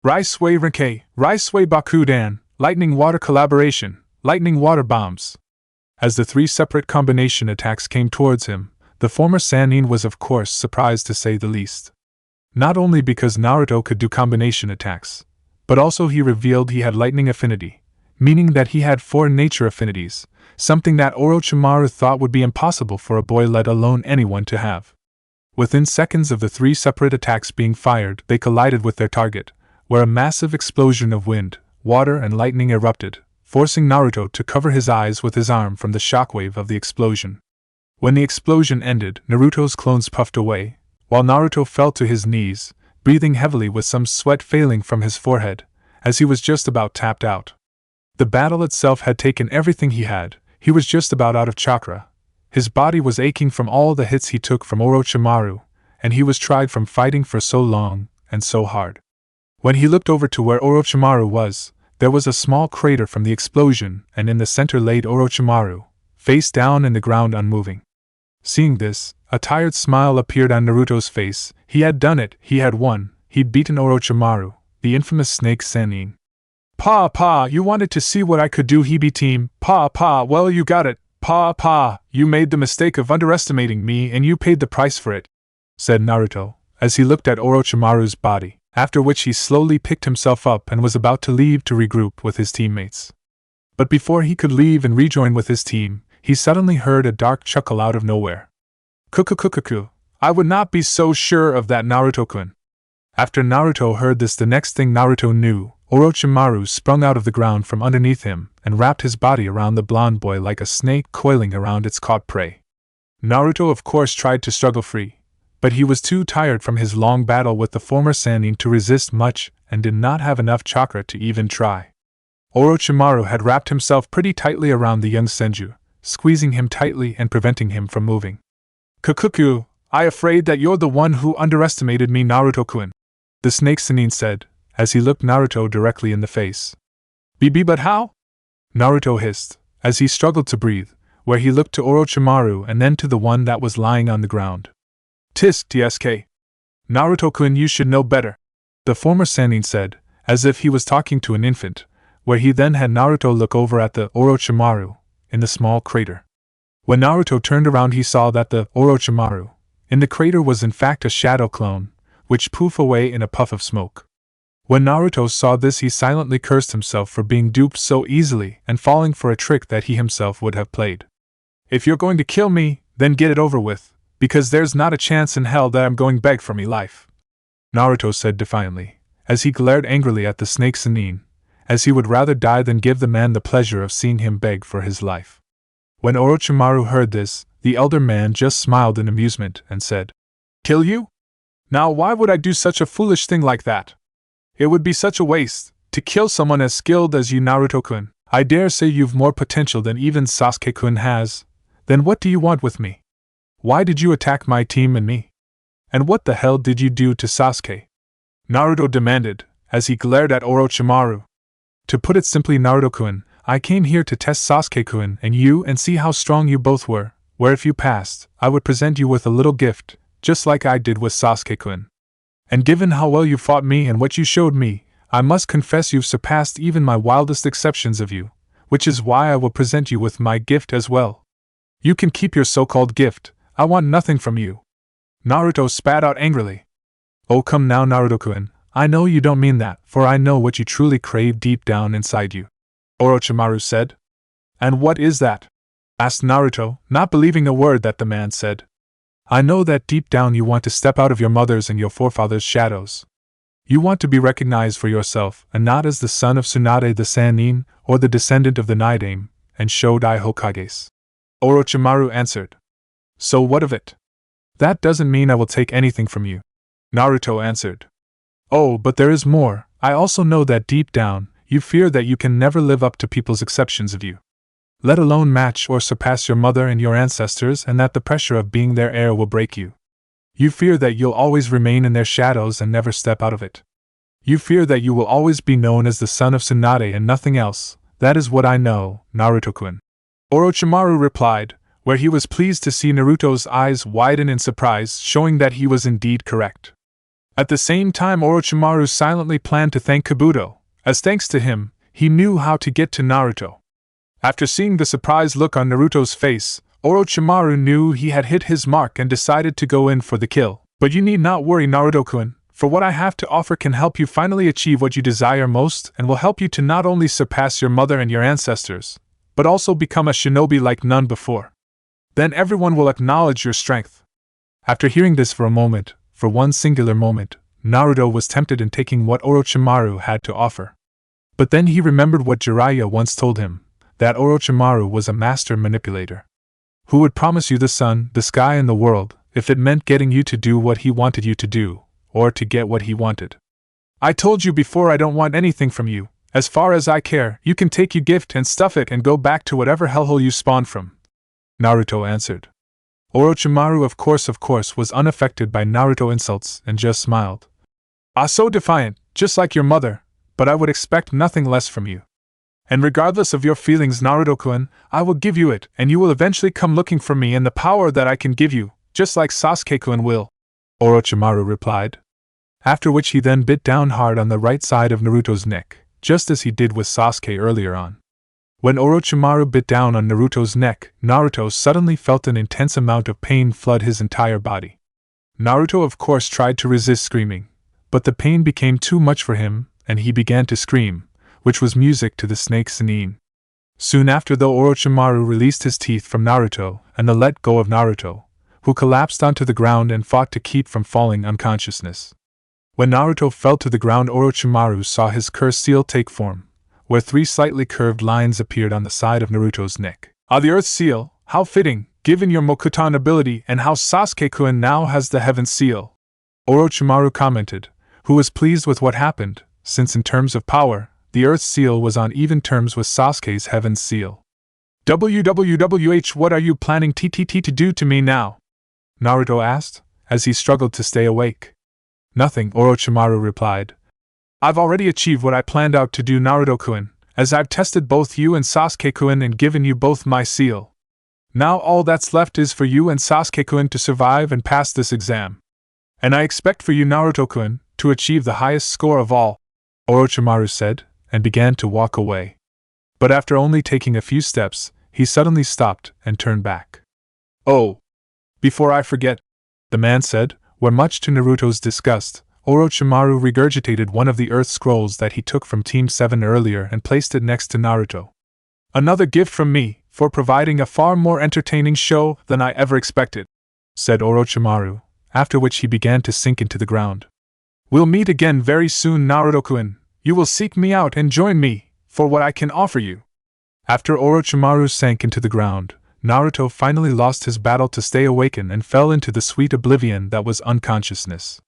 Raisui Renkei, Raisui Bakudan, Lightning Water Collaboration, Lightning Water Bombs. As the 3 separate combination attacks came towards him, the former Sannin was of course surprised to say the least. Not only because Naruto could do combination attacks, but also he revealed he had lightning affinity, meaning that he had 4 nature affinities, something that Orochimaru thought would be impossible for a boy, let alone anyone, to have. Within seconds of the 3 separate attacks being fired, they collided with their target, where a massive explosion of wind, water, and lightning erupted, forcing Naruto to cover his eyes with his arm from the shockwave of the explosion. When the explosion ended, Naruto's clones puffed away, while Naruto fell to his knees, breathing heavily with some sweat failing from his forehead, as he was just about tapped out. The battle itself had taken everything he had, he was just about out of chakra, his body was aching from all the hits he took from Orochimaru, and he was tried from fighting for so long, and so hard. When he looked over to where Orochimaru was, there was a small crater from the explosion, and in the center laid Orochimaru, face down in the ground unmoving. Seeing this, a tired smile appeared on Naruto's face. He had done it, he had won, he'd beaten Orochimaru, the infamous snake Sannin. Pa, you wanted to see what I could do, Hebi team. Pa, well you got it. Pa, you made the mistake of underestimating me and you paid the price for it, said Naruto, as he looked at Orochimaru's body, after which he slowly picked himself up and was about to leave to regroup with his teammates. But before he could leave and rejoin with his team, he suddenly heard a dark chuckle out of nowhere. Kukukukuku, I would not be so sure of that, Naruto-kun. After Naruto heard this, the next thing Naruto knew, Orochimaru sprung out of the ground from underneath him and wrapped his body around the blonde boy like a snake coiling around its caught prey. Naruto of course tried to struggle free, but he was too tired from his long battle with the former Sannin to resist much and did not have enough chakra to even try. Orochimaru had wrapped himself pretty tightly around the young Senju, squeezing him tightly and preventing him from moving. Kukuku, I afraid that you're the one who underestimated me, Naruto-kun, the snake Sannin said, as he looked Naruto directly in the face. But how? Naruto hissed, as he struggled to breathe, where he looked to Orochimaru and then to the one that was lying on the ground. Tsk. Naruto-kun, you should know better, the former Sannin said, as if he was talking to an infant, where he then had Naruto look over at the Orochimaru in the small crater. When Naruto turned around, he saw that the Orochimaru in the crater was in fact a shadow clone, which poofed away in a puff of smoke. When Naruto saw this, he silently cursed himself for being duped so easily and falling for a trick that he himself would have played. If you're going to kill me, then get it over with, because there's not a chance in hell that I'm going beg for me life, Naruto said defiantly, as he glared angrily at the snake Chunin, as he would rather die than give the man the pleasure of seeing him beg for his life. When Orochimaru heard this, the elder man just smiled in amusement and said, "Kill you? Now why would I do such a foolish thing like that? It would be such a waste, to kill someone as skilled as you, Naruto-kun. I dare say you've more potential than even Sasuke-kun has. Then what do you want with me? Why did you attack my team and me? And what the hell did you do to Sasuke?" Naruto demanded, as he glared at Orochimaru. "To put it simply, Naruto-kun, I came here to test Sasuke-kun and you and see how strong you both were, where if you passed, I would present you with a little gift, just like I did with Sasuke-kun. And given how well you fought me and what you showed me, I must confess you've surpassed even my wildest exceptions of you, which is why I will present you with my gift as well. You can keep your so-called gift, I want nothing from you." Naruto spat out angrily. "Oh come now, Naruto-kun, I know you don't mean that, for I know what you truly crave deep down inside you," Orochimaru said. "And what is that?" asked Naruto, not believing a word that the man said. "I know that deep down you want to step out of your mother's and your forefathers' shadows. You want to be recognized for yourself, and not as the son of Tsunade the Senju, or the descendant of the Nidame, and Shodai Hokages," Orochimaru answered. "So what of it? That doesn't mean I will take anything from you," Naruto answered. "Oh, but there is more. I also know that deep down, you fear that you can never live up to people's exceptions of you, let alone match or surpass your mother and your ancestors, and that the pressure of being their heir will break you. You fear that you'll always remain in their shadows and never step out of it. You fear that you will always be known as the son of Tsunade and nothing else. That is what I know, Naruto-kun," Orochimaru replied, where he was pleased to see Naruto's eyes widen in surprise, showing that he was indeed correct. At the same time, Orochimaru silently planned to thank Kabuto, as thanks to him, he knew how to get to Naruto. After seeing the surprised look on Naruto's face, Orochimaru knew he had hit his mark and decided to go in for the kill. "But you need not worry, Naruto-kun, for what I have to offer can help you finally achieve what you desire most and will help you to not only surpass your mother and your ancestors, but also become a shinobi like none before. Then everyone will acknowledge your strength." After hearing this for one singular moment, Naruto was tempted in taking what Orochimaru had to offer. But then he remembered what Jiraiya once told him, that Orochimaru was a master manipulator, who would promise you the sun, the sky, and the world, if it meant getting you to do what he wanted you to do, or to get what he wanted. "I told you before I don't want anything from you. As far as I care, you can take your gift and stuff it and go back to whatever hellhole you spawned from," Naruto answered. Orochimaru of course was unaffected by Naruto insults and just smiled. "Ah, so defiant, just like your mother, but I would expect nothing less from you. And regardless of your feelings, Naruto-kun, I will give you it, and you will eventually come looking for me and the power that I can give you, just like Sasuke-kun will," Orochimaru replied. After which he then bit down hard on the right side of Naruto's neck, just as he did with Sasuke earlier on. When Orochimaru bit down on Naruto's neck, Naruto suddenly felt an intense amount of pain flood his entire body. Naruto of course tried to resist screaming, but the pain became too much for him, and he began to scream, which was music to the snake Chunin. Soon after, though, Orochimaru released his teeth from Naruto and let go of Naruto, who collapsed onto the ground and fought to keep from falling unconsciousness. When Naruto fell to the ground, Orochimaru saw his curse seal take form, where 3 slightly curved lines appeared on the side of Naruto's neck. "Ah, the Earth Seal, how fitting, given your Mokutan ability, and how Sasuke-kun now has the Heaven Seal," Orochimaru commented, who was pleased with what happened, since in terms of power, the Earth Seal was on even terms with Sasuke's Heaven Seal. "WWWH, what are you planning to do to me now?" Naruto asked, as he struggled to stay awake. "Nothing," Orochimaru replied. "I've already achieved what I planned out to do, Naruto-kun, as I've tested both you and Sasuke-kun and given you both my seal. Now all that's left is for you and Sasuke-kun to survive and pass this exam. And I expect for you, Naruto-kun, to achieve the highest score of all," Orochimaru said, and began to walk away. But after only taking a few steps, he suddenly stopped and turned back. "Oh! Before I forget," the man said, where much to Naruto's disgust, Orochimaru regurgitated one of the Earth Scrolls that he took from Team 7 earlier and placed it next to Naruto. "Another gift from me, for providing a far more entertaining show than I ever expected," said Orochimaru, after which he began to sink into the ground. We'll meet again very soon, Naruto-kun. You will seek me out and join me, for what I can offer you. After Orochimaru sank into the ground, Naruto finally lost his battle to stay awakened and fell into the sweet oblivion that was unconsciousness.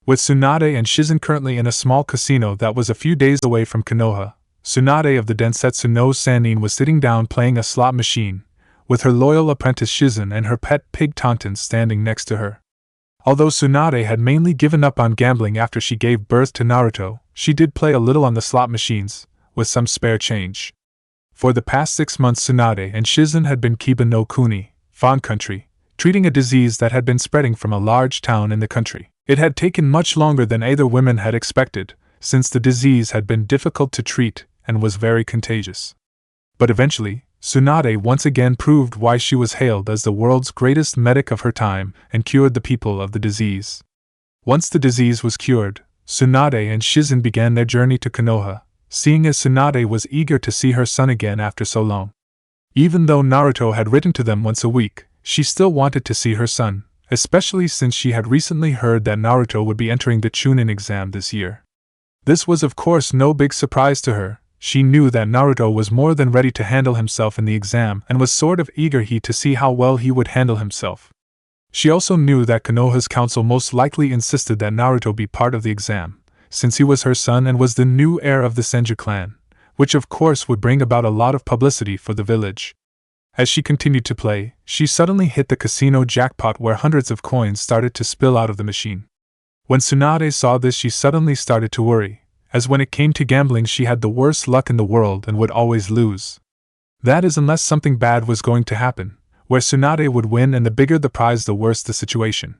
With Tsunade and Shizen currently in a small casino that was a few days away from Konoha, Tsunade of the Densetsu no Sannin was sitting down playing a slot machine, with her loyal apprentice Shizen and her pet pig Tauntaun standing next to her. Although Tsunade had mainly given up on gambling after she gave birth to Naruto, she did play a little on the slot machines, with some spare change. For the past 6 months Tsunade and Shizen had been Kiba no Kuni, Fawn Country, treating a disease that had been spreading from a large town in the country. It had taken much longer than either women had expected, since the disease had been difficult to treat and was very contagious. But eventually, Tsunade once again proved why she was hailed as the world's greatest medic of her time and cured the people of the disease. Once the disease was cured, Tsunade and Shizen began their journey to Konoha, seeing as Tsunade was eager to see her son again after so long. Even though Naruto had written to them once a week, she still wanted to see her son, especially since she had recently heard that Naruto would be entering the Chunin exam this year. This was of course no big surprise to her. She knew that Naruto was more than ready to handle himself in the exam and was sort of eager to see how well he would handle himself. She also knew that Konoha's council most likely insisted that Naruto be part of the exam, since he was her son and was the new heir of the Senju clan, which of course would bring about a lot of publicity for the village. As she continued to play, she suddenly hit the casino jackpot where hundreds of coins started to spill out of the machine. When Tsunade saw this, she suddenly started to worry, as when it came to gambling she had the worst luck in the world and would always lose. That is, unless something bad was going to happen, where Tsunade would win, and the bigger the prize the worse the situation.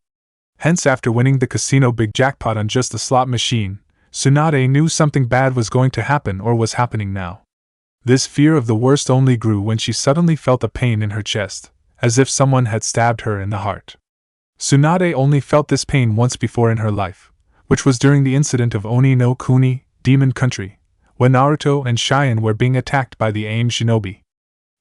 Hence, after winning the casino big jackpot on just a slot machine, Tsunade knew something bad was going to happen or was happening now. This fear of the worst only grew when she suddenly felt a pain in her chest, as if someone had stabbed her in the heart. Tsunade only felt this pain once before in her life, which was during the incident of Oni no Kuni, Demon Country, when Naruto and Cheyenne were being attacked by the Aim Shinobi.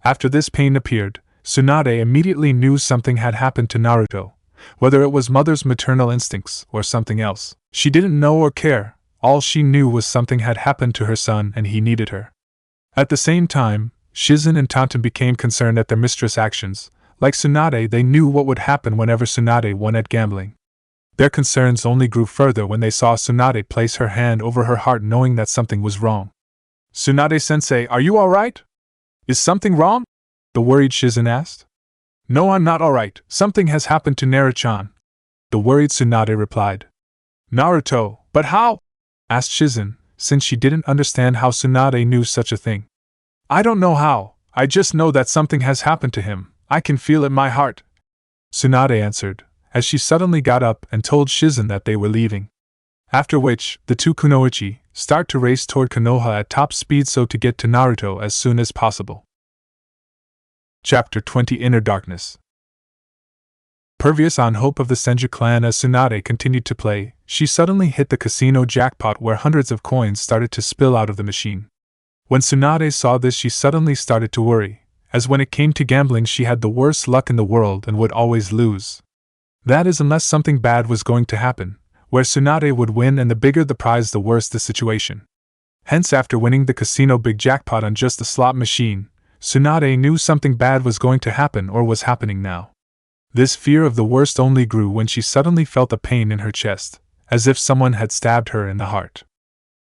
After this pain appeared, Tsunade immediately knew something had happened to Naruto, whether it was mother's maternal instincts or something else. She didn't know or care, all she knew was something had happened to her son and he needed her. At the same time, Shizen and Tauntaun became concerned at their mistress' actions. Like Tsunade, they knew what would happen whenever Tsunade won at gambling. Their concerns only grew further when they saw Tsunade place her hand over her heart, knowing that something was wrong. "Tsunade-sensei, are you alright? Is something wrong?" the worried Shizen asked. "No, I'm not alright. Something has happened to Naruto-chan," the worried Tsunade replied. "Naruto, but how?" asked Shizen, since she didn't understand how Tsunade knew such a thing. "I don't know how, I just know that something has happened to him. I can feel it in my heart," Tsunade answered, as she suddenly got up and told Shizen that they were leaving. After which, the two kunoichi start to race toward Konoha at top speed so to get to Naruto as soon as possible. Chapter 20 Inner Darkness. Pervious on hope of the Senju clan, as Tsunade continued to play, she suddenly hit the casino jackpot where hundreds of coins started to spill out of the machine. When Tsunade saw this, she suddenly started to worry, as when it came to gambling she had the worst luck in the world and would always lose. That is, unless something bad was going to happen, where Tsunade would win, and the bigger the prize the worse the situation. Hence, after winning the casino big jackpot on just a slot machine, Tsunade knew something bad was going to happen or was happening now. This fear of the worst only grew when she suddenly felt a pain in her chest, as if someone had stabbed her in the heart.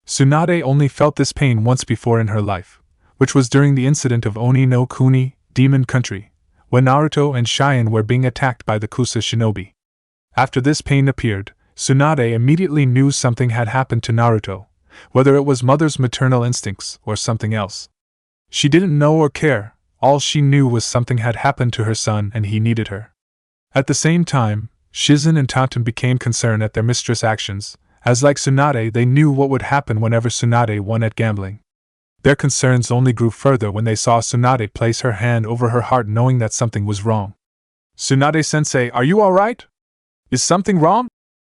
Tsunade only felt this pain once before in her life, which was during the incident of Oni no Kuni, Demon Country, when Naruto and Cheyenne were being attacked by the Kusa shinobi. After this pain appeared, Tsunade immediately knew something had happened to Naruto, whether it was mother's maternal instincts or something else. She didn't know or care, all she knew was something had happened to her son and he needed her. At the same time, Shizen and Tauntaun became concerned at their mistress' actions, as like Tsunade they knew what would happen whenever Tsunade won at gambling. Their concerns only grew further when they saw Tsunade place her hand over her heart, knowing that something was wrong. "Tsunade-sensei, are you alright? Is something wrong?"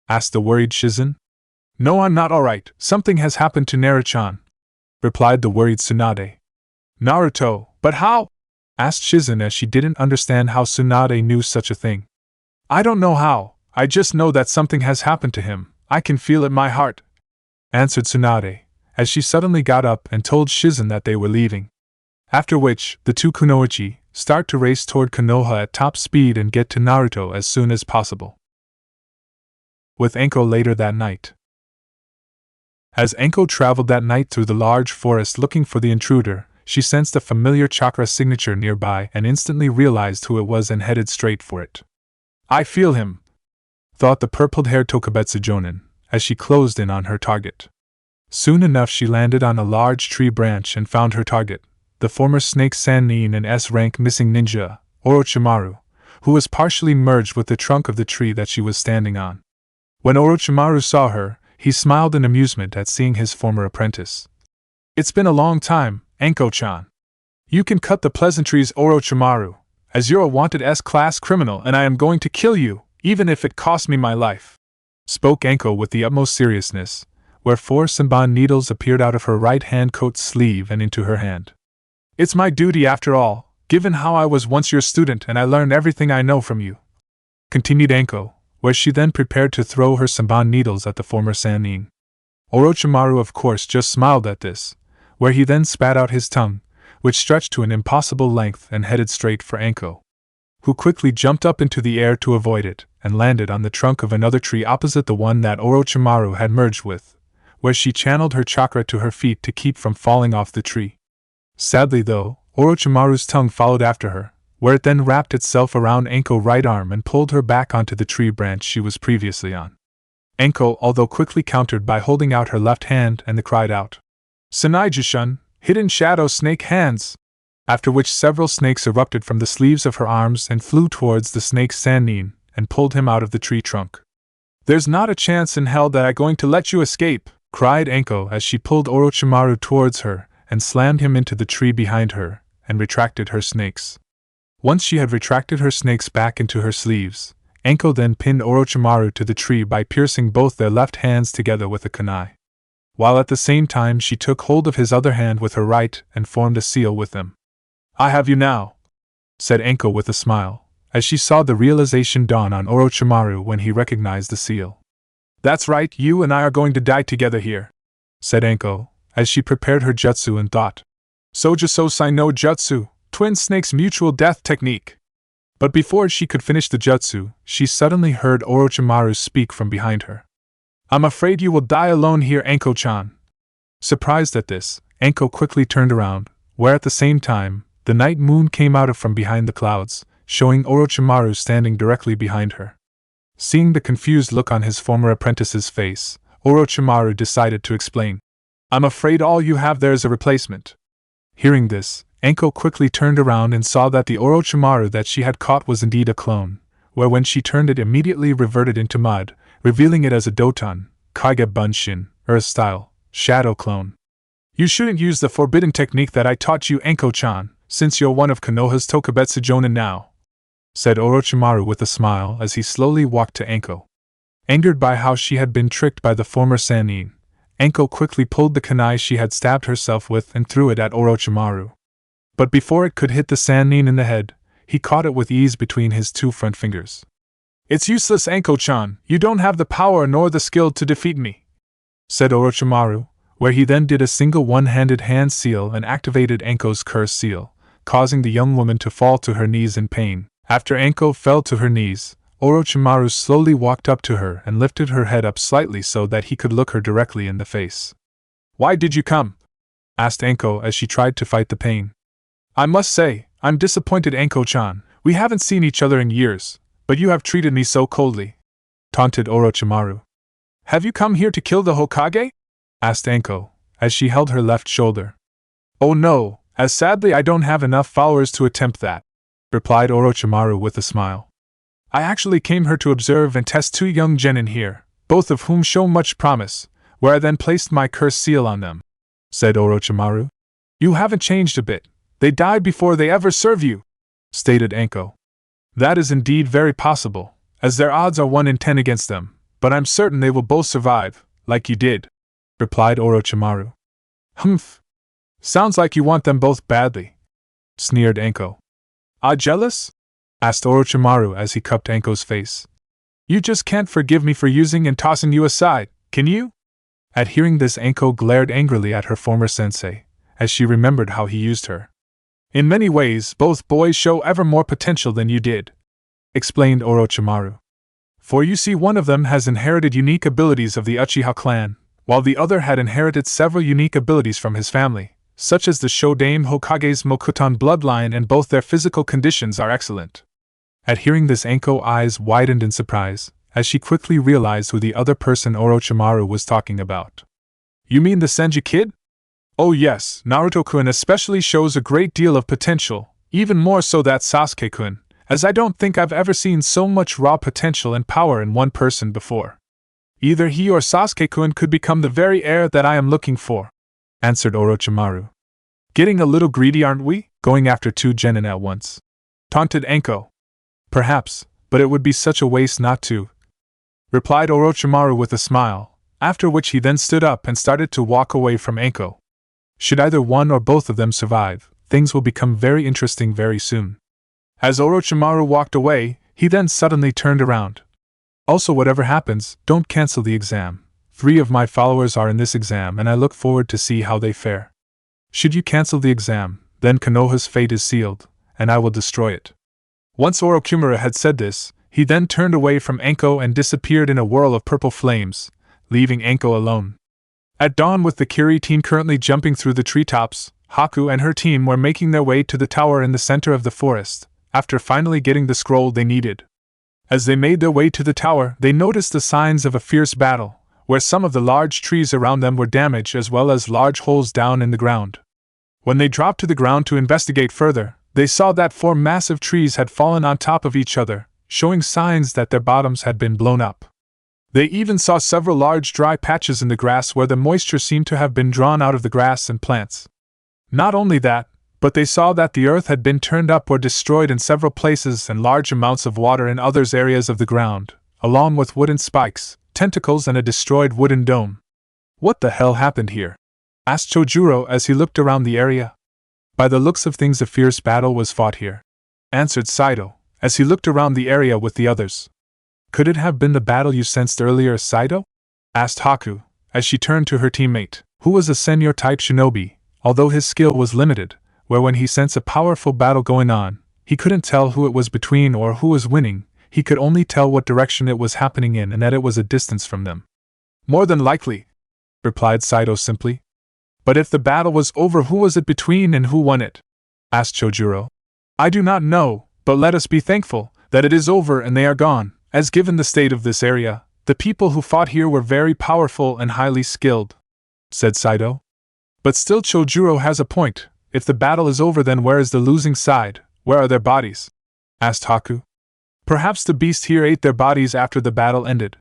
asked the worried Shizen. "No, I'm not alright. Something has happened to Naruto-chan," replied the worried Tsunade. "Naruto, but how?" asked Shizen, as she didn't understand how Tsunade knew such a thing. "I don't know how, I just know that something has happened to him. I can feel it in my heart, answered Tsunade, as she suddenly got up and told Shizen that they were leaving. After which, the two kunoichi start to race toward Konoha at top speed and get to Naruto as soon as possible. With Enko later that night. As Enko traveled that night through the large forest looking for the intruder, she sensed a familiar chakra signature nearby and instantly realized who it was and headed straight for it. I feel him, thought the purpled-haired Tokubetsu Jonin, as she closed in on her target. Soon enough she landed on a large tree branch and found her target, the former Snake Sannin and S-rank missing ninja, Orochimaru, who was partially merged with the trunk of the tree that she was standing on. When Orochimaru saw her, he smiled in amusement at seeing his former apprentice. It's been a long time, Enko-chan. You can cut the pleasantries, Orochimaru, as you're a wanted S-class criminal and I am going to kill you, even if it costs me my life, spoke Enko with the utmost seriousness, where 4 Senbon needles appeared out of her right-hand coat sleeve and into her hand. It's my duty after all, given how I was once your student and I learned everything I know from you, continued Enko, where she then prepared to throw her Senbon needles at the former Sannin. Orochimaru of course just smiled at this, where he then spat out his tongue, which stretched to an impossible length and headed straight for Enko, who quickly jumped up into the air to avoid it, and landed on the trunk of another tree opposite the one that Orochimaru had merged with, where she channeled her chakra to her feet to keep from falling off the tree. Sadly though, Orochimaru's tongue followed after her, where it then wrapped itself around Enko's right arm and pulled her back onto the tree branch she was previously on. Enko, although quickly countered by holding out her left hand and cried out, Tsunade-shun, hidden shadow snake hands! After which several snakes erupted from the sleeves of her arms and flew towards the snake Sannin and pulled him out of the tree trunk. There's not a chance in hell that I'm going to let you escape, cried Enko as she pulled Orochimaru towards her and slammed him into the tree behind her and retracted her snakes. Once she had retracted her snakes back into her sleeves, Enko then pinned Orochimaru to the tree by piercing both their left hands together with a kunai, while at the same time she took hold of his other hand with her right and formed a seal with them. I have you now, said Enko with a smile, as she saw the realization dawn on Orochimaru when he recognized the seal. That's right, you and I are going to die together here, said Enko, as she prepared her jutsu and thought. Soujusosai no Jutsu, Twin Snake's mutual death technique. But before she could finish the jutsu, she suddenly heard Orochimaru speak from behind her. I'm afraid you will die alone here, Enko-chan. Surprised at this, Enko quickly turned around, where at the same time, the night moon came out from behind the clouds, showing Orochimaru standing directly behind her. Seeing the confused look on his former apprentice's face, Orochimaru decided to explain. I'm afraid all you have there is a replacement. Hearing this, Enko quickly turned around and saw that the Orochimaru that she had caught was indeed a clone, where when she turned it immediately reverted into mud, revealing it as a Doton, Kage Bunshin, Earth-style, shadow clone. You shouldn't use the forbidden technique that I taught you, Enko-chan, since you're one of Konoha's Tokubetsu Jonin now, said Orochimaru with a smile as he slowly walked to Enko. Angered by how she had been tricked by the former Sannin, Enko quickly pulled the kunai she had stabbed herself with and threw it at Orochimaru. But before it could hit the Sannin in the head, he caught it with ease between his 2 front fingers. It's useless, Enko-chan, you don't have the power nor the skill to defeat me, said Orochimaru, where he then did a single one-handed hand seal and activated Enko's curse seal, causing the young woman to fall to her knees in pain. After Enko fell to her knees, Orochimaru slowly walked up to her and lifted her head up slightly so that he could look her directly in the face. Why did you come? Asked Enko as she tried to fight the pain. I must say, I'm disappointed, Enko-chan. We haven't seen each other in years, but you have treated me so coldly, taunted Orochimaru. Have you come here to kill the Hokage? Asked Enko, as she held her left shoulder. Oh no, as sadly I don't have enough followers to attempt that, replied Orochimaru with a smile. I actually came here to observe and test 2 young genin here, both of whom show much promise, where I then placed my curse seal on them, said Orochimaru. You haven't changed a bit. They died before they ever serve you, stated Enko. That is indeed very possible, as their odds are 1 in 10 against them, but I'm certain they will both survive, like you did, replied Orochimaru. Humph. Sounds like you want them both badly, sneered Enko. Ah, jealous? Asked Orochimaru as he cupped Enko's face. You just can't forgive me for using and tossing you aside, can you? At hearing this, Anko glared angrily at her former sensei, as she remembered how he used her. In many ways, both boys show ever more potential than you did, explained Orochimaru. For you see, one of them has inherited unique abilities of the Uchiha clan, while the other had inherited several unique abilities from his family, such as the Shodaime Hokage's Mokuton bloodline, and both their physical conditions are excellent. At hearing this, Anko's eyes widened in surprise, as she quickly realized who the other person Orochimaru was talking about. You mean the Senju kid? Oh yes, Naruto-kun especially shows a great deal of potential, even more so that Sasuke-kun, as I don't think I've ever seen so much raw potential and power in one person before. Either he or Sasuke-kun could become the very heir that I am looking for, answered Orochimaru. Getting a little greedy, aren't we, going after two genin at once? Taunted Anko. Perhaps, but it would be such a waste not to, replied Orochimaru with a smile, after which he then stood up and started to walk away from Anko. Should either one or both of them survive, things will become very interesting very soon. As Orochimaru walked away, he then suddenly turned around. Also, whatever happens, don't cancel the exam. 3 of my followers are in this exam and I look forward to see how they fare. Should you cancel the exam, then Konoha's fate is sealed, and I will destroy it. Once Orochimaru had said this, he then turned away from Anko and disappeared in a whirl of purple flames, leaving Anko alone. At dawn, with the Kiri team currently jumping through the treetops, Haku and her team were making their way to the tower in the center of the forest, after finally getting the scroll they needed. As they made their way to the tower, they noticed the signs of a fierce battle, where some of the large trees around them were damaged as well as large holes down in the ground. When they dropped to the ground to investigate further, they saw that 4 massive trees had fallen on top of each other, showing signs that their bottoms had been blown up. They even saw several large dry patches in the grass where the moisture seemed to have been drawn out of the grass and plants. Not only that, but they saw that the earth had been turned up or destroyed in several places and large amounts of water in others areas of the ground, along with wooden spikes, tentacles and a destroyed wooden dome. What the hell happened here? Asked Chojuro as he looked around the area. By the looks of things, a fierce battle was fought here, answered Saito, as he looked around the area with the others. Could it have been the battle you sensed earlier, Saito? Asked Haku, as she turned to her teammate, who was a senior-type shinobi, although his skill was limited, where when he sensed a powerful battle going on, he couldn't tell who it was between or who was winning, he could only tell what direction it was happening in and that it was a distance from them. More than likely, replied Saito simply. But if the battle was over, who was it between and who won it? Asked Chojuro. I do not know, but let us be thankful that it is over and they are gone. As given the state of this area, the people who fought here were very powerful and highly skilled, said Saito. But still, Chojuro has a point. If the battle is over, then where is the losing side? Where are their bodies? Asked Haku. Perhaps the beast here ate their bodies after the battle ended,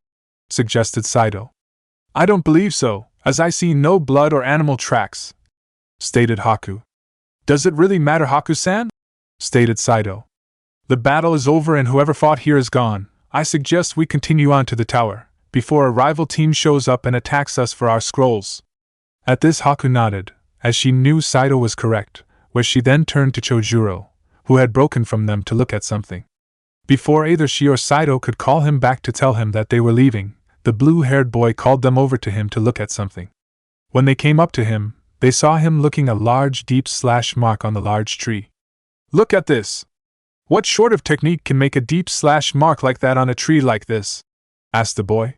suggested Saito. I don't believe so, as I see no blood or animal tracks, stated Haku. Does it really matter, Haku-san? Stated Saito. The battle is over and whoever fought here is gone. I suggest we continue on to the tower, before a rival team shows up and attacks us for our scrolls. At this, Haku nodded, as she knew Saito was correct, where she then turned to Chojuro, who had broken from them to look at something. Before either she or Saito could call him back to tell him that they were leaving, the blue-haired boy called them over to him to look at something. When they came up to him, they saw him looking a large deep slash mark on the large tree. Look at this! What sort of technique can make a deep slash mark like that on a tree like this? Asked the boy.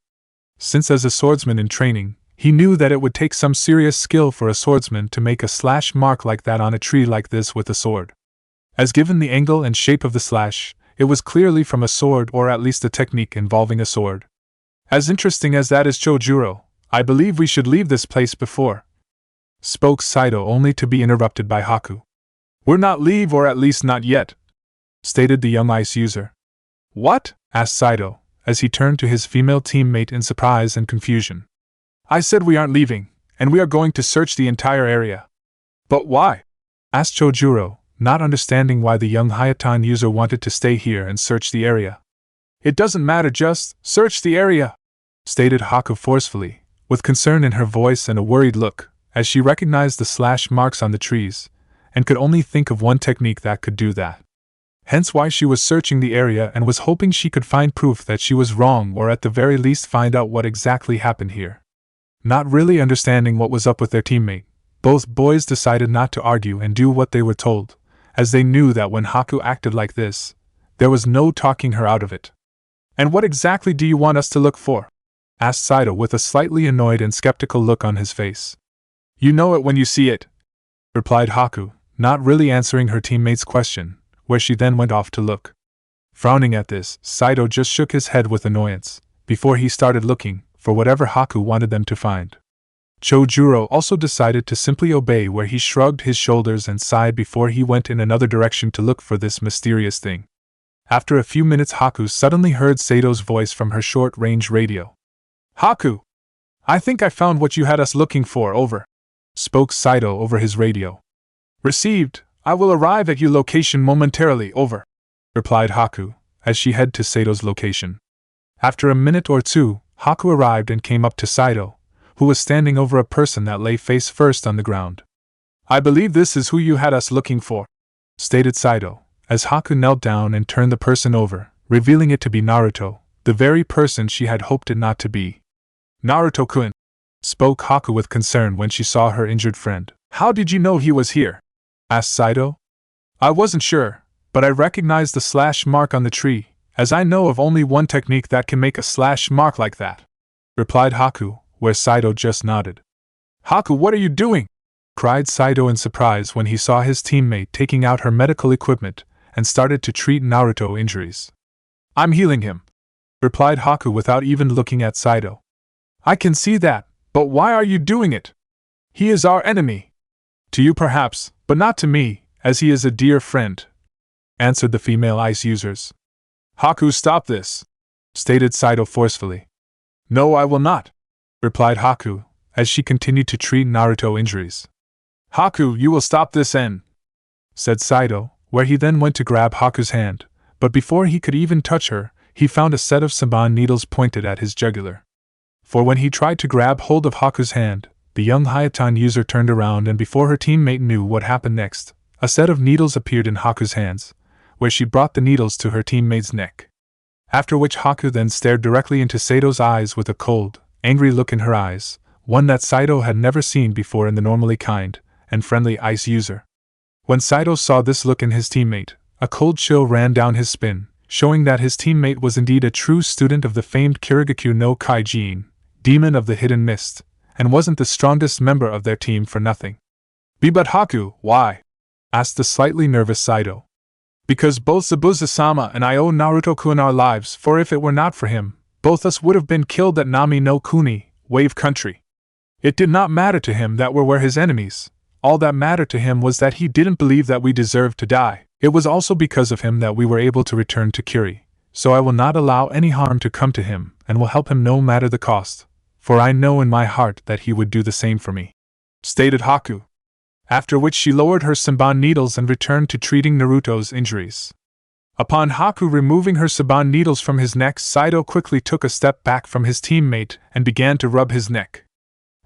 Since as a swordsman in training, he knew that it would take some serious skill for a swordsman to make a slash mark like that on a tree like this with a sword. As given the angle and shape of the slash, it was clearly from a sword, or at least a technique involving a sword. As interesting as that is, Chojuro, I believe we should leave this place before, spoke Saito, only to be interrupted by Haku. We're not leave, or at least not yet, stated the young ice user. What? Asked Saito, as he turned to his female teammate in surprise and confusion. I said we aren't leaving, and we are going to search the entire area. But why? Asked Chojuro, not understanding why the young Hayatan user wanted to stay here and search the area. It doesn't matter, just search the area, stated Haku forcefully, with concern in her voice and a worried look, as she recognized the slash marks on the trees, and could only think of one technique that could do that. Hence why she was searching the area and was hoping she could find proof that she was wrong, or at the very least find out what exactly happened here. Not really understanding what was up with their teammate, both boys decided not to argue and do what they were told, as they knew that when Haku acted like this, there was no talking her out of it. "And what exactly do you want us to look for?" asked Saito with a slightly annoyed and skeptical look on his face. "You know it when you see it," replied Haku, not really answering her teammate's question, where she then went off to look. Frowning at this, Saito just shook his head with annoyance, before he started looking for whatever Haku wanted them to find. Chojuro also decided to simply obey, where he shrugged his shoulders and sighed before he went in another direction to look for this mysterious thing. After a few minutes, Haku suddenly heard Sato's voice from her short-range radio. "Haku! I think I found what you had us looking for, over," spoke Saito over his radio. "Received. I will arrive at your location momentarily, over," replied Haku, as she headed to Sato's location. After a minute or two, Haku arrived and came up to Saito, who was standing over a person that lay face first on the ground. "I believe this is who you had us looking for," stated Saito, as Haku knelt down and turned the person over, revealing it to be Naruto, the very person she had hoped it not to be. "Naruto-kun," spoke Haku with concern when she saw her injured friend. "How did you know he was here?" asked Saito. "I wasn't sure, but I recognized the slash mark on the tree, as I know of only one technique that can make a slash mark like that," replied Haku, where Saito just nodded. "Haku, what are you doing?" cried Saito in surprise when he saw his teammate taking out her medical equipment and started to treat Naruto's injuries. "I'm healing him," replied Haku without even looking at Saito. "I can see that, but why are you doing it? He is our enemy." "To you perhaps, but not to me, as he is a dear friend," answered the female ice users. "Haku, stop this," stated Saito forcefully. "No, I will not," replied Haku, as she continued to treat Naruto's injuries. "Haku, you will stop this said Saito, where he then went to grab Haku's hand, but before he could even touch her, he found a set of Saban needles pointed at his jugular. For when he tried to grab hold of Haku's hand, the young Hayatan user turned around, and before her teammate knew what happened next, a set of needles appeared in Haku's hands, where she brought the needles to her teammate's neck. After which Haku then stared directly into Sato's eyes with a cold, angry look in her eyes, one that Saito had never seen before in the normally kind and friendly ice user. When Saito saw this look in his teammate, a cold chill ran down his spine, showing that his teammate was indeed a true student of the famed Kirigakyu no Kaijin, demon of the hidden mist, and wasn't the strongest member of their team for nothing. "But Haku, why?" asked the slightly nervous Saito. "Because both Zabuza-sama and I owe Naruto-kun our lives, for if it were not for him, both us would have been killed at Nami no Kuni, Wave Country. It did not matter to him that we were his enemies. All that mattered to him was that he didn't believe that we deserved to die. It was also because of him that we were able to return to Kiri, so I will not allow any harm to come to him and will help him no matter the cost, for I know in my heart that he would do the same for me," stated Haku. After which she lowered her Saban needles and returned to treating Naruto's injuries. Upon Haku removing her Saban needles from his neck, Saito quickly took a step back from his teammate and began to rub his neck.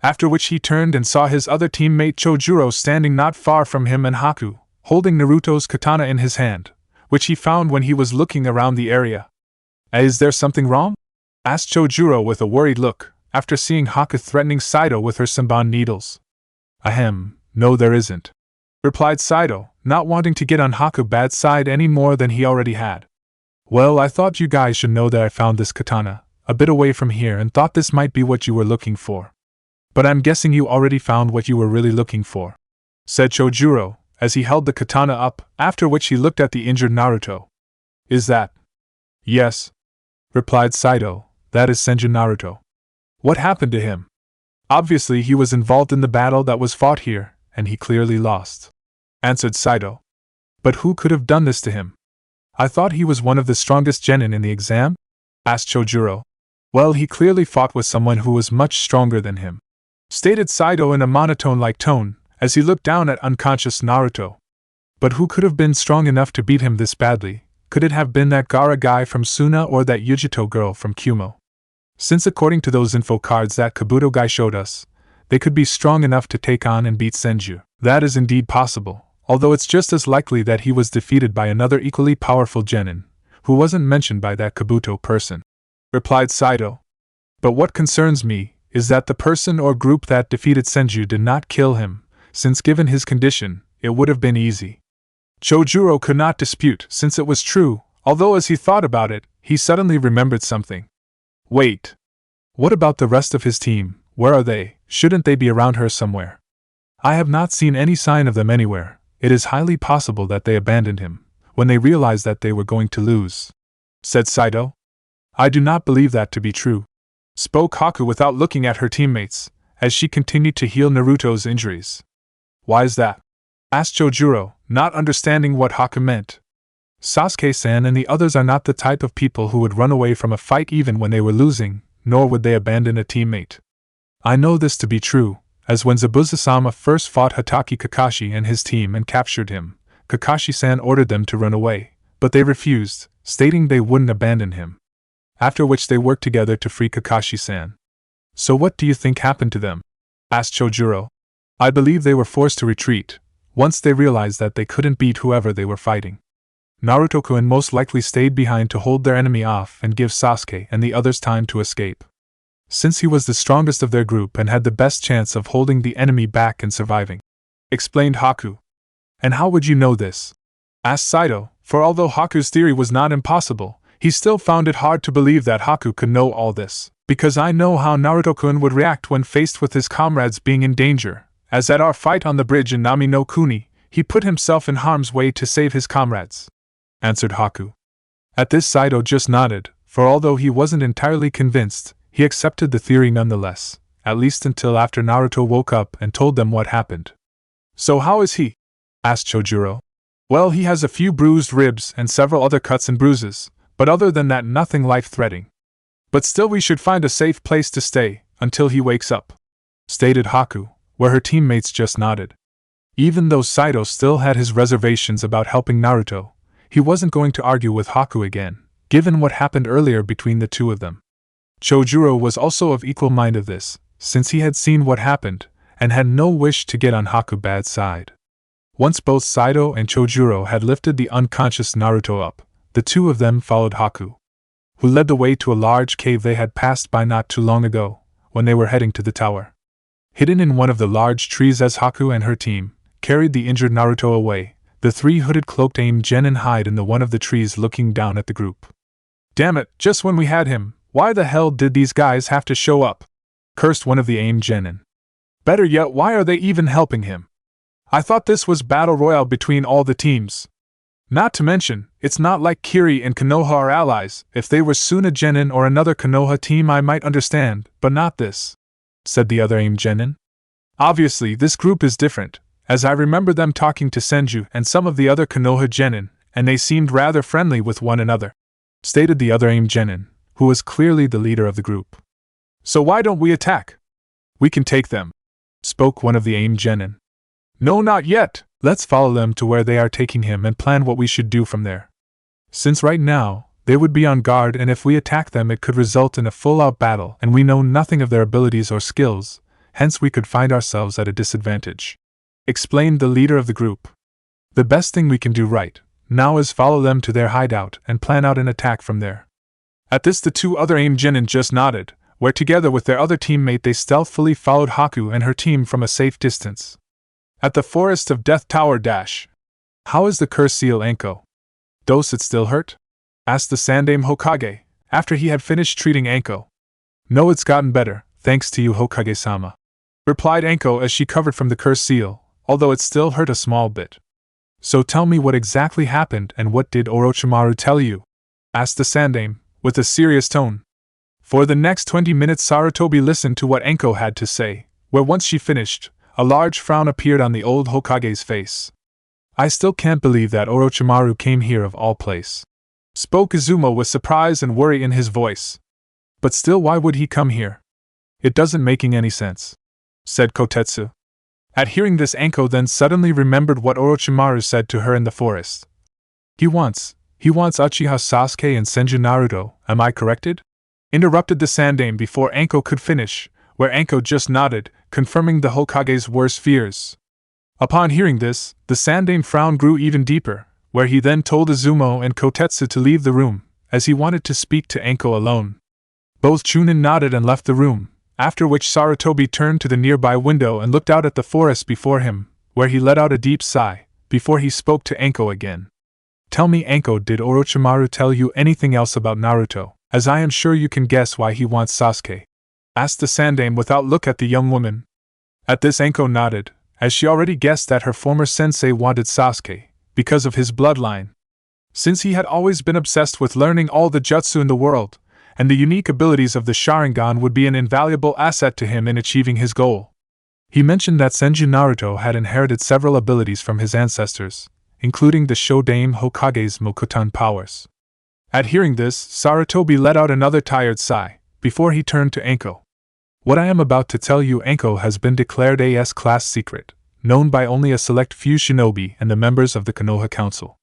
After which he turned and saw his other teammate Chojuro standing not far from him and Haku, holding Naruto's katana in his hand, which he found when he was looking around the area. "Is there something wrong?" asked Chojuro with a worried look, after seeing Haku threatening Saito with her Saban needles. "Ahem, no there isn't," replied Saito, not wanting to get on Haku's bad side any more than he already had. "Well, I thought you guys should know that I found this katana, a bit away from here, and thought this might be what you were looking for. But I'm guessing you already found what you were really looking for," said Chojuro, as he held the katana up, after which he looked at the injured Naruto. "Is that?" "Yes," replied Saito, "that is Senju Naruto." "What happened to him?" "Obviously he was involved in the battle that was fought here, and he clearly lost," answered Saito. "But who could have done this to him?" "I thought he was one of the strongest genin in the exam?" asked Chojuro. "Well, he clearly fought with someone who was much stronger than him," stated Saito in a monotone-like tone, as he looked down at unconscious Naruto. "But who could have been strong enough to beat him this badly? Could it have been that Gaara guy from Suna or that Yujito girl from Kumo? Since according to those info cards that Kabuto guy showed us, they could be strong enough to take on and beat Senju. That is indeed possible, although it's just as likely that he was defeated by another equally powerful genin, who wasn't mentioned by that Kabuto person," replied Saito. "But what concerns me is that the person or group that defeated Senju did not kill him, since given his condition, it would have been easy." Chojuro could not dispute, since it was true, although as he thought about it, he suddenly remembered something. Wait. What about the rest of his team? Where are they? Shouldn't they be around her somewhere? I have not seen any sign of them anywhere. It is highly possible that they abandoned him when they realized that they were going to lose," said Saito. "I do not believe that to be true," spoke Haku without looking at her teammates, as she continued to heal Naruto's injuries. "Why is that?" asked Chojuro, not understanding what Haku meant. "Sasuke-san and the others are not the type of people who would run away from a fight even when they were losing, nor would they abandon a teammate. I know this to be true, as when Zabuza-sama first fought Hatake Kakashi and his team and captured him, Kakashi-san ordered them to run away, but they refused, stating they wouldn't abandon him. After which they worked together to free Kakashi-san. So what do you think happened to them?" asked Chojuro. "I believe they were forced to retreat, once they realized that they couldn't beat whoever they were fighting. Naruto-kun most likely stayed behind to hold their enemy off and give Sasuke and the others time to escape, since he was the strongest of their group and had the best chance of holding the enemy back and surviving," explained Haku. "And how would you know this?" asked Saito, for although Haku's theory was not impossible, he still found it hard to believe that Haku could know all this. "Because I know how Naruto-kun would react when faced with his comrades being in danger, as at our fight on the bridge in Nami no Kuni, he put himself in harm's way to save his comrades," answered Haku. At this Saito just nodded, for although he wasn't entirely convinced, he accepted the theory nonetheless, at least until after Naruto woke up and told them what happened. "So how is he?" asked Chojuro. "Well, he has a few bruised ribs and several other cuts and bruises, but other than that nothing life-threatening. But still we should find a safe place to stay, until he wakes up," stated Haku, where her teammates just nodded. Even though Saito still had his reservations about helping Naruto, he wasn't going to argue with Haku again, given what happened earlier between the two of them. Chojuro was also of equal mind of this, since he had seen what happened, and had no wish to get on Haku's bad side. Once both Saito and Chojuro had lifted the unconscious Naruto up, the two of them followed Haku, who led the way to a large cave they had passed by not too long ago, when they were heading to the tower. Hidden in one of the large trees as Haku and her team carried the injured Naruto away, the three hooded cloaked aim genin hide in the one of the trees looking down at the group. "Damn it, just when we had him, why the hell did these guys have to show up?" cursed one of the aim genin. "Better yet, why are they even helping him? I thought this was battle royale between all the teams. Not to mention, it's not like Kiri and Konoha are allies. If they were Suna Genin or another Konoha team I might understand, but not this," said the other aim genin. "Obviously this group is different, as I remember them talking to Senju and some of the other Konoha genin, and they seemed rather friendly with one another," stated the other aim genin, who was clearly the leader of the group. "So why don't we attack? We can take them," spoke one of the aim genin. "No, not yet. Let's follow them to where they are taking him and plan what we should do from there. Since right now, they would be on guard, and if we attack them it could result in a full-out battle, and we know nothing of their abilities or skills, hence we could find ourselves at a disadvantage," explained the leader of the group. "The best thing we can do right now is follow them to their hideout and plan out an attack from there." At this the two other aim genin just nodded, where together with their other teammate they stealthily followed Haku and her team from a safe distance. At the Forest of Death Tower dash. "How is the curse seal Anko? Does it still hurt?" asked the Sandaime Hokage, after he had finished treating Anko. "No, it's gotten better, thanks to you, Hokage-sama," replied Anko as she covered from the curse seal, although it still hurt a small bit. "So tell me what exactly happened and what did Orochimaru tell you?" asked the Sandaime, with a serious tone. For the next 20 minutes Sarutobi listened to what Anko had to say, where once she finished, a large frown appeared on the old Hokage's face. "I still can't believe that Orochimaru came here of all place," spoke Izumo with surprise and worry in his voice. "But still, why would he come here? It doesn't making any sense," said Kotetsu. At hearing this, Anko then suddenly remembered what Orochimaru said to her in the forest. He wants Uchiha Sasuke and Senju Naruto, am I corrected?" interrupted the Sandaime before Anko could finish, where Anko just nodded, confirming the Hokage's worst fears. Upon hearing this, the Sandaime frown grew even deeper, where he then told Izumo and Kotetsu to leave the room, as he wanted to speak to Anko alone. Both Chunin nodded and left the room, after which Sarutobi turned to the nearby window and looked out at the forest before him, where he let out a deep sigh, before he spoke to Anko again. Tell me, Anko, did Orochimaru tell you anything else about Naruto, as I am sure you can guess why he wants Sasuke? Asked the Sandaime without look at the young woman. At this Anko nodded, as she already guessed that her former sensei wanted Sasuke, because of his bloodline. Since he had always been obsessed with learning all the jutsu in the world, and the unique abilities of the Sharingan would be an invaluable asset to him in achieving his goal. He mentioned that Senju Naruto had inherited several abilities from his ancestors, including the Shodaime Hokage's Mokutan powers. At hearing this, Sarutobi let out another tired sigh, before he turned to Anko. What I am about to tell you, Anko, has been declared a S-class secret, known by only a select few shinobi and the members of the Konoha Council.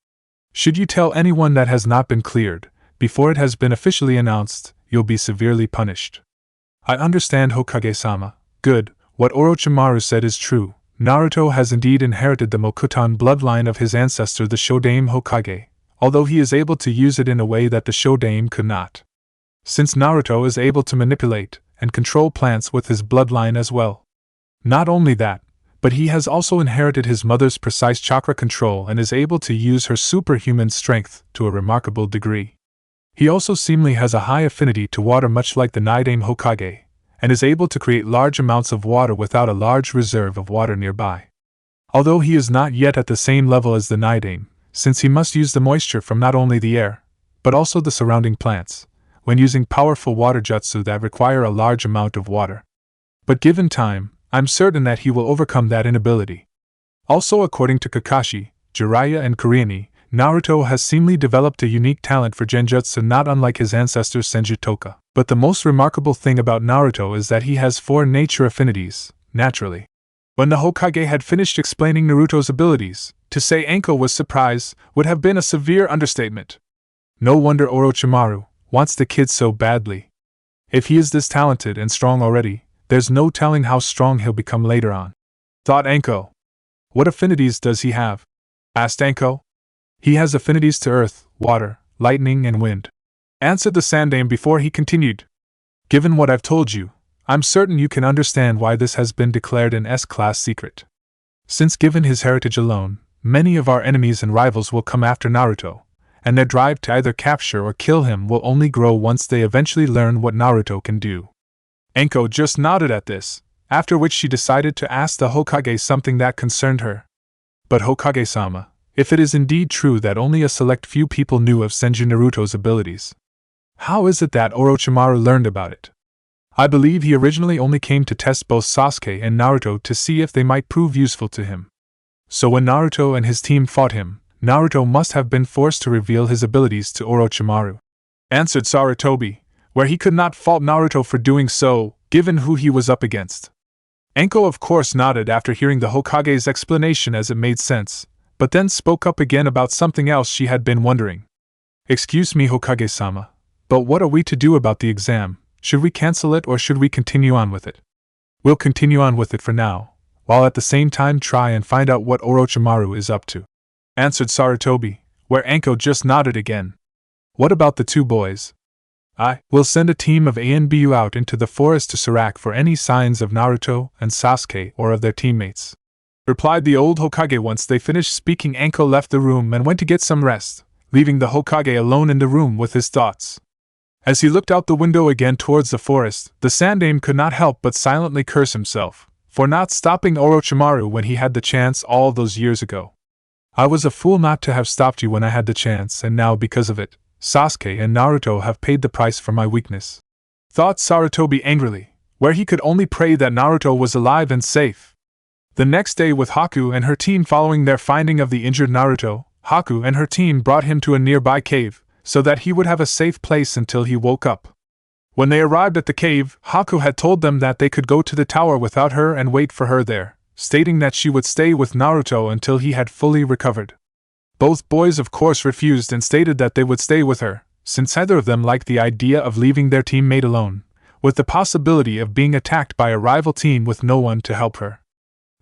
Should you tell anyone that has not been cleared, before it has been officially announced, you'll be severely punished. I understand, Hokage-sama. Good, what Orochimaru said is true. Naruto has indeed inherited the Mokutan bloodline of his ancestor the Shodaime Hokage, although he is able to use it in a way that the Shodaime could not. Since Naruto is able to manipulate and control plants with his bloodline as well. Not only that, but he has also inherited his mother's precise chakra control and is able to use her superhuman strength to a remarkable degree. He also seemingly has a high affinity to water, much like the Nidaime Hokage, and is able to create large amounts of water without a large reserve of water nearby. Although he is not yet at the same level as the Nidaime, since he must use the moisture from not only the air, but also the surrounding plants, when using powerful water jutsu that require a large amount of water. But given time, I'm certain that he will overcome that inability. Also, according to Kakashi, Jiraiya and Kuriani, Naruto has seemingly developed a unique talent for genjutsu not unlike his ancestor Senju Toka. But the most remarkable thing about Naruto is that he has 4 nature affinities, naturally. When the Hokage had finished explaining Naruto's abilities, to say Anko was surprised would have been a severe understatement. No wonder Orochimaru wants the kid so badly. If he is this talented and strong already, there's no telling how strong he'll become later on. Thought Anko. What affinities does he have? Asked Anko. He has affinities to earth, water, lightning, and wind. Answered the Sandaime before he continued. Given what I've told you, I'm certain you can understand why this has been declared an S-class secret. Since given his heritage alone, many of our enemies and rivals will come after Naruto, and their drive to either capture or kill him will only grow once they eventually learn what Naruto can do. Anko just nodded at this, after which she decided to ask the Hokage something that concerned her. But Hokage-sama, if it is indeed true that only a select few people knew of Senju Naruto's abilities, how is it that Orochimaru learned about it? I believe he originally only came to test both Sasuke and Naruto to see if they might prove useful to him. So when Naruto and his team fought him, Naruto must have been forced to reveal his abilities to Orochimaru. Answered Sarutobi, where he could not fault Naruto for doing so, given who he was up against. Anko of course nodded after hearing the Hokage's explanation, as it made sense, but then spoke up again about something else she had been wondering. Excuse me, Hokage-sama, but what are we to do about the exam? Should we cancel it or should we continue on with it? We'll continue on with it for now, while at the same time try and find out what Orochimaru is up to. Answered Sarutobi, where Anko just nodded again. What about the 2 boys? I will send a team of ANBU out into the forest to Serac for any signs of Naruto and Sasuke or of their teammates. Replied the old Hokage. Once they finished speaking, Anko left the room and went to get some rest, leaving the Hokage alone in the room with his thoughts. As he looked out the window again towards the forest, the Sandaime could not help but silently curse himself for not stopping Orochimaru when he had the chance all those years ago. I was a fool not to have stopped you when I had the chance, and now because of it, Sasuke and Naruto have paid the price for my weakness. Thought Sarutobi angrily, where he could only pray that Naruto was alive and safe. The next day, with Haku and her team following their finding of the injured Naruto, Haku and her team brought him to a nearby cave, so that he would have a safe place until he woke up. When they arrived at the cave, Haku had told them that they could go to the tower without her and wait for her there, stating that she would stay with Naruto until he had fully recovered. Both boys of course refused and stated that they would stay with her, since neither of them liked the idea of leaving their teammate alone, with the possibility of being attacked by a rival team with no one to help her.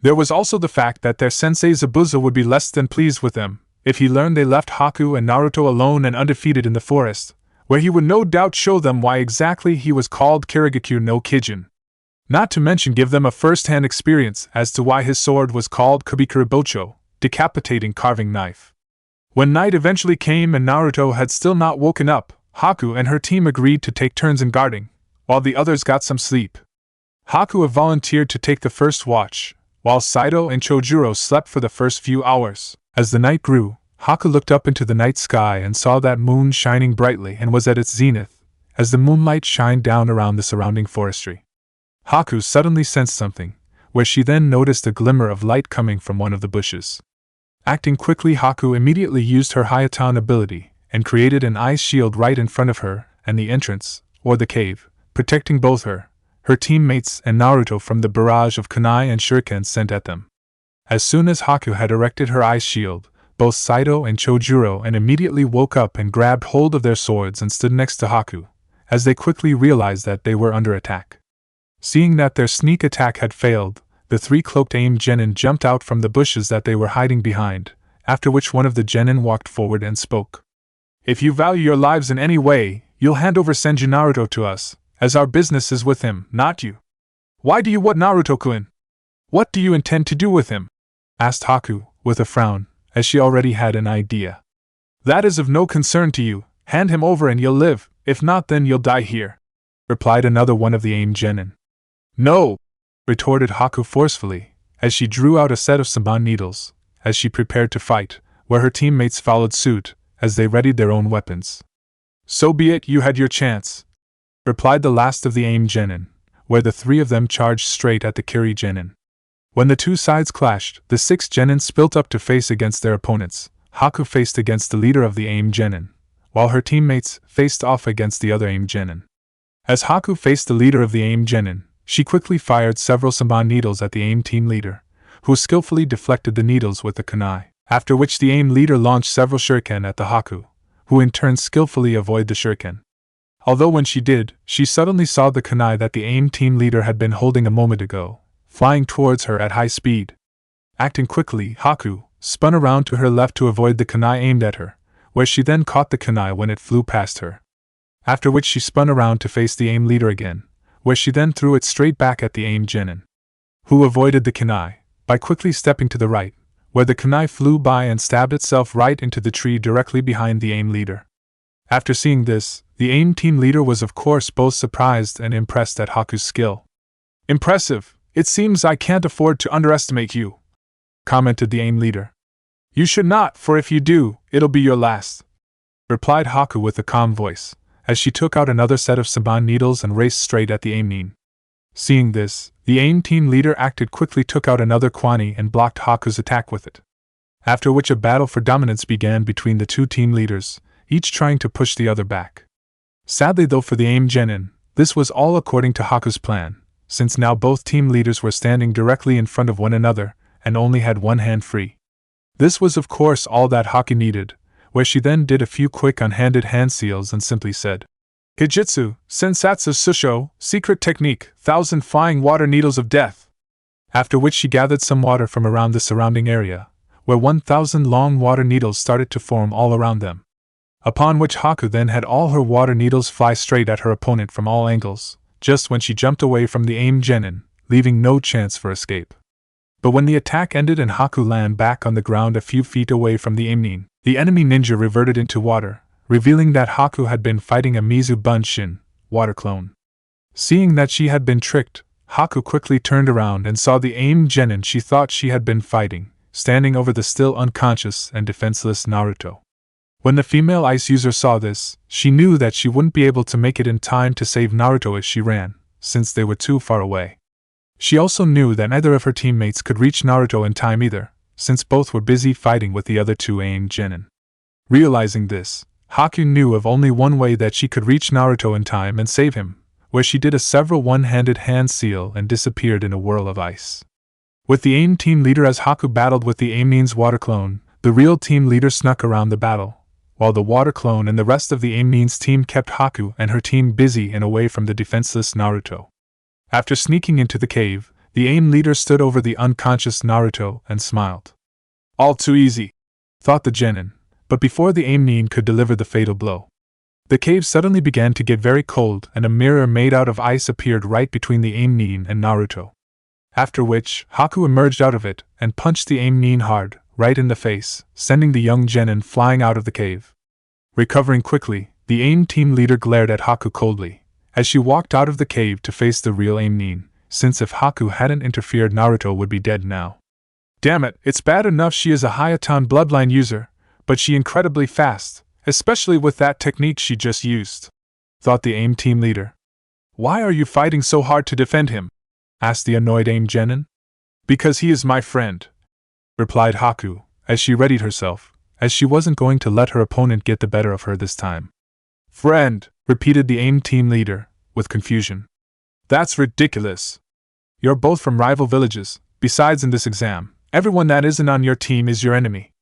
There was also the fact that their sensei Zabuza would be less than pleased with them if he learned they left Haku and Naruto alone and undefeated in the forest, where he would no doubt show them why exactly he was called Kirigakure no Kijin. Not to mention give them a first-hand experience as to why his sword was called Kubikuribocho, decapitating carving knife. When night eventually came and Naruto had still not woken up, Haku and her team agreed to take turns in guarding, while the others got some sleep. Haku volunteered to take the first watch, while Saito and Chojuro slept for the first few hours. As the night grew, Haku looked up into the night sky and saw that moon shining brightly and was at its zenith, as the moonlight shined down around the surrounding forestry. Haku suddenly sensed something, where she then noticed a glimmer of light coming from one of the bushes. Acting quickly, Haku immediately used her Hayatan ability and created an ice shield right in front of her and the entrance, or the cave, protecting both her teammates and Naruto from the barrage of kunai and shurikens sent at them. As soon as Haku had erected her ice shield, both Saito and Chojuro immediately woke up and grabbed hold of their swords and stood next to Haku, as they quickly realized that they were under attack. Seeing that their sneak attack had failed, the three cloaked aim genin jumped out from the bushes that they were hiding behind, after which one of the genin walked forward and spoke. "If you value your lives in any way, you'll hand over Senju Naruto to us, as our business is with him, not you." "Why do you want Naruto-kun? What do you intend to do with him?" asked Haku, with a frown, as she already had an idea. "That is of no concern to you. Hand him over and you'll live, if not then you'll die here," replied another one of the aim genin. "No!" retorted Haku forcefully, as she drew out a set of Saban needles, as she prepared to fight, where her teammates followed suit, as they readied their own weapons. "So be it, you had your chance," replied the last of the aim genin, where the three of them charged straight at the Kiri genin. When the two sides clashed, the 6 genin spilt up to face against their opponents. Haku faced against the leader of the aim genin, while her teammates faced off against the other aim genin. As Haku faced the leader of the aim genin, she quickly fired several Saban needles at the aim team leader, who skillfully deflected the needles with the kunai, after which the aim leader launched several shuriken at the Haku, who in turn skillfully avoided the shuriken. Although when she did, she suddenly saw the kunai that the aim team leader had been holding a moment ago, flying towards her at high speed. Acting quickly, Haku spun around to her left to avoid the kunai aimed at her, where she then caught the kunai when it flew past her. After which she spun around to face the aim leader again, where she then threw it straight back at the aim genin, who avoided the kunai by quickly stepping to the right, where the kunai flew by and stabbed itself right into the tree directly behind the aim leader. After seeing this, the aim team leader was of course both surprised and impressed at Haku's skill. "Impressive. It seems I can't afford to underestimate you," commented the aim leader. "You should not, for if you do, it'll be your last," replied Haku with a calm voice, as she took out another set of Saban needles and raced straight at the aim nin. Seeing this, the aim team leader acted quickly, took out another kwani and blocked Haku's attack with it. After which a battle for dominance began between the two team leaders, each trying to push the other back. Sadly though for the aim genin, this was all according to Haku's plan, since now both team leaders were standing directly in front of one another, and only had one hand free. This was of course all that Haku needed, where she then did a few quick unhanded hand seals and simply said, "Kijitsu, Sensatsu Susho, secret technique, 1,000 flying water needles of death." After which she gathered some water from around the surrounding area, where 1,000 long water needles started to form all around them. Upon which Haku then had all her water needles fly straight at her opponent from all angles, just when she jumped away from the aim genin, leaving no chance for escape. But when the attack ended and Haku landed back on the ground a few feet away from the aim nin, the enemy ninja reverted into water, revealing that Haku had been fighting a Mizu Bunshin, water clone. Seeing that she had been tricked, Haku quickly turned around and saw the aim genin she thought she had been fighting, standing over the still unconscious and defenseless Naruto. When the female ice user saw this, she knew that she wouldn't be able to make it in time to save Naruto as she ran, since they were too far away. She also knew that neither of her teammates could reach Naruto in time either, since both were busy fighting with the other two aim genin. Realizing this, Haku knew of only one way that she could reach Naruto in time and save him, where she did a several one-handed hand seal and disappeared in a whirl of ice. With the aim team leader as Haku battled with the aim nin's water clone, the real team leader snuck around the battle, while the water clone and the rest of the aim nin's team kept Haku and her team busy and away from the defenseless Naruto. After sneaking into the cave, The AIM leader stood over the unconscious Naruto and smiled. All too easy, thought the genin, but before the AIM nin could deliver the fatal blow, the cave suddenly began to get very cold and a mirror made out of ice appeared right between the AIM nin and Naruto. After which, Haku emerged out of it and punched the AIM nin hard, right in the face, sending the young genin flying out of the cave. Recovering quickly, the AIM team leader glared at Haku coldly, as she walked out of the cave to face the real AIM nin, since if Haku hadn't interfered Naruto would be dead now. Damn it, it's bad enough she is a Hayatan bloodline user, but she incredibly fast, especially with that technique she just used, thought the AIM team leader. Why are you fighting so hard to defend him? Asked the annoyed AIM genin. Because he is my friend, replied Haku, as she readied herself, as she wasn't going to let her opponent get the better of her this time. Friend, repeated the AIM team leader, with confusion. That's ridiculous. You're both from rival villages, besides in this exam, everyone that isn't on your team is your enemy.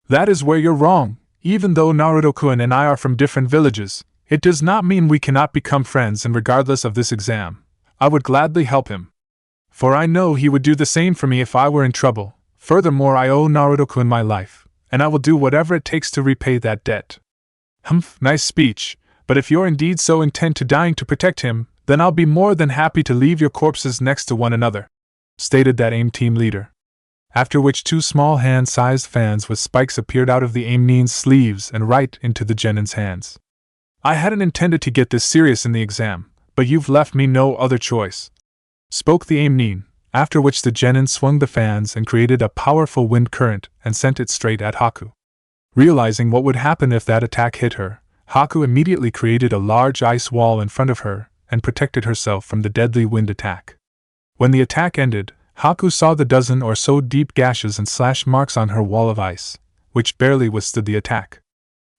That is where you're wrong. Even though Naruto-kun and I are from different villages, it does not mean we cannot become friends, and regardless of this exam, I would gladly help him. For I know he would do the same for me if I were in trouble. Furthermore, I owe Naruto-kun my life, and I will do whatever it takes to repay that debt. Humph, nice speech, but if you're indeed so intent to dying to protect him, then I'll be more than happy to leave your corpses next to one another, stated that AIM team leader. After which two small hand-sized fans with spikes appeared out of the AIM nin's sleeves and right into the genin's hands. I hadn't intended to get this serious in the exam, but you've left me no other choice, spoke the AIM nin, after which the genin swung the fans and created a powerful wind current and sent it straight at Haku. Realizing what would happen if that attack hit her, Haku immediately created a large ice wall in front of her and protected herself from the deadly wind attack. When the attack ended, Haku saw the dozen or so deep gashes and slash marks on her wall of ice, which barely withstood the attack.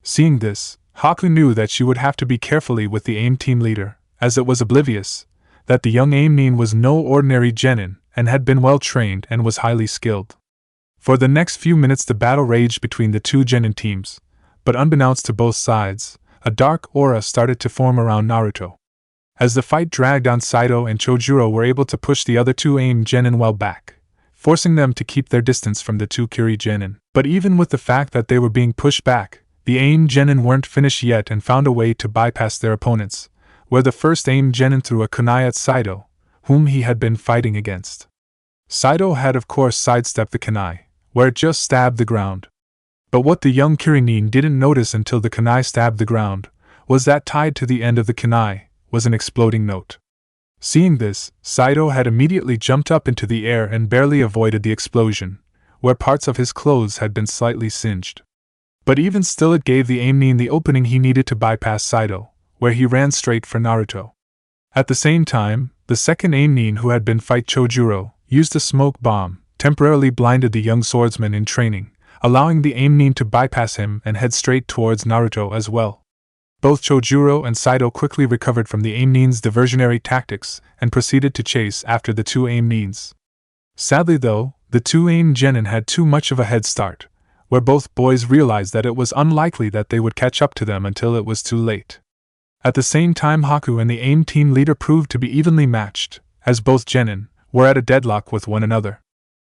Seeing this, Haku knew that she would have to be carefully with the AIM team leader, as it was oblivious that the young AIM nin was no ordinary genin and had been well trained and was highly skilled. For the next few minutes the battle raged between the two genin teams, but unbeknownst to both sides, a dark aura started to form around Naruto. As the fight dragged on, Saito and Chojuro were able to push the other two AIM genin well back, forcing them to keep their distance from the two Kiri genin. But even with the fact that they were being pushed back, the AIM genin weren't finished yet and found a way to bypass their opponents, where the first AIM genin threw a kunai at Saito, whom he had been fighting against. Saito had of course sidestepped the kunai, where it just stabbed the ground. But what the young Kirinin didn't notice until the kunai stabbed the ground was that tied to the end of the kunai was an exploding note. Seeing this, Saito had immediately jumped up into the air and barely avoided the explosion, where parts of his clothes had been slightly singed. But even still it gave the AIM nin the opening he needed to bypass Saito, where he ran straight for Naruto. At the same time, the second AIM nin who had been fight Chojuro used a smoke bomb, temporarily blinded the young swordsman in training, allowing the AIM nin to bypass him and head straight towards Naruto as well. Both Chojuro and Saito quickly recovered from the AIM nin's diversionary tactics and proceeded to chase after the two AIM nins. Sadly though, the two AIM genin had too much of a head start, where both boys realized that it was unlikely that they would catch up to them until it was too late. At the same time, Haku and the AIM team leader proved to be evenly matched, as both genin were at a deadlock with one another.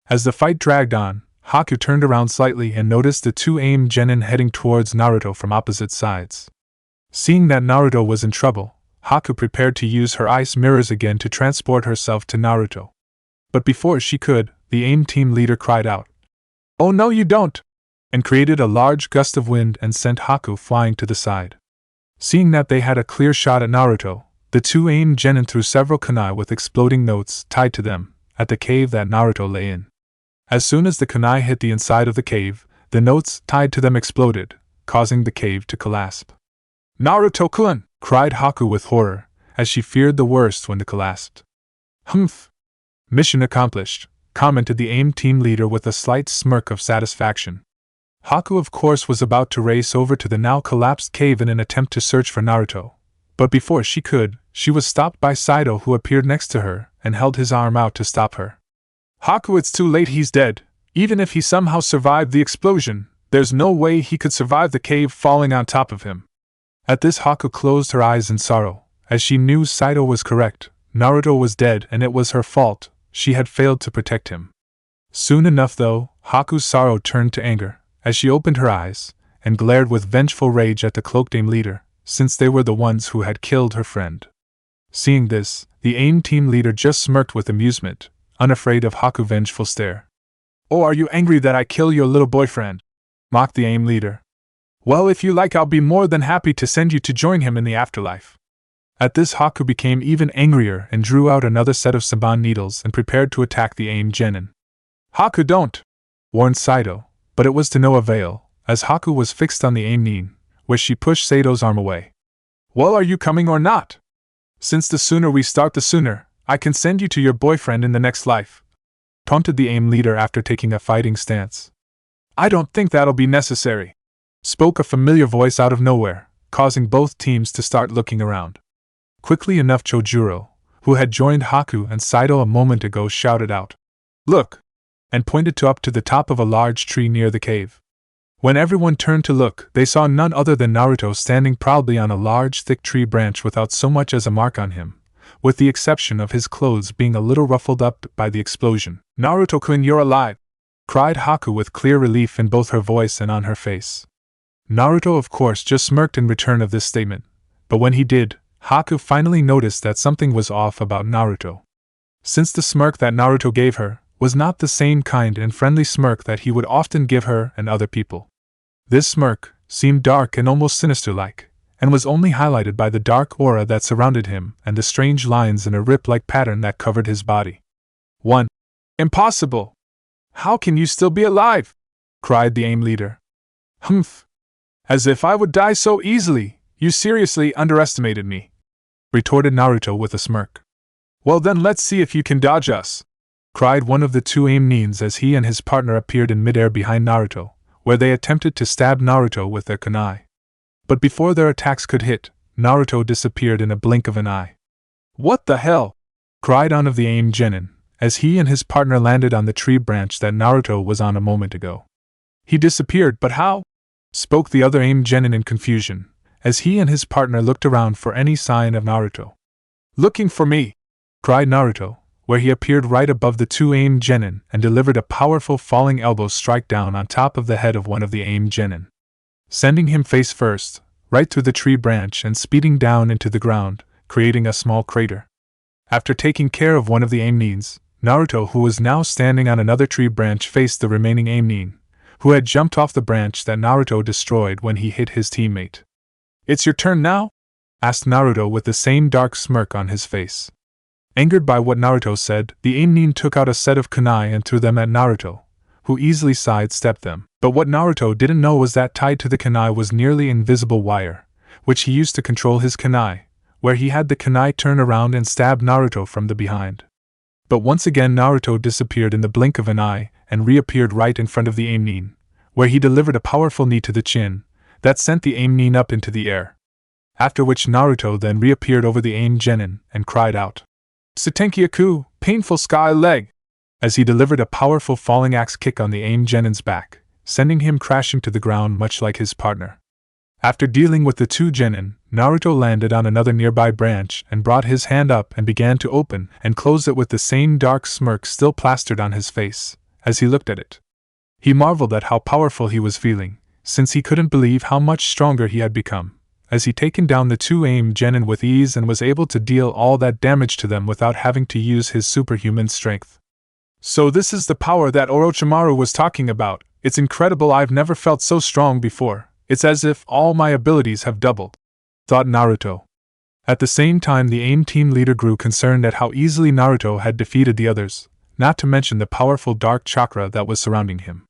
As the fight dragged on, Haku turned around slightly and noticed the two AIM genin heading towards Naruto from opposite sides. Seeing that Naruto was in trouble, Haku prepared to use her ice mirrors again to transport herself to Naruto. But before she could, the AIM team leader cried out, "Oh no you don't!" and created a large gust of wind and sent Haku flying to the side. Seeing that they had a clear shot at Naruto, the two AIM genin threw several kunai with exploding notes tied to them at the cave that Naruto lay in. As soon as the kunai hit the inside of the cave, the notes tied to them exploded, causing the cave to collapse. "Naruto-kun!" cried Haku with horror, as she feared the worst when it collapsed. "Humph! Mission accomplished," commented the AIM team leader with a slight smirk of satisfaction. Haku of course was about to race over to the now collapsed cave in an attempt to search for Naruto, but before she could, she was stopped by Saito, who appeared next to her and held his arm out to stop her. "Haku, it's too late, he's dead. Even if he somehow survived the explosion, there's no way he could survive the cave falling on top of him." At this, Haku closed her eyes in sorrow, as she knew Saito was correct. Naruto was dead and it was her fault. she had failed to protect him. Soon enough, though, Haku's sorrow turned to anger, as she opened her eyes, and glared with vengeful rage at the cloaked AIM leader, since they were the ones who had killed her friend. Seeing this, the AIM team leader just smirked with amusement, unafraid of Haku's vengeful stare. "Oh, are you angry that I kill your little boyfriend?" mocked the AIM leader. "Well, if you like, I'll be more than happy to send you to join him in the afterlife." At this, Haku became even angrier and drew out another set of Saban needles and prepared to attack the AIM genin. "Haku, don't!" warned Saito, but it was to no avail, as Haku was fixed on the AIM nin, where she pushed Saito's arm away. "Well, are you coming or not? Since the sooner we start, the sooner I can send you to your boyfriend in the next life," taunted the AIM leader after taking a fighting stance. "I don't think that'll be necessary," spoke a familiar voice out of nowhere, causing both teams to start looking around. Quickly enough, Chojuro, who had joined Haku and Saito a moment ago, shouted out, "Look!" and pointed up to the top of a large tree near the cave. When everyone turned to look, they saw none other than Naruto standing proudly on a large, thick tree branch without so much as a mark on him, with the exception of his clothes being a little ruffled up by the explosion. "Naruto-kun, you're alive!" cried Haku with clear relief in both her voice and on her face. Naruto, of course, just smirked in return of this statement, but when he did, Haku finally noticed that something was off about Naruto. Since the smirk that Naruto gave her was not the same kind and friendly smirk that he would often give her and other people. This smirk seemed dark and almost sinister-like, and was only highlighted by the dark aura that surrounded him and the strange lines in a rip-like pattern that covered his body. "1. Impossible! How can you still be alive?" cried the AIM leader. "Humph! As if I would die so easily, you seriously underestimated me," retorted Naruto with a smirk. "Well then, let's see if you can dodge us," cried one of the two AIM nins as he and his partner appeared in midair behind Naruto, where they attempted to stab Naruto with their kunai. But before their attacks could hit, Naruto disappeared in a blink of an eye. "What the hell?" cried one of the AIM genin, as he and his partner landed on the tree branch that Naruto was on a moment ago. "He disappeared, but how?" spoke the other AIM genin in confusion, as he and his partner looked around for any sign of Naruto. "Looking for me!" cried Naruto, where he appeared right above the two AIM genin and delivered a powerful falling elbow strike down on top of the head of one of the AIM genin, sending him face first, right through the tree branch and speeding down into the ground, creating a small crater. After taking care of one of the AIM nins, Naruto, who was now standing on another tree branch, faced the remaining AIM nin, who had jumped off the branch that Naruto destroyed when he hit his teammate. "It's your turn now?" asked Naruto with the same dark smirk on his face. Angered by what Naruto said, the AIM nin took out a set of kunai and threw them at Naruto, who easily sidestepped them. But what Naruto didn't know was that tied to the kunai was nearly invisible wire, which he used to control his kunai, where he had the kunai turn around and stab Naruto from the behind. But once again Naruto disappeared in the blink of an eye and reappeared right in front of the AIM nin, where he delivered a powerful knee to the chin that sent the AIM nin up into the air. After which Naruto then reappeared over the AIM genin and cried out, "Satenkyaku, painful sky leg!" as he delivered a powerful falling axe kick on the AIM genin's back, sending him crashing to the ground much like his partner. After dealing with the two genin, Naruto landed on another nearby branch and brought his hand up and began to open and close it with the same dark smirk still plastered on his face, as he looked at it. He marveled at how powerful he was feeling, since he couldn't believe how much stronger he had become, as he taken down the two AIM genin with ease and was able to deal all that damage to them without having to use his superhuman strength. "So this is the power that Orochimaru was talking about. It's incredible, I've never felt so strong before. It's as if all my abilities have doubled," thought Naruto. At the same time, the AIM team leader grew concerned at how easily Naruto had defeated the others, not to mention the powerful dark chakra that was surrounding him.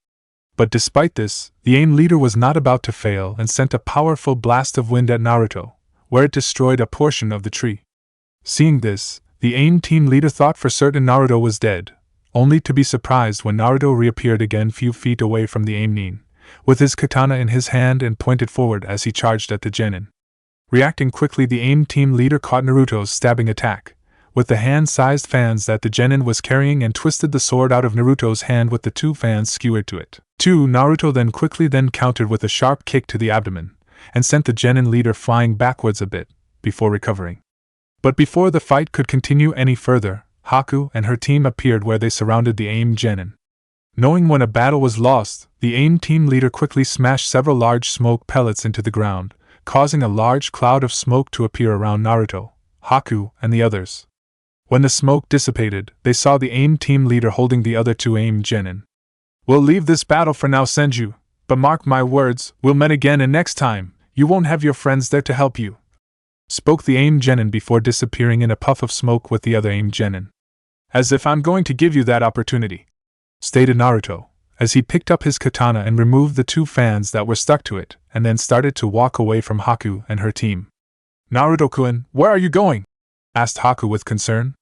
But despite this, the AIM leader was not about to fail and sent a powerful blast of wind at Naruto, where it destroyed a portion of the tree. Seeing this, the AIM team leader thought for certain Naruto was dead, only to be surprised when Naruto reappeared again few feet away from the AIM nin, with his katana in his hand and pointed forward as he charged at the genin. Reacting quickly, the AIM team leader caught Naruto's stabbing attack with the hand-sized fans that the genin was carrying and twisted the sword out of Naruto's hand with the two fans skewered to it. Naruto then quickly countered with a sharp kick to the abdomen, and sent the genin leader flying backwards a bit, before recovering. But before the fight could continue any further, Haku and her team appeared where they surrounded the Heir Genin. Knowing when a battle was lost, the Heir team leader quickly smashed several large smoke pellets into the ground, causing a large cloud of smoke to appear around Naruto, Haku, and the others. When the smoke dissipated, they saw the Heir team leader holding the other two Heir Genin. "We'll leave this battle for now, Senju, but mark my words, we'll meet again, and next time, you won't have your friends there to help you," spoke the Heir Genin before disappearing in a puff of smoke with the other Heir Genin. "As if I'm going to give you that opportunity," stated Naruto, as he picked up his katana and removed the two fans that were stuck to it, and then started to walk away from Haku and her team. "Naruto-kun, where are you going?" asked Haku with concern.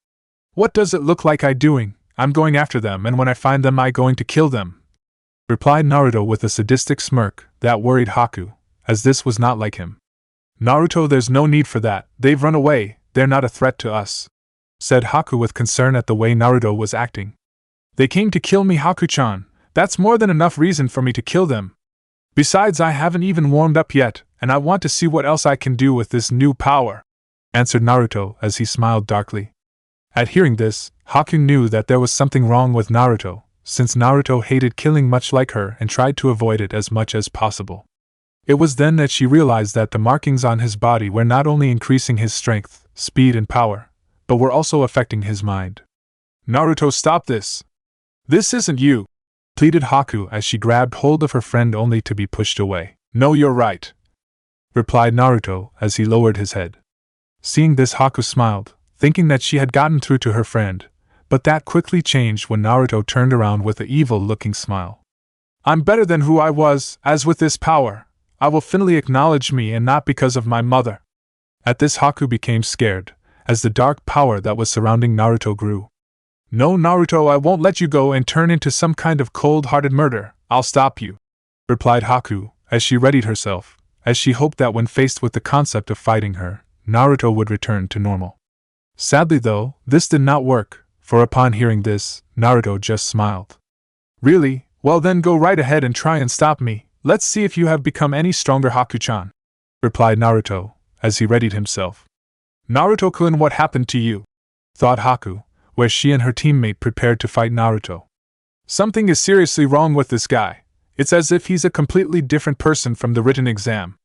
"What does it look like I'm doing? I'm going after them, and when I find them I'm going to kill them," replied Naruto with a sadistic smirk that worried Haku, as this was not like him. "Naruto, there's no need for that, they've run away, they're not a threat to us," said Haku with concern at the way Naruto was acting. "They came to kill me, Haku-chan, that's more than enough reason for me to kill them. Besides, I haven't even warmed up yet, and I want to see what else I can do with this new power," answered Naruto as he smiled darkly. At hearing this, Haku knew that there was something wrong with Naruto, since Naruto hated killing much like her and tried to avoid it as much as possible. It was then that she realized that the markings on his body were not only increasing his strength, speed, and power, but were also affecting his mind. "Naruto, stop this! This isn't you!" pleaded Haku as she grabbed hold of her friend only to be pushed away. "No, you're right," replied Naruto as he lowered his head. Seeing this, Haku smiled, thinking that she had gotten through to her friend, but that quickly changed when Naruto turned around with an evil-looking smile. "I'm better than who I was, as with this power, I will finally acknowledge me, and not because of my mother." At this, Haku became scared, as the dark power that was surrounding Naruto grew. "No, Naruto, I won't let you go and turn into some kind of cold-hearted murder, I'll stop you," replied Haku, as she readied herself, as she hoped that when faced with the concept of fighting her, Naruto would return to normal. Sadly though, this did not work, for upon hearing this, Naruto just smiled. "Really? Well then go right ahead and try and stop me, let's see if you have become any stronger, Haku-chan," replied Naruto, as he readied himself. "Naruto-kun, what happened to you?" thought Haku, where she and her teammate prepared to fight Naruto. "Something is seriously wrong with this guy, it's as if he's a completely different person from the written exam.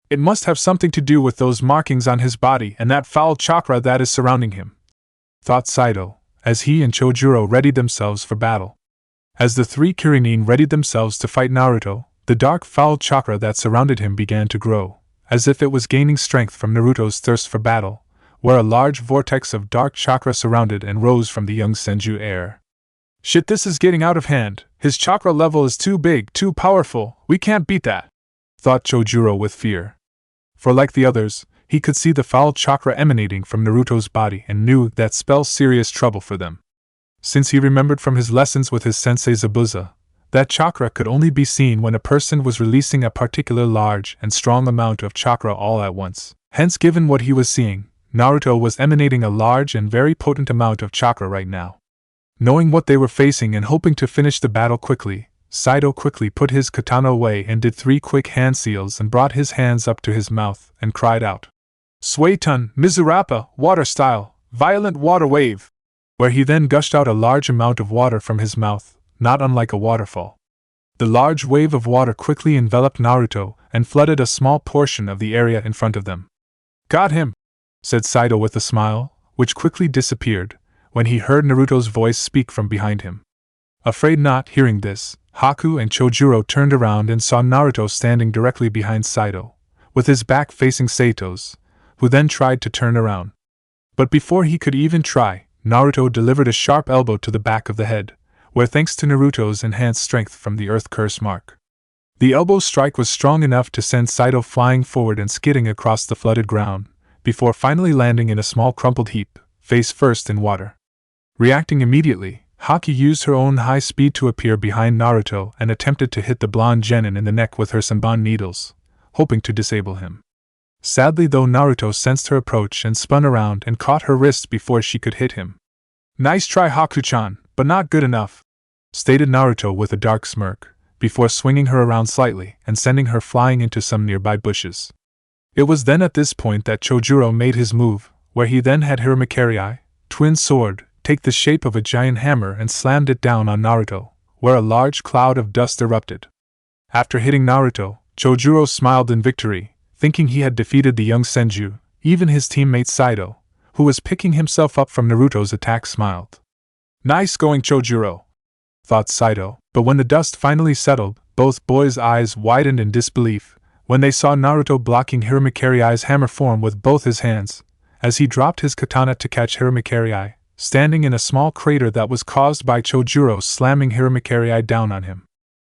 It must have something to do with those markings on his body and that foul chakra that is surrounding him," thought Saito, as he and Chojuro readied themselves for battle. As the three Kuririn readied themselves to fight Naruto, the dark foul chakra that surrounded him began to grow, as if it was gaining strength from Naruto's thirst for battle, where a large vortex of dark chakra surrounded and rose from the young Senju heir. "Shit, this is getting out of hand, his chakra level is too big, too powerful, we can't beat that," thought Chojuro with fear. For like the others, he could see the foul chakra emanating from Naruto's body and knew that spelled serious trouble for them. Since he remembered from his lessons with his sensei Zabuza, that chakra could only be seen when a person was releasing a particular large and strong amount of chakra all at once. Hence, given what he was seeing, Naruto was emanating a large and very potent amount of chakra right now. Knowing what they were facing and hoping to finish the battle quickly, Saito quickly put his katana away and did 3 quick hand seals and brought his hands up to his mouth and cried out, "Suetun, Mizurappa, water style, violent water wave," where he then gushed out a large amount of water from his mouth, not unlike a waterfall. The large wave of water quickly enveloped Naruto and flooded a small portion of the area in front of them. "Got him," said Saito with a smile, which quickly disappeared when he heard Naruto's voice speak from behind him. Afraid not hearing this, Haku and Chojuro turned around and saw Naruto standing directly behind Saito, with his back facing Saito's, who then tried to turn around. But before he could even try, Naruto delivered a sharp elbow to the back of the head, where thanks to Naruto's enhanced strength from the Earth Curse mark, the elbow strike was strong enough to send Saito flying forward and skidding across the flooded ground, before finally landing in a small crumpled heap, face first in water. Reacting immediately, Haki used her own high speed to appear behind Naruto and attempted to hit the blonde genin in the neck with her Senbon needles, hoping to disable him. Sadly though, Naruto sensed her approach and spun around and caught her wrist before she could hit him. "Nice try, Haku-chan, but not good enough," stated Naruto with a dark smirk, before swinging her around slightly and sending her flying into some nearby bushes. It was then at this point that Chojuro made his move, where he then had Hiramakerii, twin sword, take the shape of a giant hammer and slammed it down on Naruto, where a large cloud of dust erupted. After hitting Naruto, Chojuro smiled in victory, thinking he had defeated the young Senju. Even his teammate Saito, who was picking himself up from Naruto's attack, smiled. "Nice going, Chojuro," thought Saito, but when the dust finally settled, both boys' eyes widened in disbelief when they saw Naruto blocking Hiramakarai's hammer form with both his hands, as he dropped his katana to catch Hiramakarai, standing in a small crater that was caused by Chojuro slamming Hiramakarai down on him.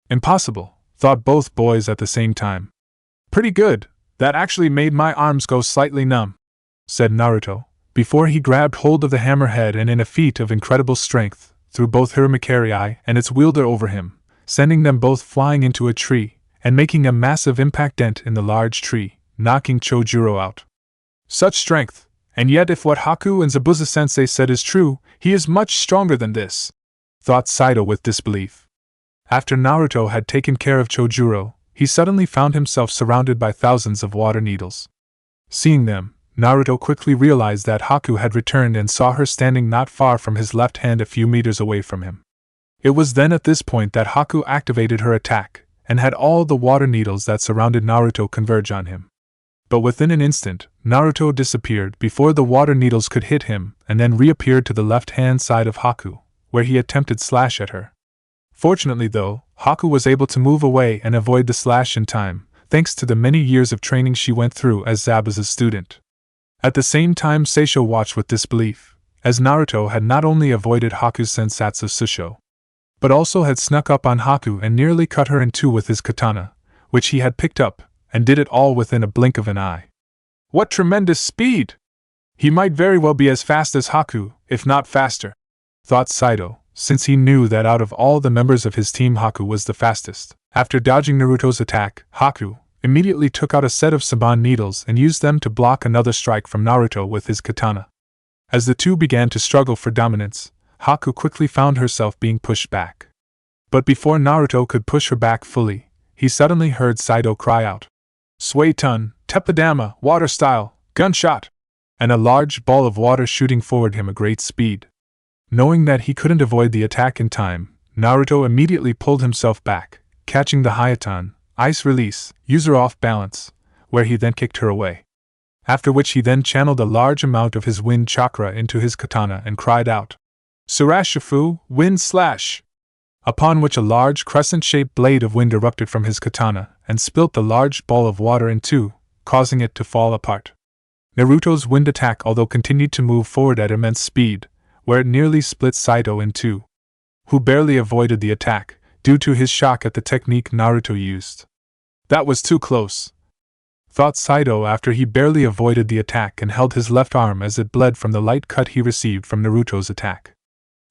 Impossible, thought both boys at the same time. "Pretty good, that actually made my arms go slightly numb," said Naruto, before he grabbed hold of the hammerhead and in a feat of incredible strength, threw both Hiramakarai and its wielder over him, sending them both flying into a tree, and making a massive impact dent in the large tree, knocking Chojuro out. Such strength, and yet if what Haku and Zabuza-sensei said is true, he is much stronger than this, thought Saito with disbelief. After Naruto had taken care of Chojuro, he suddenly found himself surrounded by thousands of water needles. Seeing them, Naruto quickly realized that Haku had returned and saw her standing not far from his left hand a few meters away from him. It was then at this point that Haku activated her attack, and had all the water needles that surrounded Naruto converge on him. But within an instant, Naruto disappeared before the water needles could hit him, and then reappeared to the left-hand side of Haku, where he attempted slash at her. Fortunately though, Haku was able to move away and avoid the slash in time, thanks to the many years of training she went through as Zabuza's student. At the same time, Seisho watched with disbelief, as Naruto had not only avoided Haku's Sensatsu Susho, but also had snuck up on Haku and nearly cut her in two with his katana, which he had picked up, and did it all within a blink of an eye. What tremendous speed! He might very well be as fast as Haku, if not faster, thought Saito, since he knew that out of all the members of his team Haku was the fastest. After dodging Naruto's attack, Haku immediately took out a set of Saban needles and used them to block another strike from Naruto with his katana. As the two began to struggle for dominance, Haku quickly found herself being pushed back. But before Naruto could push her back fully, he suddenly heard Saito cry out, "Suetun, Teppadama, water style, gunshot!" and a large ball of water shooting forward him at great speed. Knowing that he couldn't avoid the attack in time, Naruto immediately pulled himself back, catching the Hayatan, ice release, user off balance, where he then kicked her away. After which he then channeled a large amount of his wind chakra into his katana and cried out, "Surashifu, wind slash!" Upon which a large crescent-shaped blade of wind erupted from his katana and spilt the large ball of water in two, causing it to fall apart. Naruto's wind attack although continued to move forward at immense speed, where it nearly split Saito in two, who barely avoided the attack, due to his shock at the technique Naruto used. That was too close, thought Saito after he barely avoided the attack and held his left arm as it bled from the light cut he received from Naruto's attack.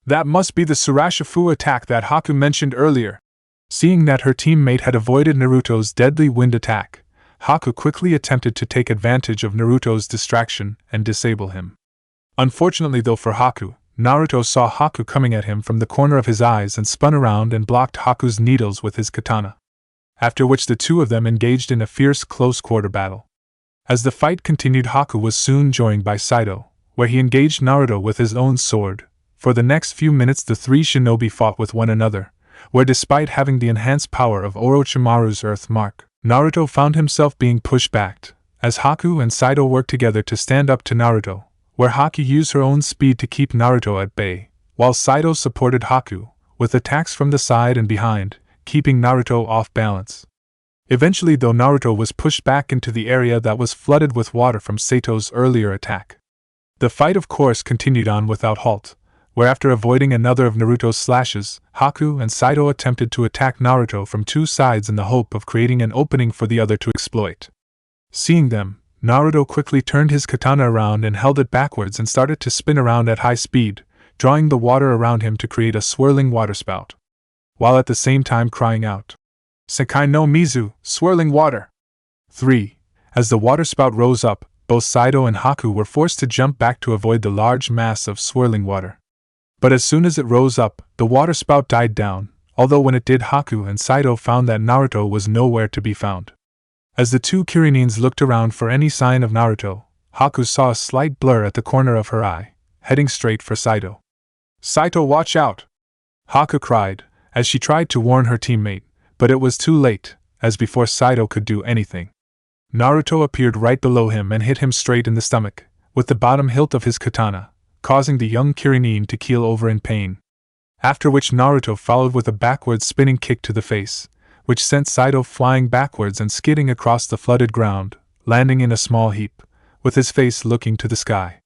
That must be the Surashifu attack that Haku mentioned earlier. Seeing that her teammate had avoided Naruto's deadly wind attack, Haku quickly attempted to take advantage of Naruto's distraction and disable him. Unfortunately though for Haku, Naruto saw Haku coming at him from the corner of his eyes and spun around and blocked Haku's needles with his katana. After which the two of them engaged in a fierce close-quarter battle. As the fight continued, Haku was soon joined by Saito, where he engaged Naruto with his own sword. For the next few minutes the three shinobi fought with one another, where despite having the enhanced power of Orochimaru's Earth Mark, Naruto found himself being pushed back, as Haku and Saito worked together to stand up to Naruto, where Haku used her own speed to keep Naruto at bay, while Saito supported Haku, with attacks from the side and behind, keeping Naruto off balance. Eventually though Naruto was pushed back into the area that was flooded with water from Saito's earlier attack. The fight of course continued on without halt, where after avoiding another of Naruto's slashes, Haku and Saito attempted to attack Naruto from two sides in the hope of creating an opening for the other to exploit. Seeing them, Naruto quickly turned his katana around and held it backwards and started to spin around at high speed, drawing the water around him to create a swirling waterspout, while at the same time crying out, "Sekai no Mizu, swirling water!" 3. As the waterspout rose up, both Saito and Haku were forced to jump back to avoid the large mass of swirling water. But as soon as it rose up, the waterspout died down, although when it did Haku and Saito found that Naruto was nowhere to be found. As the two Kirinins looked around for any sign of Naruto, Haku saw a slight blur at the corner of her eye, heading straight for Saito. Saito, watch out! Haku cried, as she tried to warn her teammate, but it was too late, as before Saito could do anything, Naruto appeared right below him and hit him straight in the stomach, with the bottom hilt of his katana, causing the young Kirinin to keel over in pain. After which Naruto followed with a backward spinning kick to the face, which sent Saito flying backwards and skidding across the flooded ground, landing in a small heap, with his face looking to the sky.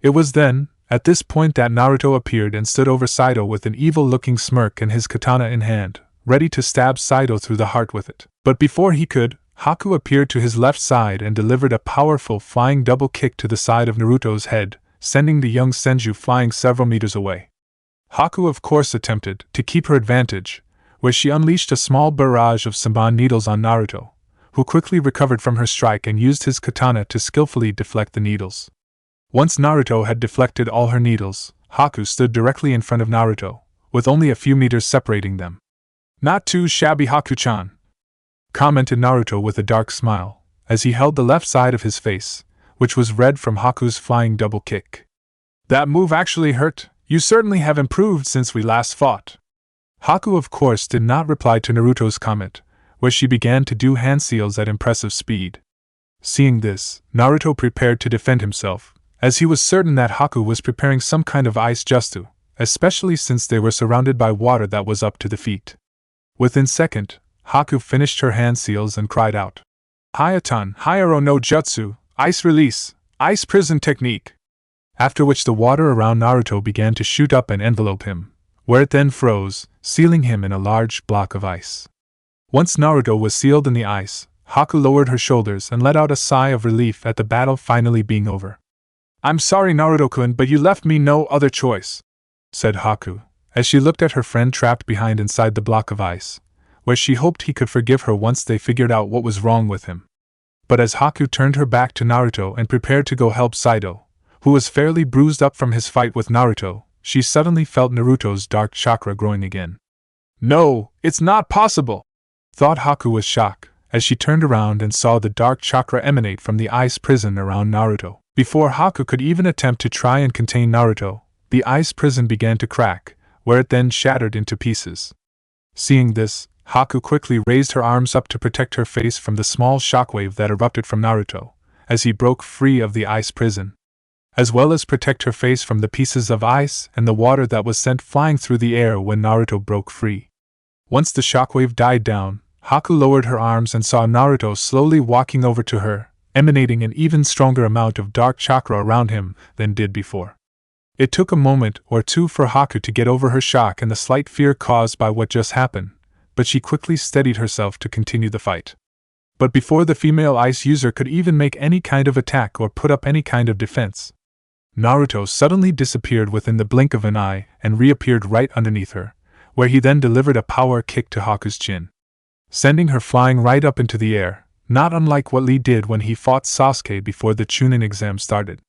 It was then, at this point, that Naruto appeared and stood over Saito with an evil-looking smirk and his katana in hand, ready to stab Saito through the heart with it. But before he could, Haku appeared to his left side and delivered a powerful flying double kick to the side of Naruto's head, sending the young Senju flying several meters away. Haku of course attempted to keep her advantage, where she unleashed a small barrage of Senbon needles on Naruto, who quickly recovered from her strike and used his katana to skillfully deflect the needles. Once Naruto had deflected all her needles, Haku stood directly in front of Naruto, with only a few meters separating them. "Not too shabby, Haku-chan," commented Naruto with a dark smile, as he held the left side of his face, which was red from Haku's flying double kick. "That move actually hurt. You certainly have improved since we last fought." Haku of course did not reply to Naruto's comment, where she began to do hand seals at impressive speed. Seeing this, Naruto prepared to defend himself, as he was certain that Haku was preparing some kind of ice jutsu, especially since they were surrounded by water that was up to the feet. Within second, Haku finished her hand seals and cried out, "Hayatan, Hyero no Jutsu, Ice Release, Ice Prison Technique!" After which the water around Naruto began to shoot up and envelope him, where it then froze, sealing him in a large block of ice. Once Naruto was sealed in the ice, Haku lowered her shoulders and let out a sigh of relief at the battle finally being over. "I'm sorry, Naruto-kun, but you left me no other choice," said Haku, as she looked at her friend trapped behind inside the block of ice, where she hoped he could forgive her once they figured out what was wrong with him. But as Haku turned her back to Naruto and prepared to go help Saito, who was fairly bruised up from his fight with Naruto, she suddenly felt Naruto's dark chakra growing again. "No, it's not possible!" thought Haku with shock, as she turned around and saw the dark chakra emanate from the ice prison around Naruto. Before Haku could even attempt to try and contain Naruto, the ice prison began to crack, where it then shattered into pieces. Seeing this, Haku quickly raised her arms up to protect her face from the small shockwave that erupted from Naruto, as he broke free of the ice prison, as well as protect her face from the pieces of ice and the water that was sent flying through the air when Naruto broke free. Once the shockwave died down, Haku lowered her arms and saw Naruto slowly walking over to her, emanating an even stronger amount of dark chakra around him than did before. It took a moment or two for Haku to get over her shock and the slight fear caused by what just happened, but she quickly steadied herself to continue the fight. But before the female ice user could even make any kind of attack or put up any kind of defense, Naruto suddenly disappeared within the blink of an eye and reappeared right underneath her, where he then delivered a power kick to Haku's chin, sending her flying right up into the air, not unlike what Lee did when he fought Sasuke before the Chunin exam started.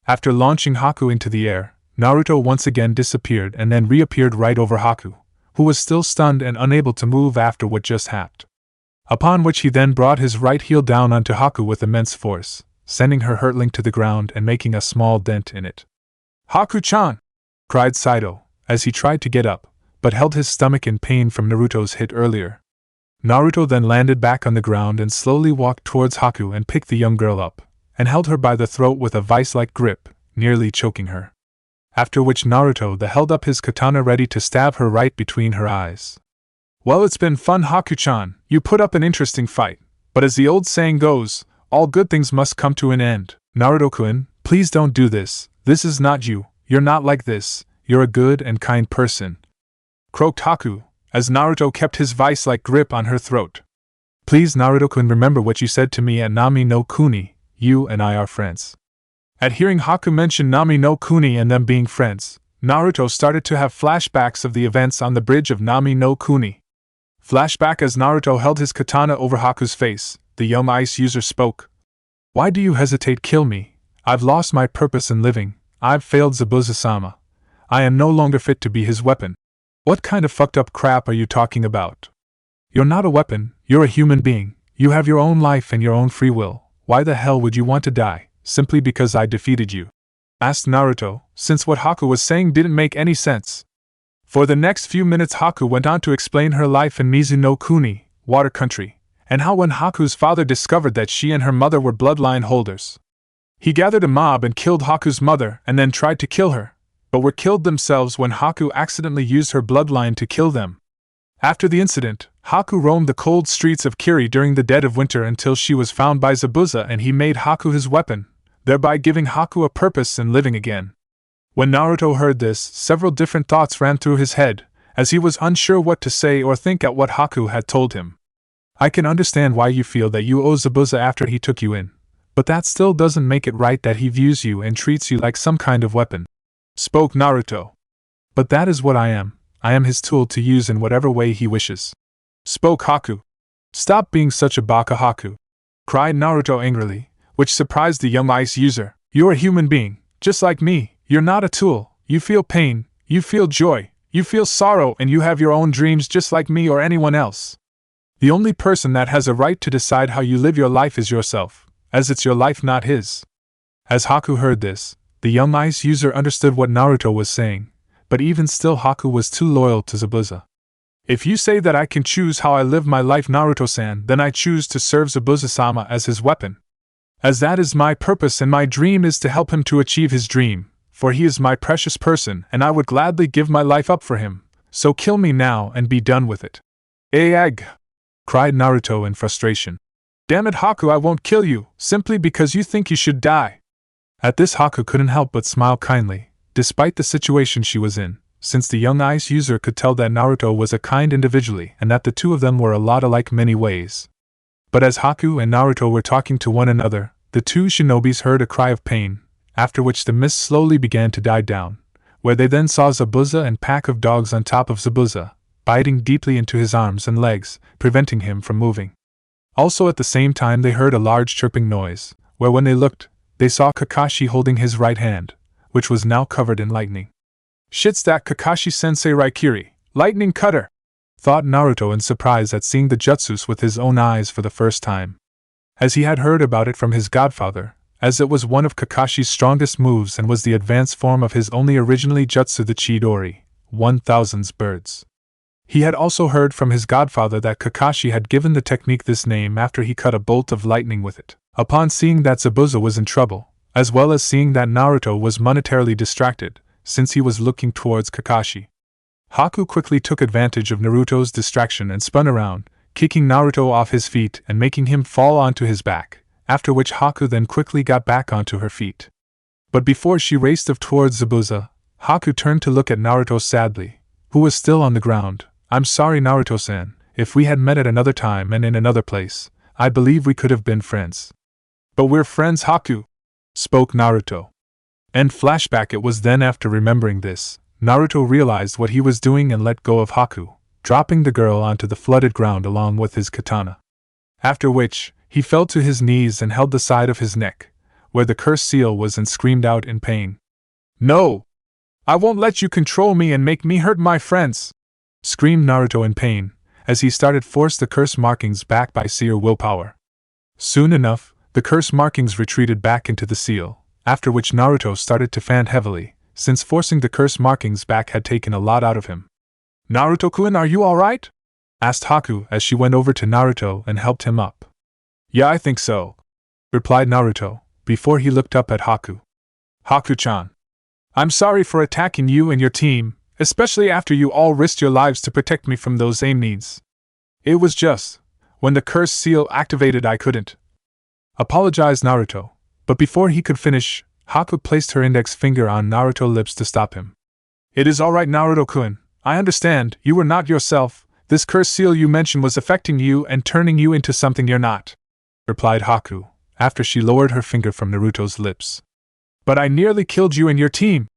After launching Haku into the air, Naruto once again disappeared and then reappeared right over Haku, who was still stunned and unable to move after what just happened. Upon which he then brought his right heel down onto Haku with immense force, sending her hurtling to the ground and making a small dent in it. "Haku-chan!" cried Saito, as he tried to get up, but held his stomach in pain from Naruto's hit earlier. Naruto then landed back on the ground and slowly walked towards Haku and picked the young girl up, and held her by the throat with a vice-like grip, nearly choking her. After which Naruto held up his katana ready to stab her right between her eyes. "Well, it's been fun, Haku-chan. You put up an interesting fight, but as the old saying goes, all good things must come to an end. Naruto-kun, please don't do this. This is not you. You're not like this. You're a good and kind person," croaked Haku, as Naruto kept his vice-like grip on her throat. "Please, Naruto-kun, remember what you said to me at Nami no Kuni. You and I are friends." At hearing Haku mention Nami no Kuni and them being friends, Naruto started to have flashbacks of the events on the bridge of Nami no Kuni. Flashback as Naruto held his katana over Haku's face, the young ice user spoke. "Why do you hesitate? Kill me. I've lost my purpose in living. I've failed Zabuza-sama. I am no longer fit to be his weapon." "What kind of fucked up crap are you talking about? You're not a weapon, you're a human being. You have your own life and your own free will. Why the hell would you want to die, simply because I defeated you?" asked Naruto, since what Haku was saying didn't make any sense. For the next few minutes Haku went on to explain her life in Mizuno Kuni, Water Country, and how when Haku's father discovered that she and her mother were bloodline holders, he gathered a mob and killed Haku's mother and then tried to kill her, but were killed themselves when Haku accidentally used her bloodline to kill them. After the incident, Haku roamed the cold streets of Kiri during the dead of winter until she was found by Zabuza and he made Haku his weapon, thereby giving Haku a purpose in living again. When Naruto heard this, several different thoughts ran through his head, as he was unsure what to say or think at what Haku had told him. I can understand why you feel that you owe Zabuza after he took you in, but that still doesn't make it right that he views you and treats you like some kind of weapon, spoke Naruto. But that is what I am his tool to use in whatever way he wishes, spoke Haku. Stop being such a baka, Haku, cried Naruto angrily, which surprised the young ice user. You're a human being, just like me, you're not a tool, you feel pain, you feel joy, you feel sorrow, and you have your own dreams just like me or anyone else. The only person that has a right to decide how you live your life is yourself, as it's your life, not his. As Haku heard this, the young ice user understood what Naruto was saying, but even still Haku was too loyal to Zabuza. If you say that I can choose how I live my life, Naruto-san, then I choose to serve Zabuza-sama as his weapon. As that is my purpose and my dream is to help him to achieve his dream, for he is my precious person and I would gladly give my life up for him, so kill me now and be done with it. Ag! Cried Naruto in frustration. Damn it, Haku, I won't kill you, simply because you think you should die. At this Haku couldn't help but smile kindly, despite the situation she was in, since the young ice user could tell that Naruto was a kind individually and that the two of them were a lot alike many ways. But as Haku and Naruto were talking to one another, the two shinobis heard a cry of pain, after which the mist slowly began to die down, where they then saw Zabuza and pack of dogs on top of Zabuza, biting deeply into his arms and legs, preventing him from moving. Also at the same time they heard a large chirping noise, where when they looked, they saw Kakashi holding his right hand, which was now covered in lightning. Shit's that Kakashi-sensei Raikiri, lightning cutter, thought Naruto in surprise at seeing the jutsus with his own eyes for the first time. As he had heard about it from his godfather, as it was one of Kakashi's strongest moves and was the advanced form of his only originally jutsu, the Chidori, 1000's birds. He had also heard from his godfather that Kakashi had given the technique this name after he cut a bolt of lightning with it. Upon seeing that Zabuza was in trouble, as well as seeing that Naruto was monetarily distracted, since he was looking towards Kakashi, Haku quickly took advantage of Naruto's distraction and spun around, kicking Naruto off his feet and making him fall onto his back, after which Haku then quickly got back onto her feet. But before she raced off towards Zabuza, Haku turned to look at Naruto sadly, who was still on the ground. I'm sorry, Naruto-san, if we had met at another time and in another place, I believe we could have been friends. But we're friends, Haku, spoke Naruto. End flashback. It was then after remembering this, Naruto realized what he was doing and let go of Haku, dropping the girl onto the flooded ground along with his katana. After which, he fell to his knees and held the side of his neck, where the cursed seal was, and screamed out in pain. No! I won't let you control me and make me hurt my friends! Screamed Naruto in pain, as he started force the curse markings back by sheer willpower. Soon enough, the curse markings retreated back into the seal, after which Naruto started to fan heavily, since forcing the curse markings back had taken a lot out of him. Naruto-kun, are you alright? Asked Haku as she went over to Naruto and helped him up. Yeah, I think so, replied Naruto, before he looked up at Haku. Haku-chan, I'm sorry for attacking you and your team, especially after you all risked your lives to protect me from those aim needs. It was just, when the cursed seal activated I couldn't. Apologized Naruto, but before he could finish, Haku placed her index finger on Naruto's lips to stop him. It is alright, Naruto-kun, I understand, you were not yourself, this cursed seal you mentioned was affecting you and turning you into something you're not, replied Haku, after she lowered her finger from Naruto's lips. But I nearly killed you and your team,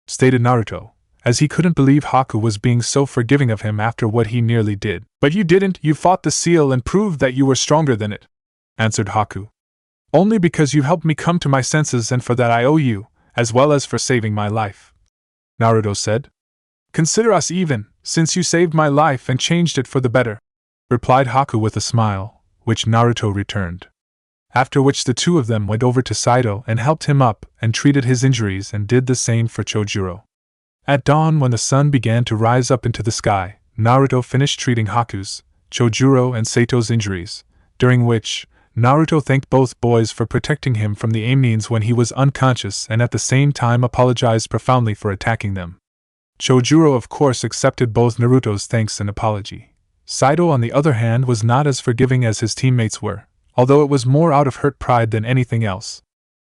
stated Naruto, as he couldn't believe Haku was being so forgiving of him after what he nearly did. But you didn't, you fought the seal and proved that you were stronger than it, answered Haku. Only because you helped me come to my senses, and for that I owe you, as well as for saving my life, Naruto said. Consider us even, since you saved my life and changed it for the better, replied Haku with a smile, which Naruto returned. After which the two of them went over to Saito and helped him up and treated his injuries and did the same for Chojuro. At dawn, when the sun began to rise up into the sky, Naruto finished treating Haku's, Chojuro and Sato's injuries, during which Naruto thanked both boys for protecting him from the Amnians when he was unconscious and at the same time apologized profoundly for attacking them. Chojuro of course accepted both Naruto's thanks and apology. Saito on the other hand was not as forgiving as his teammates were, although it was more out of hurt pride than anything else.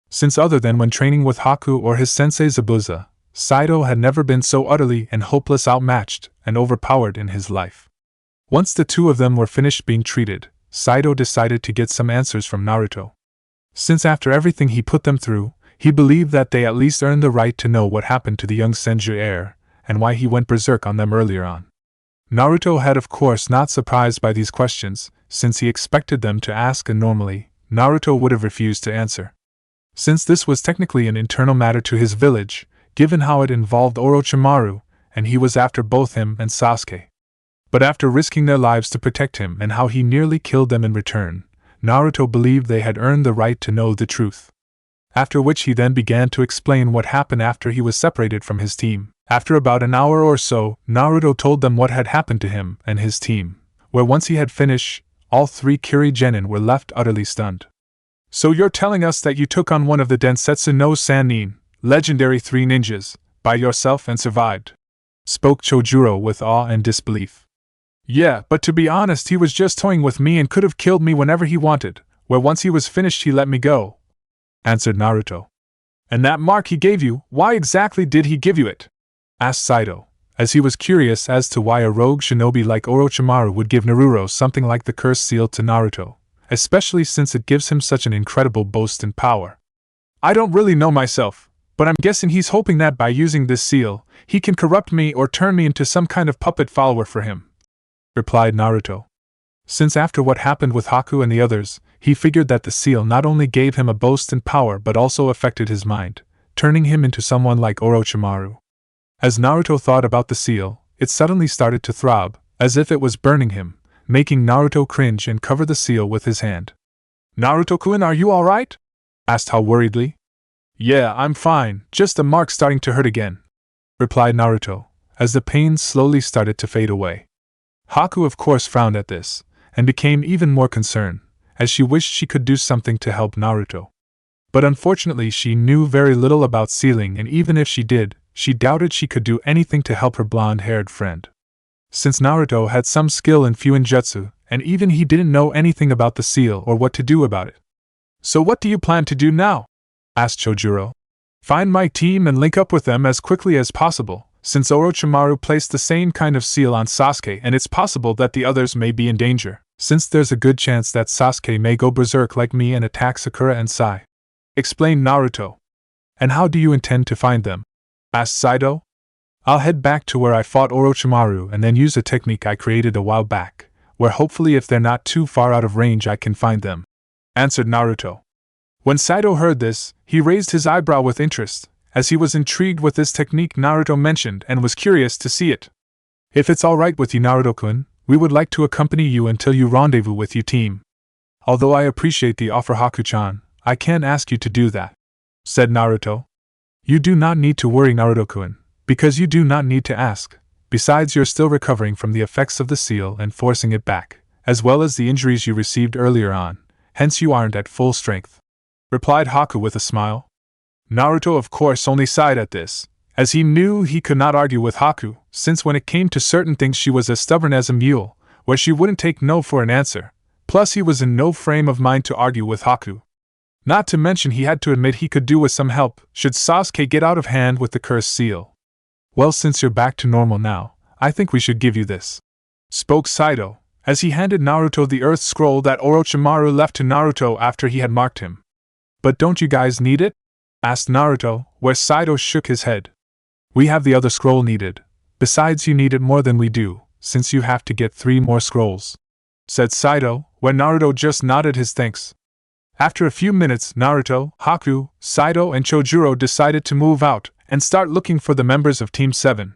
Since other than when training with Haku or his sensei Zabuza, Saito had never been so utterly and hopeless outmatched and overpowered in his life. Once the two of them were finished being treated, Saito decided to get some answers from Naruto. Since after everything he put them through, he believed that they at least earned the right to know what happened to the young Senju heir, and why he went berserk on them earlier on. Naruto had of course not surprised by these questions, since he expected them to ask, and normally, Naruto would have refused to answer. Since this was technically an internal matter to his village, given how it involved Orochimaru, and he was after both him and Sasuke. But after risking their lives to protect him and how he nearly killed them in return, Naruto believed they had earned the right to know the truth. After which he then began to explain what happened after he was separated from his team. After about an hour or so, Naruto told them what had happened to him and his team, where once he had finished, all three Kiri Genin were left utterly stunned. So you're telling us that you took on one of the Densetsu no Sannin, legendary three ninjas, by yourself and survived? Spoke Chojuro with awe and disbelief. Yeah, but to be honest, he was just toying with me and could have killed me whenever he wanted, where once he was finished he let me go, answered Naruto. And that mark he gave you, why exactly did he give you it? Asked Saito, as he was curious as to why a rogue shinobi like Orochimaru would give Naruto something like the cursed seal to Naruto, especially since it gives him such an incredible boast and power. I don't really know myself, but I'm guessing he's hoping that by using this seal, he can corrupt me or turn me into some kind of puppet follower for him, replied Naruto. Since after what happened with Haku and the others, he figured that the seal not only gave him a boast and power but also affected his mind, turning him into someone like Orochimaru. As Naruto thought about the seal, it suddenly started to throb, as if it was burning him, making Naruto cringe and cover the seal with his hand. Naruto-kun, are you alright? Asked Hao worriedly. Yeah, I'm fine, just the mark starting to hurt again, replied Naruto, as the pain slowly started to fade away. Haku of course frowned at this, and became even more concerned, as she wished she could do something to help Naruto. But unfortunately she knew very little about sealing, and even if she did, she doubted she could do anything to help her blonde-haired friend. Since Naruto had some skill in Fuinjutsu, and even he didn't know anything about the seal or what to do about it. So what do you plan to do now? Asked Chojuro. Find my team and link up with them as quickly as possible, since Orochimaru placed the same kind of seal on Sasuke and it's possible that the others may be in danger, since there's a good chance that Sasuke may go berserk like me and attack Sakura and Sai, explained Naruto. And how do you intend to find them? Asked Saito. I'll head back to where I fought Orochimaru and then use a technique I created a while back, where hopefully if they're not too far out of range I can find them, answered Naruto. When Saito heard this, he raised his eyebrow with interest, as he was intrigued with this technique Naruto mentioned and was curious to see it. If it's alright with you, Naruto-kun, we would like to accompany you until you rendezvous with your team. Although I appreciate the offer, Haku-chan, I can't ask you to do that, said Naruto. You do not need to worry, Naruto-kun, because you do not need to ask. Besides, you're still recovering from the effects of the seal and forcing it back, as well as the injuries you received earlier on, hence you aren't at full strength, replied Haku with a smile. Naruto of course only sighed at this, as he knew he could not argue with Haku, since when it came to certain things she was as stubborn as a mule, where she wouldn't take no for an answer, plus he was in no frame of mind to argue with Haku. Not to mention he had to admit he could do with some help, should Sasuke get out of hand with the cursed seal. Well, since you're back to normal now, I think we should give you this, spoke Saito, as he handed Naruto the earth scroll that Orochimaru left to Naruto after he had marked him. But don't you guys need it? Asked Naruto, where Saito shook his head. We have the other scroll needed. Besides, you need it more than we do, since you have to get 3 more scrolls, said Saito, where Naruto just nodded his thanks. After a few minutes, Naruto, Haku, Saito and Chojuro decided to move out and start looking for the members of Team 7,